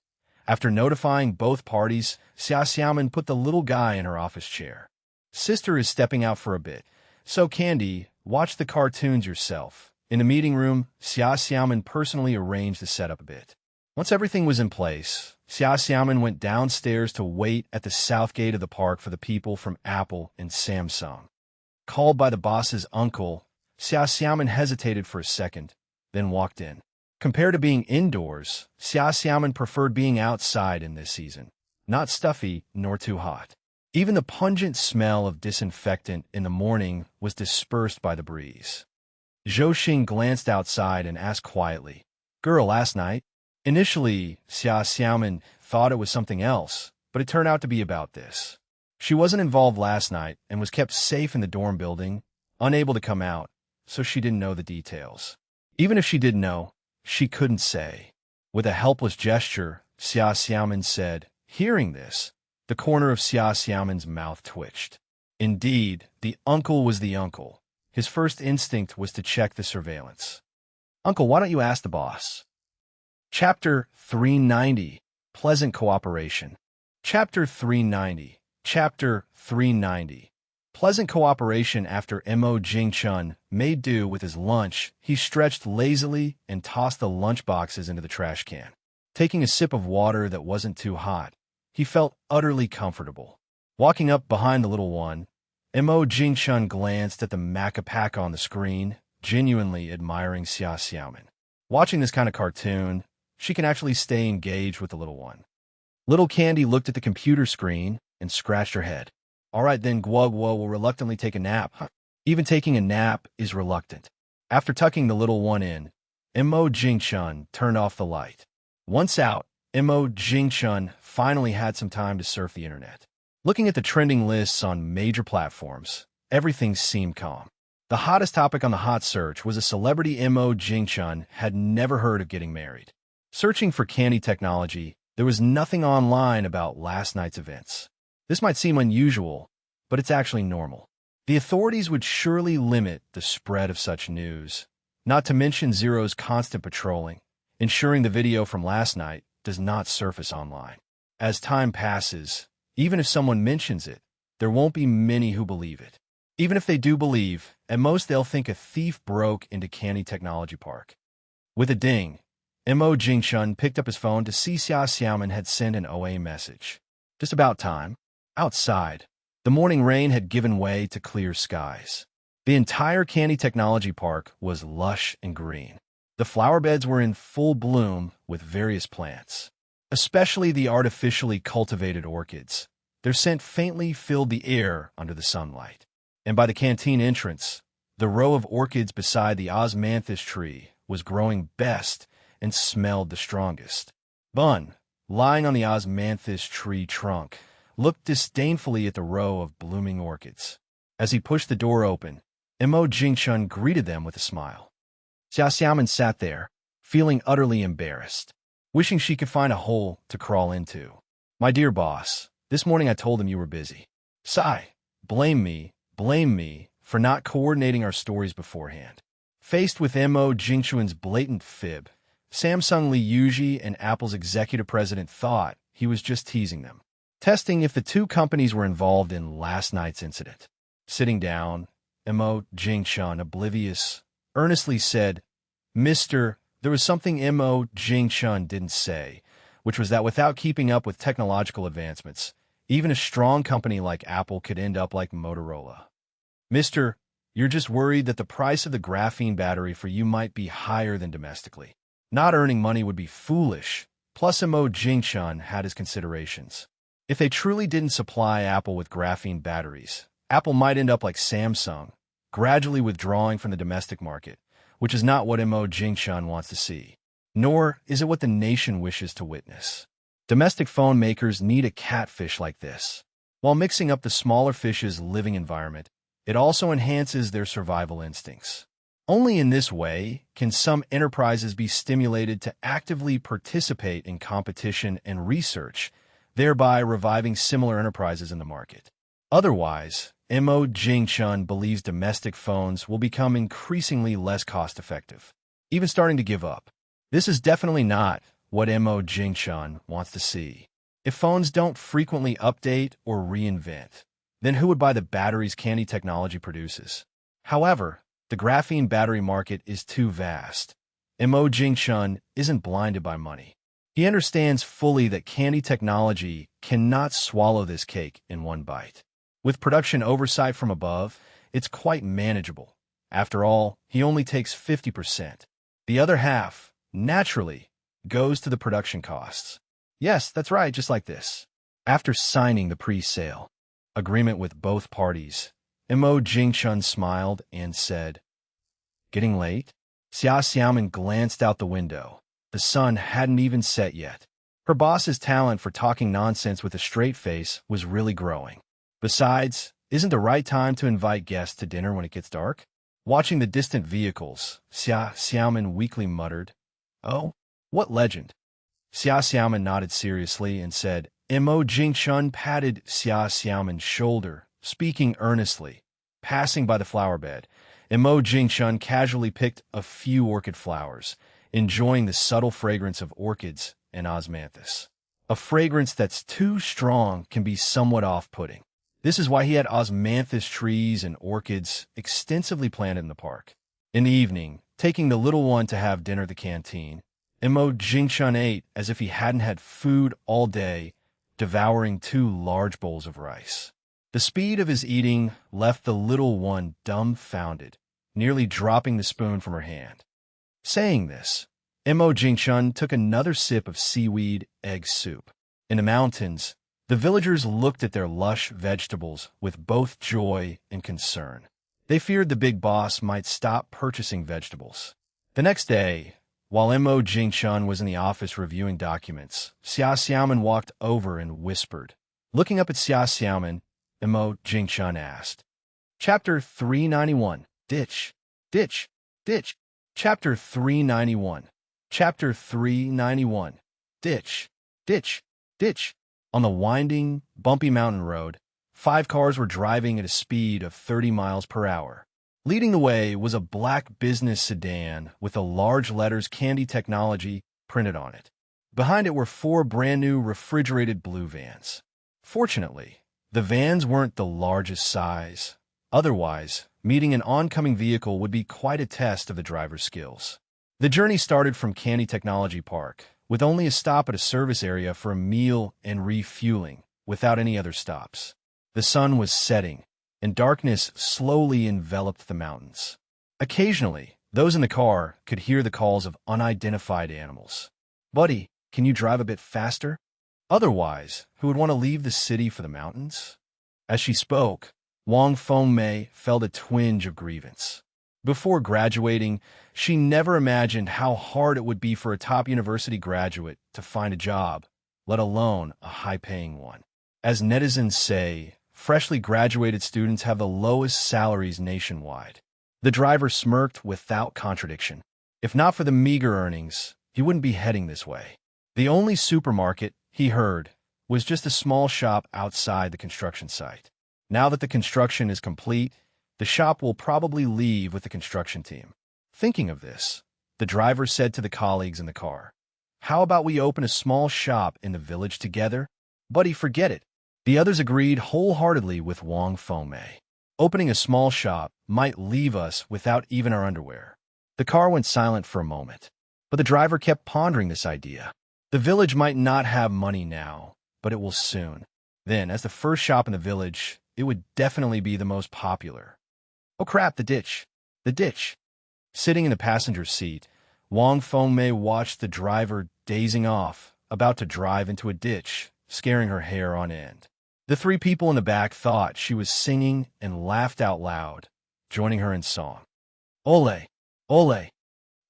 After notifying both parties, Xia Xiaoman put the little guy in her office chair. Sister is stepping out for a bit, so Candy, watch the cartoons yourself. In the meeting room, Xia Xiaoman personally arranged the setup a bit. Once everything was in place, Xia Xiaoman went downstairs to wait at the south gate of the park for the people from Apple and Samsung. Called by the boss's uncle, Xia Xiaoman hesitated for a second, then walked in. Compared to being indoors, Xia Xiaoman preferred being outside in this season. Not stuffy nor too hot. Even the pungent smell of disinfectant in the morning was dispersed by the breeze. Zhou Xing glanced outside and asked quietly, "Girl last night?" Initially, Xia Xiaoman thought it was something else, but it turned out to be about this. She wasn't involved last night and was kept safe in the dorm building, unable to come out, so she didn't know the details. Even if she did know, she couldn't say. With a helpless gesture, Xia Xiaoman said, hearing this, the corner of Xia Xiaoman's mouth twitched. Indeed, the uncle was the uncle. His first instinct was to check the surveillance. "Uncle, why don't you ask the boss?" Chapter 390, Pleasant Cooperation. Chapter 390, Pleasant Cooperation. After Mo Jingchun made do with his lunch, he stretched lazily and tossed the lunch boxes into the trash can. Taking a sip of water that wasn't too hot, he felt utterly comfortable. Walking up behind the little one, Mo Jingchun glanced at the Macapac on the screen, genuinely admiring Xia Xiaoman. Watching this kind of cartoon, she can actually stay engaged with the little one. Little Candy looked at the computer screen and scratched her head. "All right then, Guo Guo will reluctantly take a nap." Even taking a nap is reluctant. After tucking the little one in, Mo Jingchun turned off the light. Once out, Mo Jingchun finally had some time to surf the internet. Looking at the trending lists on major platforms, everything seemed calm. The hottest topic on the hot search was a celebrity Mo Jingchun had never heard of getting married. Searching for candy technology, there was nothing online about last night's events. This might seem unusual, but it's actually normal. The authorities would surely limit the spread of such news, not to mention Zero's constant patrolling, ensuring the video from last night does not surface online. As time passes, even if someone mentions it, there won't be many who believe it. Even if they do believe, at most they'll think a thief broke into Candy Technology Park. With a ding, Mo Jingchun picked up his phone to see Xia Xiaoman had sent an OA message. Just about time. Outside, the morning rain had given way to clear skies. The entire Candy Technology Park was lush and green. The flower beds were in full bloom with various plants, especially the artificially cultivated orchids. Their scent faintly filled the air under the sunlight. And by the canteen entrance, the row of orchids beside the osmanthus tree was growing best and smelled the strongest. Bun, lying on the osmanthus tree trunk, looked disdainfully at the row of blooming orchids. As he pushed the door open, Mo Jingchun greeted them with a smile. Xia Xiaoman sat there, feeling utterly embarrassed, wishing she could find a hole to crawl into. "My dear boss, this morning I told him you were busy. Sigh, blame me for not coordinating our stories beforehand." Faced with Mo Jingchun's blatant fib, Samsung Li Yuji and Apple's executive president thought he was just teasing them, testing if the two companies were involved in last night's incident. Sitting down, Mo Jingchun, oblivious, earnestly said, "Mister, there was something Mo Jingchun didn't say, which was that without keeping up with technological advancements, even a strong company like Apple could end up like Motorola. Mister, you're just worried that the price of the graphene battery for you might be higher than domestically. Not earning money would be foolish." Plus, Mo Jingchun had his considerations. If they truly didn't supply Apple with graphene batteries, Apple might end up like Samsung, gradually withdrawing from the domestic market, which is not what Mo Jingchun wants to see. Nor is it what the nation wishes to witness. Domestic phone makers need a catfish like this. While mixing up the smaller fish's living environment, it also enhances their survival instincts. Only in this way can some enterprises be stimulated to actively participate in competition and research, thereby reviving similar enterprises in the market. Otherwise, Mo Jingchun believes domestic phones will become increasingly less cost-effective, even starting to give up. This is definitely not what Mo Jingchun wants to see. If phones don't frequently update or reinvent, then who would buy the batteries Candy Technology produces? However, the graphene battery market is too vast. Mo Jingchun isn't blinded by money. He understands fully that Candy Technology cannot swallow this cake in one bite. With production oversight from above, it's quite manageable. After all, he only takes 50%. The other half, naturally, goes to the production costs. Yes, that's right, just like this. After signing the pre-sale agreement with both parties, Mo Jingchun smiled and said, "Getting late?" Xia Xiaomin glanced out the window. The sun hadn't even set yet. Her boss's talent for talking nonsense with a straight face was really growing. Besides, isn't the right time to invite guests to dinner when it gets dark? Watching the distant vehicles, Xia Xiaomin weakly muttered, "Oh, what legend?" Xia Xiaomin nodded seriously and said, Mo Jingchun patted Xia Xiaomin's shoulder, speaking earnestly. Passing by the flower bed, Mo Jingchun casually picked a few orchid flowers, enjoying the subtle fragrance of orchids and osmanthus. A fragrance that's too strong can be somewhat off-putting. This is why he had osmanthus trees and orchids extensively planted in the park. In the evening, taking the little one to have dinner at the canteen, Mo Jingchun ate as if he hadn't had food all day, devouring 2 large bowls of rice. The speed of his eating left the little one dumbfounded, nearly dropping the spoon from her hand. Saying this, Mo Jingchun took another sip of seaweed egg soup. In the mountains, the villagers looked at their lush vegetables with both joy and concern. They feared the big boss might stop purchasing vegetables. The next day, while Mo Jingchun was in the office reviewing documents, Xia Xiaomin walked over and whispered. Looking up at Xia Xiaomin, Mo Jingchun asked, Chapter 391, Ditch, Ditch, Ditch. Chapter 391. Chapter 391. Ditch, Ditch, Ditch. On the winding, bumpy mountain road, 5 cars were driving at a speed of 30 miles per hour. Leading the way was a black business sedan with the large letters Candy Technology printed on it. Behind it were 4 brand-new refrigerated blue vans. Fortunately, the vans weren't the largest size. Otherwise, meeting an oncoming vehicle would be quite a test of the driver's skills. The journey started from Candy Technology Park, with only a stop at a service area for a meal and refueling, without any other stops. The sun was setting, and darkness slowly enveloped the mountains. Occasionally, those in the car could hear the calls of unidentified animals. "Buddy, can you drive a bit faster?" Otherwise, who would want to leave the city for the mountains? As she spoke, Wang Fengmei felt a twinge of grievance. Before graduating, she never imagined how hard it would be for a top university graduate to find a job, let alone a high-paying one. As netizens say, freshly graduated students have the lowest salaries nationwide. The driver smirked without contradiction. If not for the meager earnings, he wouldn't be heading this way. The only supermarket, he heard, was just a small shop outside the construction site. Now that the construction is complete, the shop will probably leave with the construction team. Thinking of this, the driver said to the colleagues in the car, "How about we open a small shop in the village together?" "Buddy, forget it." The others agreed wholeheartedly with Wang Fengmei. Opening a small shop might leave us without even our underwear. The car went silent for a moment, but the driver kept pondering this idea. The village might not have money now, but it will soon. Then, as the first shop in the village, it would definitely be the most popular. Oh crap, the ditch. The ditch. Sitting in the passenger seat, Wang Fengmei watched the driver dazing off, about to drive into a ditch, scaring her hair on end. The 3 people in the back thought she was singing and laughed out loud, joining her in song. Ole! Ole!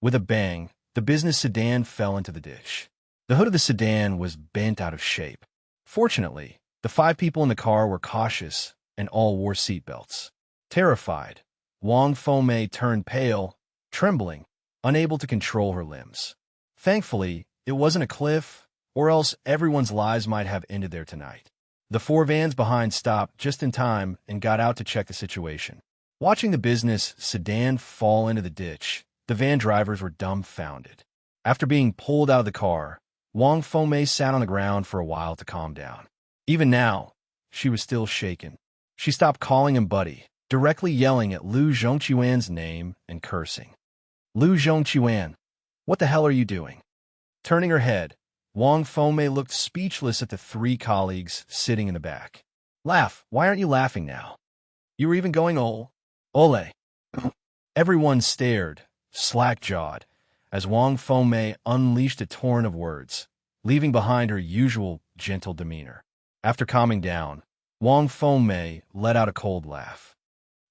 With a bang, the business sedan fell into the ditch. The hood of the sedan was bent out of shape. Fortunately, the 5 people in the car were cautious and all wore seatbelts. Terrified, Wang Fengmei turned pale trembling, unable to control her limbs. Thankfully, it wasn't a cliff, or else everyone's lives might have ended there tonight. The 4 vans behind stopped just in time and got out to check the situation. Watching the business sedan fall into the ditch, the van drivers were dumbfounded. After being pulled out of the car, Wang Fengmei sat on the ground for a while to calm down. Even now, she was still shaken. She stopped calling him buddy, directly yelling at Liu Zhongqiwan's name and cursing. Liu Zhongqiwan, what the hell are you doing? Turning her head, Wang Fengmei looked speechless at the 3 colleagues sitting in the back. Laugh, why aren't you laughing now? You were even going ole. Everyone stared, slack-jawed, as Wang Fengmei unleashed a torrent of words, leaving behind her usual gentle demeanor. After calming down, Wang Fengmei let out a cold laugh.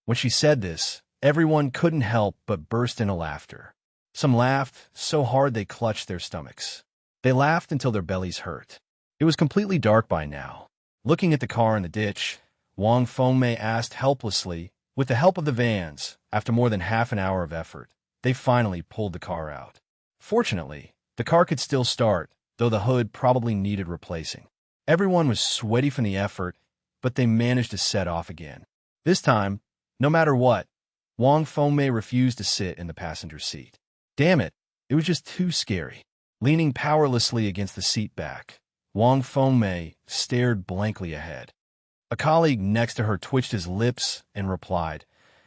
When she said this, everyone couldn't help but burst into laughter. Some laughed so hard they clutched their stomachs. They laughed until their bellies hurt. It was completely dark by now. Looking at the car in the ditch, Wang Fengmei asked helplessly, with the help of the vans, after more than half an hour of effort, they finally pulled the car out. Fortunately, the car could still start, though the hood probably needed replacing. Everyone was sweaty from the effort, but they managed to set off again. This time, no matter what, Wang Fengmei refused to sit in the passenger seat. Damn it, it was just too scary. Leaning powerlessly against the seat back, Wang Fengmei stared blankly ahead. A colleague next to her twitched his lips and replied.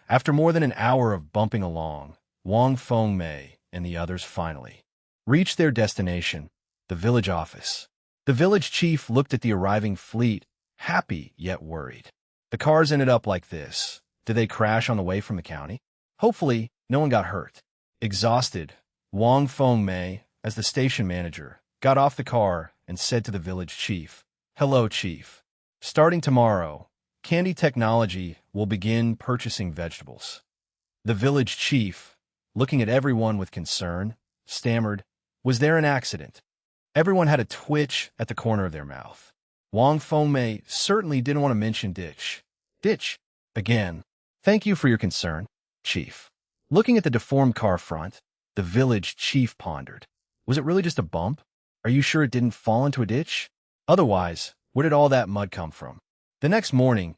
After more than an hour of bumping along, Wang Fengmei and the others finally reached their destination, the village office. The village chief looked at the arriving fleet, happy yet worried. The cars ended up like this. Did they crash on the way from the county? Hopefully, no one got hurt. Exhausted, Wang Fengmei, as the station manager, got off the car and said to the village chief, "Hello, chief. Starting tomorrow, Candy Technology will begin purchasing vegetables." The village chief, looking at everyone with concern, stammered, "Was there an accident?" Everyone had a twitch at the corner of their mouth. Wang Fengmei certainly didn't want to mention ditch. Ditch, again. Thank you for your concern, chief. Looking at the deformed car front, the village chief pondered. Was it really just a bump? Are you sure it didn't fall into a ditch? Otherwise, where did all that mud come from? The next morning,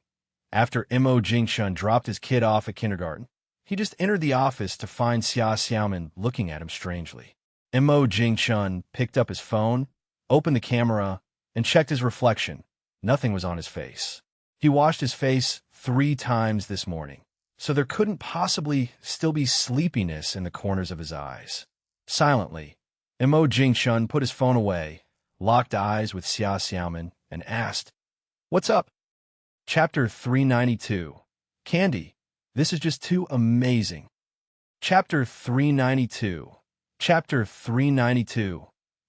after Mo Jingshun dropped his kid off at kindergarten, he just entered the office to find Xia Xiaomin looking at him strangely. Mo Jingshun picked up his phone, opened the camera, and checked his reflection. Nothing was on his face. He washed his face 3 times this morning, so there couldn't possibly still be sleepiness in the corners of his eyes. Silently, Mo Jingshun put his phone away, locked eyes with Xia Xiaomin, and asked, "What's up?" Chapter 392. Candy, this is just too amazing. Chapter 392. Chapter 392.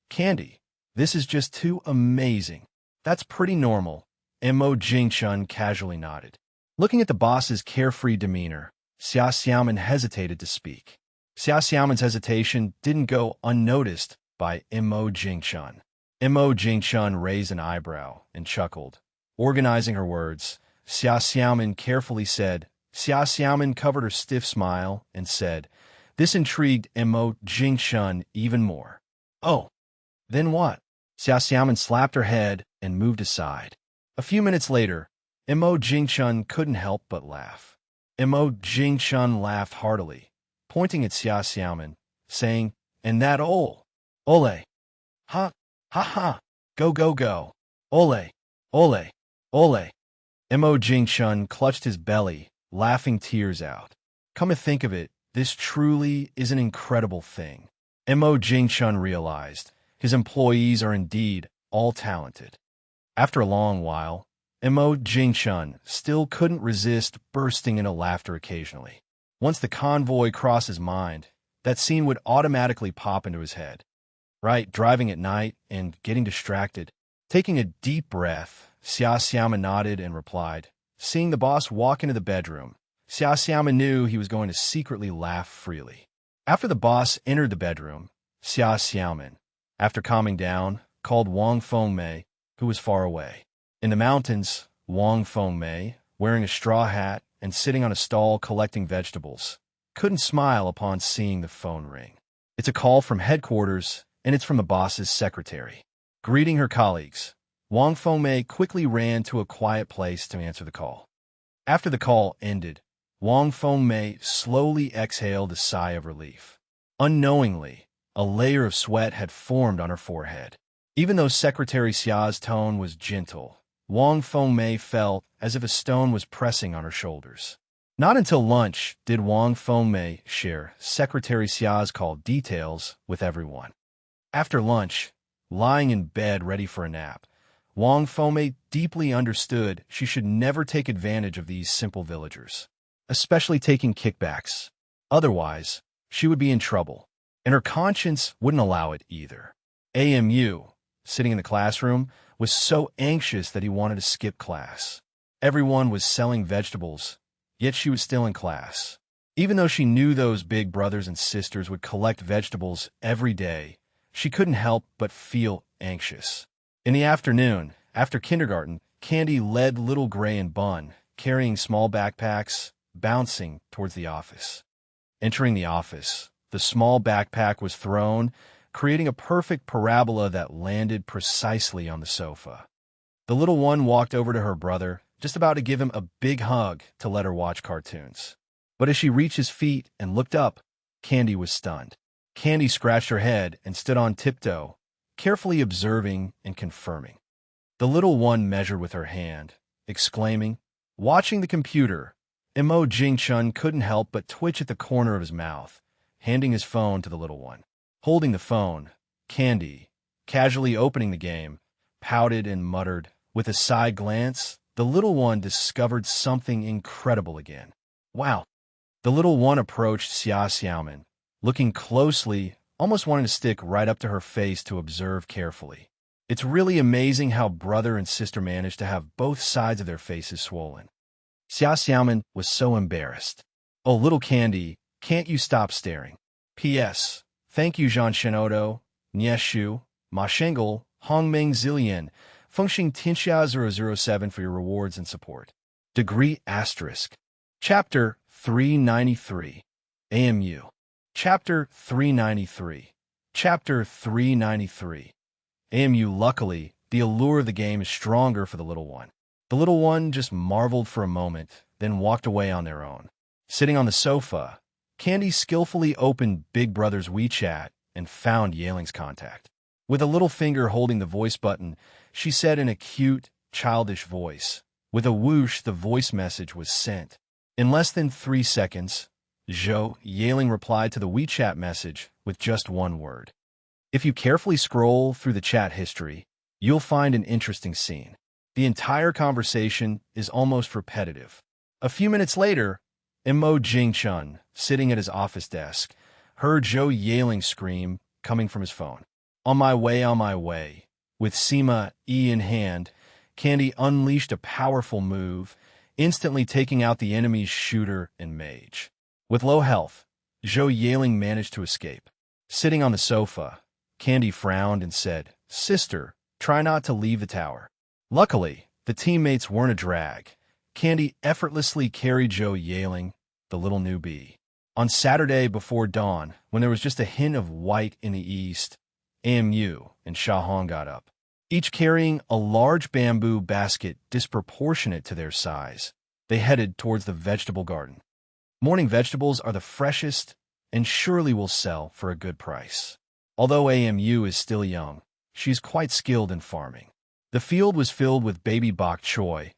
Candy, this is just too amazing. That's pretty normal. Mo Jingshun casually nodded. Looking at the boss's carefree demeanor, Xia Xiaomin hesitated to speak. Xia Xiaomin's hesitation didn't go unnoticed by Mo Jingshun. Mo Jingshun raised an eyebrow and chuckled. Organizing her words, Xia Xiaomin carefully said. Xia Xiaomin covered her stiff smile and said, "This intrigued Mo Jingshun even more." "Oh, then what?" Xia Xiaomin slapped her head and moved aside. A few minutes later, Mo Jingshun couldn't help but laugh. Mo Jingshun laughed heartily, pointing at Xia Xiaomin, saying, "And that ole. Ole. Ha, ha ha. Go, go, go. Ole, ole, ole." Mo Jingshun clutched his belly, laughing tears out. Come to think of it, this truly is an incredible thing. Mo Jingshun realized his employees are indeed all talented. After a long while, Mo Jingshun still couldn't resist bursting into laughter occasionally. Once the convoy crossed his mind, that scene would automatically pop into his head. Right, driving at night and getting distracted. Taking a deep breath, Xia Xiaomin nodded and replied. Seeing the boss walk into the bedroom, Xia Xiaomin knew he was going to secretly laugh freely. After the boss entered the bedroom, Xia Xiaomin, after calming down, called Wang Fengmei, who was far away. In the mountains, Wang Fengmei, wearing a straw hat and sitting on a stall collecting vegetables, couldn't smile upon seeing the phone ring. It's a call from headquarters, and it's from the boss's secretary. Greeting her colleagues, Wang Fengmei quickly ran to a quiet place to answer the call. After the call ended, Wang Fengmei slowly exhaled a sigh of relief. Unknowingly, a layer of sweat had formed on her forehead. Even though Secretary Xia's tone was gentle, Wang Fengmei felt as if a stone was pressing on her shoulders. Not until lunch did Wang Fengmei share Secretary Xia's call details with everyone. After lunch, lying in bed ready for a nap, Wang Fengmei deeply understood she should never take advantage of these simple villagers, especially taking kickbacks. Otherwise, she would be in trouble, and her conscience wouldn't allow it either. AMU, sitting in the classroom, was so anxious that he wanted to skip class. Everyone was selling vegetables, yet she was still in class. Even though she knew those big brothers and sisters would collect vegetables every day, she couldn't help but feel anxious. In the afternoon, after kindergarten, Candy led Little Gray and Bun, carrying small backpacks, bouncing towards the office. Entering the office, the small backpack was thrown, creating a perfect parabola that landed precisely on the sofa. The little one walked over to her brother, just about to give him a big hug to let her watch cartoons. But as she reached his feet and looked up, Candy was stunned. Candy scratched her head and stood on tiptoe, carefully observing and confirming. The little one measured with her hand, exclaiming, "Watching the computer." Imo Jingchun couldn't help but twitch at the corner of his mouth, handing his phone to the little one. Holding the phone, Candy, casually opening the game, pouted and muttered. With a side glance, the little one discovered something incredible again. Wow! The little one approached Xia Xiaoman, looking closely, almost wanting to stick right up to her face to observe carefully. It's really amazing how brother and sister managed to have both sides of their faces swollen. Xia Xiaoman was so embarrassed. "Oh, little Candy, can't you stop staring? P.S. Thank you Zhan Shenodo, Nieshu, Ma Shengel, Hongming Zillian, Fengxing Tianxia 007 for your rewards and support." Degree Asterisk. Chapter 393. AMU. Chapter 393. Chapter 393. AMU. Luckily, the allure of the game is stronger for the little one. The little one just marveled for a moment, then walked away on their own. Sitting on the sofa, Candy skillfully opened Big Brother's WeChat and found Yaeling's contact. With a little finger holding the voice button, she said in a cute, childish voice. With a whoosh, the voice message was sent. In less than 3 seconds, Zhou Yaeling replied to the WeChat message with just one word. If you carefully scroll through the chat history, you'll find an interesting scene. The entire conversation is almost repetitive. A few minutes later, Imo Jingchun, sitting at his office desk, heard Zhou Yaeling scream coming from his phone. On my way. With Sima E in hand, Candy unleashed a powerful move, instantly taking out the enemy's shooter and mage. With low health, Zhou Yaeling managed to escape. Sitting on the sofa, Candy frowned and said, "Sister, try not to leave the tower." Luckily, the teammates weren't a drag. Candy effortlessly carried Zhou Yaeling, the little newbie. On Saturday before dawn, when there was just a hint of white in the east, AMU and Shahong got up, each carrying a large bamboo basket disproportionate to their size. They headed towards the vegetable garden. Morning vegetables are the freshest and surely will sell for a good price. Although AMU is still young, she's quite skilled in farming. The field was filled with baby bok choy,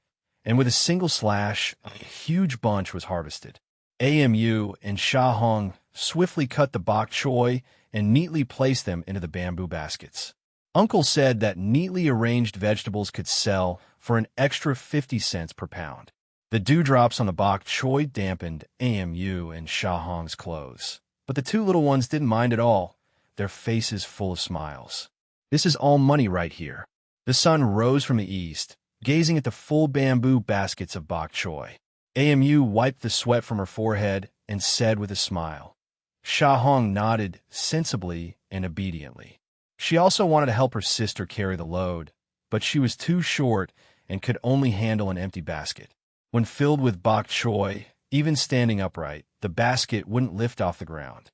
and with a single slash, a huge bunch was harvested. AMU and Shahong swiftly cut the bok choy and neatly placed them into the bamboo baskets. Uncle said that neatly arranged vegetables could sell for an extra 50 cents per pound. The dewdrops on the bok choy dampened AMU and Shahong's clothes, but the two little ones didn't mind at all, their faces full of smiles. This is all money right here. The sun rose from the east, gazing at the full bamboo baskets of bok choy. AMU wiped the sweat from her forehead and said with a smile. Shahong nodded sensibly and obediently. She also wanted to help her sister carry the load, but she was too short and could only handle an empty basket. When filled with bok choy, even standing upright, the basket wouldn't lift off the ground.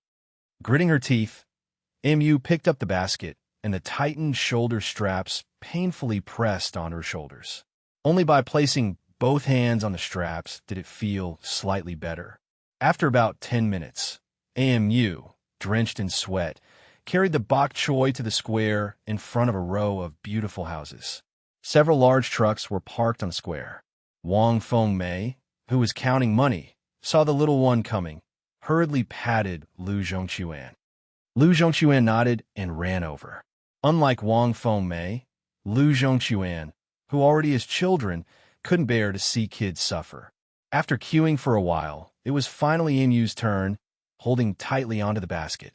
Gritting her teeth, Mu picked up the basket, and the tightened shoulder straps painfully pressed on her shoulders. Only by placing both hands on the straps did it feel slightly better. After about 10 minutes, Mu, drenched in sweat, carried the bok choy to the square in front of a row of beautiful houses. Several large trucks were parked on the square. Wang Fengmei, who was counting money, saw the little one coming, hurriedly patted Lu Zhongquan. Lu Zhongquan nodded and ran over. Unlike Wang Fengmei, Lu Zhongquan, who already has children, couldn't bear to see kids suffer. After queuing for a while, it was finally Mu's turn, holding tightly onto the basket.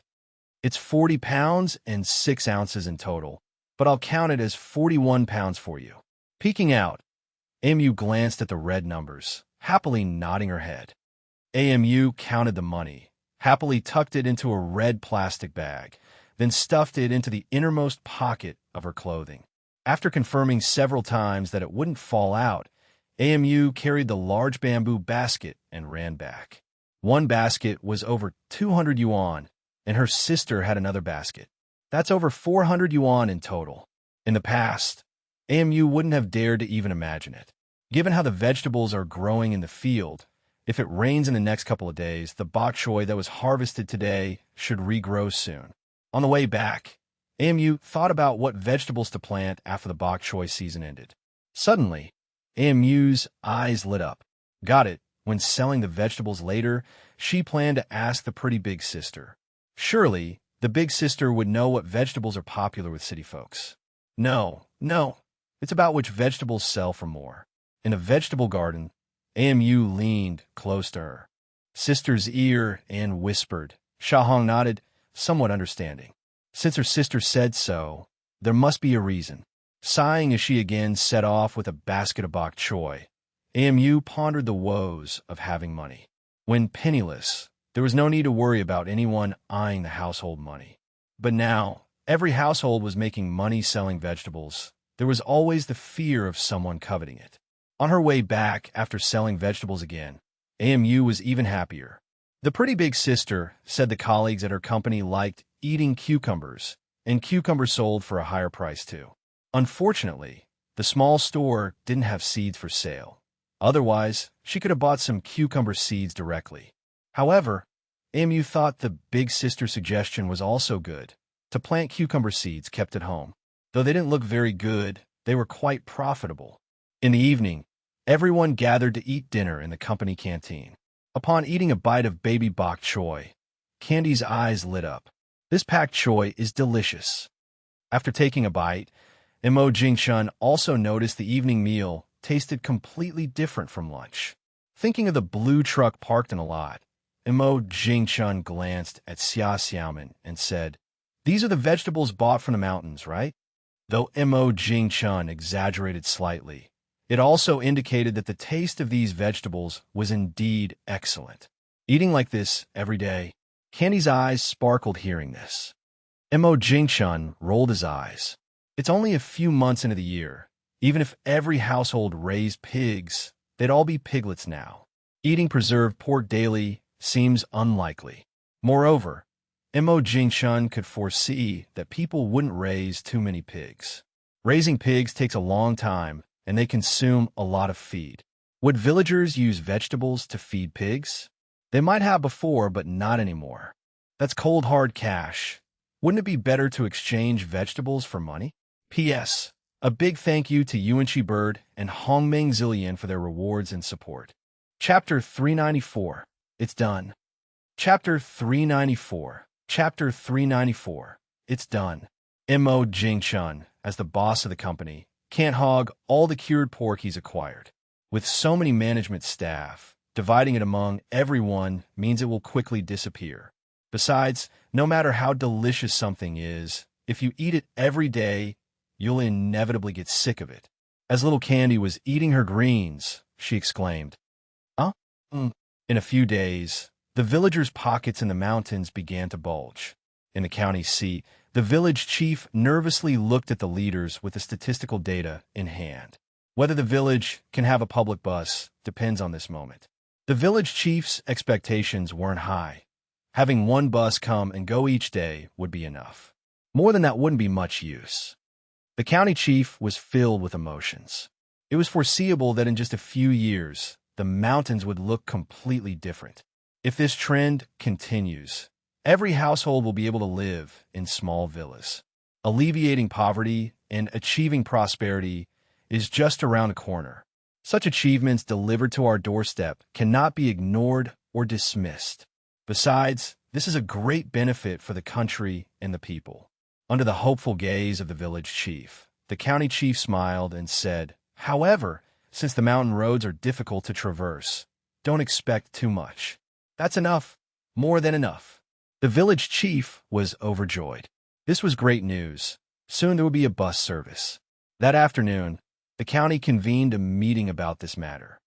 It's 40 pounds and 6 ounces in total, but I'll count it as 41 pounds for you. Peeking out, Mu glanced at the red numbers, happily nodding her head. Mu counted the money, happily tucked it into a red plastic bag, then stuffed it into the innermost pocket of her clothing. After confirming several times that it wouldn't fall out, Mu carried the large bamboo basket and ran back. One basket was over 200 yuan, and her sister had another basket. That's over 400 yuan in total. In the past, Mu wouldn't have dared to even imagine it. Given how the vegetables are growing in the field, if it rains in the next couple of days, the bok choy that was harvested today should regrow soon. On the way back, Mu thought about what vegetables to plant after the bok choy season ended. Suddenly, Mu's eyes lit up. Got it. When selling the vegetables later, she planned to ask the pretty big sister. Surely, the big sister would know what vegetables are popular with city folks. No. It's about which vegetables sell for more. In a vegetable garden, Mu leaned close to her sister's ear and whispered. Shahong nodded, somewhat understanding. Since her sister said so, there must be a reason. Sighing as she again set off with a basket of bok choy, Mu pondered the woes of having money. When penniless, there was no need to worry about anyone eyeing the household money. But now, every household was making money selling vegetables. There was always the fear of someone coveting it. On her way back after selling vegetables again, Mu was even happier. The pretty big sister said the colleagues at her company liked eating cucumbers, and cucumbers sold for a higher price too. Unfortunately, the small store didn't have seeds for sale. Otherwise, she could have bought some cucumber seeds directly. However, Mu thought the big sister's suggestion was also good, to plant cucumber seeds kept at home. Though they didn't look very good, they were quite profitable. In the evening, everyone gathered to eat dinner in the company canteen. Upon eating a bite of baby bok choy, Candy's eyes lit up. This pak choy is delicious. After taking a bite, Mo Jingchun also noticed the evening meal tasted completely different from lunch. Thinking of the blue truck parked in a lot, Mo Jingchun glanced at Xia Xiaoman and said, "These are the vegetables bought from the mountains, right?" Though Mo Jingchun exaggerated slightly, it also indicated that the taste of these vegetables was indeed excellent. Eating like this every day, Candy's eyes sparkled hearing this. Mo Jingchun rolled his eyes. It's only a few months into the year. Even if every household raised pigs, they'd all be piglets now. Eating preserved pork daily seems unlikely. Moreover, Mo Jingchun could foresee that people wouldn't raise too many pigs. Raising pigs takes a long time, and they consume a lot of feed. Would villagers use vegetables to feed pigs? They might have before, but not anymore. That's cold hard cash. Wouldn't it be better to exchange vegetables for money? P.S. A big thank you to Yuanqi Bird and Hongmeng Zillion for their rewards and support. Chapter 394. It's done. Chapter 394. Chapter 394. It's done. Mo Jingchun, as the boss of the company, can't hog all the cured pork he's acquired. With so many management staff, dividing it among everyone means it will quickly disappear. Besides, no matter how delicious something is, if you eat it every day, you'll inevitably get sick of it. As little Candy was eating her greens, she exclaimed, "Huh?" In a few days, the villagers' pockets in the mountains began to bulge. In the county seat, the village chief nervously looked at the leaders with the statistical data in hand. Whether the village can have a public bus depends on this moment. The village chief's expectations weren't high. Having one bus come and go each day would be enough. More than that wouldn't be much use. The county chief was filled with emotions. It was foreseeable that in just a few years, the mountains would look completely different. If this trend continues, every household will be able to live in small villas. Alleviating poverty and achieving prosperity is just around the corner. Such achievements delivered to our doorstep cannot be ignored or dismissed. Besides, this is a great benefit for the country and the people. Under the hopeful gaze of the village chief, the county chief smiled and said, "However, since the mountain roads are difficult to traverse, don't expect too much. That's enough, more than enough." The village chief was overjoyed. This was great news. Soon there would be a bus service. That afternoon, the county convened a meeting about this matter.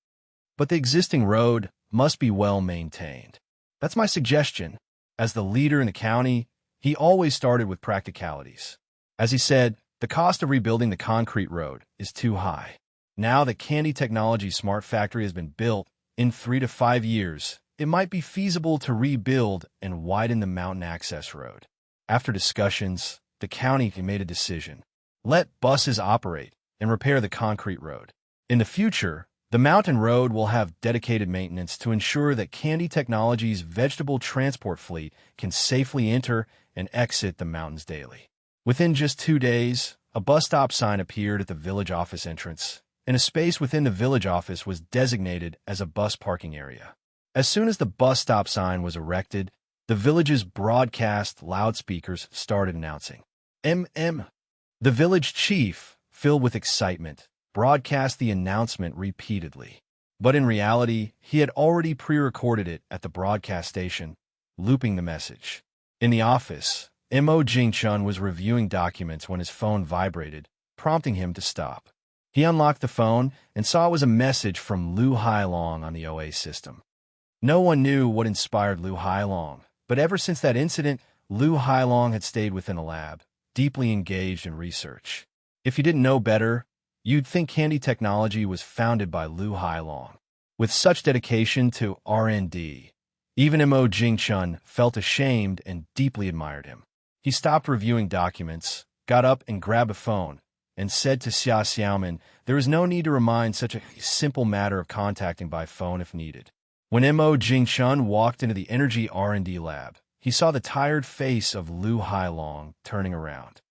But the existing road must be well maintained. That's my suggestion. As the leader in the county, he always started with practicalities. As he said, the cost of rebuilding the concrete road is too high. Now that Candy Technology's smart factory has been built, in 3 to 5 years, it might be feasible to rebuild and widen the mountain access road. After discussions, the county made a decision. Let buses operate and repair the concrete road. In the future, the mountain road will have dedicated maintenance to ensure that Candy Technology's vegetable transport fleet can safely enter and exit the mountains daily. Within just 2 days, a bus stop sign appeared at the village office entrance, and a space within the village office was designated as a bus parking area. As soon as the bus stop sign was erected, the village's broadcast loudspeakers started announcing, "MM." The village chief, filled with excitement, broadcast the announcement repeatedly. But in reality, he had already pre-recorded it at the broadcast station, looping the message. In the office, Mo Jingchun was reviewing documents when his phone vibrated, prompting him to stop. He unlocked the phone and saw it was a message from Lu Hailong on the OA system. No one knew what inspired Lu Hailong, but ever since that incident, Lu Hailong had stayed within a lab, deeply engaged in research. If you didn't know better, you'd think Candy Technology was founded by Lu Hailong. With such dedication to R&D, even Mo Jingchun felt ashamed and deeply admired him. He stopped reviewing documents, got up and grabbed a phone, and said to Xia Xiaomin, "There is no need to remind such a simple matter of contacting by phone if needed." When Mo Jingchun walked into the Energy R&D lab, he saw the tired face of Lu Hailong turning around.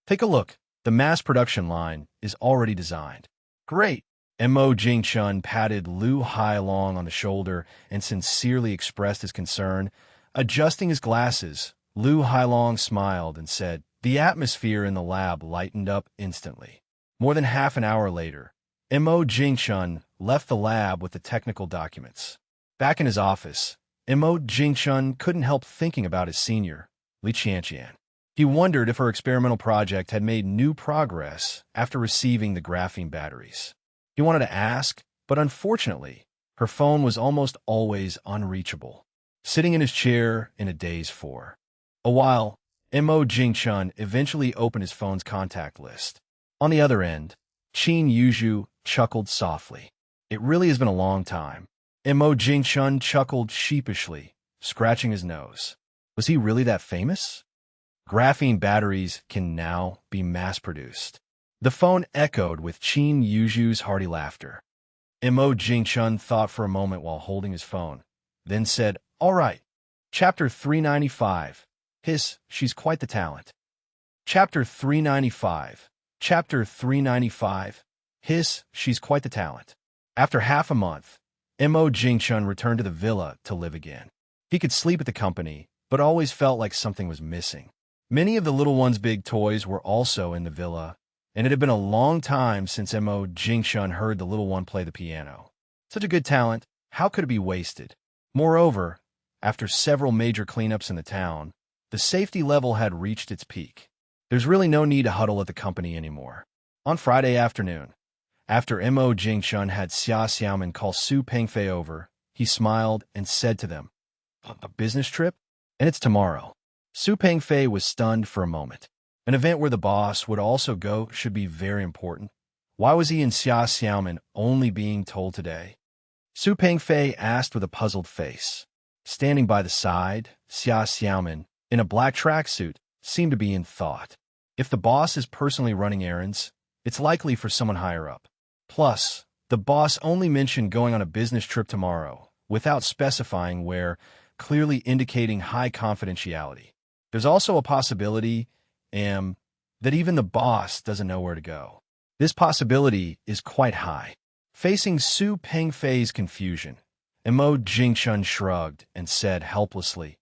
"Take a look. The mass production line is already designed." "Great." Mo Jingchun patted Lu Hailong on the shoulder and sincerely expressed his concern. Adjusting his glasses, Lu Hailong smiled and said, The atmosphere in the lab lightened up instantly. More than half an hour later, Mo Jingchun left the lab with the technical documents. Back in his office, Mo Jingchun couldn't help thinking about his senior, Li Qianqian. He wondered if her experimental project had made new progress after receiving the graphene batteries. He wanted to ask, but unfortunately, her phone was almost always unreachable, sitting in his chair in a daze for a while. Mo Jingchun eventually opened his phone's contact list. On the other end, Qin Yuzhu chuckled softly. It really has been a long time. Mo Jingchun chuckled sheepishly, scratching his nose. Was he really that famous? Graphene batteries can now be mass-produced. The phone echoed with Qin Yuzhu's hearty laughter. Mo Jingchun thought for a moment while holding his phone, then said, All right. Chapter 395. Hiss, she's quite the talent. Chapter 395. Chapter 395. Hiss, she's quite the talent. After half a month, Mo Jingchun returned to the villa to live again. He could sleep at the company, but always felt like something was missing. Many of the little one's big toys were also in the villa, and it had been a long time since Mo Jingchun heard the little one play the piano. Such a good talent, how could it be wasted? Moreover, after several major cleanups in the town, the safety level had reached its peak. There's really no need to huddle at the company anymore. On Friday afternoon, after Mo Jingchun had Xia Xiaomin call Su Pengfei over, he smiled and said to them, A business trip? And it's tomorrow. Su Pengfei was stunned for a moment. An event where the boss would also go should be very important. Why was he and Xia Xiaomin only being told today? Su Pengfei asked with a puzzled face. Standing by the side, Xia Xiaoman, in a black tracksuit, seemed to be in thought. If the boss is personally running errands, it's likely for someone higher up. Plus, the boss only mentioned going on a business trip tomorrow, without specifying where, clearly indicating high confidentiality. There's also a possibility, that even the boss doesn't know where to go. This possibility is quite high. Facing Su Pengfei's confusion, Mo Jingchun shrugged and said helplessly.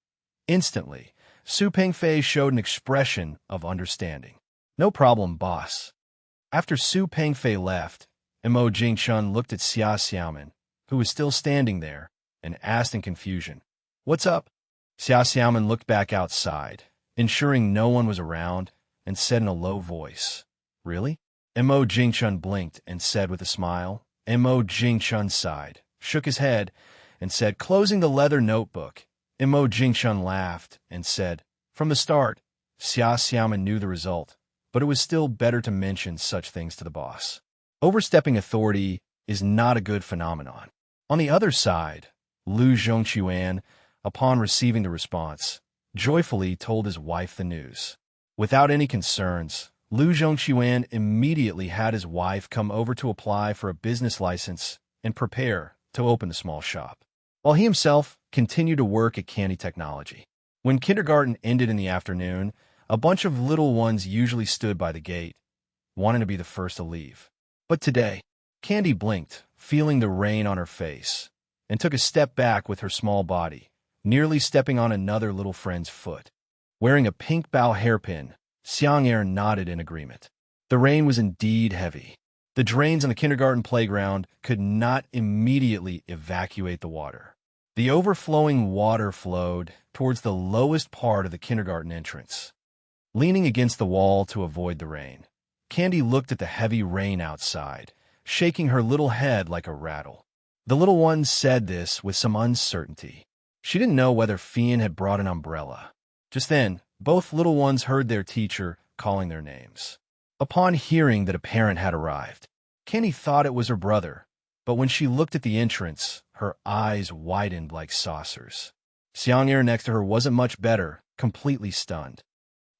Instantly, Su Pengfei showed an expression of understanding. No problem, boss. After Su Pengfei left, Mo Jingchun looked at Xia Xiaoman, who was still standing there, and asked in confusion, "What's up?" Xia Xiaoman looked back outside, ensuring no one was around, and said in a low voice, "Really?" Mo Jingchun blinked and said with a smile. Mo Jingchun sighed, shook his head, and said, closing the leather notebook. Mo Jingchun laughed and said, "From the start, Xia Xiaoman knew the result, but it was still better to mention such things to the boss. Overstepping authority is not a good phenomenon." On the other side, Lu Zhongquan, upon receiving the response, joyfully told his wife the news. Without any concerns, Lu Zhongquan immediately had his wife come over to apply for a business license and prepare to open the small shop, while he himself continued to work at Candy Technology. When kindergarten ended in the afternoon, a bunch of little ones usually stood by the gate, wanting to be the first to leave. But today, Candy blinked, feeling the rain on her face, and took a step back with her small body, nearly stepping on another little friend's foot. Wearing a pink bow hairpin, Xiang'er nodded in agreement. The rain was indeed heavy. The drains on the kindergarten playground could not immediately evacuate the water. The overflowing water flowed towards the lowest part of the kindergarten entrance. Leaning against the wall to avoid the rain, Candy looked at the heavy rain outside, shaking her little head like a rattle. The little one said this with some uncertainty. She didn't know whether Fian had brought an umbrella. Just then, both little ones heard their teacher calling their names. Upon hearing that a parent had arrived, Candy thought it was her brother, but when she looked at the entrance, her eyes widened like saucers. Xiang'er next to her wasn't much better, completely stunned.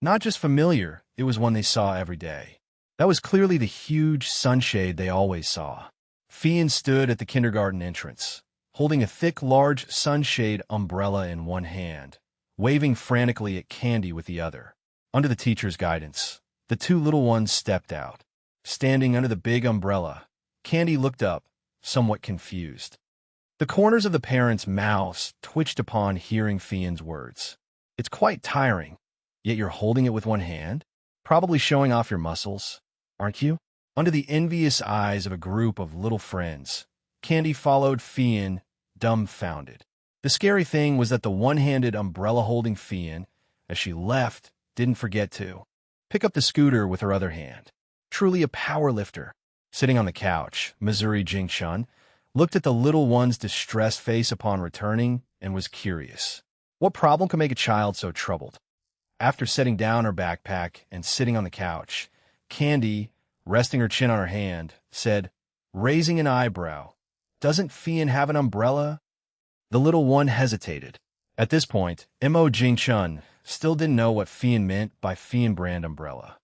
Not just familiar, it was one they saw every day. That was clearly the huge sunshade they always saw. Fian stood at the kindergarten entrance, holding a thick, large sunshade umbrella in one hand, waving frantically at Candy with the other. Under the teacher's guidance, the two little ones stepped out. Standing under the big umbrella, Candy looked up, somewhat confused. The corners of the parents' mouths twitched upon hearing Fian's words. "It's quite tiring, yet you're holding it with one hand? Probably showing off your muscles, aren't you?" Under the envious eyes of a group of little friends, Candy followed Fian, dumbfounded. The scary thing was that the one-handed umbrella-holding Fian, as she left, didn't forget to pick up the scooter with her other hand. Truly a power lifter. Sitting on the couch, Missouri Jingchun looked at the little one's distressed face upon returning and was curious. What problem could make a child so troubled? After setting down her backpack and sitting on the couch, Candy, resting her chin on her hand, said, raising an eyebrow, "Doesn't Fian have an umbrella?" The little one hesitated. At this point, Mo Jingchun still didn't know what Fian meant by Fian brand umbrella.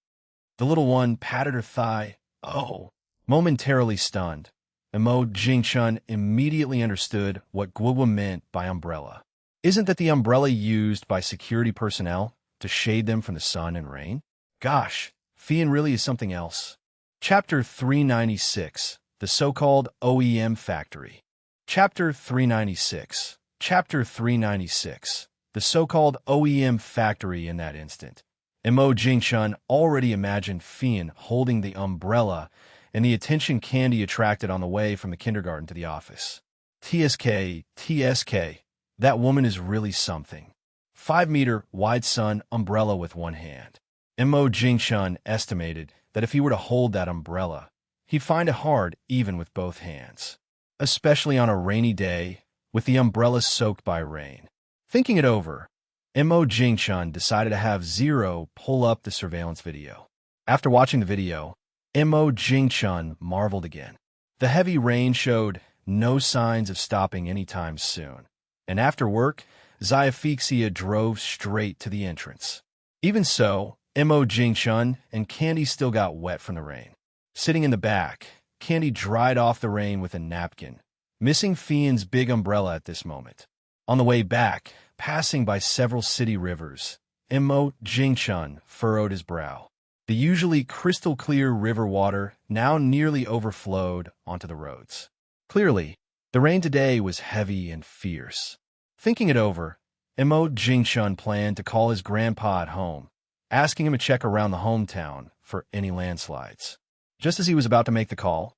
The little one patted her thigh. "Oh." Momentarily stunned, Mo Jingchun immediately understood what Guowa meant by umbrella. Isn't that the umbrella used by security personnel to shade them from the sun and rain? Gosh, Fian really is something else. Chapter 396, the so-called OEM Factory. Chapter 396. Chapter 396. The so-called OEM Factory in that instant. Mo Jingchun already imagined Fian holding the umbrella and the attention Candy attracted on the way from the kindergarten to the office. TSK, that woman is really something. 5-meter wide sun umbrella with one hand. Mo Jingchun estimated that if he were to hold that umbrella, he'd find it hard even with both hands, especially on a rainy day with the umbrella soaked by rain. Thinking it over, Mo Jingchun decided to have Zero pull up the surveillance video. After watching the video, Mo Jingchun marveled again. The heavy rain showed no signs of stopping anytime soon. And after work, Xiaophixia drove straight to the entrance. Even so, Mo Jingchun and Candy still got wet from the rain. Sitting in the back, Candy dried off the rain with a napkin, missing Fian's big umbrella at this moment. On the way back, passing by several city rivers, Mo Jingchun furrowed his brow. The usually crystal-clear river water now nearly overflowed onto the roads. Clearly, the rain today was heavy and fierce. Thinking it over, Mo Jingchun planned to call his grandpa at home, asking him to check around the hometown for any landslides. Just as he was about to make the call,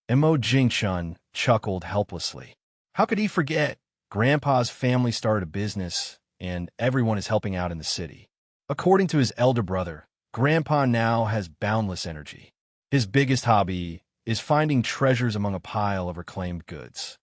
Mo Jingchun chuckled helplessly. How could he forget? Grandpa's family started a business, and everyone is helping out in the city. According to his elder brother, Grandpa now has boundless energy. His biggest hobby is finding treasures among a pile of reclaimed goods.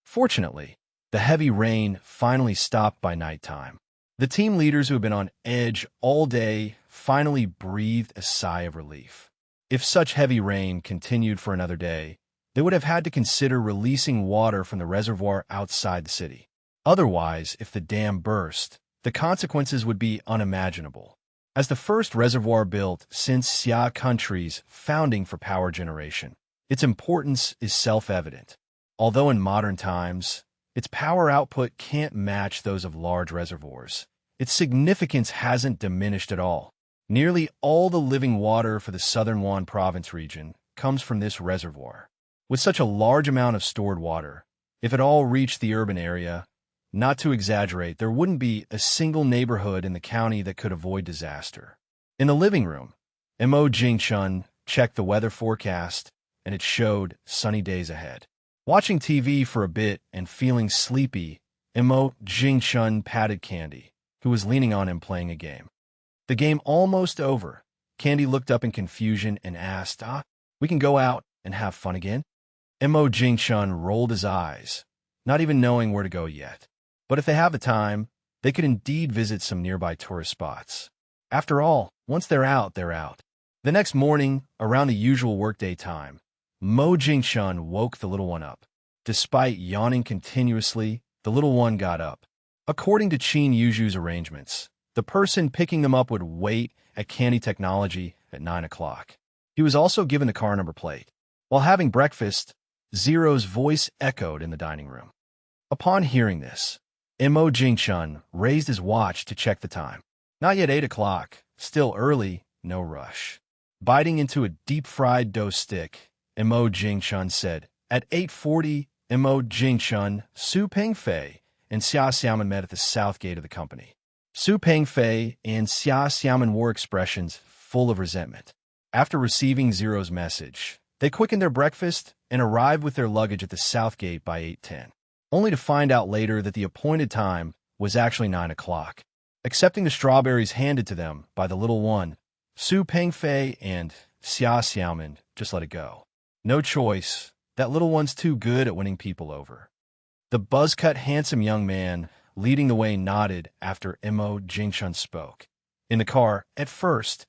Fortunately, the heavy rain finally stopped by nighttime. The team leaders who have been on edge all day finally breathed a sigh of relief. If such heavy rain continued for another day, they would have had to consider releasing water from the reservoir outside the city. Otherwise, if the dam burst, the consequences would be unimaginable. As the first reservoir built since Xia country's founding for power generation, its importance is self-evident. Although in modern times, its power output can't match those of large reservoirs, its significance hasn't diminished at all. Nearly all the living water for the southern Wan province region comes from this reservoir. With such a large amount of stored water, if it all reached the urban area, not to exaggerate, there wouldn't be a single neighborhood in the county that could avoid disaster. In the living room, Mo Jingchun checked the weather forecast, and it showed sunny days ahead. Watching TV for a bit and feeling sleepy, Mo Jingchun patted Candy, who was leaning on him playing a game. The game almost over, Candy looked up in confusion and asked, we can go out and have fun again? Mo Jingchun rolled his eyes, not even knowing where to go yet. But if they have the time, they could indeed visit some nearby tourist spots. After all, once they're out, they're out. The next morning, around the usual workday time, Mo Jingchun woke the little one up. Despite yawning continuously, the little one got up. According to Qin Yuju's arrangements, the person picking them up would wait at Candy Technology at 9 o'clock. He was also given the car number plate. While having breakfast, Zero's voice echoed in the dining room. Upon hearing this, Mo Jingchun raised his watch to check the time. Not yet 8 o'clock, still early, no rush. Biting into a deep-fried dough stick, Mo Jingchun said, at 8:40, Mo Jingchun, Su Pengfei, and Xia Xiaoman met at the south gate of the company. Su Pengfei and Xia Xiaoman wore expressions full of resentment. After receiving Zero's message, they quickened their breakfast and arrived with their luggage at the south gate by 8:10. Only to find out later that the appointed time was actually 9 o'clock. Accepting the strawberries handed to them by the little one, Su Pengfei and Xia Xiaoman just let it go. No choice, that little one's too good at winning people over. The buzz-cut handsome young man leading the way nodded after Mo Jingchun spoke. In the car, at first,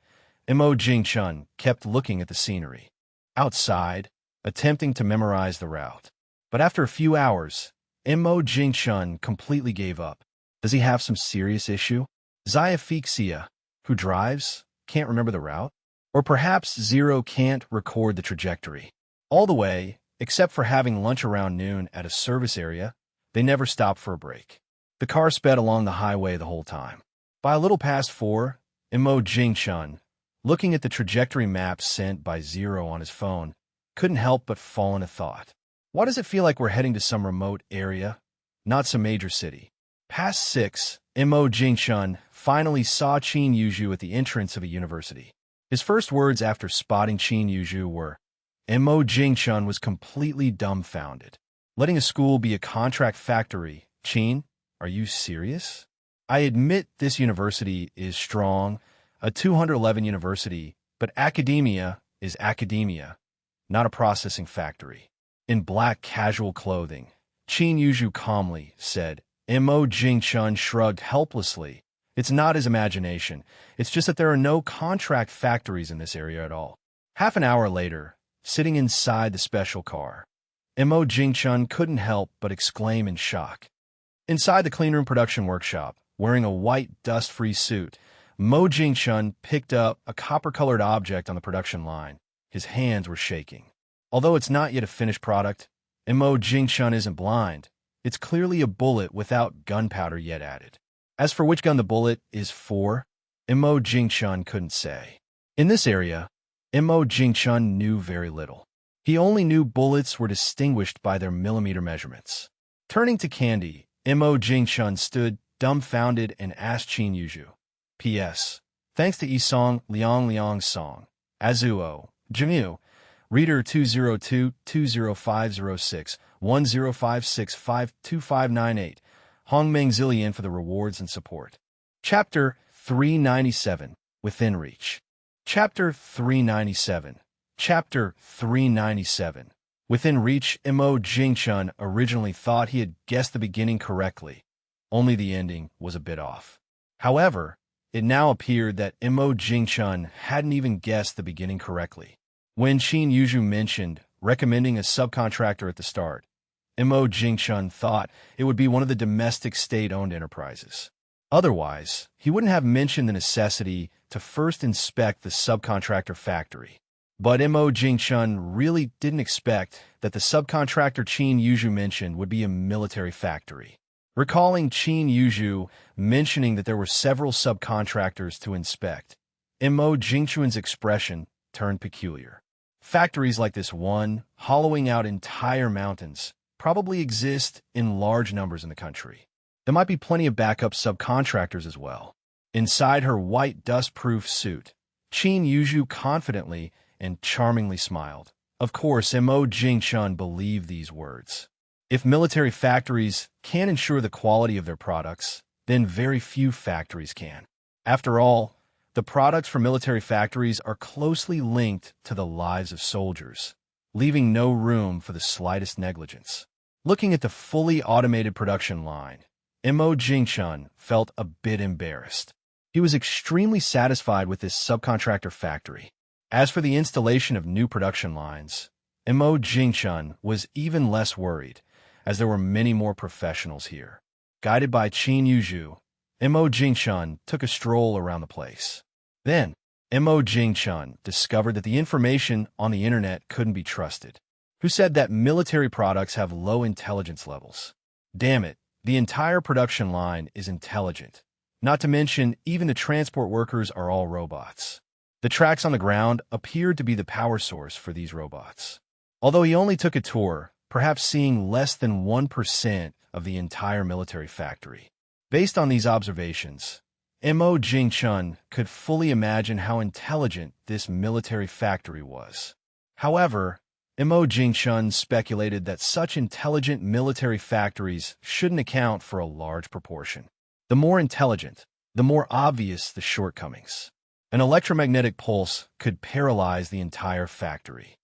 Mo Jingchun kept looking at the scenery. Outside, attempting to memorize the route. But after a few hours, Mo Jingchun completely gave up. Does he have some serious issue? Xiaophixia, who drives, can't remember the route? Or perhaps Zero can't record the trajectory. All the way, except for having lunch around noon at a service area, they never stopped for a break. The car sped along the highway the whole time. By a little past 4, Mo Jingchun, looking at the trajectory maps sent by Zero on his phone, couldn't help but fall in a thought. Why does it feel like we're heading to some remote area, not some major city? Past 6, Mo Jingchun finally saw Qin Yuju at the entrance of a university. His first words after spotting Qin Yuju were, Mo Jingchun was completely dumbfounded. Letting a school be a contract factory, Qin, are you serious? I admit this university is strong, a 211 university, but academia is academia, not a processing factory. In black casual clothing, Qin Yuju calmly said. Mo Jingchun shrugged helplessly. It's not his imagination. It's just that there are no contract factories in this area at all. Half an hour later, sitting inside the special car, Mo Jingchun couldn't help but exclaim in shock. Inside the cleanroom production workshop, wearing a white dust-free suit, Mo Jingchun picked up a copper-colored object on the production line. His hands were shaking. Although it's not yet a finished product, Mo Jingchun isn't blind. It's clearly a bullet without gunpowder yet added. As for which gun the bullet is for, Mo Jingchun couldn't say. In this area, Mo Jingchun knew very little. He only knew bullets were distinguished by their millimeter measurements. Turning to Candy, Mo Jingchun stood dumbfounded and asked Qin Yuju. P.S. Thanks to Isong Liang's song, Azuo, Jimu, Reader 202-20506-1056-52598, Hongmeng Zillian for the rewards and support. Chapter 397, Within Reach. Chapter 397. Chapter 397. Within Reach, Mo Jingchun originally thought he had guessed the beginning correctly, only the ending was a bit off. However, it now appeared that Mo Jingchun hadn't even guessed the beginning correctly. When Qin Yuju mentioned recommending a subcontractor at the start, Mo Jingchun thought it would be one of the domestic state-owned enterprises. Otherwise, he wouldn't have mentioned the necessity to first inspect the subcontractor factory. But Mo Jingchun really didn't expect that the subcontractor Qin Yuju mentioned would be a military factory. Recalling Qin Yuju mentioning that there were several subcontractors to inspect, Mo Jingchun's expression turned peculiar. Factories like this one, hollowing out entire mountains, probably exist in large numbers in the country. There might be plenty of backup subcontractors as well. Inside her white dust-proof suit, Qin Yuju confidently and charmingly smiled. Of course, Mo Jingchun believed these words. If military factories can't ensure the quality of their products, then very few factories can. After all, the products from military factories are closely linked to the lives of soldiers, leaving no room for the slightest negligence. Looking at the fully automated production line, Mo Jingchun felt a bit embarrassed. He was extremely satisfied with this subcontractor factory. As for the installation of new production lines, Mo Jingchun was even less worried, as there were many more professionals here. Guided by Qin Yuju, Mo Jingchun took a stroll around the place. Then, Mo Jingchun discovered that the information on the internet couldn't be trusted. Who said that military products have low intelligence levels? Damn it, the entire production line is intelligent. Not to mention, even the transport workers are all robots. The tracks on the ground appeared to be the power source for these robots. Although he only took a tour, perhaps seeing less than 1% of the entire military factory. Based on these observations, Mo Jingchun could fully imagine how intelligent this military factory was. However, Mo Jingchun speculated that such intelligent military factories shouldn't account for a large proportion. The more intelligent, the more obvious the shortcomings. An electromagnetic pulse could paralyze the entire factory.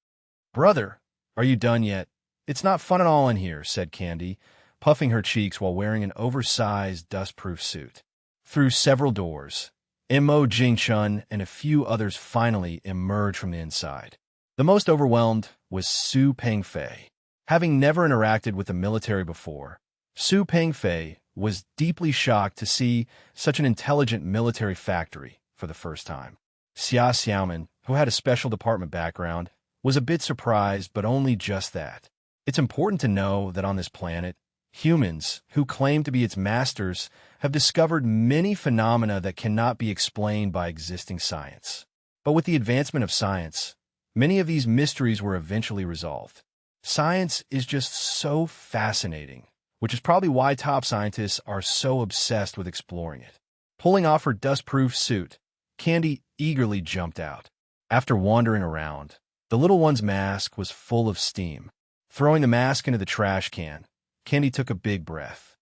"Brother, are you done yet? It's not fun at all in here," said Candy, puffing her cheeks while wearing an oversized dust-proof suit. Through several doors, Mo Jingchun and a few others finally emerged from the inside. The most overwhelmed was Su Pengfei. Having never interacted with the military before, Su Pengfei was deeply shocked to see such an intelligent military factory for the first time. Xia Xiaoman, who had a special department background, was a bit surprised, but only just that. It's important to know that on this planet, humans, who claim to be its masters, have discovered many phenomena that cannot be explained by existing science. But with the advancement of science, many of these mysteries were eventually resolved. Science is just so fascinating, which is probably why top scientists are so obsessed with exploring it. Pulling off her dust-proof suit, Candy eagerly jumped out. After wandering around, the little one's mask was full of steam. Throwing the mask into the trash can, Candy took a big breath.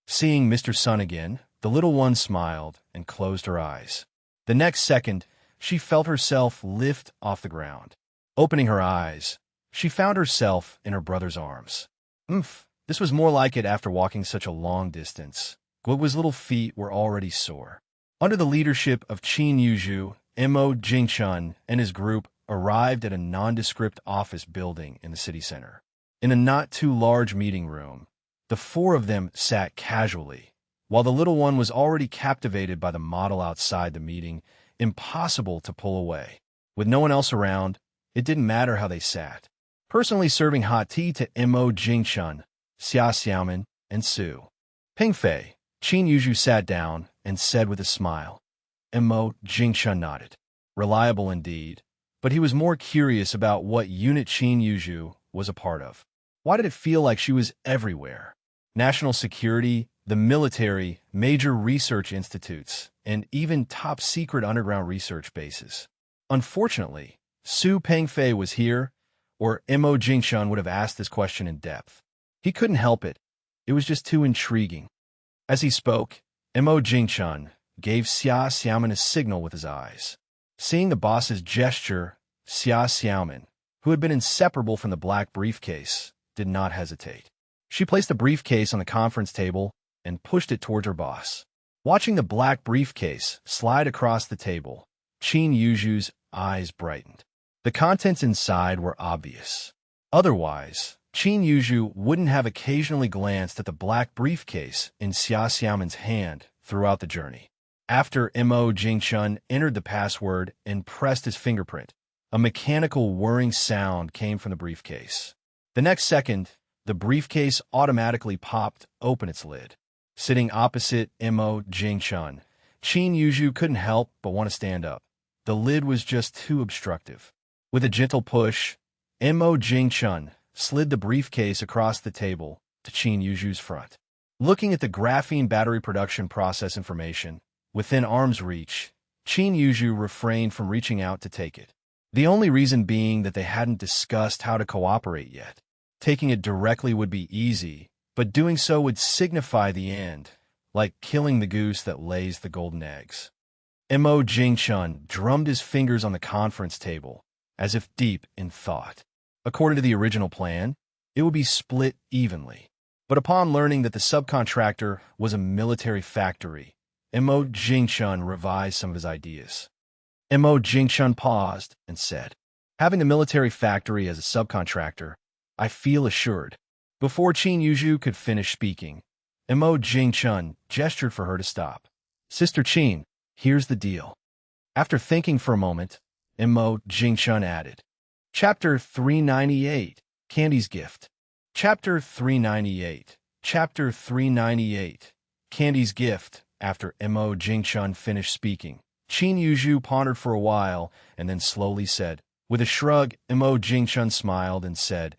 Seeing Mr. Sun again, the little one smiled and closed her eyes. The next second, she felt herself lift off the ground. Opening her eyes, she found herself in her brother's arms. This was more like it after walking such a long distance. Guo's little feet were already sore. Under the leadership of Qin Yuju, Mo Jingchun and his group arrived at a nondescript office building in the city center. In a not-too-large meeting room, the four of them sat casually, while the little one was already captivated by the model outside the meeting, impossible to pull away. With no one else around, it didn't matter how they sat. Personally serving hot tea to Mo Jingchun, Xia Xiaomin, and Su Pengfei, Qin Yuzhu sat down and said with a smile. Mo Jingchun nodded. Reliable indeed, but he was more curious about what unit Qin Yuzhu was a part of. Why did it feel like she was everywhere? National security, the military, major research institutes, and even top-secret underground research bases. Unfortunately, Su Pengfei was here, or Mo Jingchun would have asked this question in depth. He couldn't help it. It was just too intriguing. As he spoke, Mo Jingchun gave Xia Xiaomin a signal with his eyes. Seeing the boss's gesture, Xia Xiaomin, who had been inseparable from the black briefcase, did not hesitate. She placed the briefcase on the conference table and pushed it towards her boss. Watching the black briefcase slide across the table, Qin Yuzhu's eyes brightened. The contents inside were obvious. Otherwise, Qin Yuzhu wouldn't have occasionally glanced at the black briefcase in Xia Xiaomin's hand throughout the journey. After Mo Jingchun entered the password and pressed his fingerprint, a mechanical whirring sound came from the briefcase. The next second, the briefcase automatically popped open its lid. Sitting opposite Mo Jingchun, Qin Yuzhu couldn't help but want to stand up. The lid was just too obstructive. With a gentle push, Mo Jingchun slid the briefcase across the table to Qin Yuzhu's front. Looking at the graphene battery production process information within arm's reach, Qin Yuzhu refrained from reaching out to take it. The only reason being that they hadn't discussed how to cooperate yet. Taking it directly would be easy, but doing so would signify the end, like killing the goose that lays the golden eggs. Mo Jingchun drummed his fingers on the conference table, as if deep in thought. According to the original plan, it would be split evenly. But upon learning that the subcontractor was a military factory, Mo Jingchun revised some of his ideas. Mo Jingchun paused and said, "Having the military factory as a subcontractor, I feel assured." Before Qin Yuzhu could finish speaking, Mo Jingchun gestured for her to stop. "Sister Qin, here's the deal." After thinking for a moment, Mo Jingchun added, Chapter 398, Candy's Gift. Chapter 398, Chapter 398, Candy's Gift. After Mo Jingchun finished speaking, Qin Yuzhu pondered for a while and then slowly said, with a shrug, Mo Jingchun smiled and said,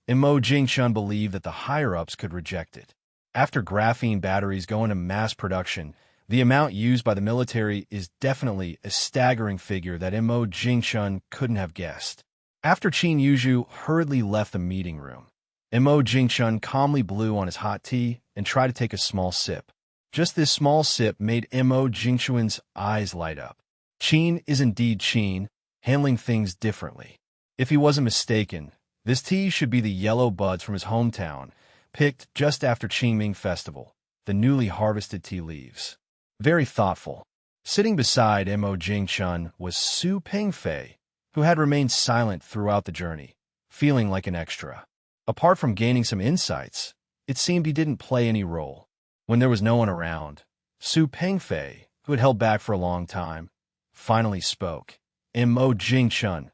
Mo Jingchun believed that the higher-ups could reject it. After graphene batteries go into mass production, the amount used by the military is definitely a staggering figure that Mo Jingchun couldn't have guessed. After Qin Yuzhu hurriedly left the meeting room, Mo Jingchun calmly blew on his hot tea and tried to take a small sip. Just this small sip made Mo Jingchun's eyes light up. Qin is indeed Qin, handling things differently. If he wasn't mistaken, this tea should be the yellow buds from his hometown, picked just after Qingming Festival, the newly harvested tea leaves. Very thoughtful. Sitting beside Mo Jingchun was Su Pengfei, who had remained silent throughout the journey, feeling like an extra. Apart from gaining some insights, it seemed he didn't play any role. When there was no one around, Su Pengfei, who had held back for a long time, finally spoke. Mo Jingchun,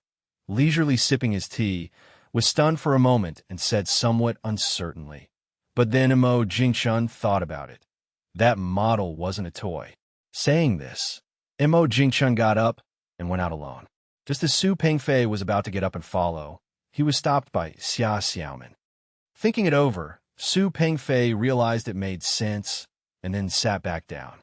leisurely sipping his tea, was stunned for a moment and said somewhat uncertainly. But then Mo Jingchun thought about it. That model wasn't a toy. Saying this, Mo Jingchun got up and went out alone. Just as Su Pengfei was about to get up and follow, he was stopped by Xia Xiaomin. Thinking it over, Su Pengfei realized it made sense and then sat back down.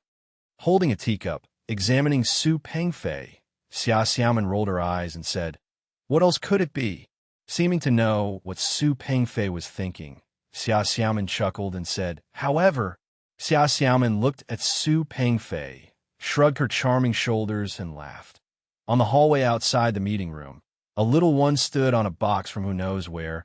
Holding a teacup, examining Su Pengfei, Xia Xiaomin rolled her eyes and said, "What else could it be?" Seeming to know what Su Pengfei was thinking, Xia Xiaomin chuckled and said, "However," Xia Xiaomin looked at Su Pengfei, shrugged her charming shoulders, and laughed. On the hallway outside the meeting room, a little one stood on a box from who knows where,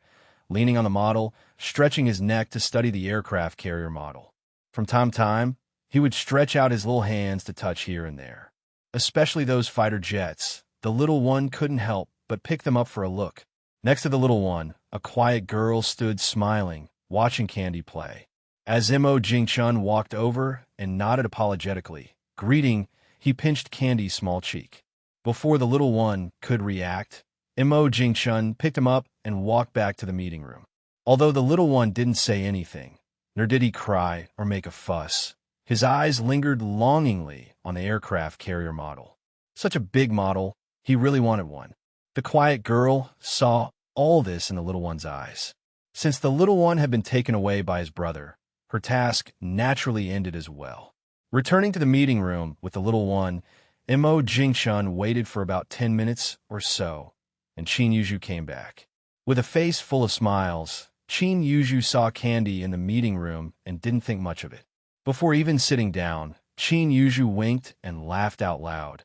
leaning on the model, stretching his neck to study the aircraft carrier model. From time to time, he would stretch out his little hands to touch here and there. Especially those fighter jets, the little one couldn't help but pick them up for a look. Next to the little one, a quiet girl stood smiling, watching Candy play. As Mo Jingchun walked over and nodded apologetically, greeting, he pinched Candy's small cheek. Before the little one could react, Mo Jingchun picked him up and walked back to the meeting room. Although the little one didn't say anything, nor did he cry or make a fuss, his eyes lingered longingly on the aircraft carrier model. Such a big model, he really wanted one. The quiet girl saw all this in the little one's eyes. Since the little one had been taken away by his brother, her task naturally ended as well. Returning to the meeting room with the little one, Mo Jingchun waited for about 10 minutes or so, and Qin Yuzhu came back. With a face full of smiles, Qin Yuzhu saw Candy in the meeting room and didn't think much of it. Before even sitting down, Qin Yuzhu winked and laughed out loud.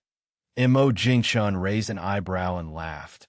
Mo Jingchun raised an eyebrow and laughed.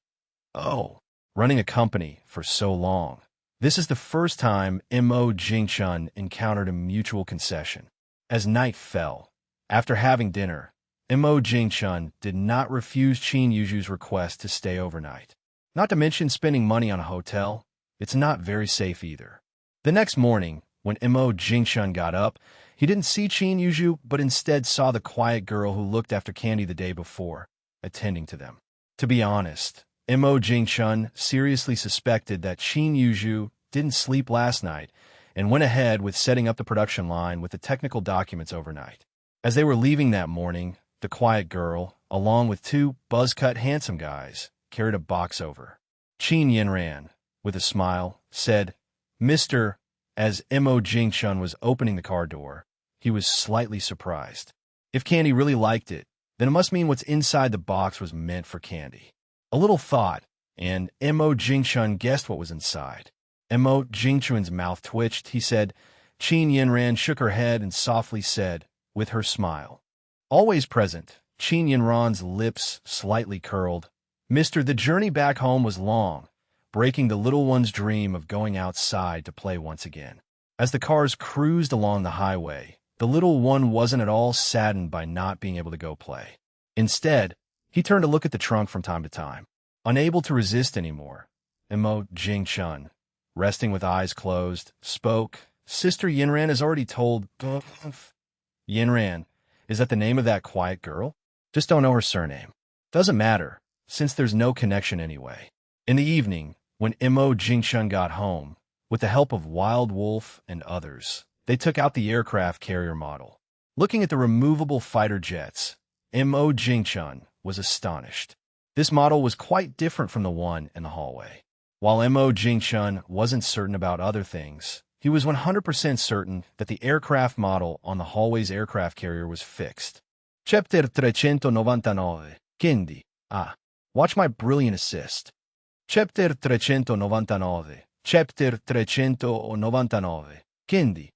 Oh, running a company for so long. This is the first time Mo Jingchun encountered a mutual concession. As night fell, after having dinner, Mo Jingchun did not refuse Qin Yuzhu's request to stay overnight. Not to mention spending money on a hotel, it's not very safe either. The next morning, when Mo Jingchun got up, he didn't see Qin Yuzhu, but instead saw the quiet girl who looked after Candy the day before, attending to them. To be honest, Mo Jingchun seriously suspected that Qin Yuzhu didn't sleep last night and went ahead with setting up the production line with the technical documents overnight. As they were leaving that morning, the quiet girl, along with two buzz-cut handsome guys, carried a box over. Qin Yinran, with a smile, said, "Mr." As Mo Jingchun was opening the car door, he was slightly surprised. If Candy really liked it, then it must mean what's inside the box was meant for Candy. A little thought, and Mo Jingchun guessed what was inside. Mo Jingchun's mouth twitched. He said, Qin Yinran shook her head and softly said, with her smile. Always present, Qin Yinran's lips slightly curled. "Mr. The journey back home was long, breaking the little one's dream of going outside to play once again. As the cars cruised along the highway, the little one wasn't at all saddened by not being able to go play. Instead, he turned to look at the trunk from time to time. Unable to resist anymore, Mo Jingchun, resting with eyes closed, spoke. Sister Yinran has already told... Yinran, is that the name of that quiet girl? Just don't know her surname. Doesn't matter, since there's no connection anyway. In the evening, when Mo Jingchun got home, with the help of Wild Wolf and others, they took out the aircraft carrier model. Looking at the removable fighter jets, Mo Jingchun was astonished. This model was quite different from the one in the hallway. While Mo Jingchun wasn't certain about other things, he was 100% certain that the aircraft model on the hallway's aircraft carrier was fixed. Chapter 399. Candy. Watch my brilliant assist. Chapter 399. Chapter 399. Candy.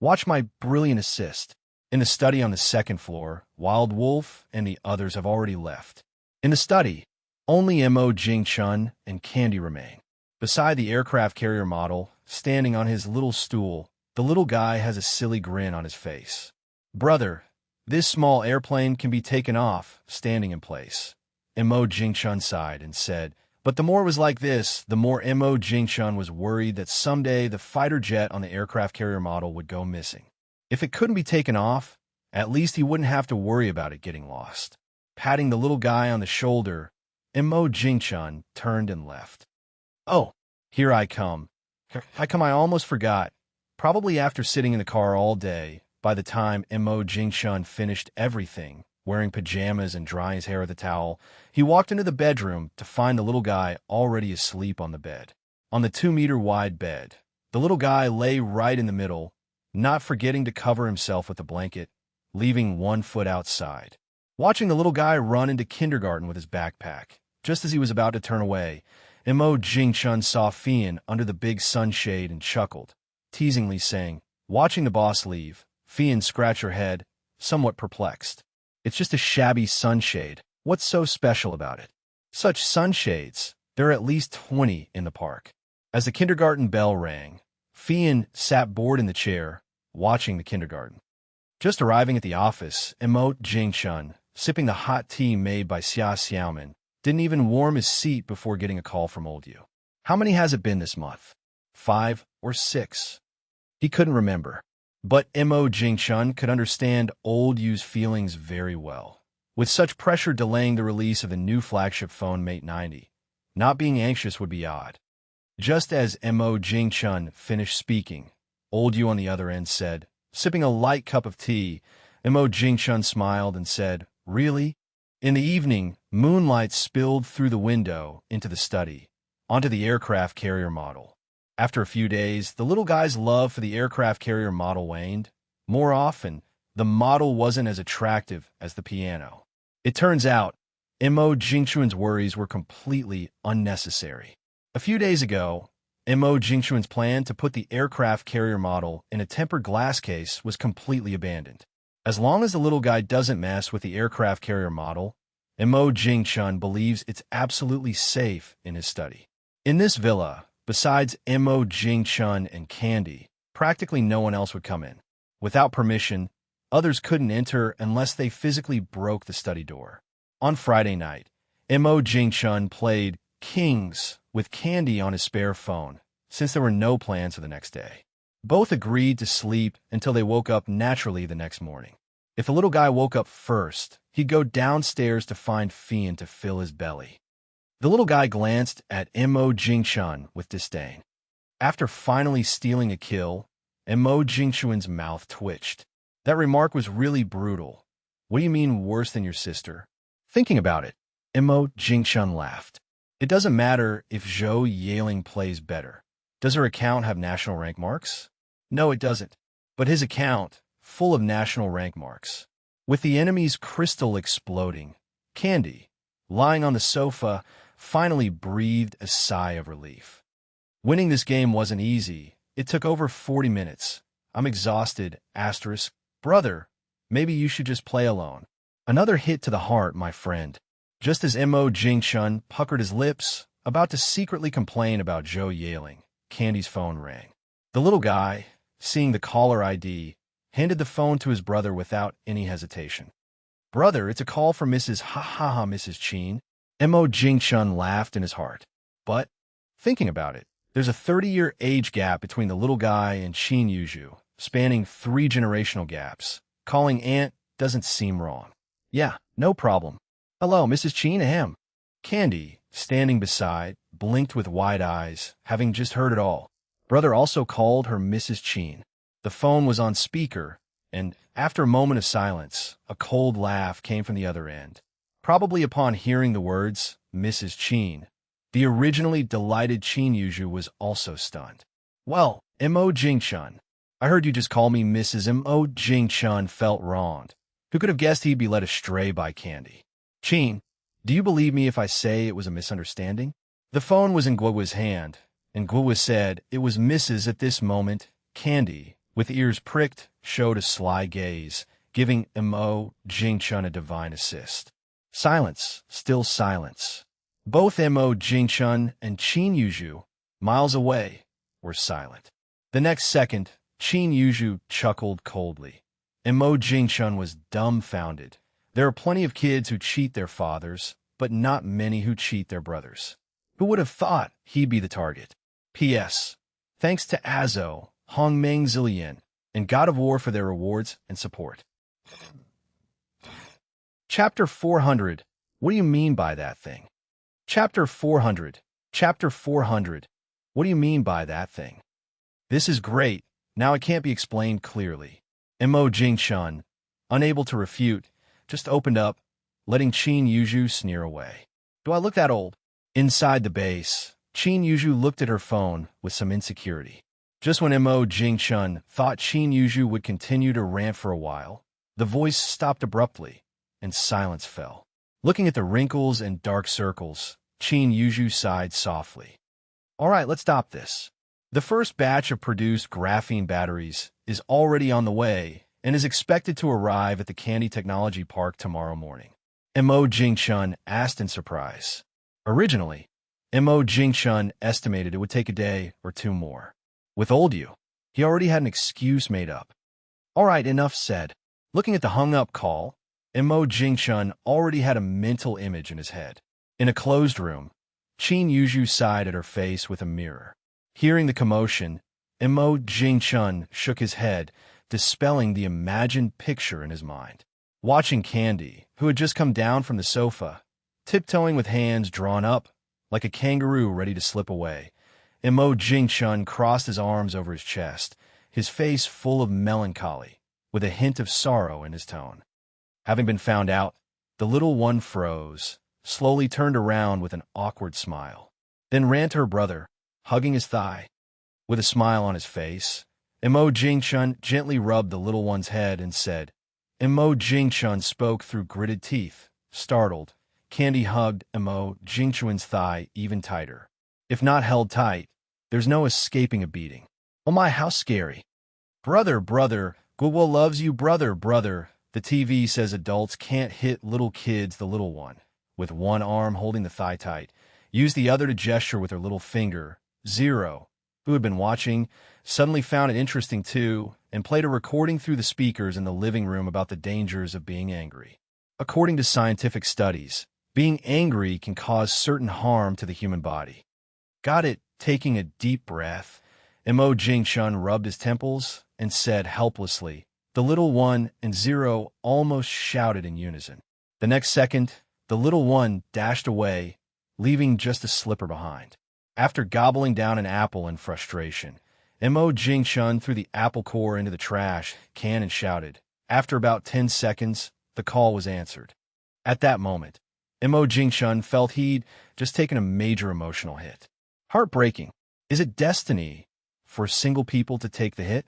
Watch my brilliant assist. In the study on the second floor, Wild Wolf and the others have already left. In the study, only Mo Jingchun and Candy remain. Beside the aircraft carrier model, standing on his little stool, the little guy has a silly grin on his face. Brother, this small airplane can be taken off, standing in place. Mo Jingchun sighed and said, but the more it was like this, the more Mo Jingchun was worried that someday the fighter jet on the aircraft carrier model would go missing. If it couldn't be taken off, at least he wouldn't have to worry about it getting lost. Patting the little guy on the shoulder, Mo Jingchun turned and left. Oh, here I come. I almost forgot. Probably after sitting in the car all day, by the time Mo Jingchun finished everything, wearing pajamas and drying his hair with a towel, he walked into the bedroom to find the little guy already asleep on the bed. On the 2-meter-wide bed, the little guy lay right in the middle, not forgetting to cover himself with a blanket, leaving one foot outside. Watching the little guy run into kindergarten with his backpack, just as he was about to turn away, Mo Jingchun saw Fian under the big sunshade and chuckled, teasingly saying, watching the boss leave, Fian scratched her head, somewhat perplexed. It's just a shabby sunshade. What's so special about it? Such sunshades. There are at least 20 in the park. As the kindergarten bell rang, Fian sat bored in the chair, watching the kindergarten. Just arriving at the office, Mo Jingchun, sipping the hot tea made by Xia Xiaomin, didn't even warm his seat before getting a call from Old Yu. How many has it been this month? 5 or 6? He couldn't remember. But Mo Jingchun could understand old Yu's feelings very well. With such pressure delaying the release of the new flagship phone Mate 90, not being anxious would be odd. Just as Mo Jingchun finished speaking, old Yu on the other end said, sipping a light cup of tea, Mo Jingchun smiled and said, "Really?" In the evening, moonlight spilled through the window into the study, onto the aircraft carrier model. After a few days, the little guy's love for the aircraft carrier model waned. More often, the model wasn't as attractive as the piano. It turns out, Mo Jingchun's worries were completely unnecessary. A few days ago, Mo Jingchun's plan to put the aircraft carrier model in a tempered glass case was completely abandoned. As long as the little guy doesn't mess with the aircraft carrier model, Mo Jingchun believes it's absolutely safe in his study. In this villa, besides Mo Jingchun and Candy, practically no one else would come in. Without permission, others couldn't enter unless they physically broke the study door. On Friday night, Mo Jingchun played Kings with Candy on his spare phone, since there were no plans for the next day. Both agreed to sleep until they woke up naturally the next morning. If the little guy woke up first, he'd go downstairs to find Fian to fill his belly. The little guy glanced at Mo Jingchun with disdain. After finally stealing a kill, Mo Jingchun's mouth twitched. That remark was really brutal. What do you mean worse than your sister? Thinking about it, Mo Jingchun laughed. It doesn't matter if Zhou Yaling plays better. Does her account have national rank marks? No, it doesn't. But his account, full of national rank marks. With the enemy's crystal exploding, Candy, lying on the sofa, finally breathed a sigh of relief. Winning this game wasn't easy. It took over 40 minutes. I'm exhausted, asterisk. Brother, maybe you should just play alone. Another hit to the heart, my friend. Just as Mo Jingchun puckered his lips, about to secretly complain about Zhou Yaling, Candy's phone rang. The little guy, seeing the caller ID, handed the phone to his brother without any hesitation. Brother, it's a call from Mrs. Mrs. Qin. Mo Jingchun laughed in his heart. But, thinking about it, there's a 30-year age gap between the little guy and Qin Yuzhu, spanning 3 generational gaps. Calling aunt doesn't seem wrong. Yeah, no problem. Hello, Mrs. Qin, ahem. Candy, standing beside, blinked with wide eyes, having just heard it all. Brother also called her Mrs. Qin. The phone was on speaker, and, after a moment of silence, a cold laugh came from the other end. Probably upon hearing the words, Mrs. Qin, the originally delighted Qin Yuzhu was also stunned. Well, Mo Jingchun, I heard you just call me Mrs. Mo Jingchun felt wronged. Who could have guessed he'd be led astray by Candy? Qin, do you believe me if I say it was a misunderstanding? The phone was in Guo's hand, and Guo said it was Mrs. At this moment, Candy, with ears pricked, showed a sly gaze, giving Mo Jingchun a divine assist. Silence, still silence. Both Mo Jingchun and Qin Yuzhu, miles away, were silent. The next second, Qin Yuzhu chuckled coldly. Mo Jingchun was dumbfounded. There are plenty of kids who cheat their fathers, but not many who cheat their brothers. Who would have thought he'd be the target? P.S. Thanks to Azo, Hongmeng Zillian, and God of War for their rewards and support. Chapter 400. What do you mean by that thing? Chapter 400. Chapter 400. What do you mean by that thing? This is great. Now it can't be explained clearly. Mo Jingchun, unable to refute, just opened up, letting Qin Yuzhu sneer away. Do I look that old? Inside the base, Qin Yuzhu looked at her phone with some insecurity. Just when Mo Jingchun thought Qin Yuzhu would continue to rant for a while, the voice stopped abruptly, and silence fell. Looking at the wrinkles and dark circles, Qin Yuzhu sighed softly. All right, let's stop this. The first batch of produced graphene batteries is already on the way and is expected to arrive at the Candy Technology Park tomorrow morning. Mo Jingchun asked in surprise. Originally, Mo Jingchun estimated it would take a day or 2 more. With old Yu, he already had an excuse made up. All right, enough said. Looking at the hung-up call, Mo Jingchun already had a mental image in his head. In a closed room, Qin Yuju sighed at her face with a mirror. Hearing the commotion, Imo Jingchun shook his head, dispelling the imagined picture in his mind. Watching Candy, who had just come down from the sofa, tiptoeing with hands drawn up, like a kangaroo ready to slip away, Imo Jingchun crossed his arms over his chest, his face full of melancholy, with a hint of sorrow in his tone. Having been found out, the little one froze, slowly turned around with an awkward smile, then ran to her brother, hugging his thigh. With a smile on his face, Imo Jingchun gently rubbed the little one's head and said, Imo Jingchun spoke through gritted teeth. Startled, Candy hugged Imo Jingchun's thigh even tighter. If not held tight, there's no escaping a beating. Oh my, how scary. Brother, brother, Guo loves you, brother, brother. The TV says adults can't hit little kids. The little one, with one arm holding the thigh tight, used the other to gesture with her little finger. Zero, who had been watching, suddenly found it interesting too, and played a recording through the speakers in the living room about the dangers of being angry. According to scientific studies, being angry can cause certain harm to the human body. Got it? Taking a deep breath, Imo Jingchun rubbed his temples and said helplessly. The little one and Zero almost shouted in unison. The next second, the little one dashed away, leaving just a slipper behind. After gobbling down an apple in frustration, Imo Jingchun threw the apple core into the trash can and shouted. After about 10 seconds, the call was answered. At that moment, Imo Jingchun felt he'd just taken a major emotional hit. Heartbreaking. Is it destiny for single people to take the hit?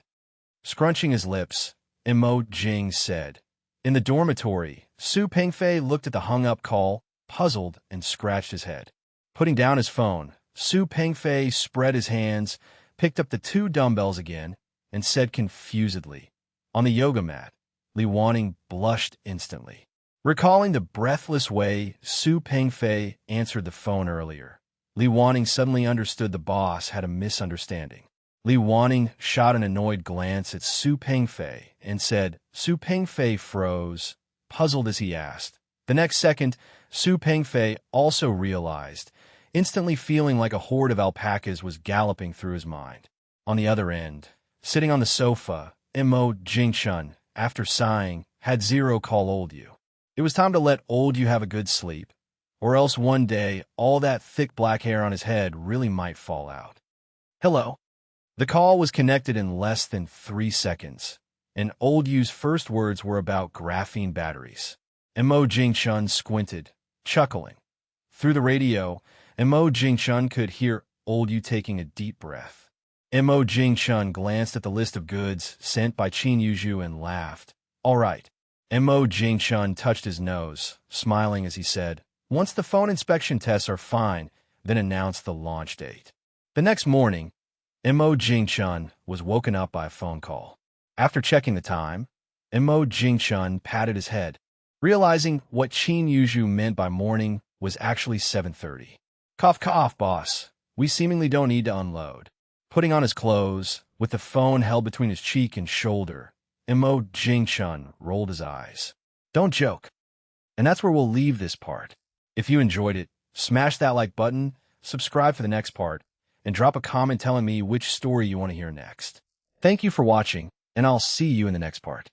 Scrunching his lips, Imo Jing said. In the dormitory, Su Pengfei looked at the hung-up call, puzzled, and scratched his head. Putting down his phone, Su Pengfei spread his hands, picked up the 2 dumbbells again, and said confusedly, on the yoga mat. Li Wanning blushed instantly. Recalling the breathless way Su Pengfei answered the phone earlier, Li Wanning suddenly understood the boss had a misunderstanding. Li Wanning shot an annoyed glance at Su Pengfei and said, Su Pengfei froze, puzzled as he asked. The next second, Su Pengfei also realized, instantly feeling like a horde of alpacas was galloping through his mind. On the other end, sitting on the sofa, Imo Jingchun, after sighing, had Zero call old you. It was time to let old you have a good sleep, or else one day all that thick black hair on his head really might fall out. Hello. The call was connected in less than 3 seconds, and old you's first words were about graphene batteries. Imo Jingchun squinted, chuckling. Through the radio, Imo Jingchun could hear old you taking a deep breath. Imo Jingchun glanced at the list of goods sent by Qin Yuju and laughed. All right. Imo Jingchun touched his nose, smiling as he said, once the phone inspection tests are fine, then announced the launch date. The next morning, Imo Jingchun was woken up by a phone call. After checking the time, Imo Jingchun patted his head, realizing what Qin Yuju meant by morning was actually 7:30. Cough, cough, boss. We seemingly don't need to unload. Putting on his clothes, with the phone held between his cheek and shoulder, Imo Jingchun rolled his eyes. Don't joke. And that's where we'll leave this part. If you enjoyed it, smash that like button, subscribe for the next part, and drop a comment telling me which story you want to hear next. Thank you for watching, and I'll see you in the next part.